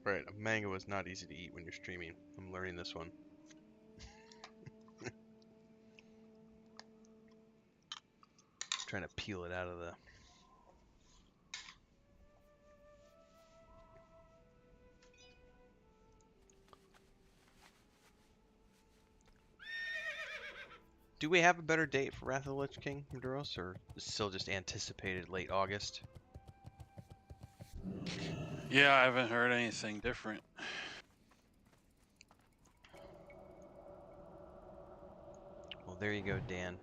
Right, a mango is not easy to eat when you're streaming. I'm learning this one. Trying to peel it out of the... Do we have a better date for Wrath of the Lich King, Maduros, or is it still just anticipated late August? Yeah, I haven't heard anything different. Well, there you go, Dan.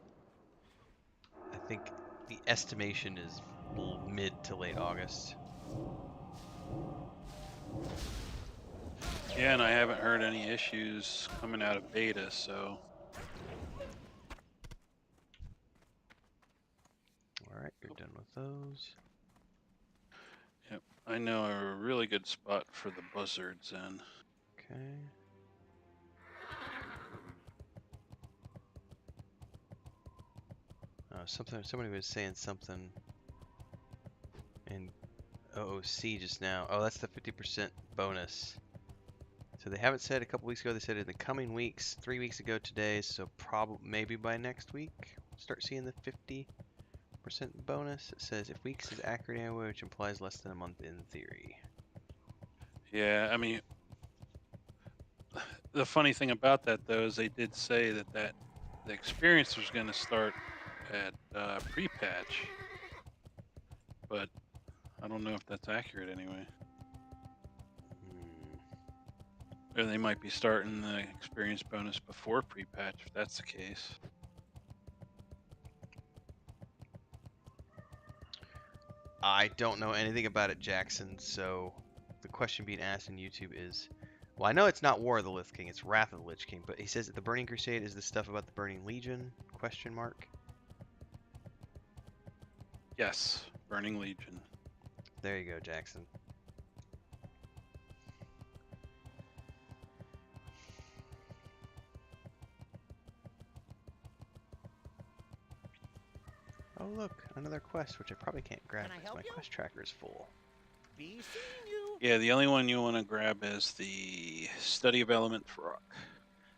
I think the estimation is mid to late August. Yeah, and I haven't heard any issues coming out of beta, so Alright, you're done with those. yep. I know a really good spot for the buzzards in. Okay. Somebody was saying something in OOC just now. Oh, that's the 50% bonus. So they haven't said a couple weeks ago. They said in the coming weeks, 3 weeks ago today. So probably maybe by next week, start seeing the 50% bonus. It says if weeks is accurate anyway, which implies less than a month in theory. Yeah, I mean, the funny thing about that though is they did say that the experience was going to start at pre-patch, but I don't know if that's accurate anyway. Or they might be starting the experience bonus before pre-patch if that's the case. I don't know anything about it, Jackson, so the question being asked in YouTube is, well, I know it's not War of the Lich King, it's Wrath of the Lich King, but he says that the Burning Crusade is the stuff about the Burning Legion, question mark. Yes, Burning Legion. There you go, Jackson. Oh look, another quest, which I probably can't grab Can I because help my you? quest tracker is full. Be seeing you. Yeah, the only one you want to grab is the Study of Elemental Rock.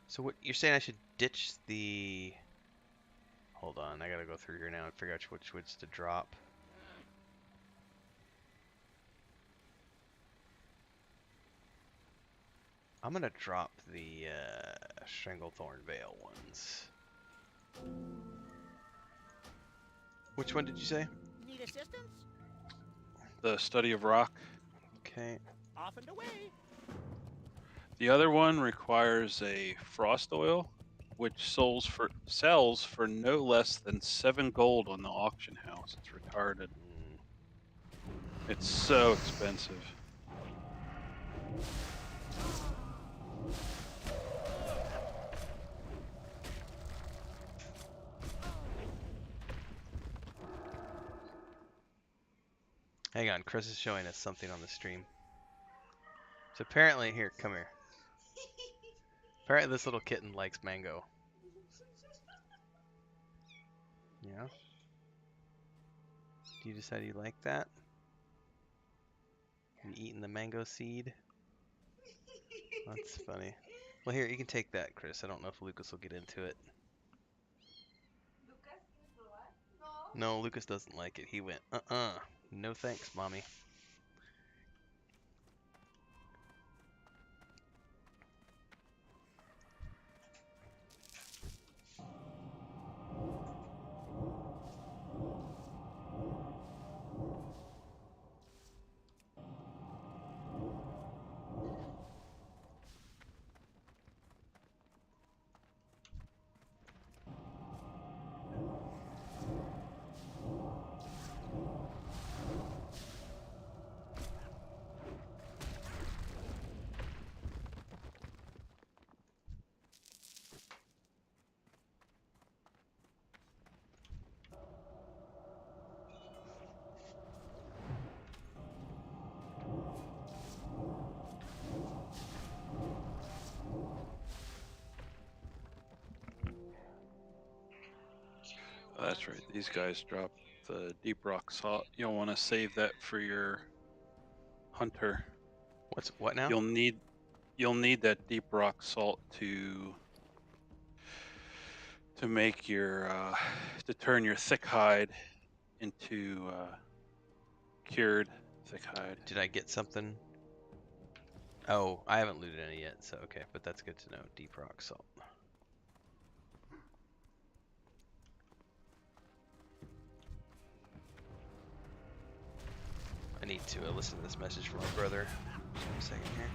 So what you're saying I should ditch the... Hold on, I gotta go through here now and figure out which woods to drop. I'm gonna drop the Stranglethorn Vale ones. Which one did you say? Need assistance? The Study of Rock. Okay. Off and away. The other one requires a frost oil, which sells for no less than 7 gold on the auction house. It's retarded. It's so expensive. Hang on, Chris is showing us something on the stream. So apparently, here, come here. Apparently this little kitten likes mango. Yeah? Do you decide you like that? You eating the mango seed? That's funny. Well, here, you can take that, Chris. I don't know if Lucas will get into it. Lucas, ¿quieres probar? No. No, Lucas doesn't like it. He went, no thanks, mommy. Oh, that's right. These guys drop the deep rock salt. You'll want to save that for your hunter. What now? You'll need that deep rock salt to make your to turn your thick hide into cured thick hide. Did I get something? Oh, I haven't looted any yet, so okay, but that's good to know. Deep rock salt. I need to listen to this message from my brother. Just a second here.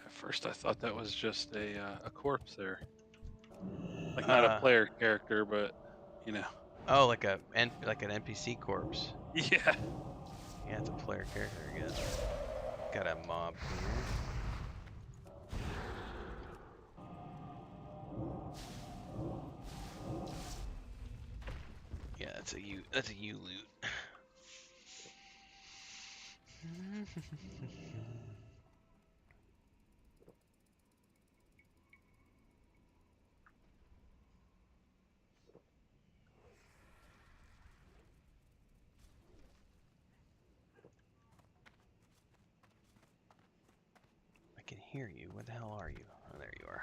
At first, I thought that was just a corpse there, like not a player character, but you know. Oh, like an NPC corpse. Yeah. Yeah, it's a player character, I guess. Got a mob here. Yeah, that's a U loot. hear you. Where the hell are you? Oh, there you are.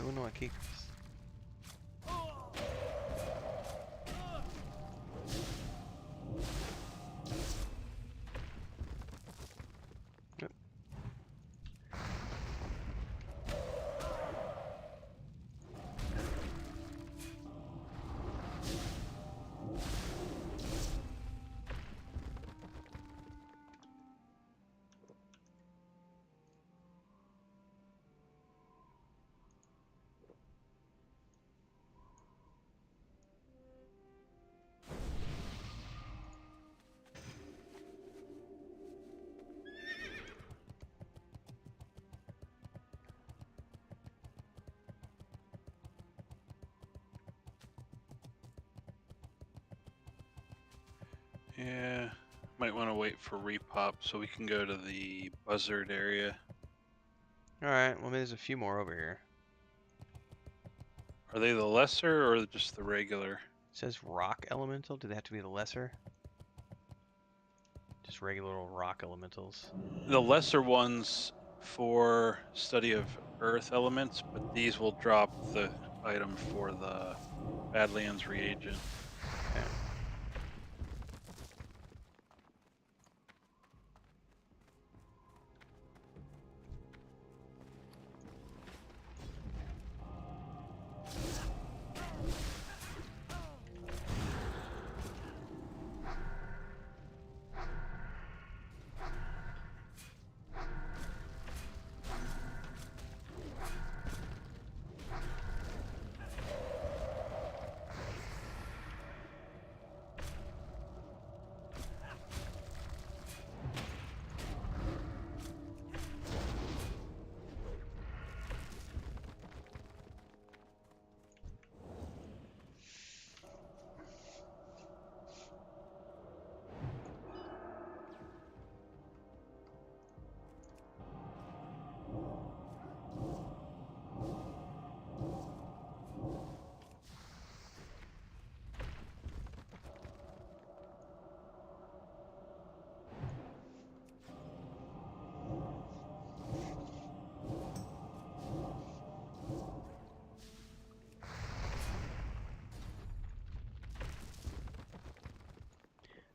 Uno aquí. Yep. Yeah, might want to wait for repop so we can go to the buzzard area. Alright, well there's a few more over here. Are they the lesser or just the regular? It says rock elemental. Do they have to be the lesser? Just regular old rock elementals. The lesser ones for study of earth elements, but these will drop the item for the Badlands reagent. Okay.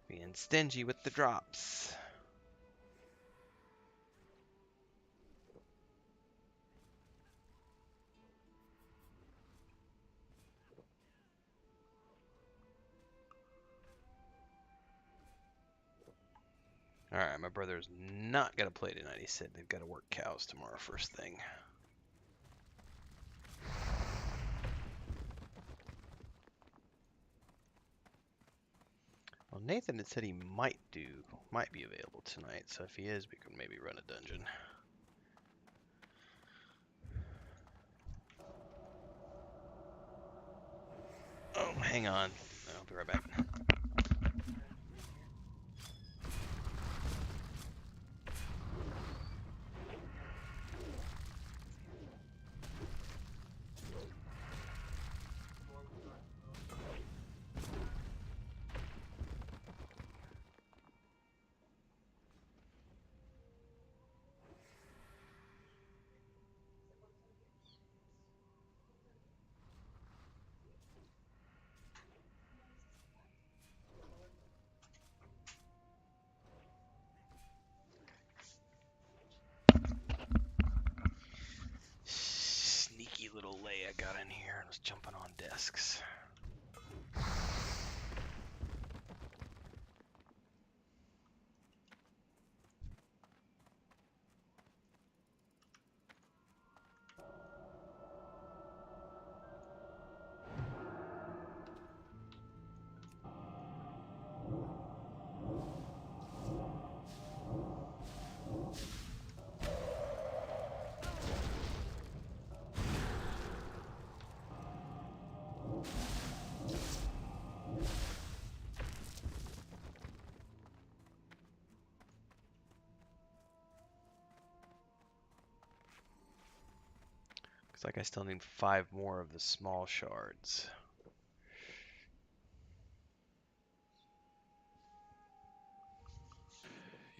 Being stingy with the drops. Alright, my brother's not gonna play tonight. He said they've got to work cows tomorrow first thing. Well, Nathan had said he might be available tonight, so if he is, we can maybe run a dungeon. Oh, hang on. I'll be right back. Sneaky little Leia got in here and was jumping on desks. Looks like I still need 5 more of the small shards.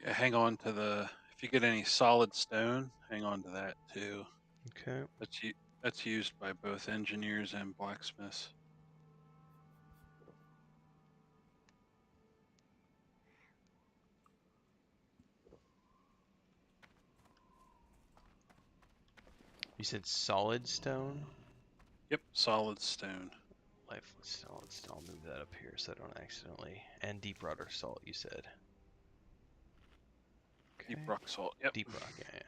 Yeah, hang on to the. If you get any solid stone, hang on to that too. Okay. That's used by both engineers and blacksmiths. You said solid stone? Yep, solid stone. Lifeless solid stone. I'll move that up here so I don't accidentally. And deep rudder salt, you said. Deep Okay. rock salt. Yep. Deep rock, yeah.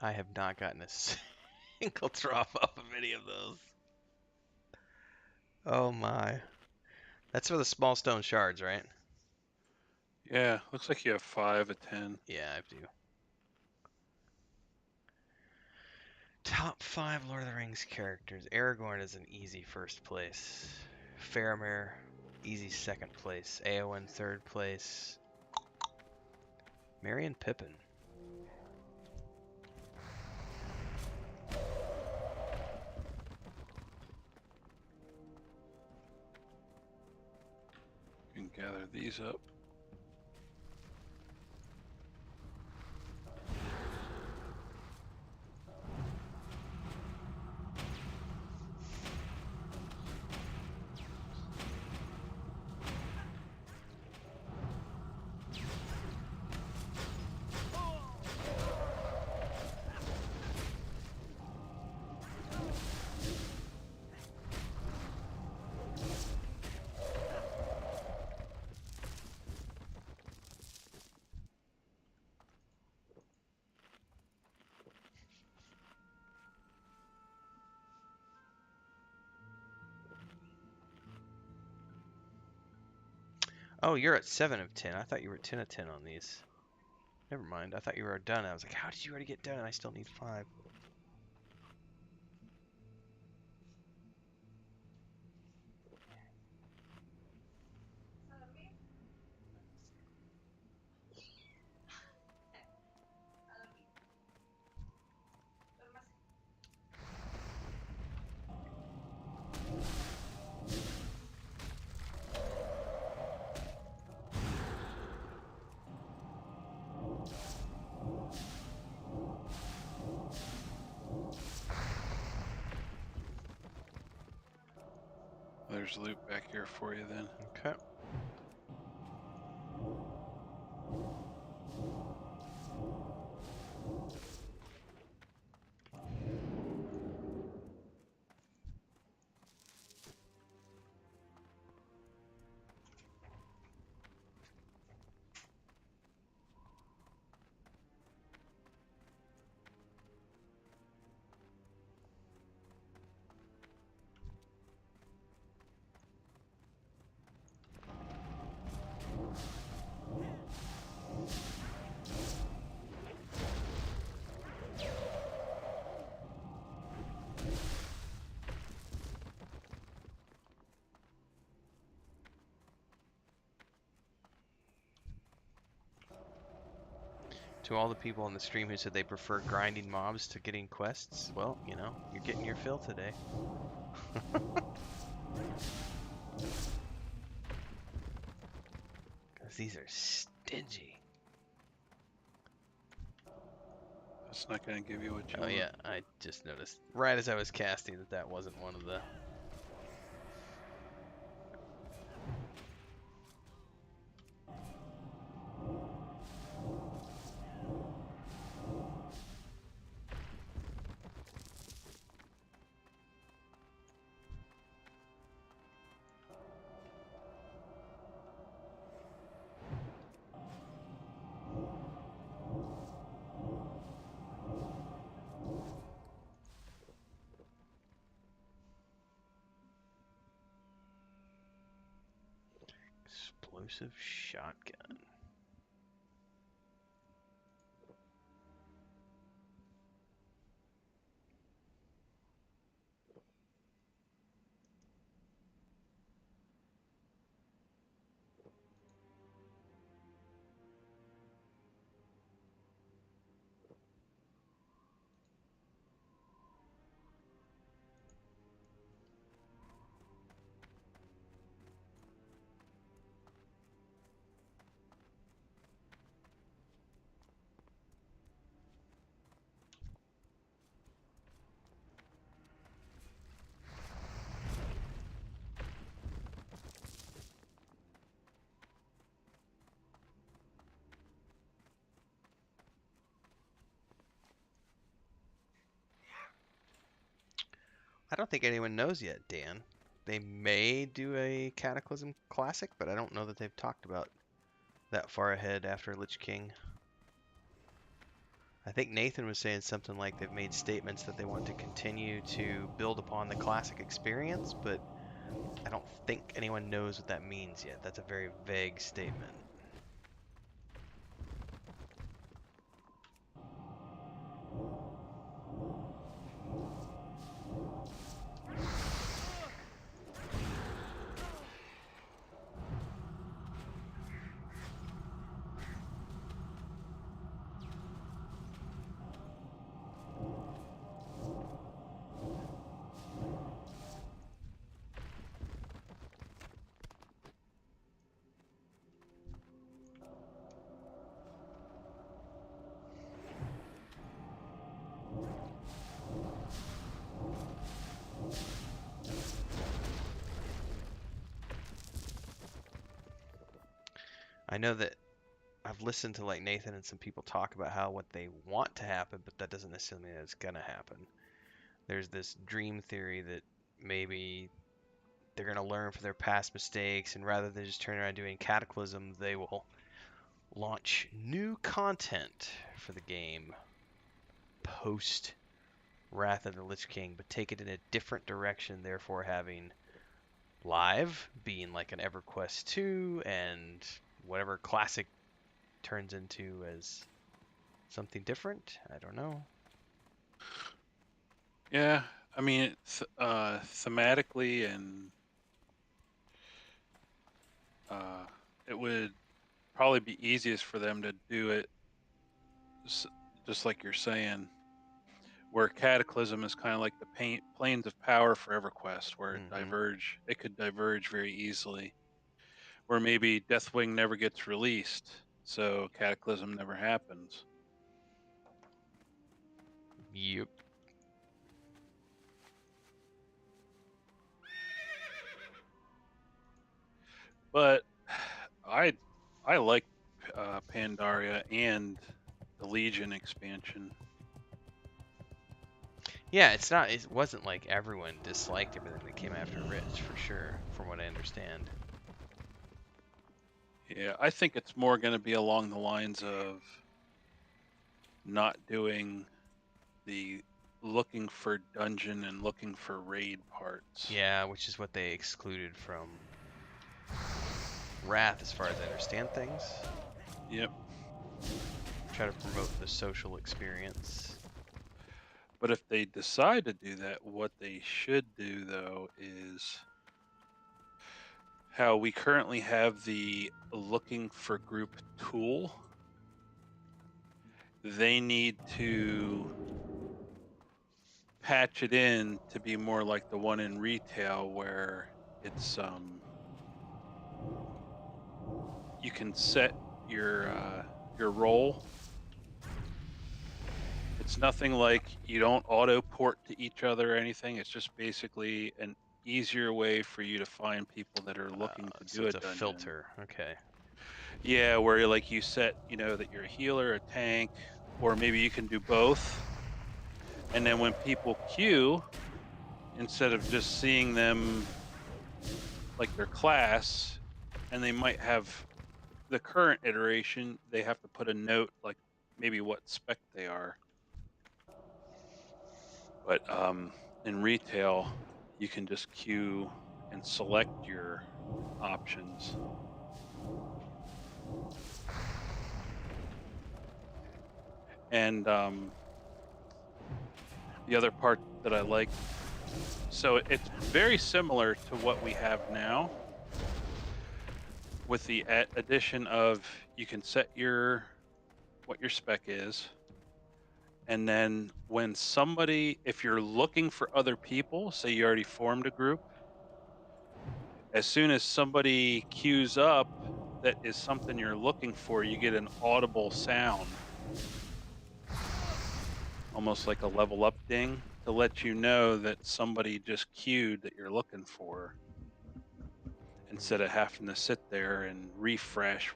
I have not gotten a single drop off of any of those. Oh my. That's for the small stone shards, right? Yeah, looks like you have 5 of 10. Yeah, I do. Top 5 Lord of the Rings characters. Aragorn is an easy first place. Faramir, easy second place. Eowyn, third place. Merry and Pippin. You can gather these up. Oh, you're at 7 of 10. I thought you were 10 of 10 on these. Never mind. I thought you were done. I was like, how did you already get done? I still need 5. There's loot back here for you then. Okay. To all the people on the stream who said they prefer grinding mobs to getting quests, well, you know, you're getting your fill today. Because these are stingy. That's not going to give you what you Oh want. yeah, I just noticed right as I was casting that wasn't one of the... Explosive shotgun. I don't think anyone knows yet, Dan. They may do a Cataclysm Classic, but I don't know that they've talked about that far ahead after Lich King. I think Nathan was saying something like they've made statements that they want to continue to build upon the classic experience, but I don't think anyone knows what that means yet. That's a very vague statement. I know that I've listened to like Nathan and some people talk about how what they want to happen, but that doesn't necessarily mean it's gonna happen. There's this dream theory that maybe they're gonna learn from their past mistakes, and rather than just turn around doing Cataclysm, they will launch new content for the game post Wrath of the Lich King, but take it in a different direction, therefore having live being like an EverQuest 2 and whatever classic turns into as something different. I don't know. Yeah, I mean, thematically and it would probably be easiest for them to do it just like you're saying, where Cataclysm is kind of like the planes of power for EverQuest, where it could diverge very easily. Where maybe Deathwing never gets released, so Cataclysm never happens. Yep. But I like Pandaria and the Legion expansion. Yeah, it wasn't like everyone disliked everything that came after Rich, for sure, from what I understand. Yeah, I think it's more going to be along the lines of not doing the looking for dungeon and looking for raid parts. Yeah, which is what they excluded from Wrath, as far as I understand things. Yep. Try to promote the social experience. But if they decide to do that, what they should do, though, is how we currently have the looking for group tool. they need to patch it in to be more like the one in retail where it's you can set your role. It's nothing like you don't auto port to each other or anything. It's just basically an easier way for you to find people that are looking to So do it's a a dungeon. filter. Okay. Yeah, where you set, that you're a healer, a tank, or maybe you can do both. And then when people queue, instead of just seeing them like their class, and they might have the current iteration, they have to put a note like maybe what spec they are. But in retail, you can just queue and select your options. And the other part that I like, so it's very similar to what we have now, with the addition of you can set what your spec is, and then when somebody, if you're looking for other people, say you already formed a group, as soon as somebody queues up that is something you're looking for, you get an audible sound, almost like a level up ding, to let you know that somebody just queued that you're looking for, instead of having to sit there and refresh.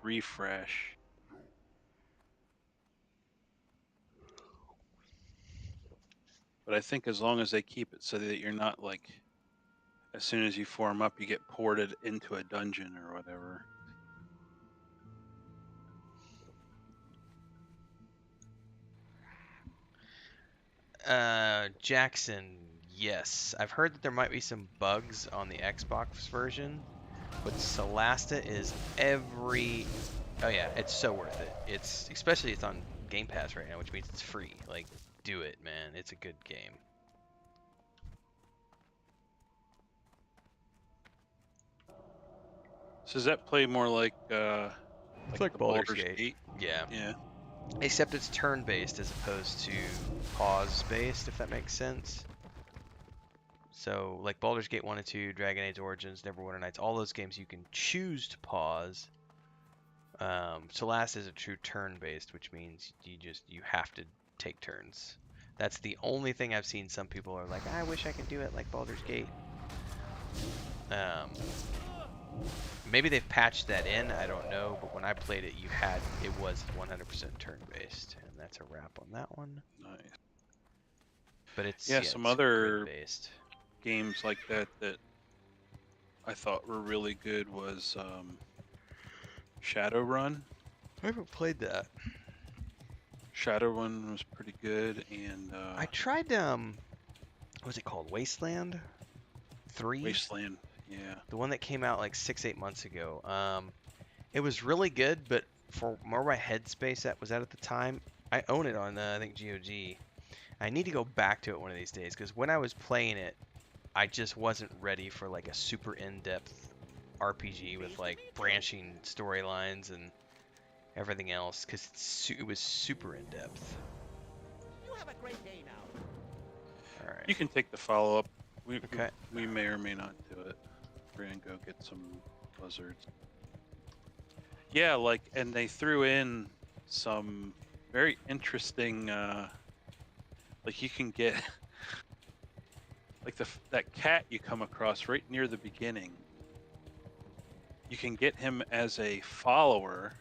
But I think as long as they keep it so that you're not like, as soon as you form up, you get ported into a dungeon or whatever. Jackson, yes. I've heard that there might be some bugs on the Xbox version, but Solasta is oh yeah, it's so worth it. Especially it's on Game Pass right now, which means it's free. Like, do it, man. It's a good game. So does that play more like It's like the Baldur's Gate. Yeah. Yeah. Except it's turn-based as opposed to pause-based, if that makes sense. So, like Baldur's Gate 1 and 2, Dragon Age Origins, Neverwinter Nights, all those games you can choose to pause. Solasta is a true turn-based, which means you have to take turns. That's the only thing I've seen some people are like, I wish I could do it like Baldur's Gate. Maybe they've patched that in, I don't know, but when I played it, it was 100% turn-based, and that's a wrap on that one. Nice. But it's some it's other grid-based games like that I thought were really good was Shadowrun. I haven't played that. Shadowrun was pretty good, and I tried what was it called? Wasteland 3? Wasteland, yeah. The one that came out like 6-8 months ago. It was really good, but for more my headspace that was at the time, I own it on I think GOG. I need to go back to it one of these days, because when I was playing it, I just wasn't ready for like a super in-depth RPG with like branching storylines and everything else, because it was super in-depth. You have a great day now. All right. You can take the follow-up. Okay. We may or may not do it. We're gonna go get some buzzards. Yeah, and they threw in some very interesting, you can get, that cat you come across right near the beginning. You can get him as a follower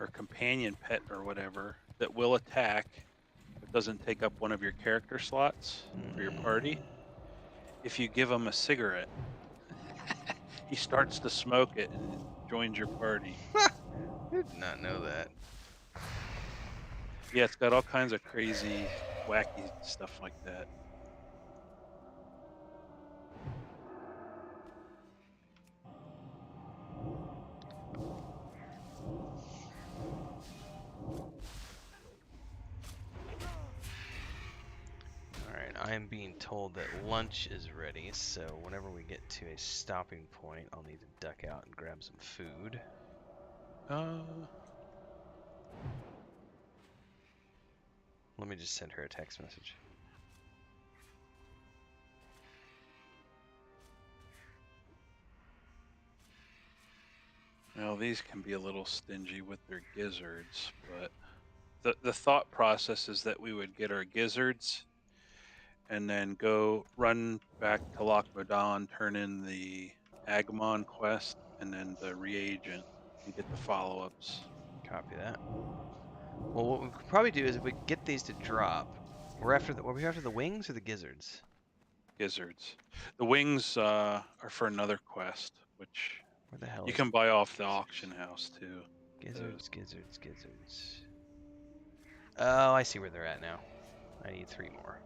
or companion pet or whatever that will attack, but doesn't take up one of your character slots for your party. If you give him a cigarette, he starts to smoke it and joins your party. I did not know that. Yeah, it's got all kinds of crazy, wacky stuff like that. Alright, I am being told that lunch is ready, so whenever we get to a stopping point, I'll need to duck out and grab some food. Let me just send her a text message. Now these can be a little stingy with their gizzards, but the thought process is that we would get our gizzards and then go run back to Loch Modan, turn in the Agumon quest, and then the reagent and get the follow-ups. Copy that. Well, what we could probably do is if we get these to drop, were we after the wings or the gizzards? Gizzards. The wings are for another quest, which Where the hell you is can buy off the auction house too. gizzards? Oh, I see where they're at now. I need 3 more.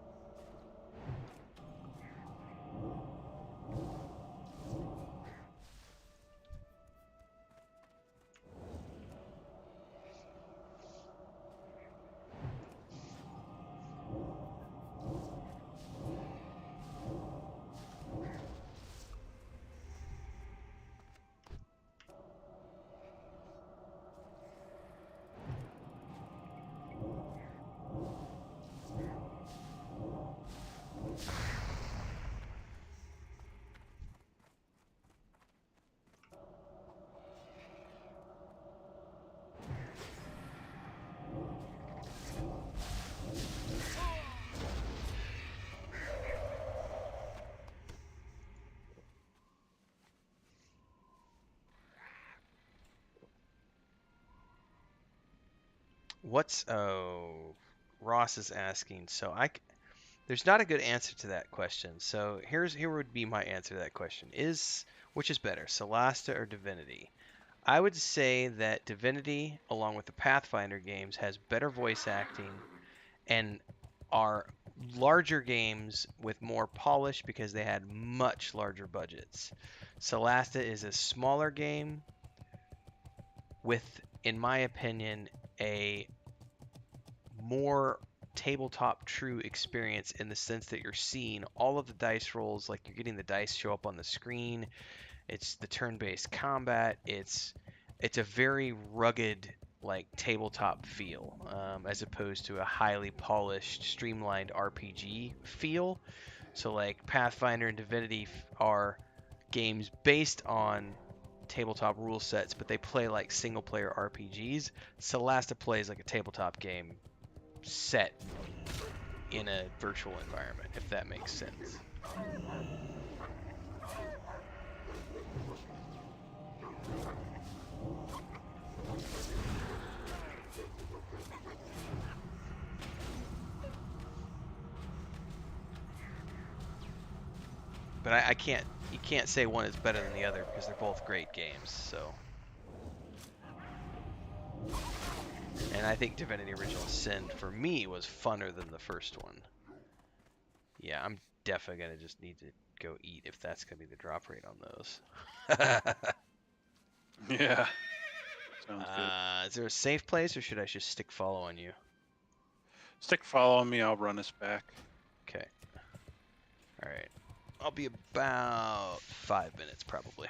Ross is asking. So there's not a good answer to that question. So here would be my answer to that question. Which is better, Solasta or Divinity? I would say that Divinity, along with the Pathfinder games, has better voice acting and are larger games with more polish because they had much larger budgets. Solasta is a smaller game with, in my opinion, a more tabletop true experience in the sense that you're seeing all of the dice rolls, like you're getting the dice show up on the screen. It's the turn-based combat. It's a very rugged, like, tabletop feel, as opposed to a highly polished, streamlined RPG feel. So, like, Pathfinder and Divinity are games based on tabletop rule sets, but they play like single-player RPGs. Solasta plays like a tabletop game set in a virtual environment, if that makes sense. But you can't say one is better than the other because they're both great games, so. And I think Divinity Original Sin, for me, was funner than the first one. Yeah, I'm definitely going to just need to go eat if that's going to be the drop rate on those. Yeah. Sounds good. Is there a safe place, or should I just stick follow on you? Stick follow on me, I'll run us back. Okay. Alright. I'll be about 5 minutes, probably.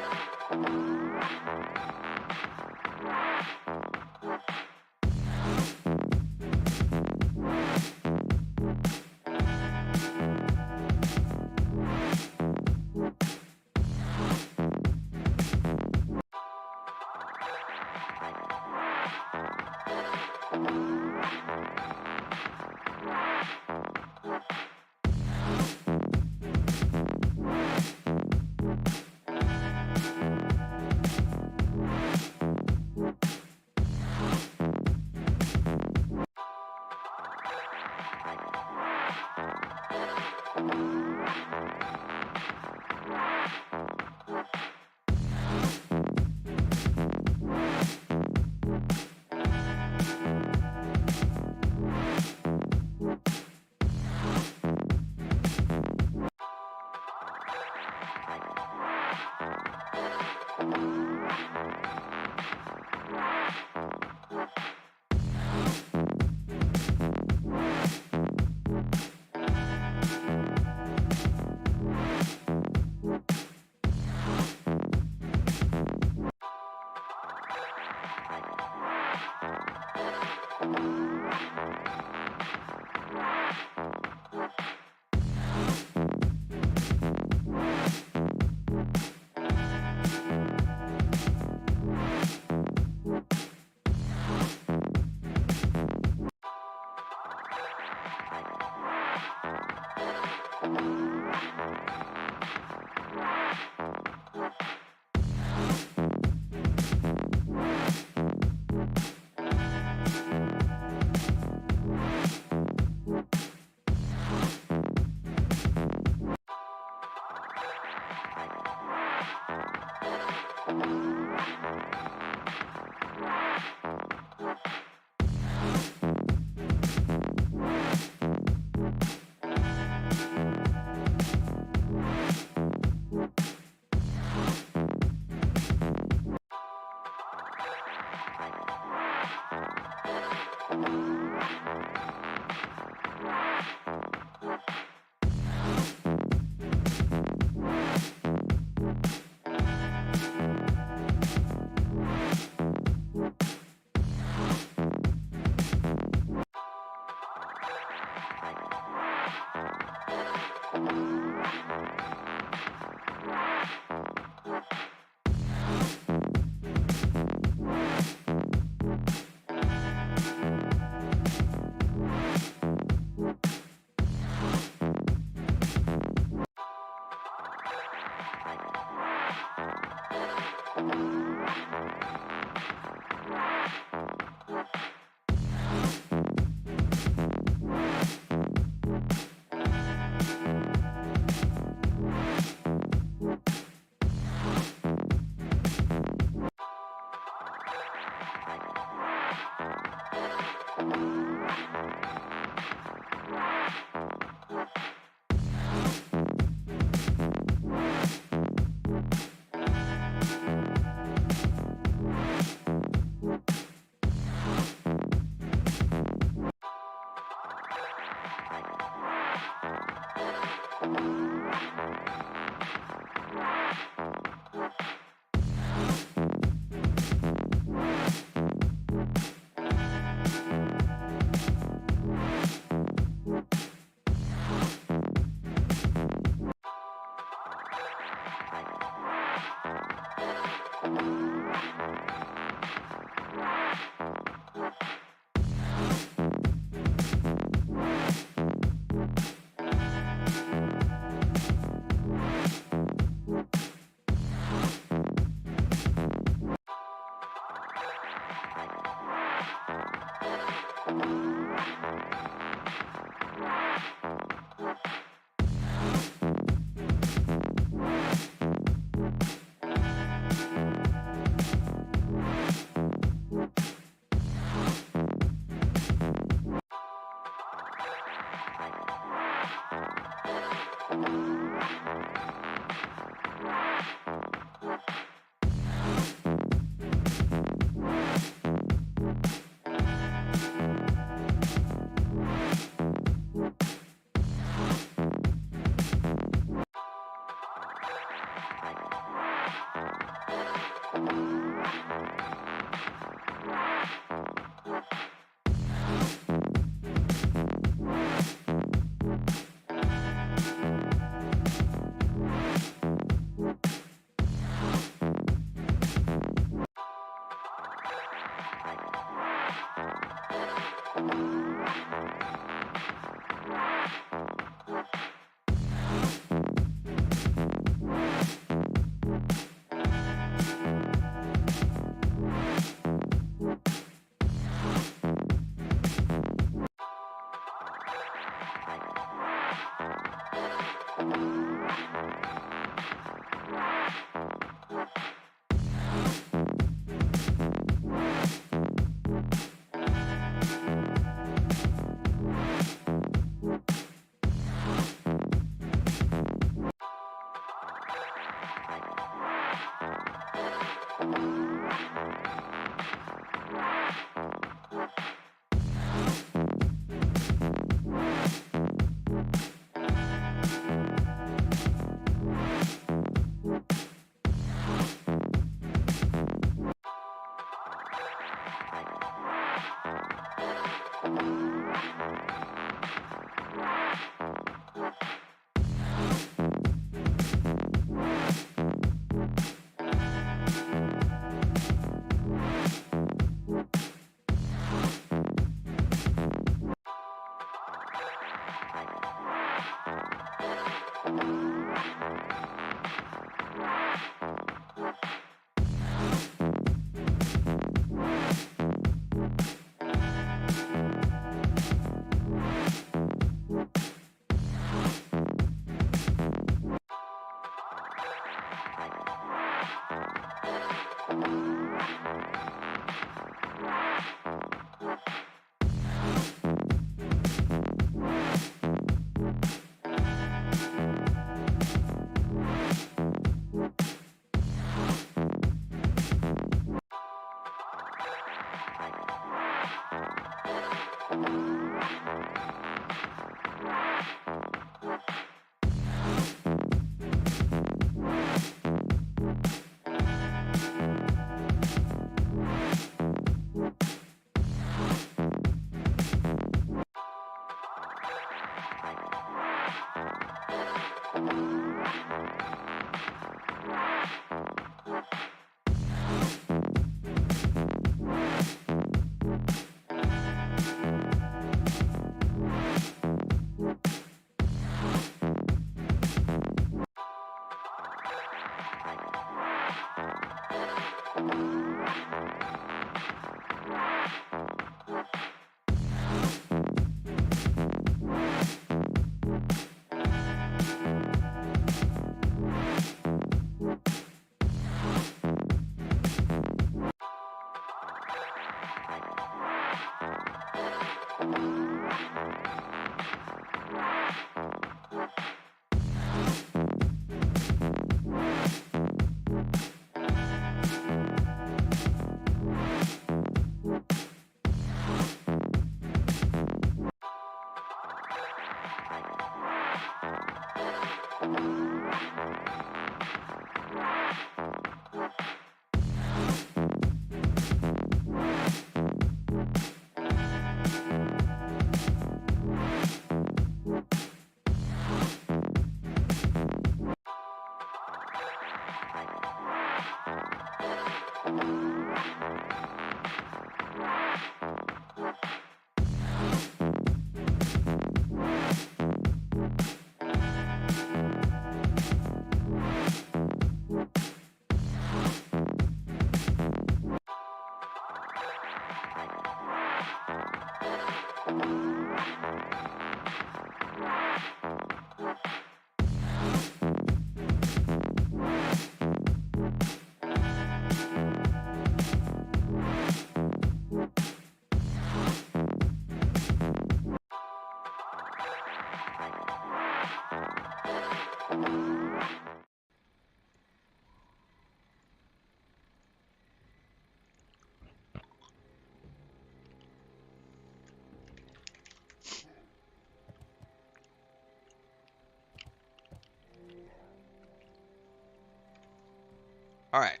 Alright.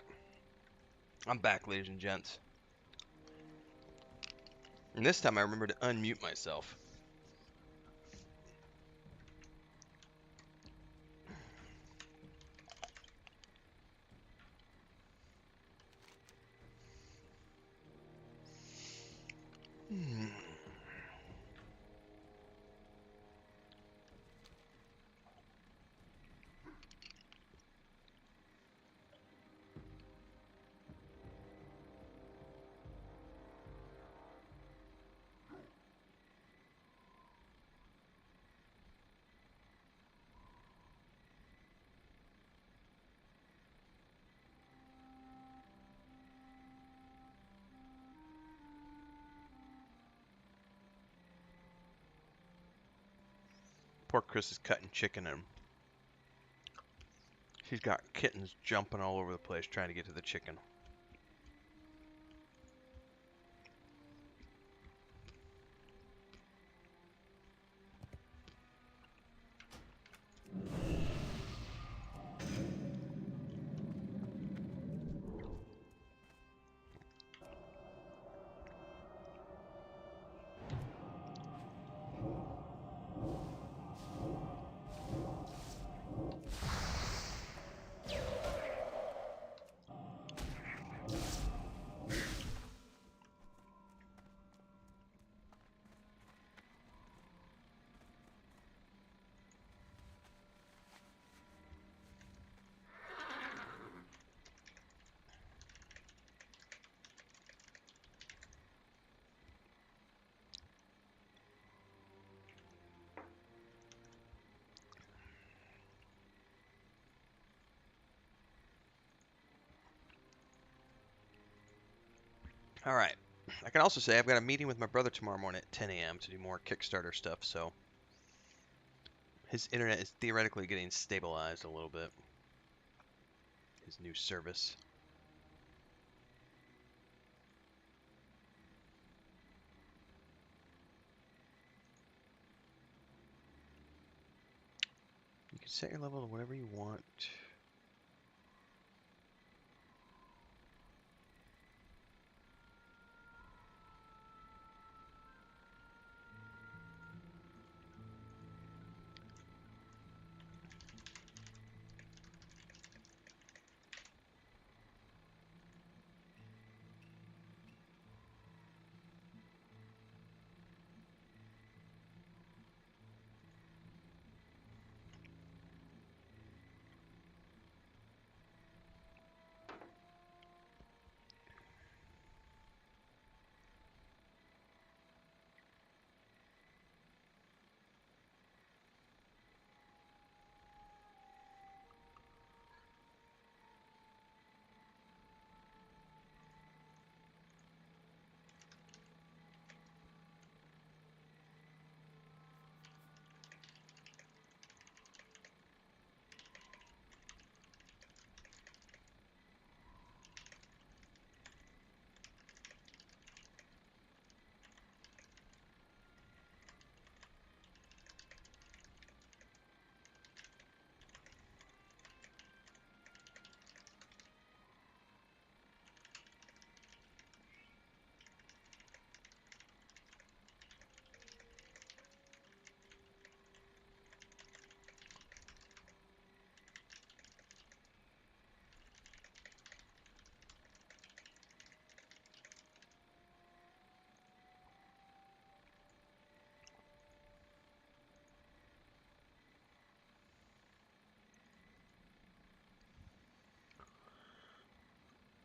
I'm back, ladies and gents. And this time I remember to unmute myself. Poor Chris is cutting chicken and she's got kittens jumping all over the place trying to get to the chicken. Alright. I can also say I've got a meeting with my brother tomorrow morning at 10 a.m. to do more Kickstarter stuff, so his internet is theoretically getting stabilized a little bit. His new service. You can set your level to whatever you want.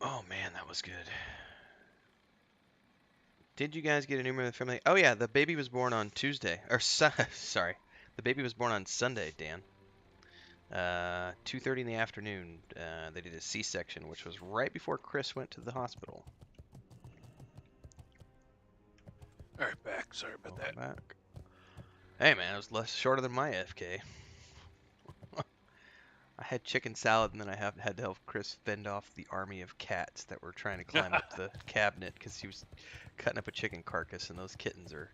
Oh man, that was good. Did you guys get a new member of the family? Oh yeah, the baby was born on Tuesday. Or sorry. The baby was born on Sunday, Dan. 2:30 in the afternoon. They did a C-section, which was right before Chris went to the hospital. All right, back. Sorry about that. Back. Hey man, it was less shorter than my FK. I had chicken salad, and then I had to help Chris fend off the army of cats that were trying to climb up the cabinet because he was cutting up a chicken carcass, and those kittens are...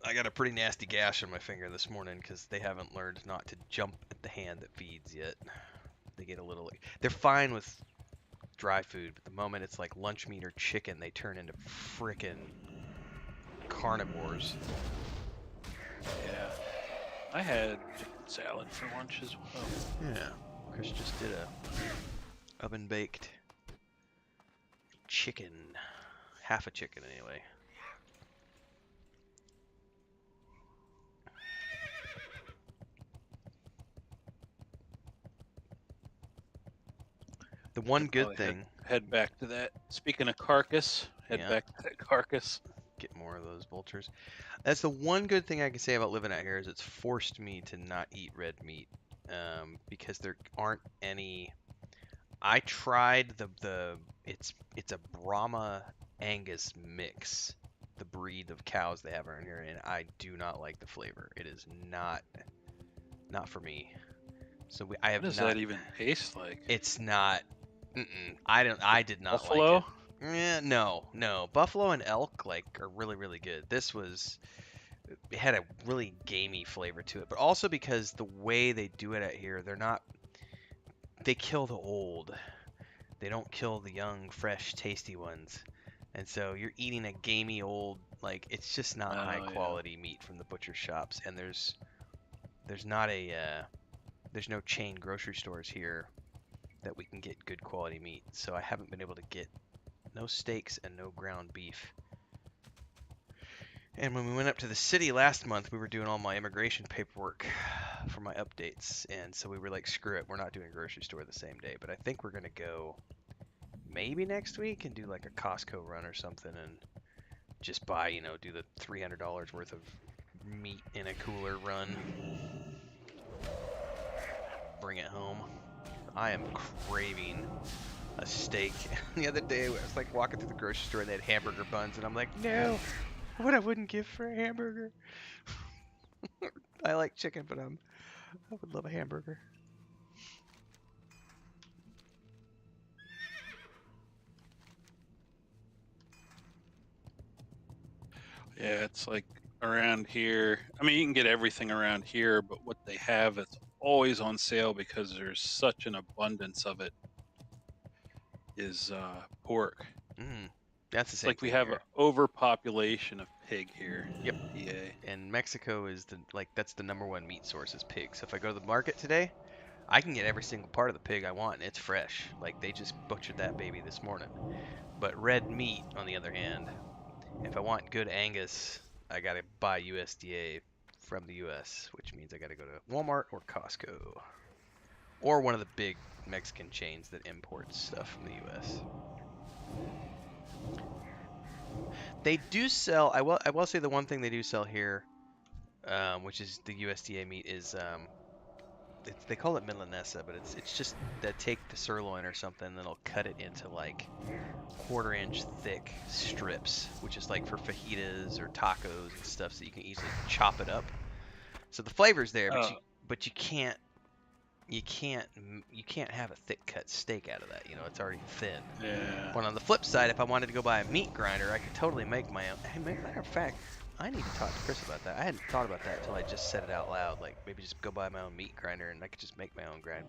I got a pretty nasty gash on my finger this morning because they haven't learned not to jump at the hand that feeds yet. They get a little. They're fine with dry food, but the moment it's like lunch meat or chicken, they turn into frickin' carnivores. Yeah. I had chicken salad for lunch as well. Yeah. Chris just did a oven baked chicken. Half a chicken anyway. The one good Probably thing. Head back to that. Speaking of carcass, head Yeah. back to that carcass. Get more of those vultures. That's the one good thing I can say about living out here is it's forced me to not eat red meat, because there aren't any. I tried it's a Brahma Angus mix, the breed of cows they have around here, and I do not like the flavor. It is not for me. So I have What does not. that even taste like? It's not. I did not Buffalo? like it. No. Buffalo and elk are really, really good. It had a really gamey flavor to it, but also because the way they do it out here, they kill the old. They don't kill the young, fresh, tasty ones. And so you're eating a gamey old, it's just not high quality meat from the butcher shops. And there's no chain grocery stores here that we can get good quality meat. So I haven't been able to get no steaks and no ground beef. And when we went up to the city last month, we were doing all my immigration paperwork for my updates. And so we were like, screw it, we're not doing a grocery store the same day. But I think we're going to go maybe next week and do like a Costco run or something and just buy, do the $300 worth of meat in a cooler run. Bring it home. I am craving a steak. The other day, I was like walking through the grocery store and they had hamburger buns, and I'm like, no, what I wouldn't give for a hamburger. I like chicken, but I would love a hamburger. Yeah, it's like around here. I mean, you can get everything around here, but what they have that's always on sale because there's such an abundance of it is pork. That's the same. Like we have an overpopulation of pig here. Yep. In PA. And Mexico is that's the #1 meat source is pig. So if I go to the market today, I can get every single part of the pig I want, and it's fresh. Like they just butchered that baby this morning. But red meat, on the other hand, if I want good Angus, I gotta buy USDA from the US, which means I gotta go to Walmart or Costco, or one of the big Mexican chains that imports stuff from the US. They do sell. I will say the one thing they do sell here, which is the USDA meat, is they call it Milanesa, but it's just that take the sirloin or something, and they'll cut it into like 1/4-inch thick strips, which is like for fajitas or tacos and stuff, so you can easily chop it up. So the flavor's there, but you can't have a thick cut steak out of that. It's already thin. Yeah. But on the flip side, if I wanted to go buy a meat grinder, I could totally make my own. Hey, matter of fact, I need to talk to Chris about that. I hadn't thought about that until I just said it out loud. Like maybe just go buy my own meat grinder, and I could just make my own ground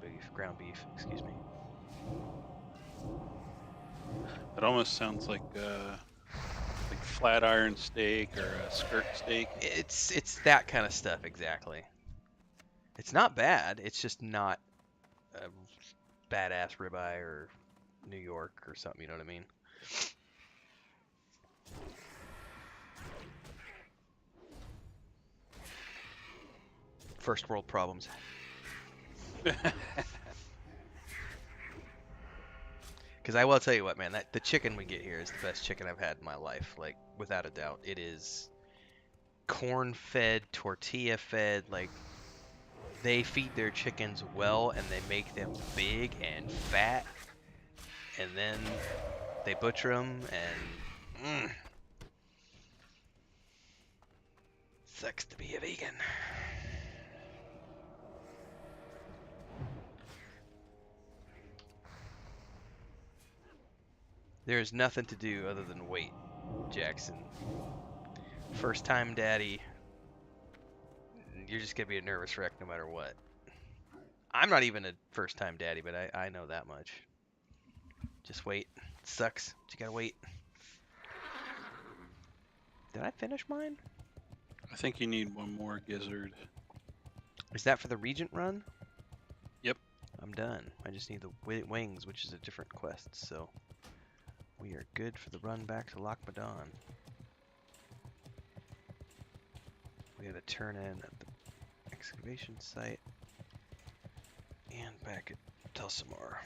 beef. Excuse me. It almost sounds like flat iron steak or a skirt steak. It's that kind of stuff, exactly. It's not bad. It's just not a badass ribeye or New York or something. You know what I mean? First world problems. Because I will tell you what, man, the chicken we get here is the best chicken I've had in my life. Like, without a doubt. It is corn-fed, tortilla-fed. Like, they feed their chickens well, and they make them big and fat. And then they butcher them, and sucks to be a vegan. There's nothing to do other than wait, Jackson. First time daddy, you're just gonna be a nervous wreck no matter what. I'm not even a first-time daddy, but I know that much. Just wait. It sucks. But you gotta wait. Did I finish mine? I think you need one more gizzard. Is that for the Regent run? Yep. I'm done. I just need the wings, which is a different quest, so we are good for the run back to Loch Madon. We gotta turn in at the excavation site and back at Telsamar.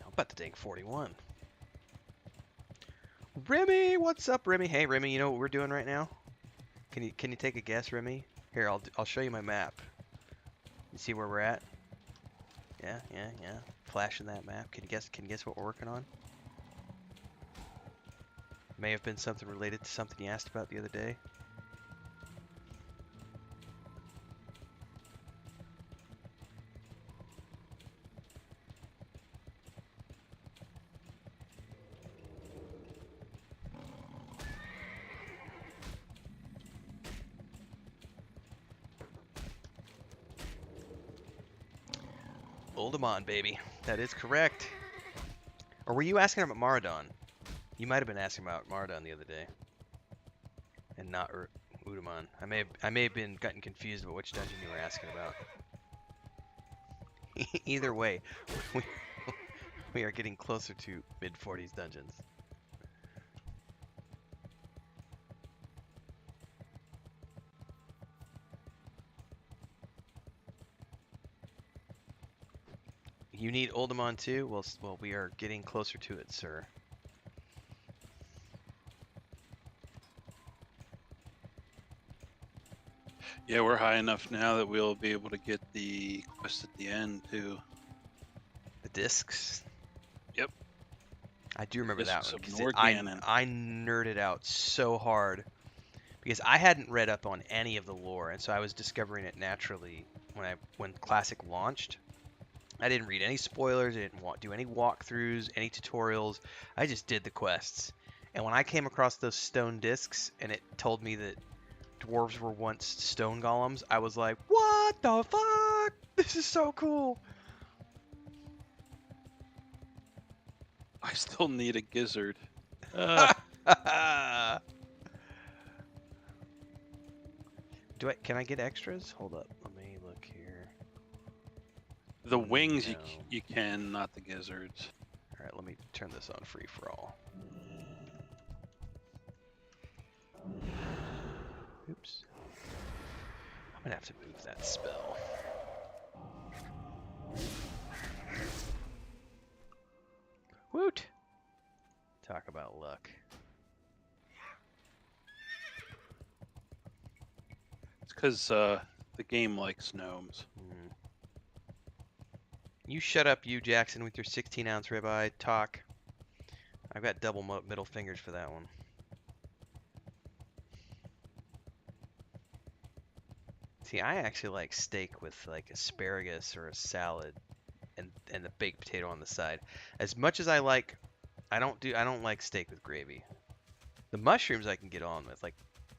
How about the dang 41? Remy, what's up, Remy? Hey, Remy, you know what we're doing right now? Can you take a guess, Remy? Here, I'll show you my map. You see where we're at? Yeah. Flashing that map. Can you guess what we're working on? May have been something related to something you asked about the other day. Oldemon, baby. That is correct. Or were you asking about Maradon? You might have been asking about Maradon the other day, and not Udamon. I may have been gotten confused about which dungeon you were asking about. Either way, we are getting closer to mid-40s dungeons. You need Oldemon too? Well, we are getting closer to it, sir. Yeah, we're high enough now that we'll be able to get the quest at the end too. The discs? Yep. I do remember that Discs one. of 'Cause Norganon. I nerded out so hard because I hadn't read up on any of the lore, and so I was discovering it naturally when Classic launched. I didn't read any spoilers. I didn't do any walkthroughs, any tutorials. I just did the quests. And when I came across those stone discs and it told me that dwarves were once stone golems, I was like, what the fuck? This is so cool. I still need a gizzard. Can I get extras? Hold up. Let me look here. The wings No. you can, not the gizzards. All right, let me turn this on free for all. Oops. I'm gonna have to move that spell. Woot! Talk about luck. It's because the game likes gnomes. You shut up, you Jackson, with your 16-ounce ribeye talk. I've got double middle fingers for that one. See, I actually like steak with like asparagus or a salad, and the baked potato on the side. As much as I don't like steak with gravy. The mushrooms I can get on with, like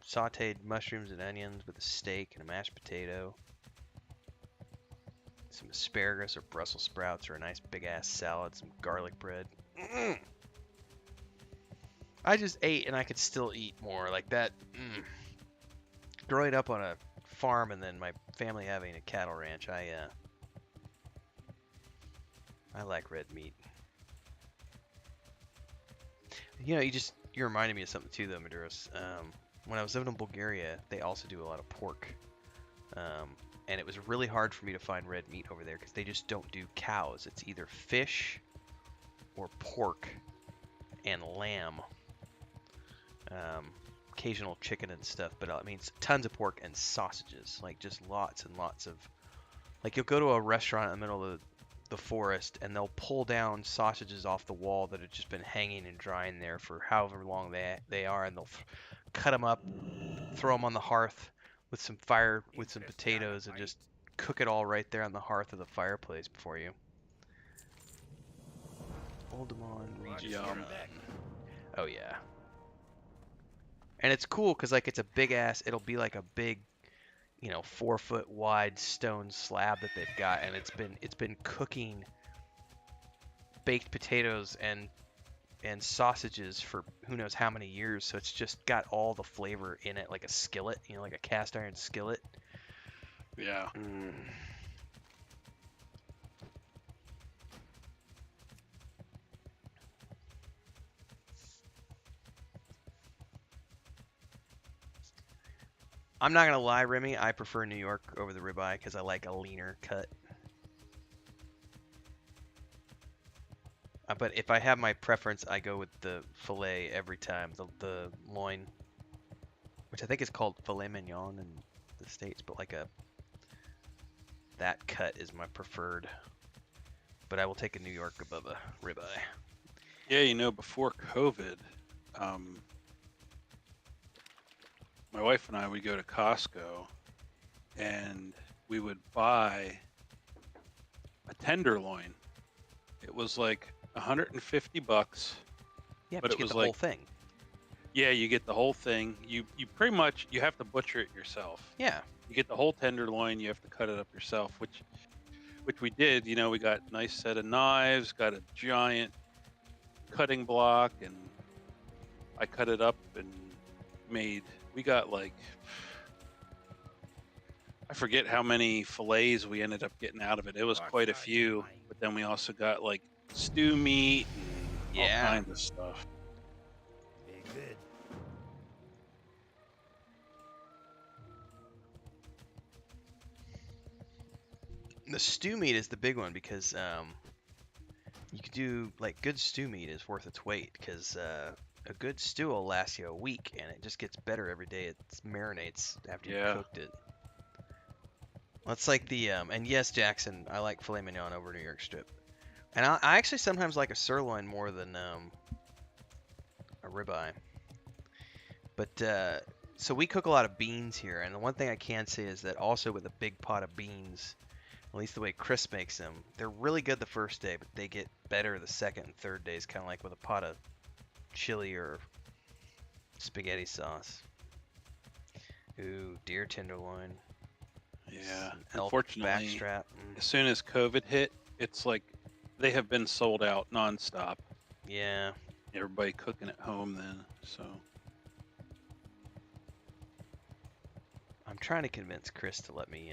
sautéed mushrooms and onions with a steak and a mashed potato. Some asparagus or Brussels sprouts or a nice big ass salad, some garlic bread. I just ate and I could still eat more like that. Growing up on a farm and then my family having a cattle ranch, I like red meat. You know, you reminded me of something too, though, Maduros. When I was living in Bulgaria, they also do a lot of pork. And it was really hard for me to find red meat over there because they just don't do cows. It's either fish or pork and lamb. Occasional chicken and stuff, but I mean tons of pork and sausages, like just lots and lots of. Like you'll go to a restaurant in the middle of the forest and they'll pull down sausages off the wall that have just been hanging and drying there for however long they are, and they'll cut them up, throw them on the hearth with some fire, with some potatoes, and just cook it all right there on the hearth of the fireplace before you. Oldemon Regent. Yum. Oh yeah. And it's cool because like it's a big ass. It'll be like a big, 4 foot wide stone slab that they've got, and it's been cooking baked potatoes and sausages for who knows how many years. So it's just got all the flavor in it, like a skillet, like a cast iron skillet. Yeah. I'm not gonna lie, Remy. I prefer New York over the ribeye because I like a leaner cut. But if I have my preference, I go with the fillet every time. The loin, which I think is called filet mignon in the States, but that cut is my preferred. But I will take a New York above a ribeye. Yeah, before COVID, my wife and I would go to Costco, and we would buy a tenderloin. It was like $150. Yeah, but you it get was the like, whole thing. Yeah, you get the whole thing. You pretty much you have to butcher it yourself. Yeah. You get the whole tenderloin. You have to cut it up yourself, which we did. We got a nice set of knives, got a giant cutting block, and I cut it up and we got like, I forget how many fillets we ended up getting out of it. It was quite a few, but then we also got like stew meat and all kinds of stuff. Very good. The stew meat is the big one because you could do like good stew meat is worth its weight because a good stew will last you a week and it just gets better every day. It marinates after you've cooked it. That's like the and yes, Jackson, I like filet mignon over New York strip, and I actually sometimes like a sirloin more than a ribeye. But so we cook a lot of beans here, and the one thing I can say is that also with a big pot of beans, at least the way Chris makes them, they're really good the first day, but they get better the second and third days, kind of like with a pot of chili or spaghetti sauce. Ooh, deer tenderloin. Yeah, elk unfortunately, backstrap. As soon as COVID hit, it's like they have been sold out nonstop. Yeah. Everybody cooking at home then, so. I'm trying to convince Chris to let me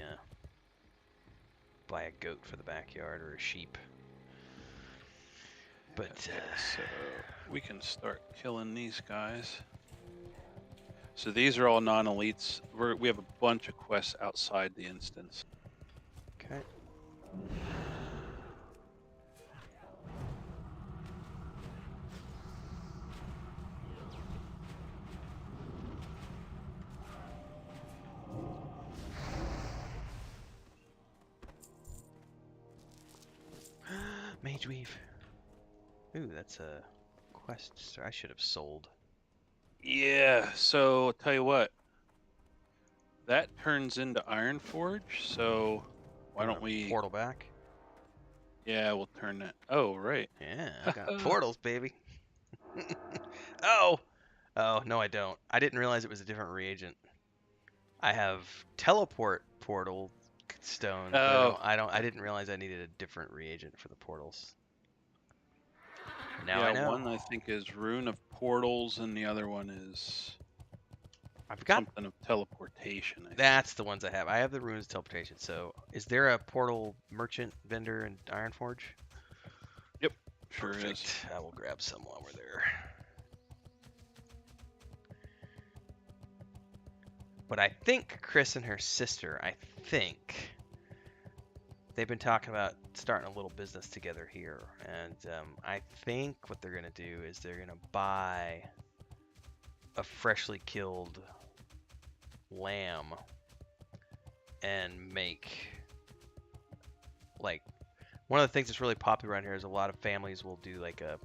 buy a goat for the backyard or a sheep. But okay, so we can start killing these guys. So these are all non-elites. We have a bunch of quests outside the instance. Okay. Mage Weave. Ooh, that's a quest. So I should have sold. Yeah, so I'll tell you what. That turns into Ironforge, so why don't we... Portal back? Yeah, we'll turn that... Oh, right. Yeah, I got portals, baby. Oh! Oh, no I don't. I didn't realize it was a different reagent. I have teleport portal stone. Oh. I didn't realize I needed a different reagent for the portals. Now yeah, I know. one I think is Rune of Portals, and the other one is I've got something of teleportation. I think. That's the ones I have. I have the runes of teleportation. So, is there a portal merchant vendor in Ironforge? Yep, sure Perfect. is. I will grab some while we're there. But I think Chris and her sister, they've been talking about starting a little business together here. And I think what they're going to do is they're going to buy a freshly killed lamb and make, like, one of the things that's really popular around here is a lot of families will do like a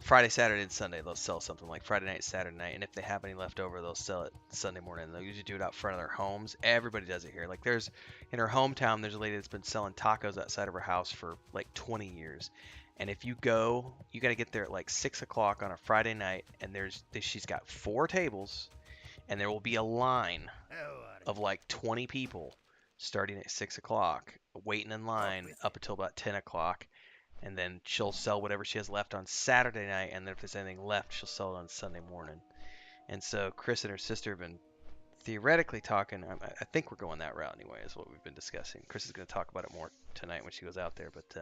Friday, Saturday, and Sunday. They'll sell something like Friday night, Saturday night, and if they have any left over, they'll sell it Sunday morning. They'll usually do it out front of their homes. Everybody does it here. Like, in her hometown, there's a lady that's been selling tacos outside of her house for like 20 years, And if you go, you got to get there at like 6 o'clock on a Friday night, and she's got 4 tables, and there will be a line of like 20 people starting at 6 o'clock, waiting in line up until about 10 o'clock, and then she'll sell whatever she has left on Saturday night, and then if there's anything left, she'll sell it on Sunday morning. And so Chris and her sister have been theoretically talking. I think we're going that route anyway, is what we've been discussing. Chris is going to talk about it more tonight when she goes out there, but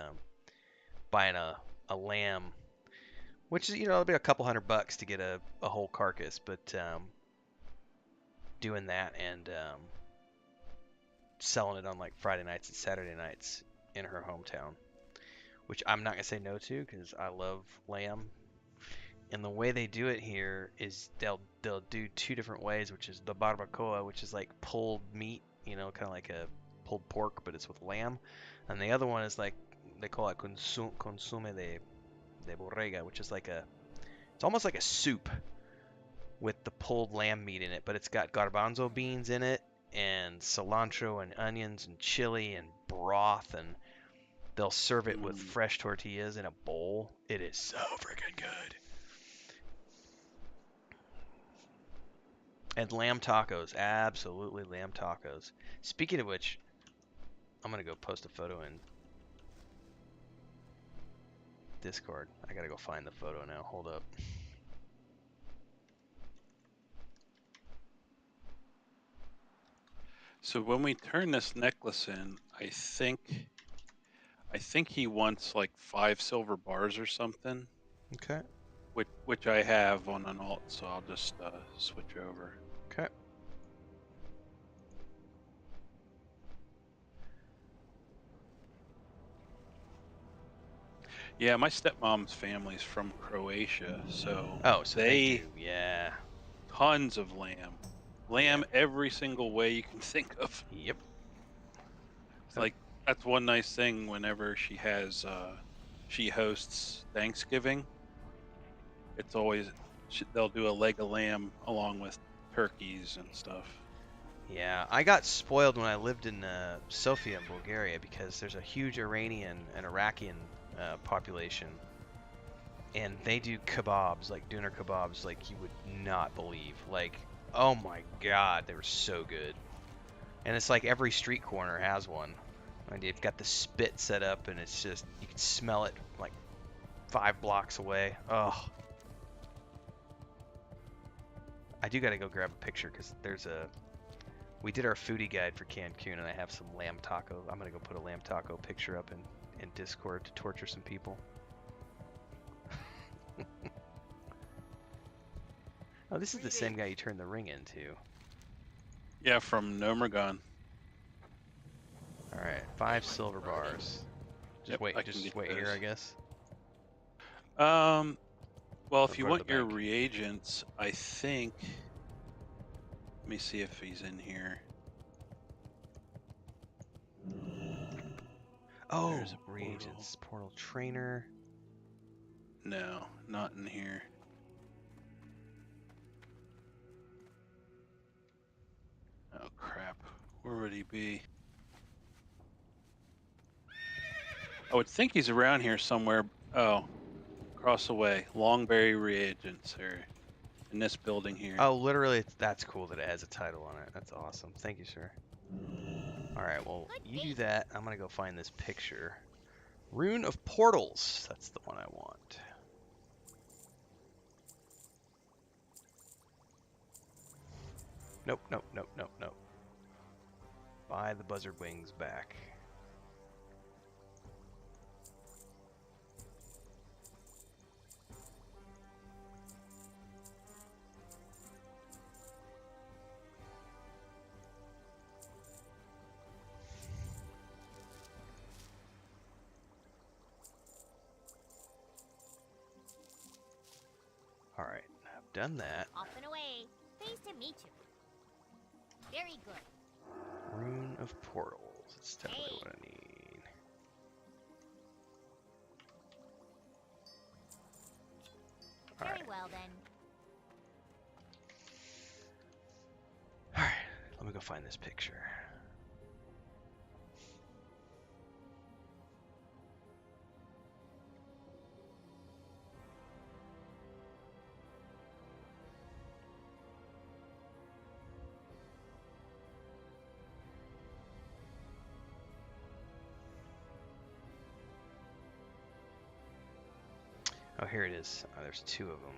buying a lamb, which is, it'll be a couple $100 to get a whole carcass, but doing that and selling it on like Friday nights and Saturday nights in her hometown, which I'm not gonna say no to because I love lamb. And the way they do it here is they'll do 2 different ways, which is the barbacoa, which is like pulled meat, kind of like a pulled pork, but it's with lamb, and the other one is like they call it consume de borrega, which is like it's almost like a soup with the pulled lamb meat in it, but it's got garbanzo beans in it and cilantro and onions and chili and broth, and they'll serve it with fresh tortillas in a bowl. It is so freaking good. And lamb tacos, absolutely lamb tacos. Speaking of which, I'm gonna go post a photo in Discord. I gotta go find the photo now. Hold up. So when we turn this necklace in, I think he wants like 5 silver bars or something. Okay. Which I have on an alt, so I'll just switch over. Okay. Yeah, my stepmom's family's from Croatia, so so they do, yeah. Tons of lamb every single way you can think of. Yep. Like that's one nice thing whenever she hosts Thanksgiving. It's always they'll do a leg of lamb along with turkeys and stuff. Yeah, I got spoiled when I lived in Sofia in Bulgaria because there's a huge Iranian and Iraqi population, and they do kebabs, like doner kebabs, like you would not believe. Like, oh my god, they were so good. And it's like every street corner has one. And you've got the spit set up, and it's just, you can smell it like 5 blocks away. Oh. I do gotta go grab a picture because we did our foodie guide for Cancun, and I have some lamb taco. I'm gonna go put a lamb taco picture up in Discord to torture some people. Oh, this is the same guy you turned the ring into. Yeah, from Nomergon. All right, 5 silver bars. Just wait here, I guess. Well, if you want your reagents, I think. Let me see if he's in here. Oh, reagents, portal trainer. No, not in here. Oh crap! Where would he be? I would think he's around here somewhere. Oh, across the way. Longberry reagents are in this building here. Oh, literally, that's cool that it has a title on it. That's awesome. Thank you, sir. Alright, well, you do that. I'm going to go find this picture. Rune of Portals. That's the one I want. Nope, nope, nope, nope, nope. Buy the buzzard wings back. Alright, I've done that. Off and away. Pleased to meet you. Very good. Rune of Portals. That's definitely what I need. Very well then. Alright, let me go find this picture. Oh, here it is. Oh, there's two of them.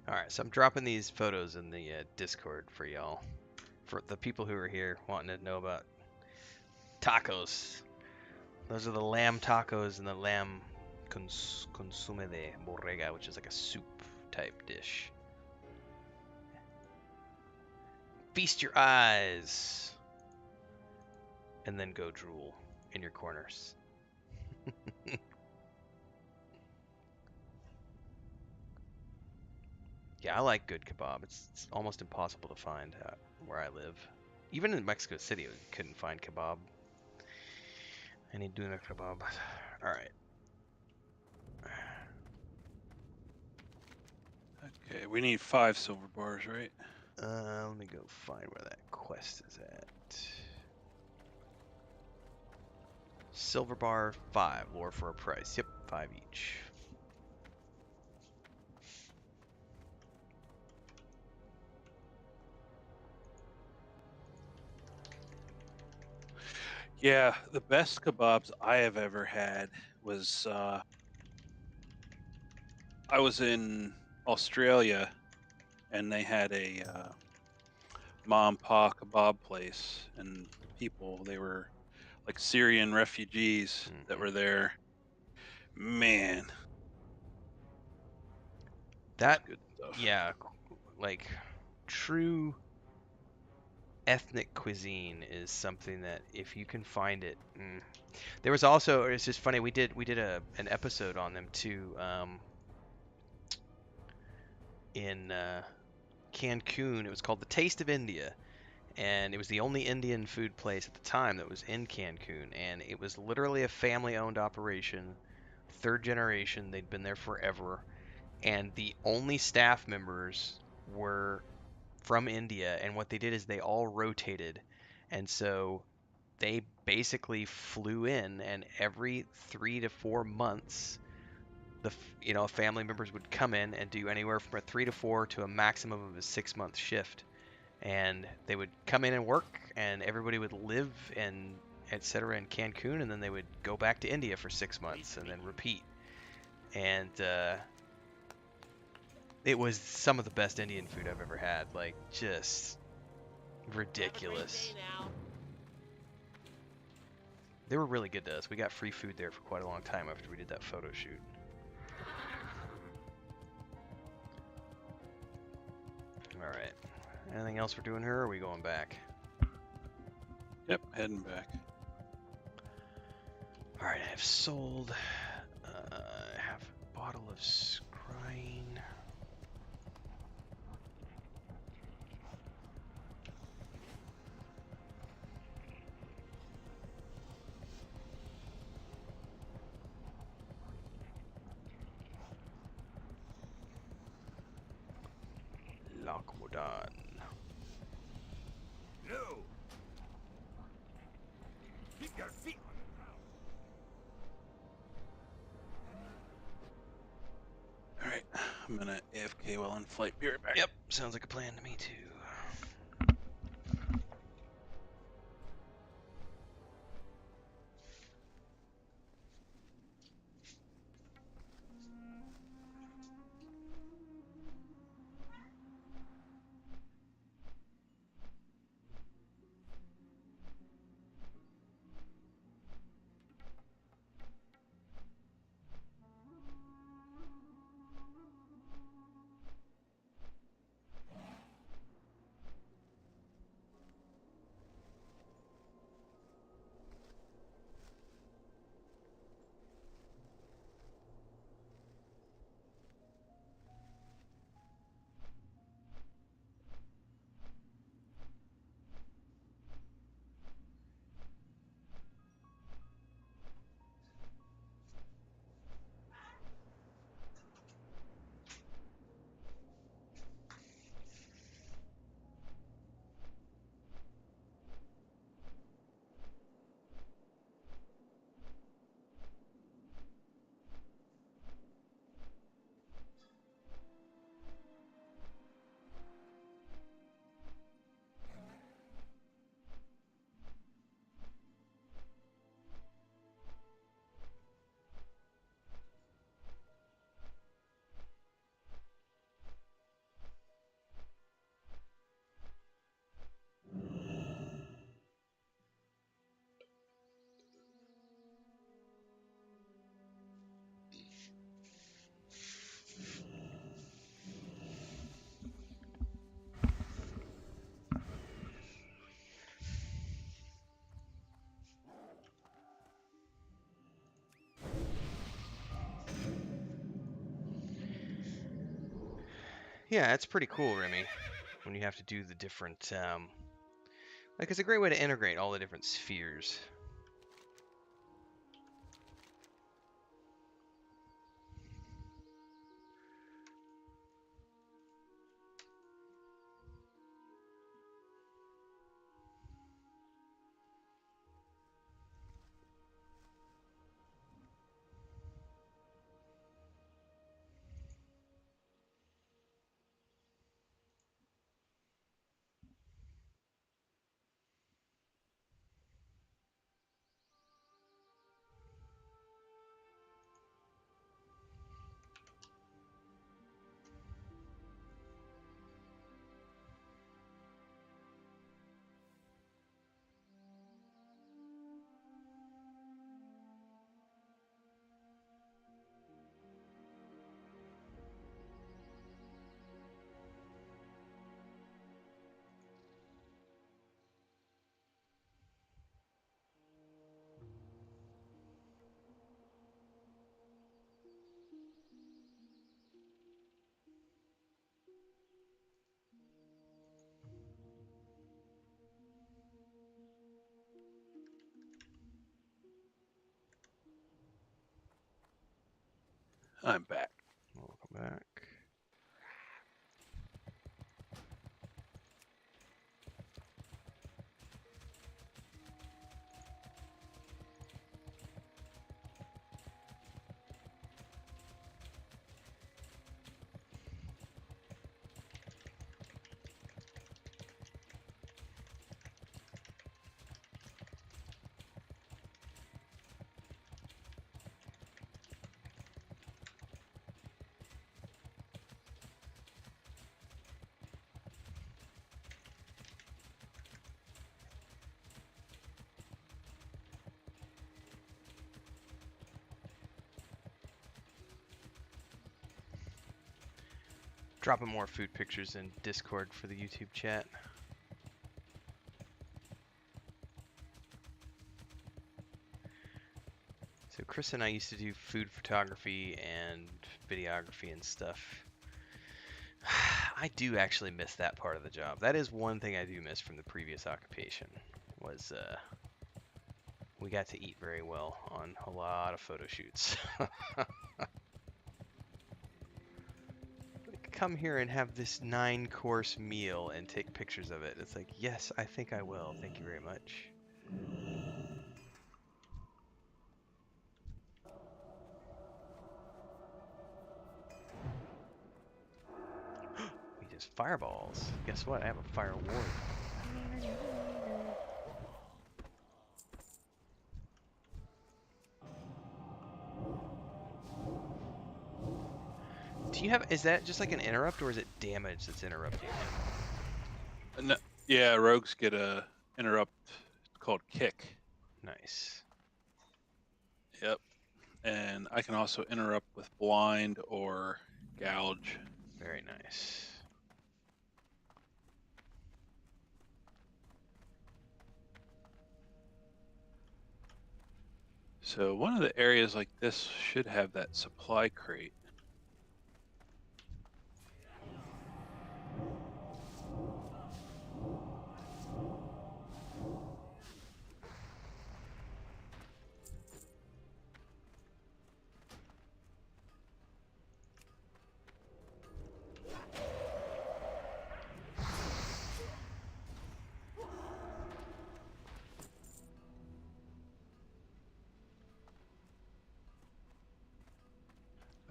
Alright, so I'm dropping these photos in the Discord for y'all. For the people who are here wanting to know about tacos. Those are the lamb tacos and the lamb consume de borrega, which is like a soup type dish. Feast your eyes. And then go drool in your corners. Yeah, I like good kebab. It's almost impossible to find where I live. Even in Mexico City, we couldn't find kebab. I need doing a kebab. Alright. Okay, we need 5 silver bars, right? Let me go find where that quest is at. Silver bar 5, lore for a price. Yep, 5 each. Yeah, the best kebabs I have ever had was I was in Australia, and they had a mom and pa kebab place, and the people, they were like Syrian refugees that were there. Man, That, good stuff. yeah, like true ethnic cuisine is something that if you can find it. There was also, it's just funny, we did an episode on them too, in Cancun. It was called The Taste of India, and it was the only Indian food place at the time that was in Cancun, and it was literally a family-owned operation, 3rd generation. They'd been there forever, and the only staff members were from India, and what they did is they all rotated, and so they basically flew in, and every 3 to 4 months, family members would come in and do anywhere from a 3 to 4 to a maximum of a 6-month shift, and they would come in and work, and everybody would live and etc. in Cancun, and then they would go back to India for 6 months and then repeat. And it was some of the best Indian food I've ever had, like just ridiculous. They were really good to us. We got free food there for quite a long time after we did that photo shoot. Alright. Anything else we're doing here, or are we going back? Yep, heading back. Alright, I have sold. I have a bottle of scrying. Lockwoodon. No! Keep your feet on the ground. Alright, I'm gonna AFK while in flight. Be right back. Yep, sounds like a plan to me too. Yeah, it's pretty cool, Remy, when you have to do the different, like, it's a great way to integrate all the different spheres. I'm back. Welcome back. Dropping more food pictures in Discord for the YouTube chat. So Chris and I used to do food photography and videography and stuff. I do actually miss that part of the job. That is one thing I do miss from the previous occupation, was we got to eat very well on a lot of photo shoots. Come here and have this 9-course meal and take pictures of it. It's like, yes, I think I will. Thank you very much. We just fireballs. Guess what? I have a fire ward. Do you have, is that just like an interrupt, or is it damage that's interrupting him? No, yeah, rogues get a interrupt called kick. Nice. Yep. And I can also interrupt with blind or gouge. Very nice. So one of the areas like this should have that supply crate.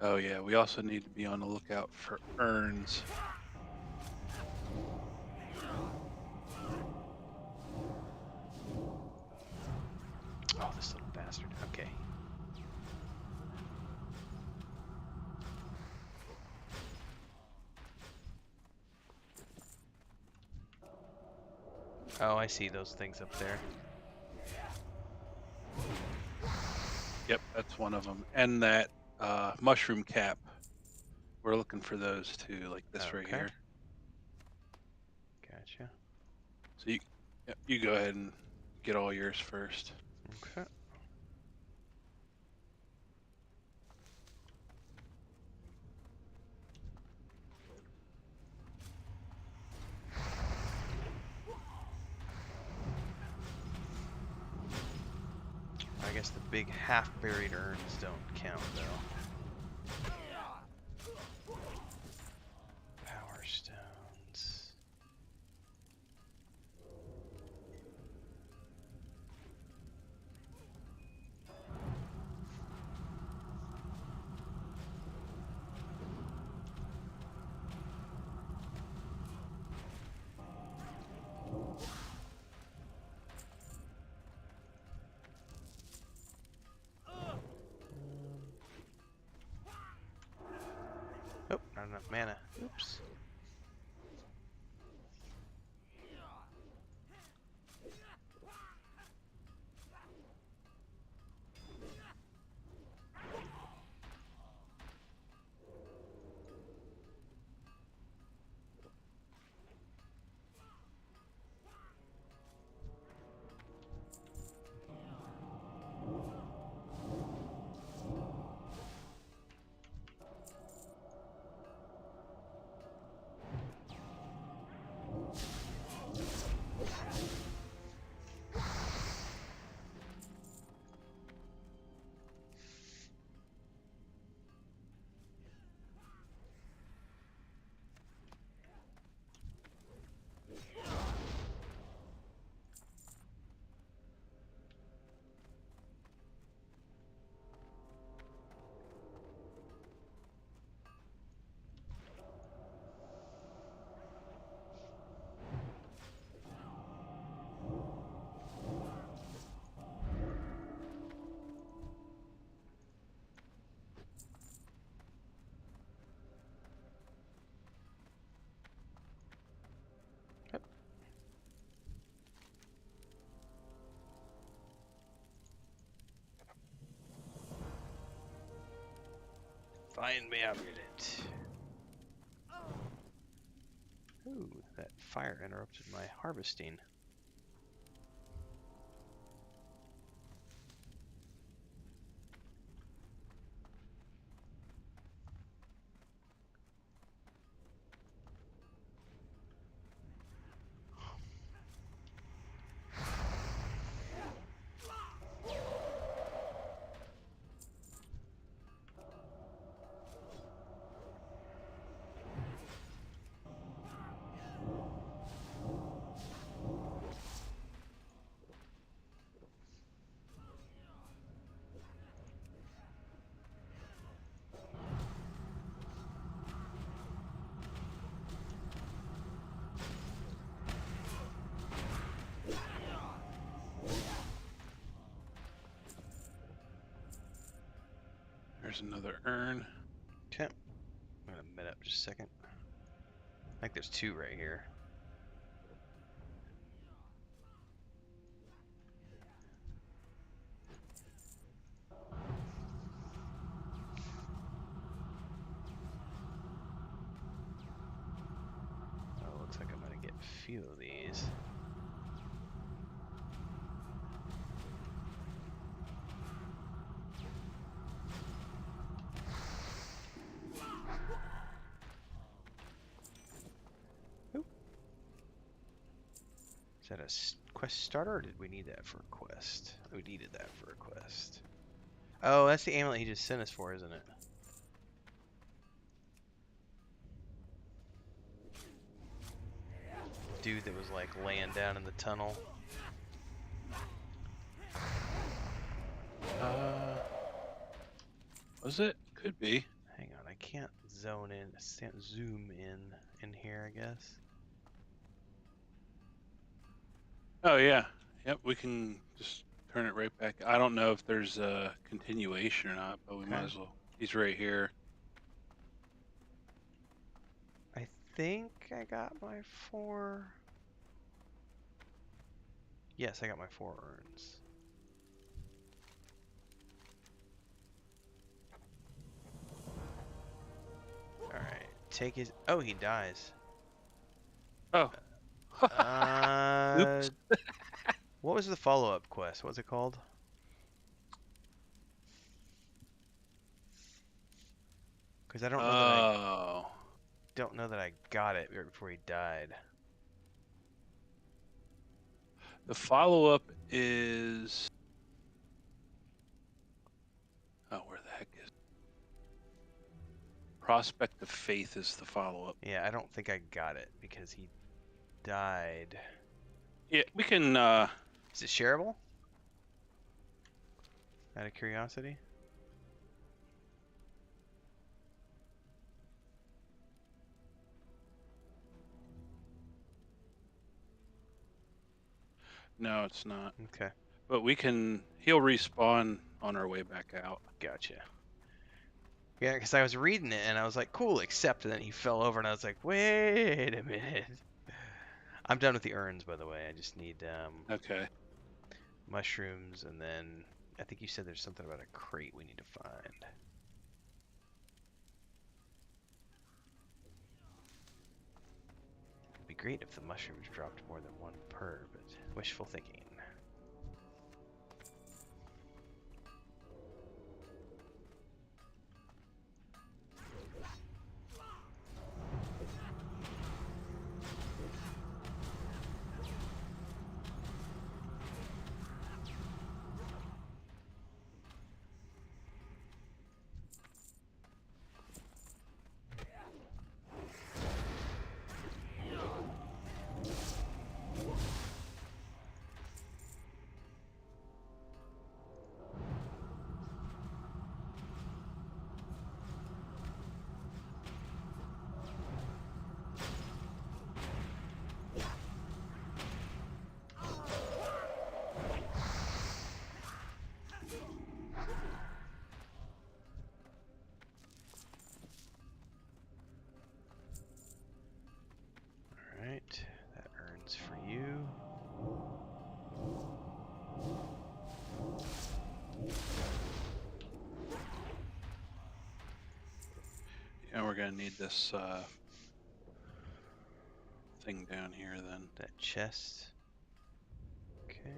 Oh yeah, we also need to be on the lookout for urns. Oh, this little bastard. Okay. Oh, I see those things up there. Yep, that's one of them. And that mushroom cap. We're looking for those too, like this right Okay. here. Gotcha. So you go ahead and get all yours first. Okay. guess the big half-buried urns don't count, though. Power stones. Oh, not enough mana. Oops. Find me amulet. Ooh, that fire interrupted my harvesting. There's another urn. Okay. I'm gonna mid up just a second. I think there's two right here. Oh, looks like I'm gonna get a few of these. Is that a quest starter, or did we need that for a quest? We needed that for a quest. Oh, that's the amulet he just sent us for, isn't it? Dude that was like laying down in the tunnel. Was it? Could be. Hang on, I can't zone in, can't zoom in here, I guess. Oh yeah. Yep, we can just turn it right back. I don't know if there's a continuation or not, but we might as well. He's right here. I think I got my 4. Yes, I got my 4 urns. Alright, take his... Oh, he dies. Oh. Oops. What was the follow-up quest? What was it called? Because I don't know that I got it right before he died. The follow-up is Prospect of Faith is the follow-up. Yeah, I don't think I got it because he died. Yeah, we can. Is it shareable? Out of curiosity. No, it's not. Okay, But we can. He'll respawn on our way back out. gotcha. Yeah, because I was reading it and I was like, cool, except, and then he fell over and I was like, wait a minute. I'm done with the urns, by the way. I just need Okay. mushrooms, and then I think you said there's something about a crate we need to find. It'd be great if the mushrooms dropped more than one per, but wishful thinking. Alright, that earns for you. Yeah, we're gonna need this thing down here then. That chest. Okay.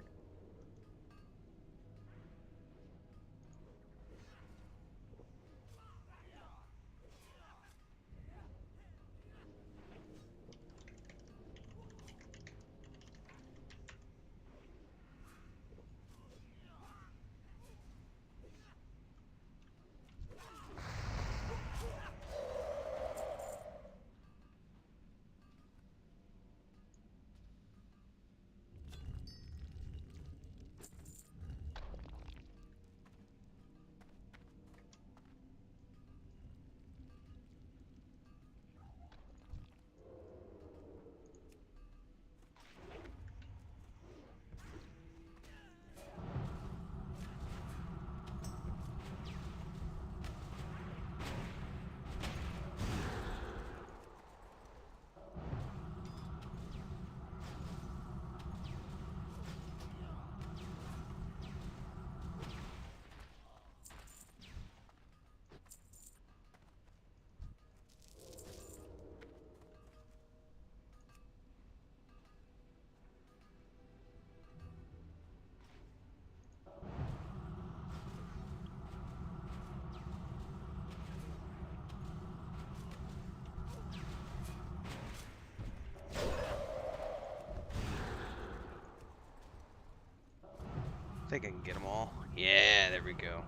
I think I can get them all. Yeah, there we go.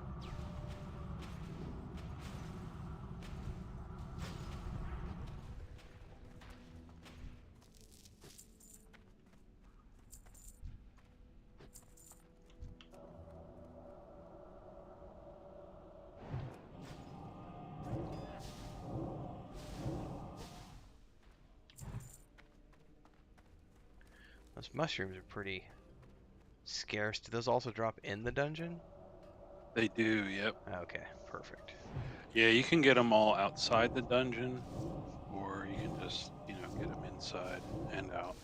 Those mushrooms are pretty scarce. Do those also drop in the dungeon? They do, yep. Okay, perfect. Yeah, you can get them all outside the dungeon, or you can just, get them inside and out.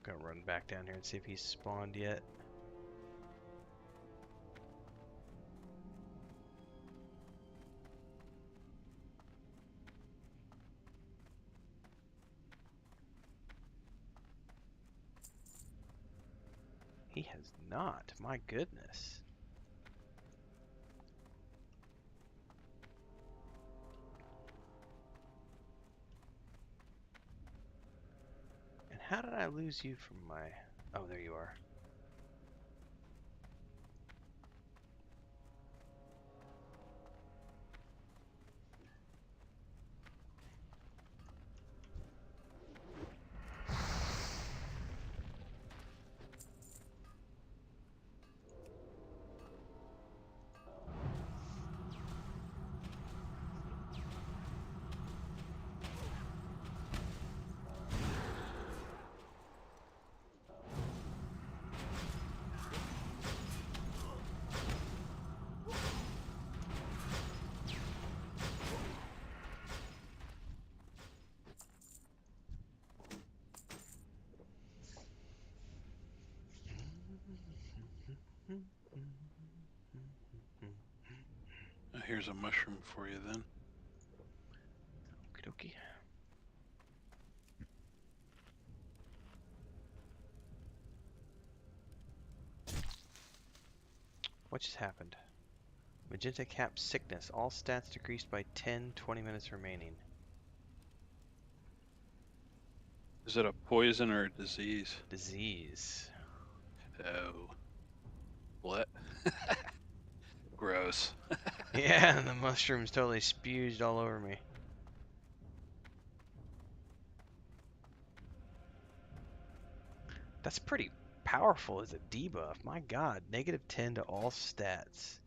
Gonna run back down here and see if he's spawned yet. He has not. My goodness. how did I lose you from my... Oh, there you are. Here's a mushroom for you then. Okie dokie. What just happened? Magenta cap sickness. All stats decreased by 10, 20 minutes remaining. Is it a poison or a disease? Disease. Oh. What? Gross. Yeah, the mushrooms totally spewed all over me. That's pretty powerful as a debuff. My god, -10 to all stats.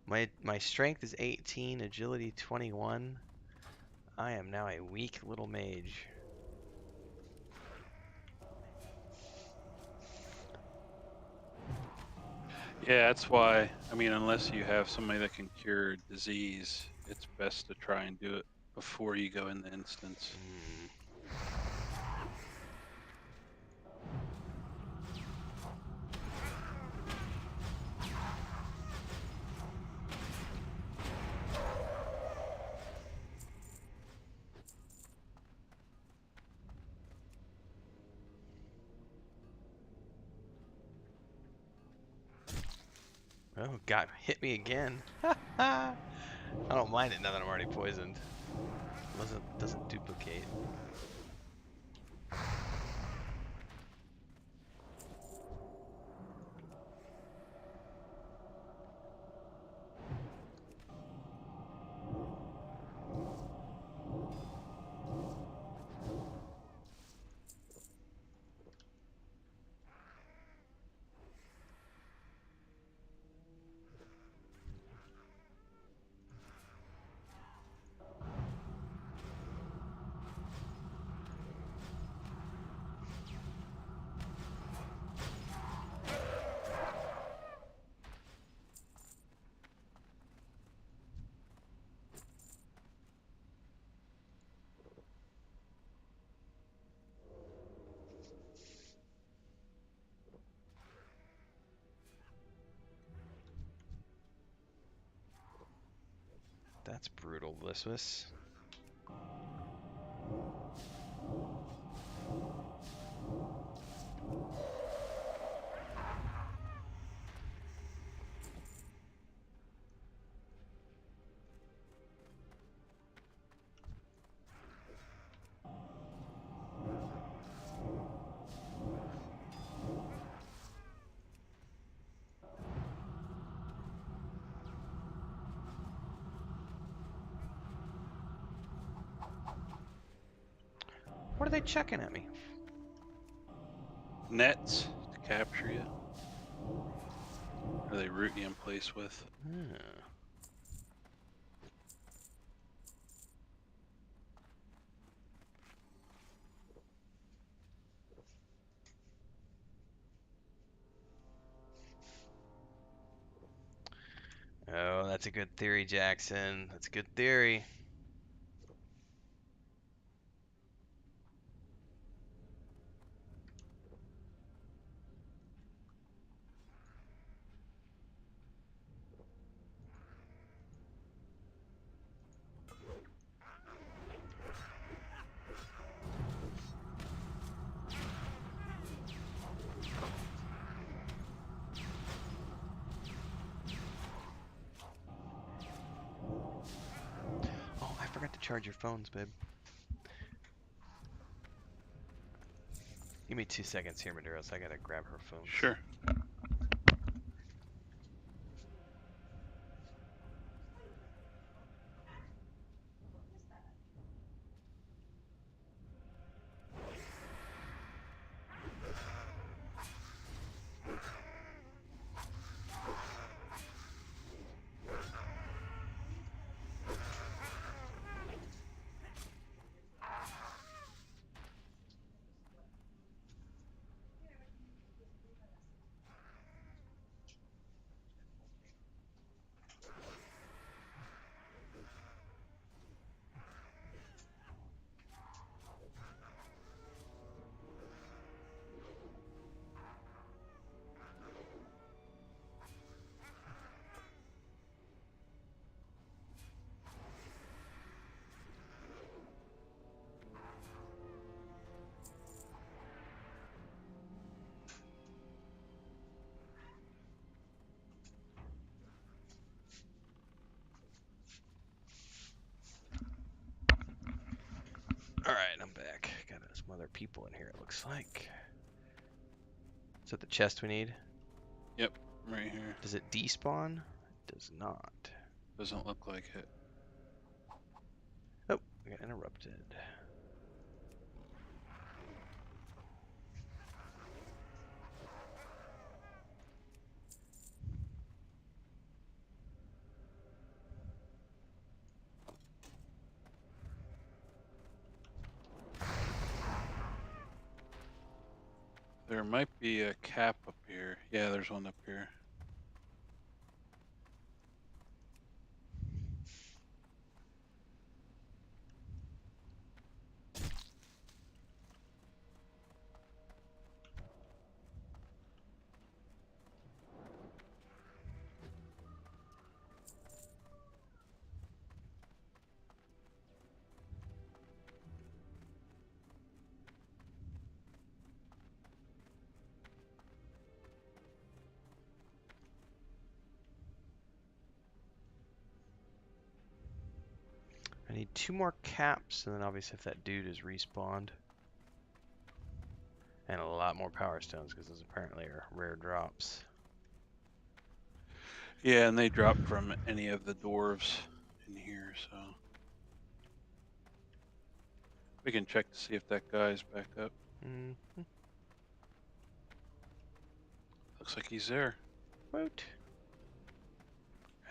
My strength is 18, agility 21. I am now a weak little mage. Yeah, that's why. I mean, unless you have somebody that can cure disease, it's best to try and do it before you go in the instance. Oh, God, hit me again. I don't mind it now that I'm already poisoned. Doesn't duplicate. That's brutal, Liswis. What are they checking at me? Nets to capture you. Or they root you in place with. Oh, that's a good theory, Jackson. That's a good theory. Oh, I forgot to charge your phones, babe. Give me 2 seconds here, Maduros. I gotta grab her phone. Sure. Alright, I'm back. Got some other people in here, it looks like. Is that the chest we need? Yep, right here. Does it despawn? It does not. Doesn't look like it. Oh, I got interrupted. There might be a cap up here. Yeah, there's one up here. I need 2 more caps, and then obviously if that dude is respawned. And a lot more power stones, because those apparently are rare drops. Yeah, and they drop from any of the dwarves in here, so. We can check to see if that guy's back up. Mm-hmm. Looks like he's there. Woot.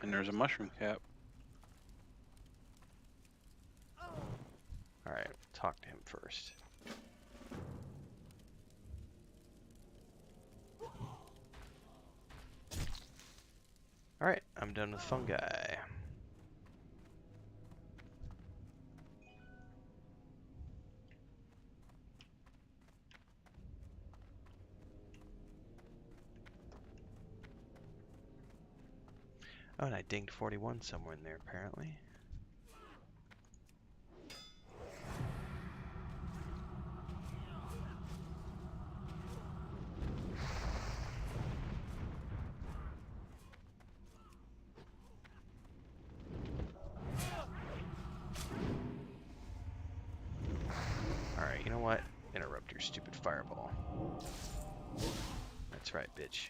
And there's a mushroom cap. Alright, talk to him first. Alright, I'm done with fungi. Oh, and I dinged 41 somewhere in there, apparently. Alright, you know what? Interrupt your stupid fireball. That's right, bitch.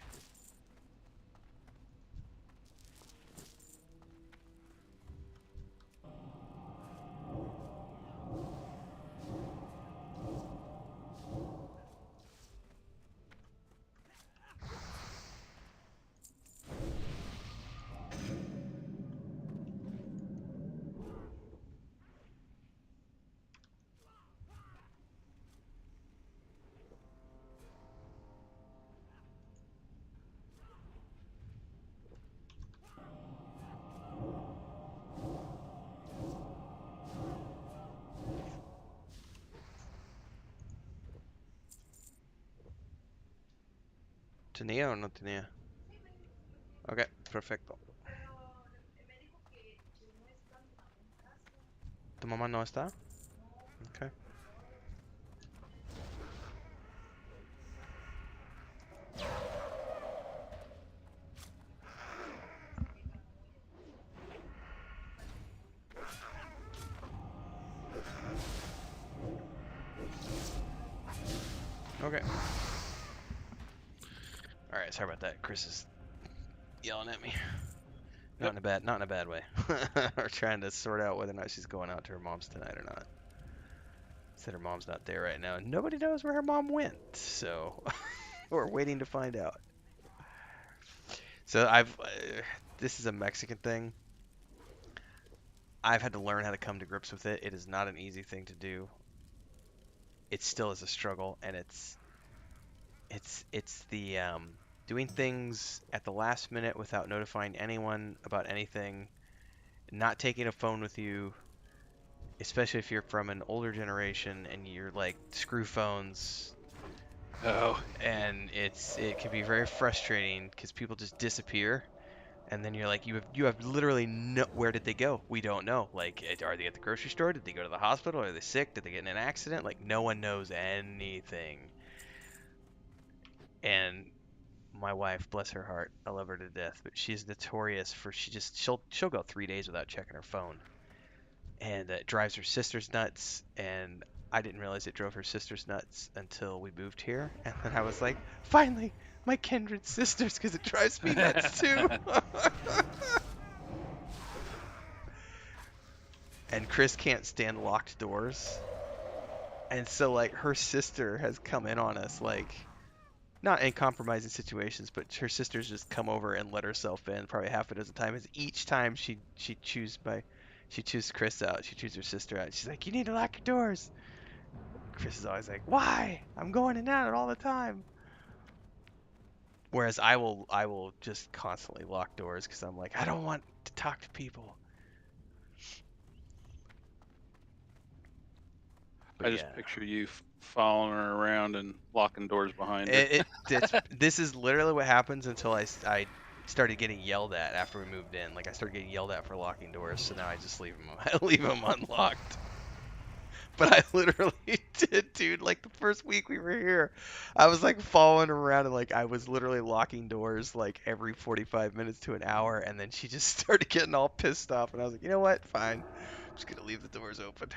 ¿Tenía o no tenía? Ok, perfecto. ¿Tu mamá no está? Ok. Ok. Okay. Alright, sorry about that. Chris is yelling at me. Not in a bad way. We're trying to sort out whether or not she's going out to her mom's tonight or not. Said her mom's not there right now, and nobody knows where her mom went, so we're waiting to find out. So this is a Mexican thing. I've had to learn how to come to grips with it. It is not an easy thing to do. It still is a struggle, and it's the doing things at the last minute without notifying anyone about anything, not taking a phone with you, especially if you're from an older generation and you're like screw phones. Oh. And it can be very frustrating because people just disappear, and then you're like, you have literally no, where did they go? We don't know. Like, are they at the grocery store? Did they go to the hospital? Are they sick? Did they get in an accident? Like, no one knows anything. And my wife, bless her heart, I love her to death, but she's notorious for she'll go 3 days without checking her phone, and it drives her sisters nuts. And I didn't realize it drove her sisters nuts until we moved here, and then I was like, finally, my kindred sisters, because it drives me nuts too. And Chris can't stand locked doors, and so like her sister has come in on us, like not in compromising situations, but her sisters just come over and let herself in probably half a dozen times. Each time she choose Chris out, she chooses her sister out. She's like, you need to lock your doors. Chris is always like, why? I'm going in and out all the time. Whereas I will just constantly lock doors because I'm like, I don't want to talk to people. But I just picture you following her around and locking doors behind her. This is literally what happens until I started getting yelled at after we moved in. Like, I started getting yelled at for locking doors, so now I just leave them unlocked. But I literally did, dude. Like, the first week we were here, I was like following around, and like I was literally locking doors like every 45 minutes to an hour, and then she just started getting all pissed off, and I was like, you know what? Fine. I'm just gonna leave the doors open.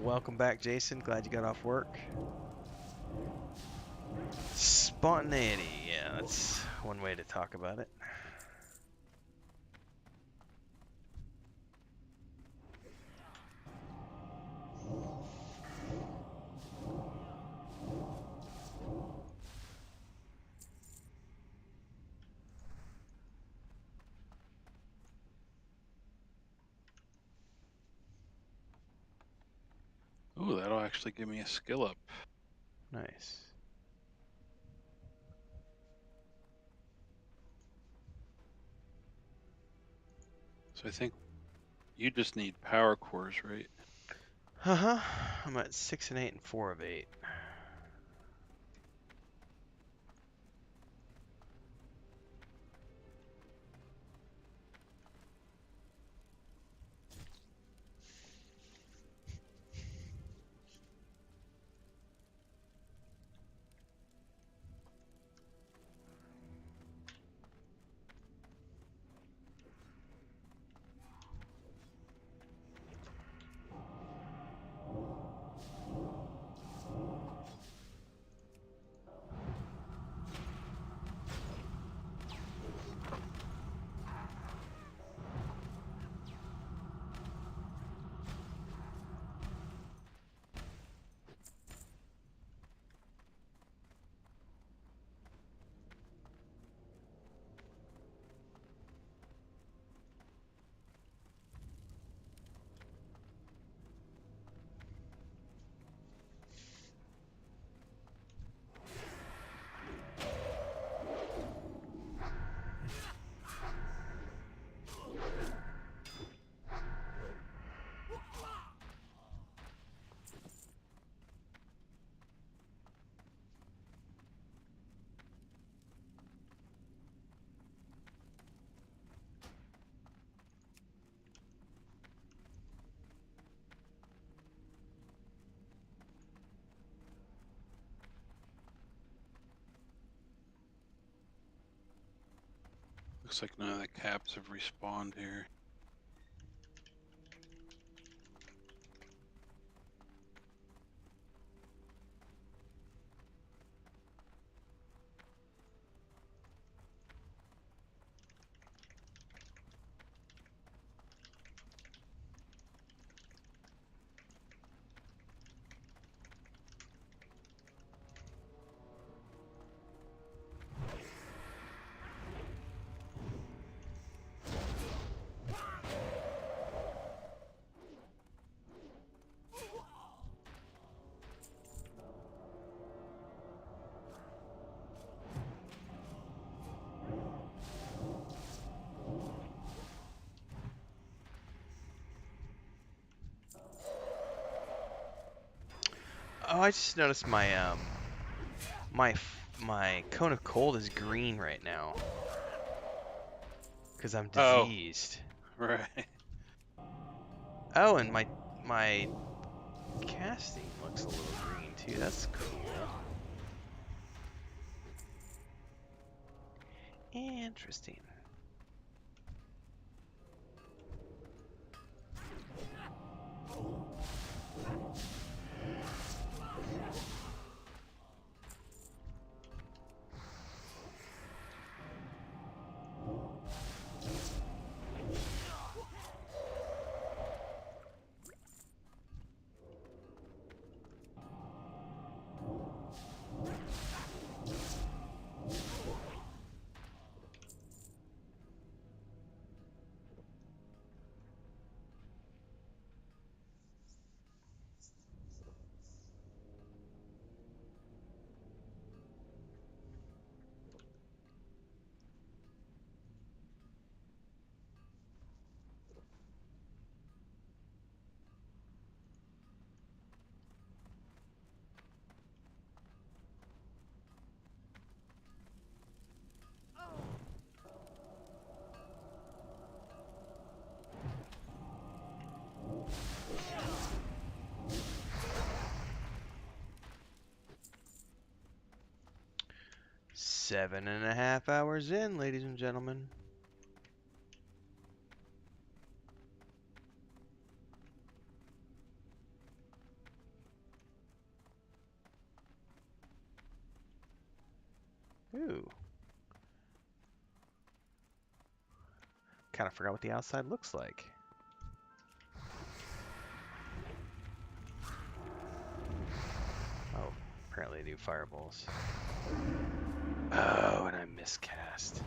Welcome back, Jason. Glad you got off work. Spontaneity. Yeah, that's one way to talk about it. Ooh, that'll actually give me a skill up. Nice. So I think you just need power cores, right? I'm at 6 and 8 and 4 of 8. Looks like none of the caps have respawned here. Oh, I just noticed my my cone of cold is green right now because I'm Oh. diseased. Right. Oh, and my casting looks a little green too. That's cool. Interesting. Seven and a half hours in, ladies and gentlemen. Ooh. Kind of forgot what the outside looks like. Oh, apparently they do fireballs. Oh, and I miscast.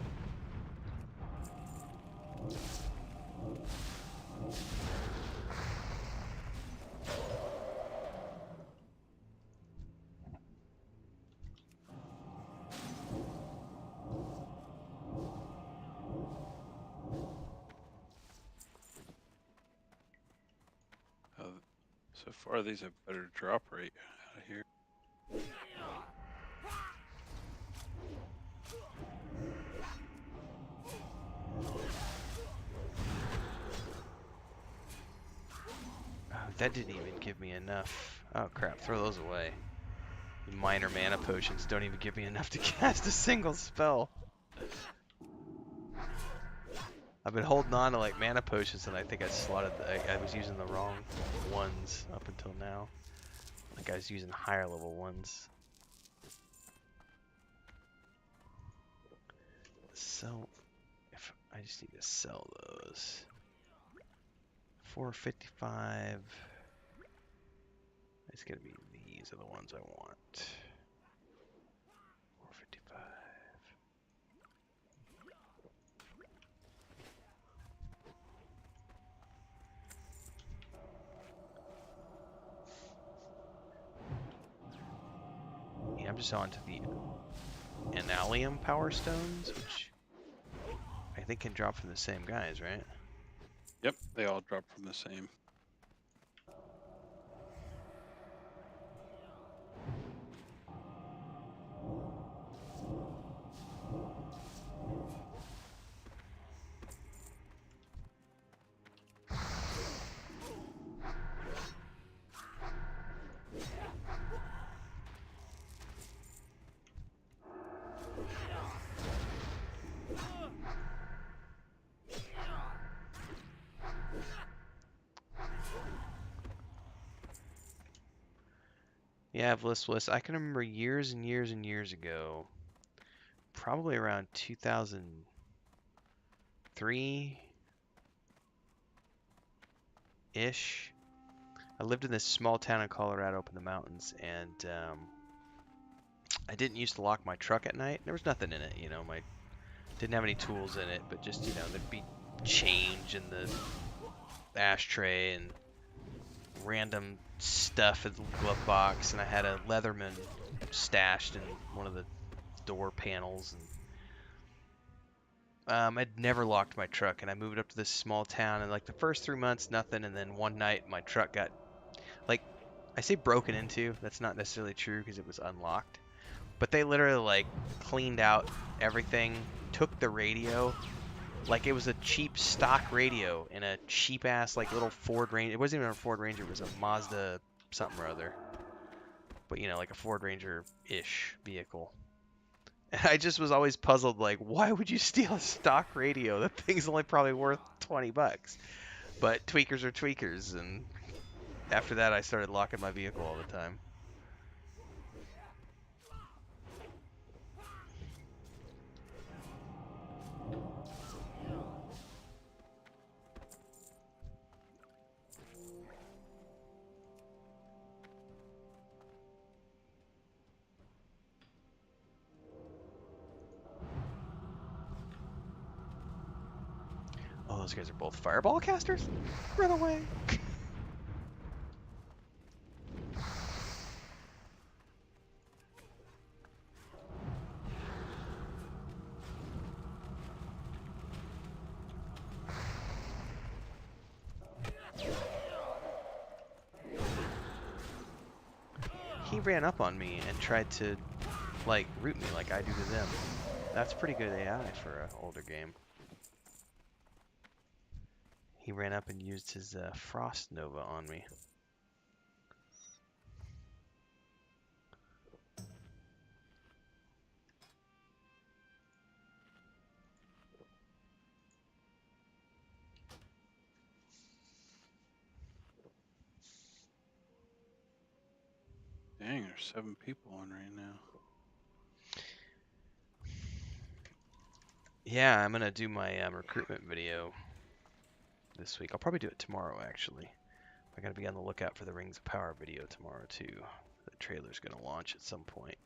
So far, these have better drop rate out of here. Oh, that didn't even give me enough. Oh crap, throw those away. Minor mana potions don't even give me enough to cast a single spell. I've been holding on to like mana potions and I think I slotted, I was using the wrong ones up until now. Like I was using higher level ones. So, if I just need to sell those. 455. It's gonna be these are the ones I want. 455. Yeah, I'm just on to the Annalium Power Stones, which I think can drop from the same guys, right? Yep, they all drop from the same. Yeah, Bliss. I can remember years and years and years ago, probably around 2003-ish. I lived in this small town in Colorado up in the mountains, and I didn't used to lock my truck at night. There was nothing in it, you know, didn't have any tools in it, but just, you know, there'd be change in the ashtray and random stuff in the glove box, and I had a Leatherman stashed in one of the door panels, and I'd never locked my truck, and I moved up to this small town, and like the first 3 months nothing, and then one night my truck got, like, I say broken into, that's not necessarily true because it was unlocked, but they literally like cleaned out everything, took the radio, like it was a cheap stock radio in a cheap ass like little Ford Ranger. It wasn't even a Ford Ranger, it was a Mazda something or other, but you know, like a Ford Ranger-ish vehicle. And I just was always puzzled, like, why would you steal a stock radio? That thing's only probably worth $20. But tweakers are tweakers, and after that I started locking my vehicle all the time. Oh, those guys are both fireball casters? Run away! He ran up on me and tried to, like, root me like I do to them. That's pretty good AI for an older game. He ran up and used his Frost Nova on me. Dang, there's 7 people on right now. Yeah, I'm gonna do my recruitment video this week. I'll probably do it tomorrow, actually. I gotta be on the lookout for the Rings of Power video tomorrow, too. The trailer's gonna launch at some point.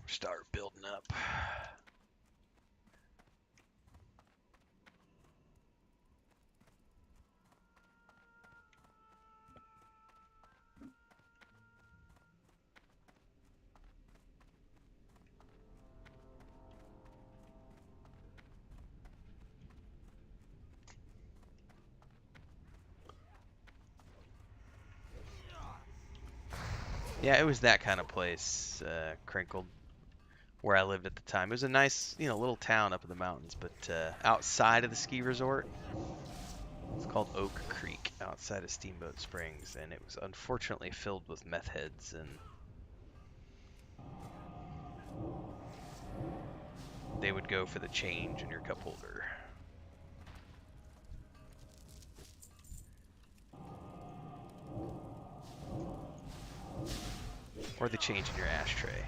Start building up. Yeah, it was that kind of place, Crinkled, where I lived at the time. It was a nice, you know, little town up in the mountains, but outside of the ski resort. It's called Oak Creek, outside of Steamboat Springs, and it was unfortunately filled with meth heads, and they would go for the change in your cup holder. Or the change in your ashtray.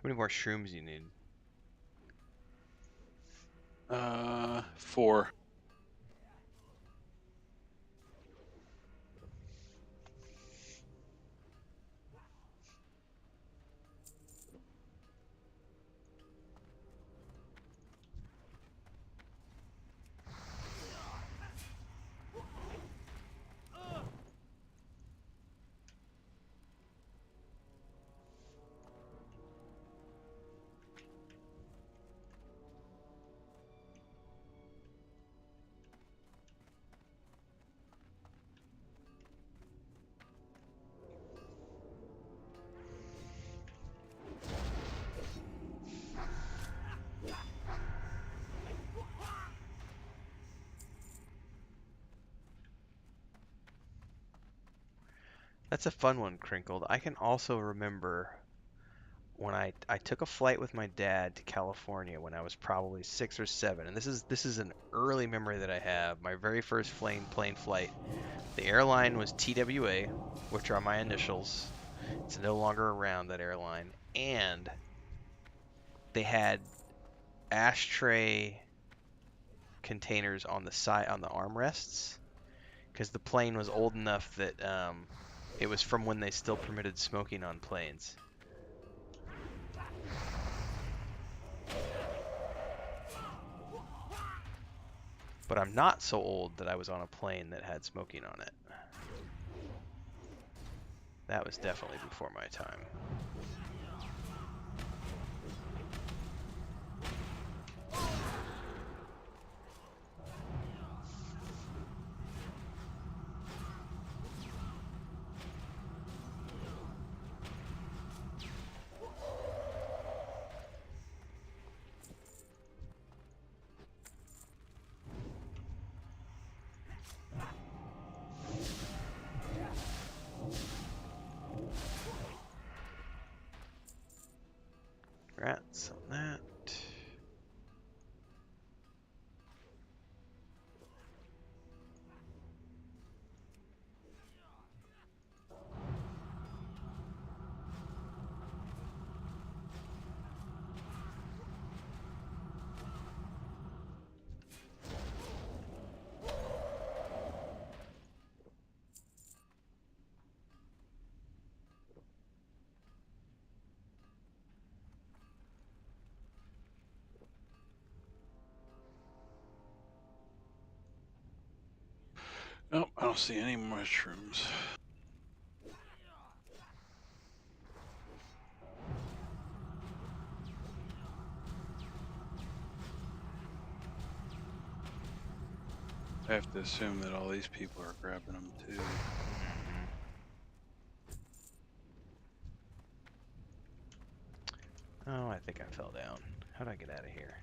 many more shrooms you need? 4. That's a fun one, Crinkled. I can also remember when I took a flight with my dad to California when I was probably 6 or 7, and this is an early memory that I have. My very first plane flight. The airline was TWA, which are my initials. It's no longer around, that airline, and they had ashtray containers on the side on the armrests because the plane was old enough that it was from when they still permitted smoking on planes. But I'm not so old that I was on a plane that had smoking on it. That was definitely before my time. Rats on that. Nope, I don't see any mushrooms. I have to assume that all these people are grabbing them too. Oh, I think I fell down. How do I get out of here?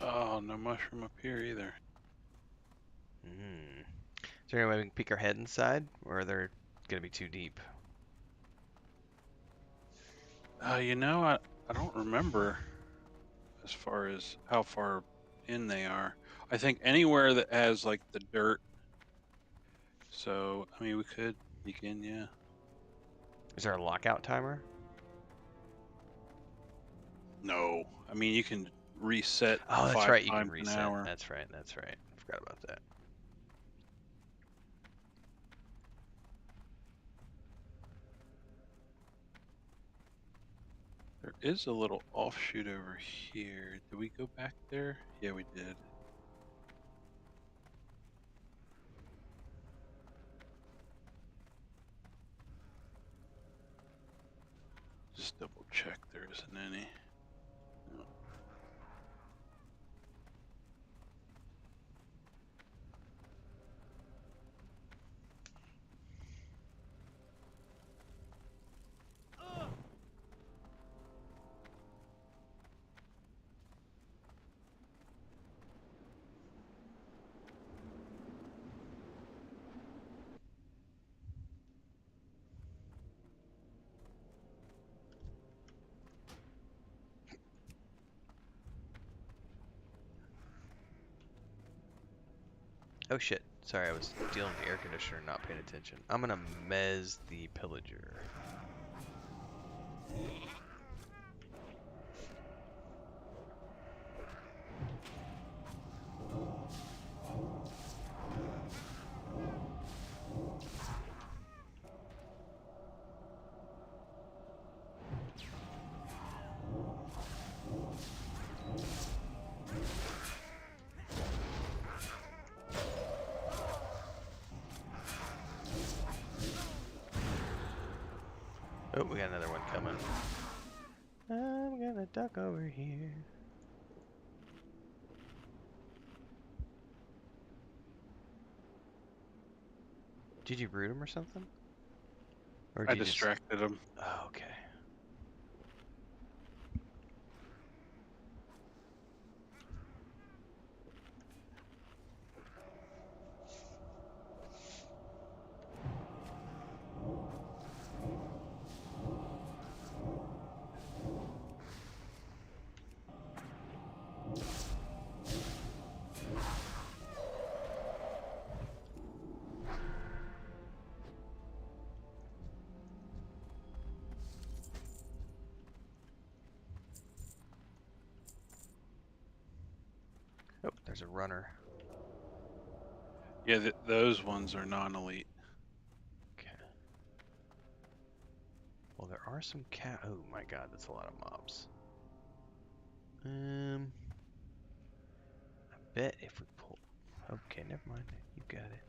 Oh, no mushroom up here either. Is there any way we can peek our head inside, or are they gonna be too deep? You know, I don't remember as far as how far in they are. I think anywhere that has like the dirt. So, I mean, we could peek in, yeah. Is there a lockout timer? No, I mean you can reset. Oh, that's 5 right. You can times reset. an hour. That's right. That's right. Forgot about that. There is a little offshoot over here. Did we go back there? Yeah, we did. Just double check there isn't any. No. Oh shit. Sorry, I was dealing with the air conditioner and not paying attention. I'm gonna mez the pillager. Oh, we got another one coming. I'm gonna duck over here. Did you root him or something? Or I did you just... distracted him. Oh, okay. Oh, there's a runner. Yeah, those ones are non-elite. Okay. Well, there are some cat. Oh my god, that's a lot of mobs. I bet if we pull. Okay, never mind. You got it.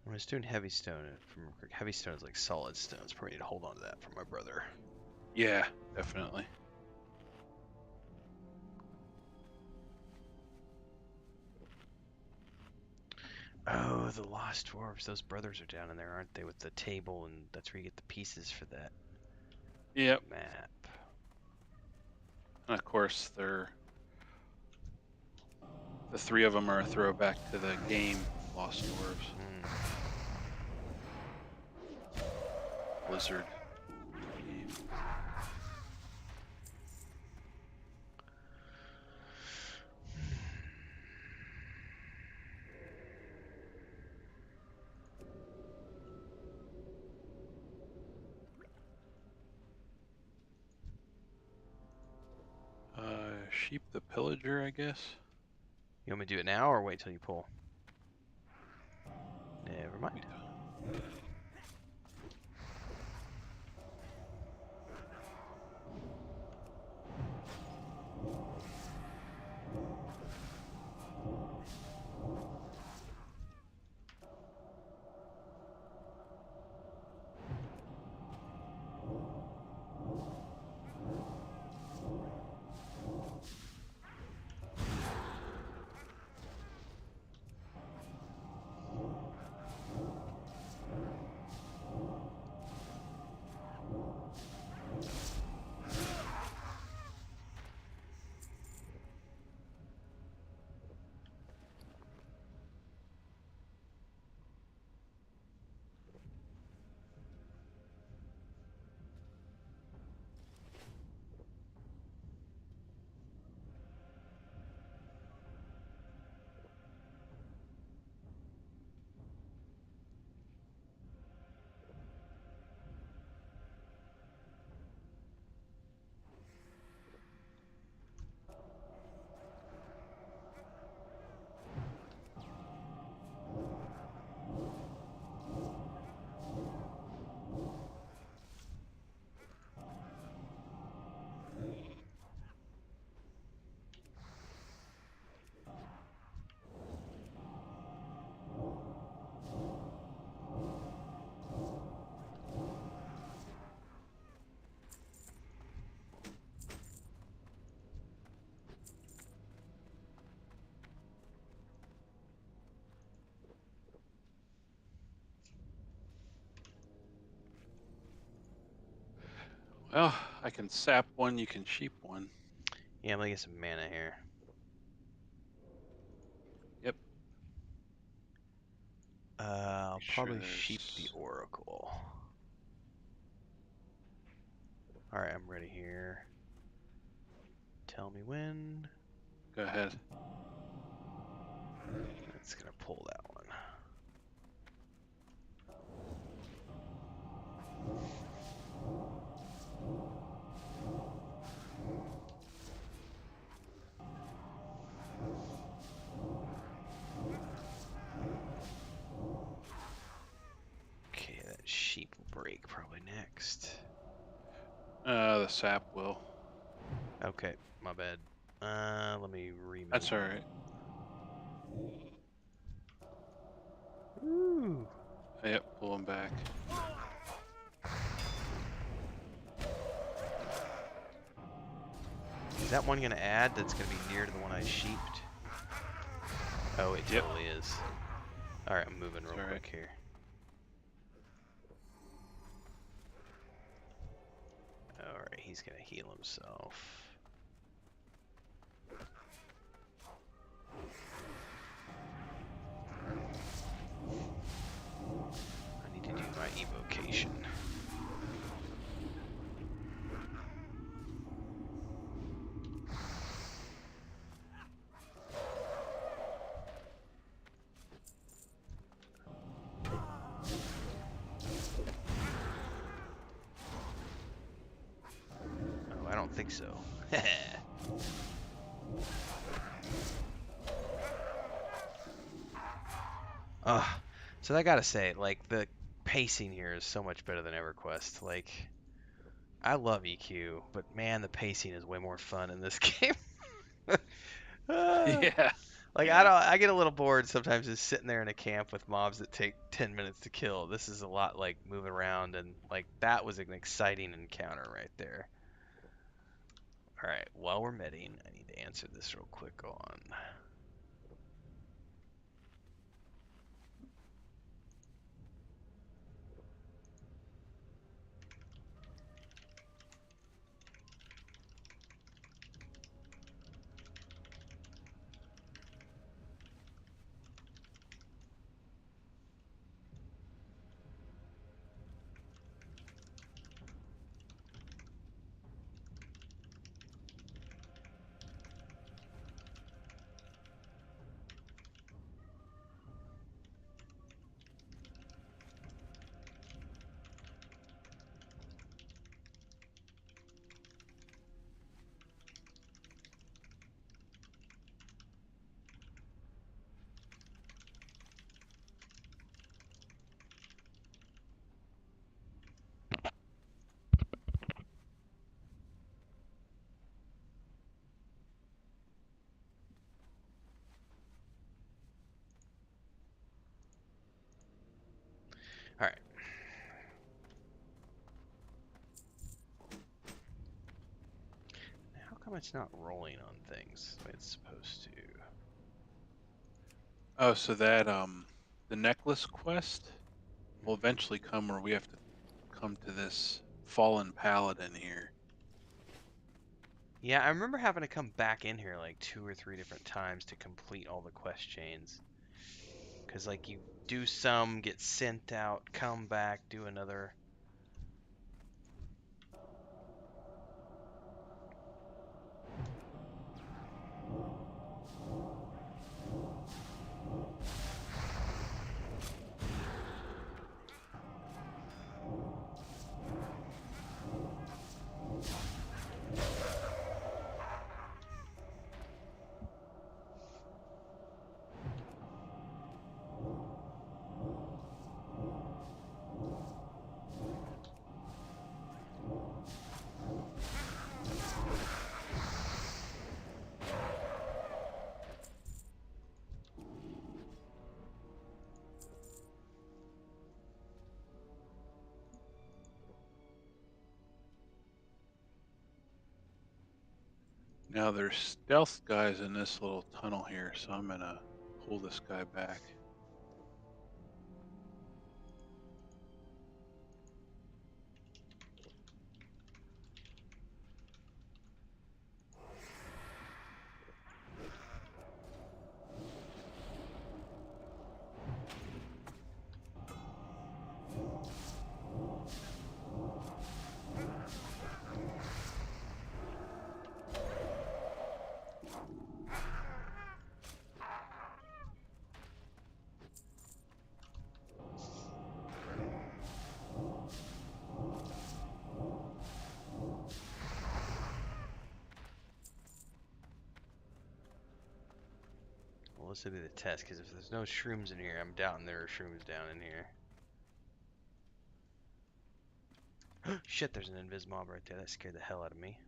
I was doing heavy stone. From heavy stone is like solid stones. Probably need to hold on to that for my brother. Yeah, definitely. Oh, the lost dwarves. Those brothers are down in there, aren't they? With the table, and that's where you get the pieces for that Yep. map. And of course, the three of them are a throwback to the game Lost Dwarves. Blizzard game. Sheep the pillager, I guess. You want me to do it now or wait till you pull? Never mind. Well, I can sap one, you can sheep one. Yeah, I'm gonna get some mana here. Yep. I'll Sure probably sheep the there's- Oracle. Alright, I'm ready here. Tell me when. Go ahead. It's gonna pull that one. Okay, that sheep will break probably next. The sap will. Okay, my bad. Let me remove. That's alright. Ooh. Yep, pull him back. Is that one gonna add that's gonna be near to the one I sheeped? Oh, it Yep. totally is. Alright, I'm moving real Alright. quick here. Alright, he's gonna heal himself. I need to do my evocation. Oh, I don't think so. So I gotta say, like, the pacing here is so much better than EverQuest. Like, I love EQ, but man, the pacing is way more fun in this game. Yeah. Like, Yeah. I get a little bored sometimes just sitting there in a camp with mobs that take 10 minutes to kill. This is a lot like moving around, and like that was an exciting encounter right there. All right, while we're medding, I need to answer this real quick on. it's not rolling on things the way it's supposed to. Oh, so that the necklace quest will eventually come where we have to come to this fallen paladin here. Yeah, I remember having to come back in here like 2 or 3 different times to complete all the quest chains. Because, like, you do some, get sent out, come back, do another. Now there's stealth guys in this little tunnel here, so I'm gonna pull this guy back. Well, this will be the test, because if there's no shrooms in here, I'm doubting there are shrooms down in here. Shit, there's an invis mob right there. That scared the hell out of me.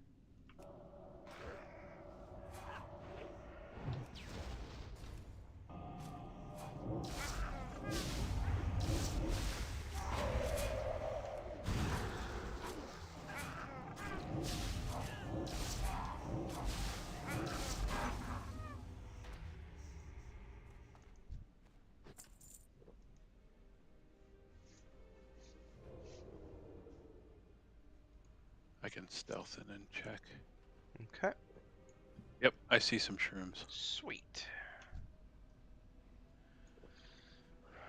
I can stealth in and check. Okay. Yep, I see some shrooms. Sweet.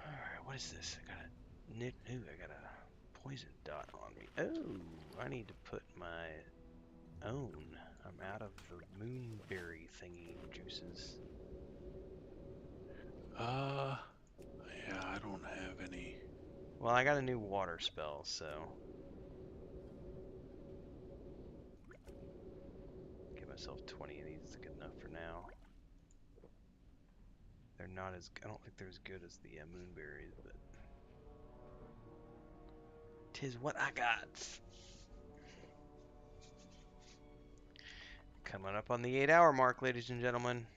Alright, what is this? I got a I got a poison dot on me. Oh, I need to put my own. I'm out of the moonberry thingy juices. Yeah, I don't have any. Well, I got a new water spell, so give myself 20 of these is good enough for now. They're not as, I don't think they're as good as the moonberries, but 'tis what I got. Coming up on the 8-hour mark, ladies and gentlemen.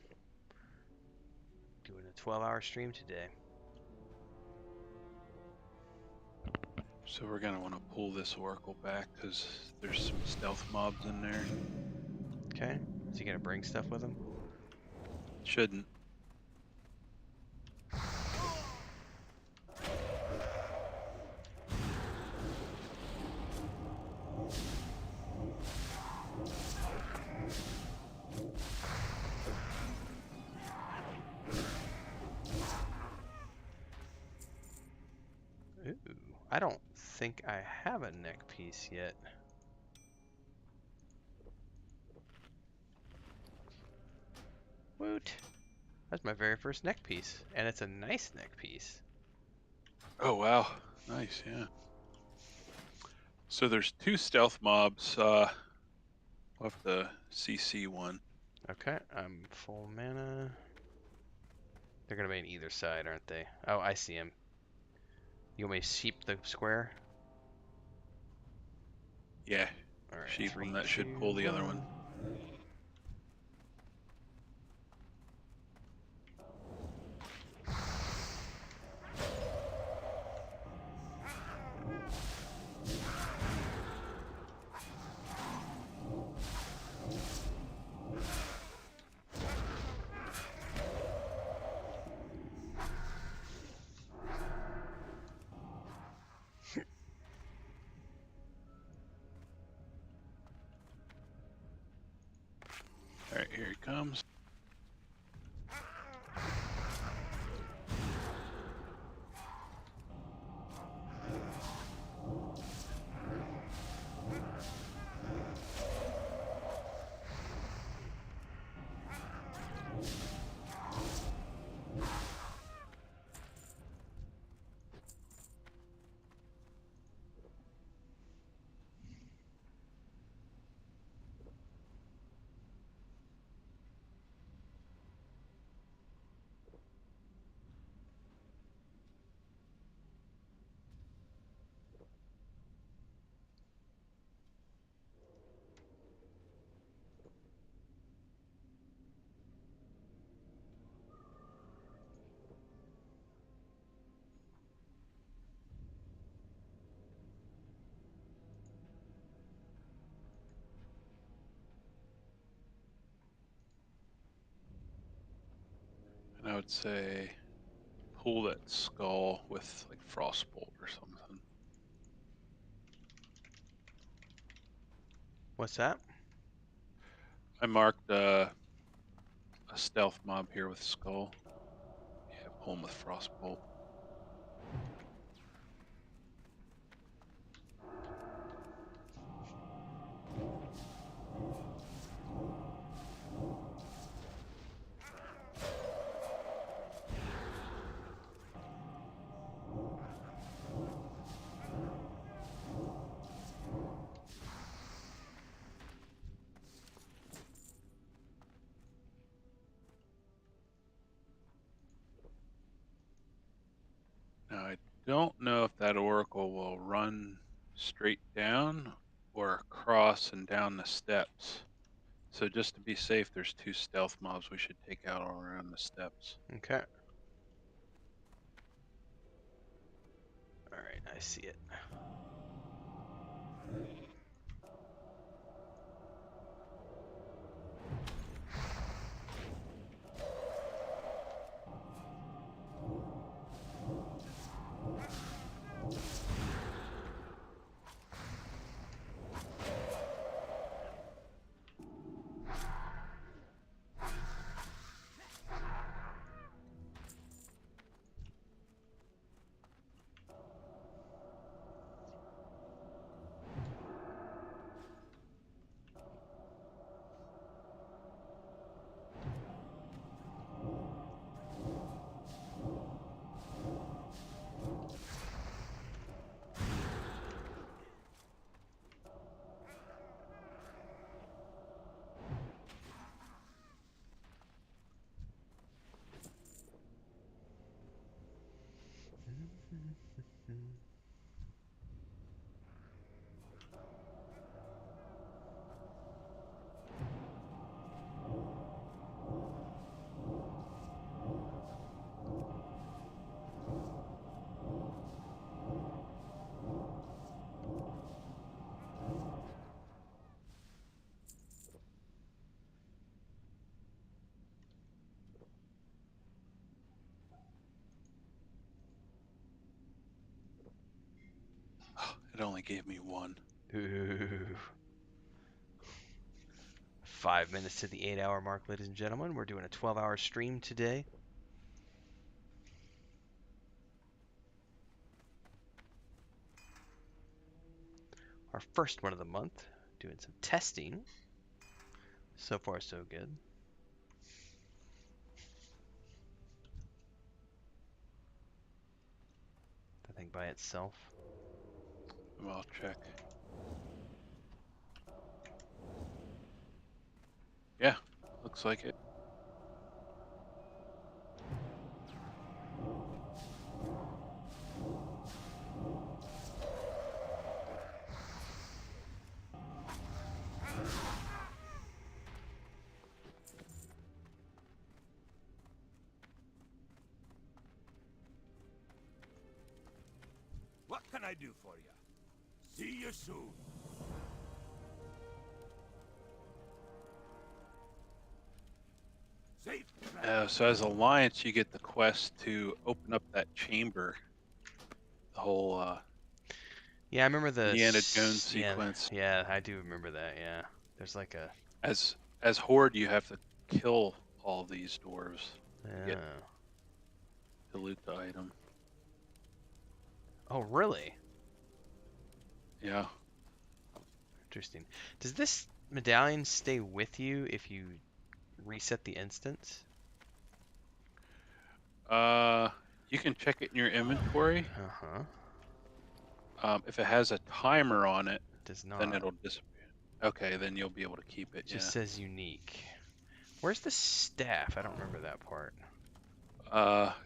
Doing a 12-hour stream today. So we're gonna want to pull this oracle back because there's some stealth mobs in there. Okay. Is he gonna bring stuff with him? Shouldn't. Ooh, I don't think I have a neck piece yet. Woot! That's my very first neck piece, and it's a nice neck piece. Oh wow, nice, yeah. So there's 2 stealth mobs. We'll have to CC one. Okay, I'm full mana. They're gonna be on either side, aren't they? Oh, I see him. You want me to sheep the square? Yeah, All right, sheep 3, one. That should 2, pull the other one. Here he comes. And I would say pull that skull with like frostbolt or something. What's that? I marked a stealth mob here with skull. Yeah, pull him with frostbolt. Now I don't know if that oracle will run straight down or across and down the steps. So just to be safe, there's 2 stealth mobs we should take out all around the steps. Okay. All right, I see it. It only gave me 1. Ooh. 5 minutes to the 8-hour mark, ladies and gentlemen. We're doing a 12-hour stream today. Our first one of the month. Doing some testing. So far, so good. The thing by itself. Well, I'll check. Yeah, looks like it. What can I do for you? See you soon. Safe. So as Alliance, you get the quest to open up that chamber. The whole Yeah, I remember the Indiana Jones sequence. Yeah, I do remember that. Yeah, there's like a As Horde, you have to kill all these dwarves Yeah. to loot the item. Oh, really? Yeah. Interesting. Does this medallion stay with you if you reset the instance? You can check it in your inventory. If it has a timer on it, Does not. then it'll disappear. Okay, then you'll be able to keep it. It just says unique. Where's the staff? I don't remember that part.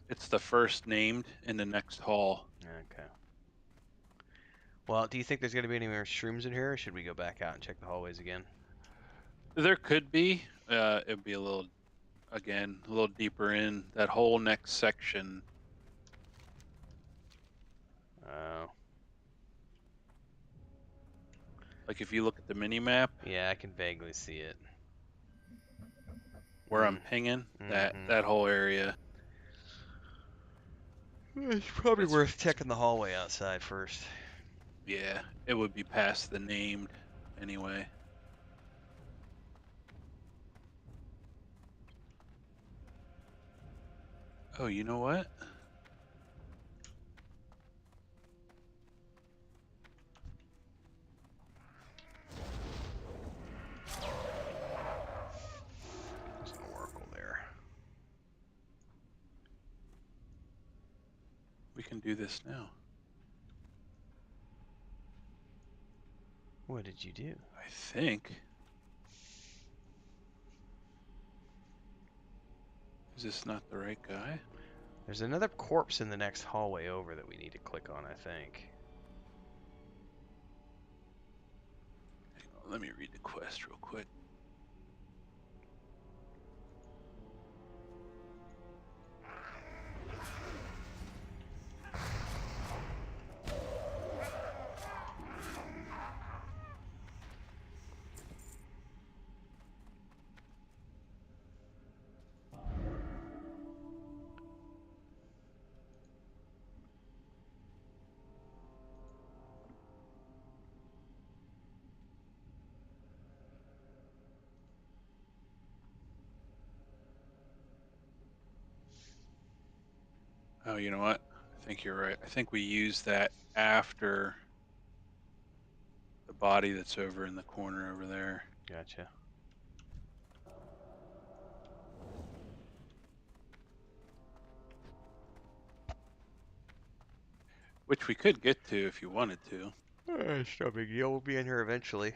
It's the first named in the next hall. Okay. Well, do you think there's going to be any more shrooms in here, or should we go back out and check the hallways again? There could be. It'd be a little deeper in that whole next section. Oh. Like if you look at the mini map. Yeah, I can vaguely see it. Where I'm pinging, that whole area. It's probably worth checking the hallway outside first. Yeah, it would be past the named anyway. Oh, you know what? There's an oracle there. We can do this now. What did you do? I think. Is this not the right guy? There's another corpse in the next hallway over that we need to click on, I think. Hang on, let me read the quest real quick. Oh, you know what? I think you're right. I think we use that after the body that's over in the corner over there. Gotcha. Which we could get to if you wanted to. It's no big deal. We'll be in here eventually.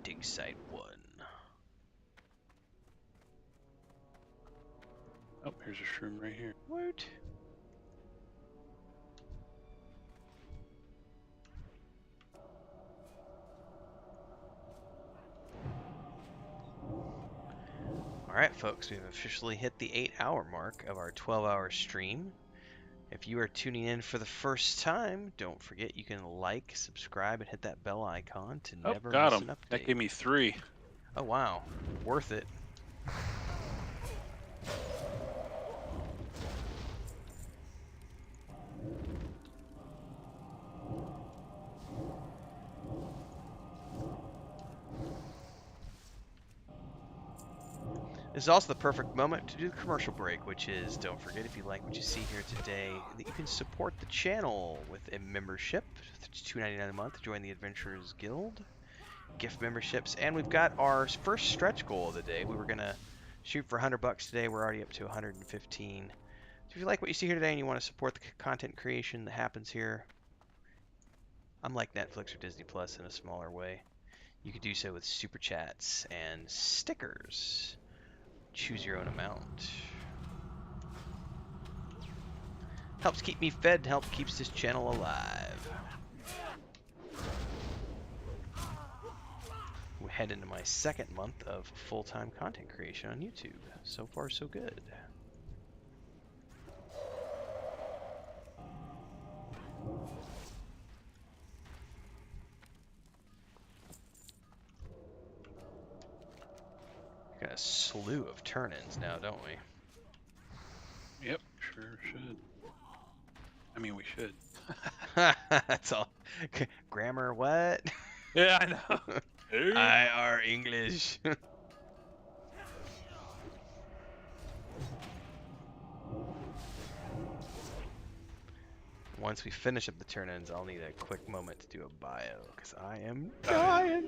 Dig site 1. Oh, here's a shroom right here. What? Alright folks, we've officially hit the 8-hour mark of our 12-hour stream. If you are tuning in for the first time, don't forget you can like, subscribe, and hit that bell icon to never got miss him. an update. That gave me 3. Oh wow, worth it. This is also the perfect moment to do the commercial break, which is, don't forget, if you like what you see here today, that you can support the channel with a membership. It's $2.99 a month to join the Adventurers Guild. Gift memberships, and we've got our first stretch goal of the day. We were going to shoot for $100 today. We're already up to 115. So if you like what you see here today and you want to support the content creation that happens here, unlike Netflix or Disney Plus in a smaller way, you could do so with super chats and stickers. Choose your own amount. Helps keep me fed, helps keeps this channel alive. We head into my second month of full-time content creation on YouTube. So far, so good. Gonna a slew of turn-ins now, don't we? Yep, sure should. I mean, we should. That's all. Grammar what? Yeah, I know. I are English. Once we finish up the turn-ins, I'll need a quick moment to do a bio, because I am dying.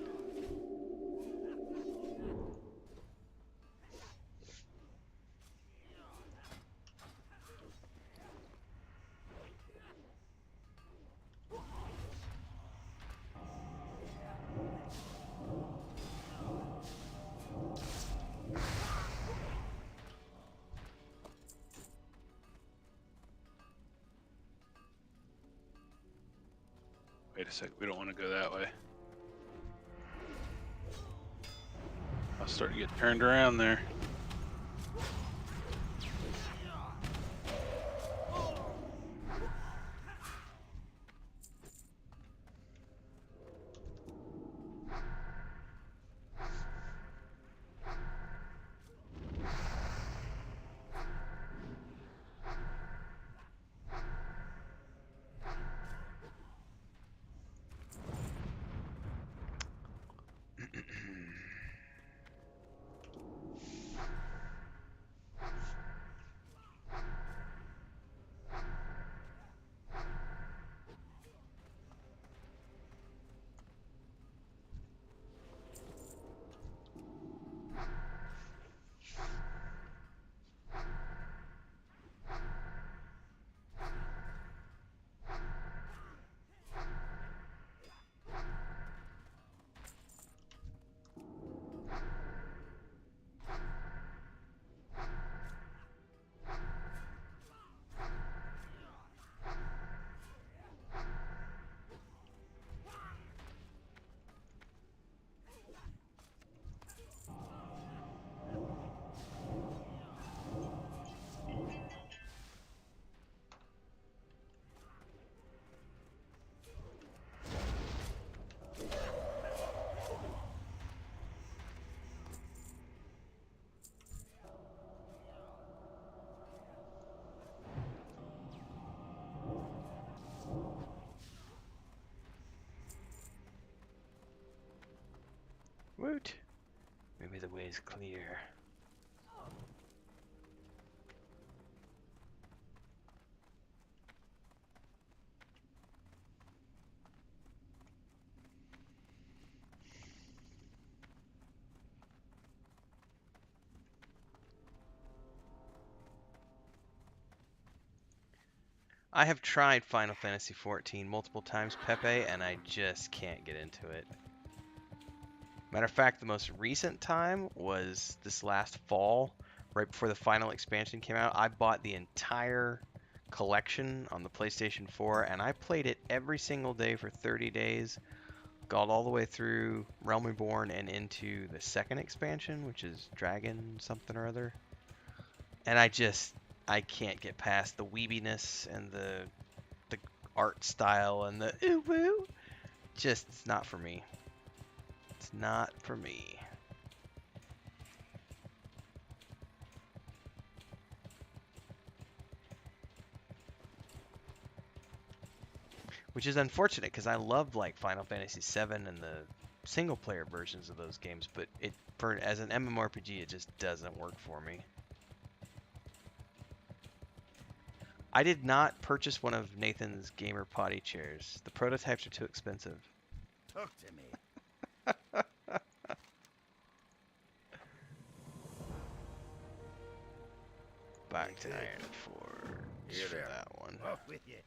Wait a sec, we don't want to go that way. I'll start to get turned around there. Woot! Maybe the way is clear. I have tried Final Fantasy XIV multiple times, Pepe, and I just can't get into it. Matter of fact, the most recent time was this last fall, right before the final expansion came out. I bought the entire collection on the PlayStation 4, and I played it every single day for 30 days. Got all the way through Realm Reborn and into the second expansion, which is Dragon something or other. And I can't get past the weebiness and the art style and the ooh woo. Just, it's not for me. It's not for me. Which is unfortunate because I loved like Final Fantasy VII and the single player versions of those games, but as an MMORPG it just doesn't work for me. I did not purchase one of Nathan's gamer potty chairs. The prototypes are too expensive. Talk to me. Back to Iron Forge for that one. Off with you.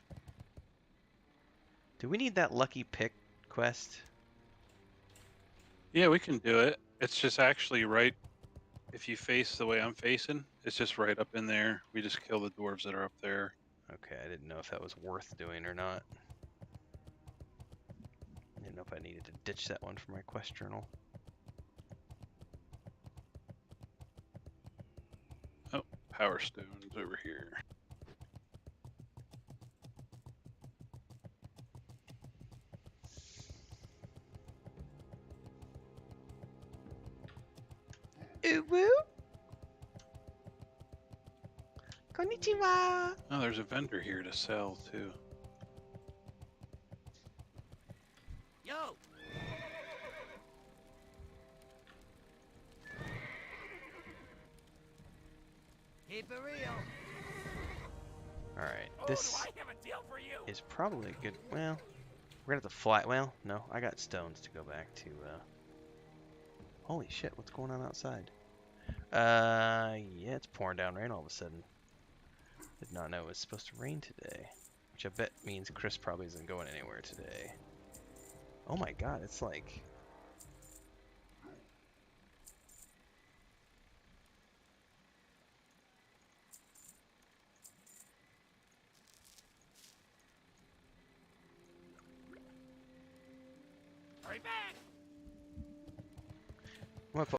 Do we need that lucky pick quest? Yeah, we can do it. It's just actually right. If you face the way I'm facing, it's just right up in there. We just kill the dwarves that are up there. Okay, I didn't know if that was worth doing or not. I didn't know if I needed to ditch that one for my quest journal. Oh, Power Stone's over here. Ooh woo. Konnichiwa. Oh, there's a vendor here to sell too. Yo! Keep it real. All right, Oh, this do I have a deal for you? is probably a good. Well, we're gonna have to fly. Well, no, I got stones to go back to. Holy shit, what's going on outside? Yeah, it's pouring down rain all of a sudden. Did not know it was supposed to rain today, which I bet means Chris probably isn't going anywhere today. Oh my god, it's like. Hurry back!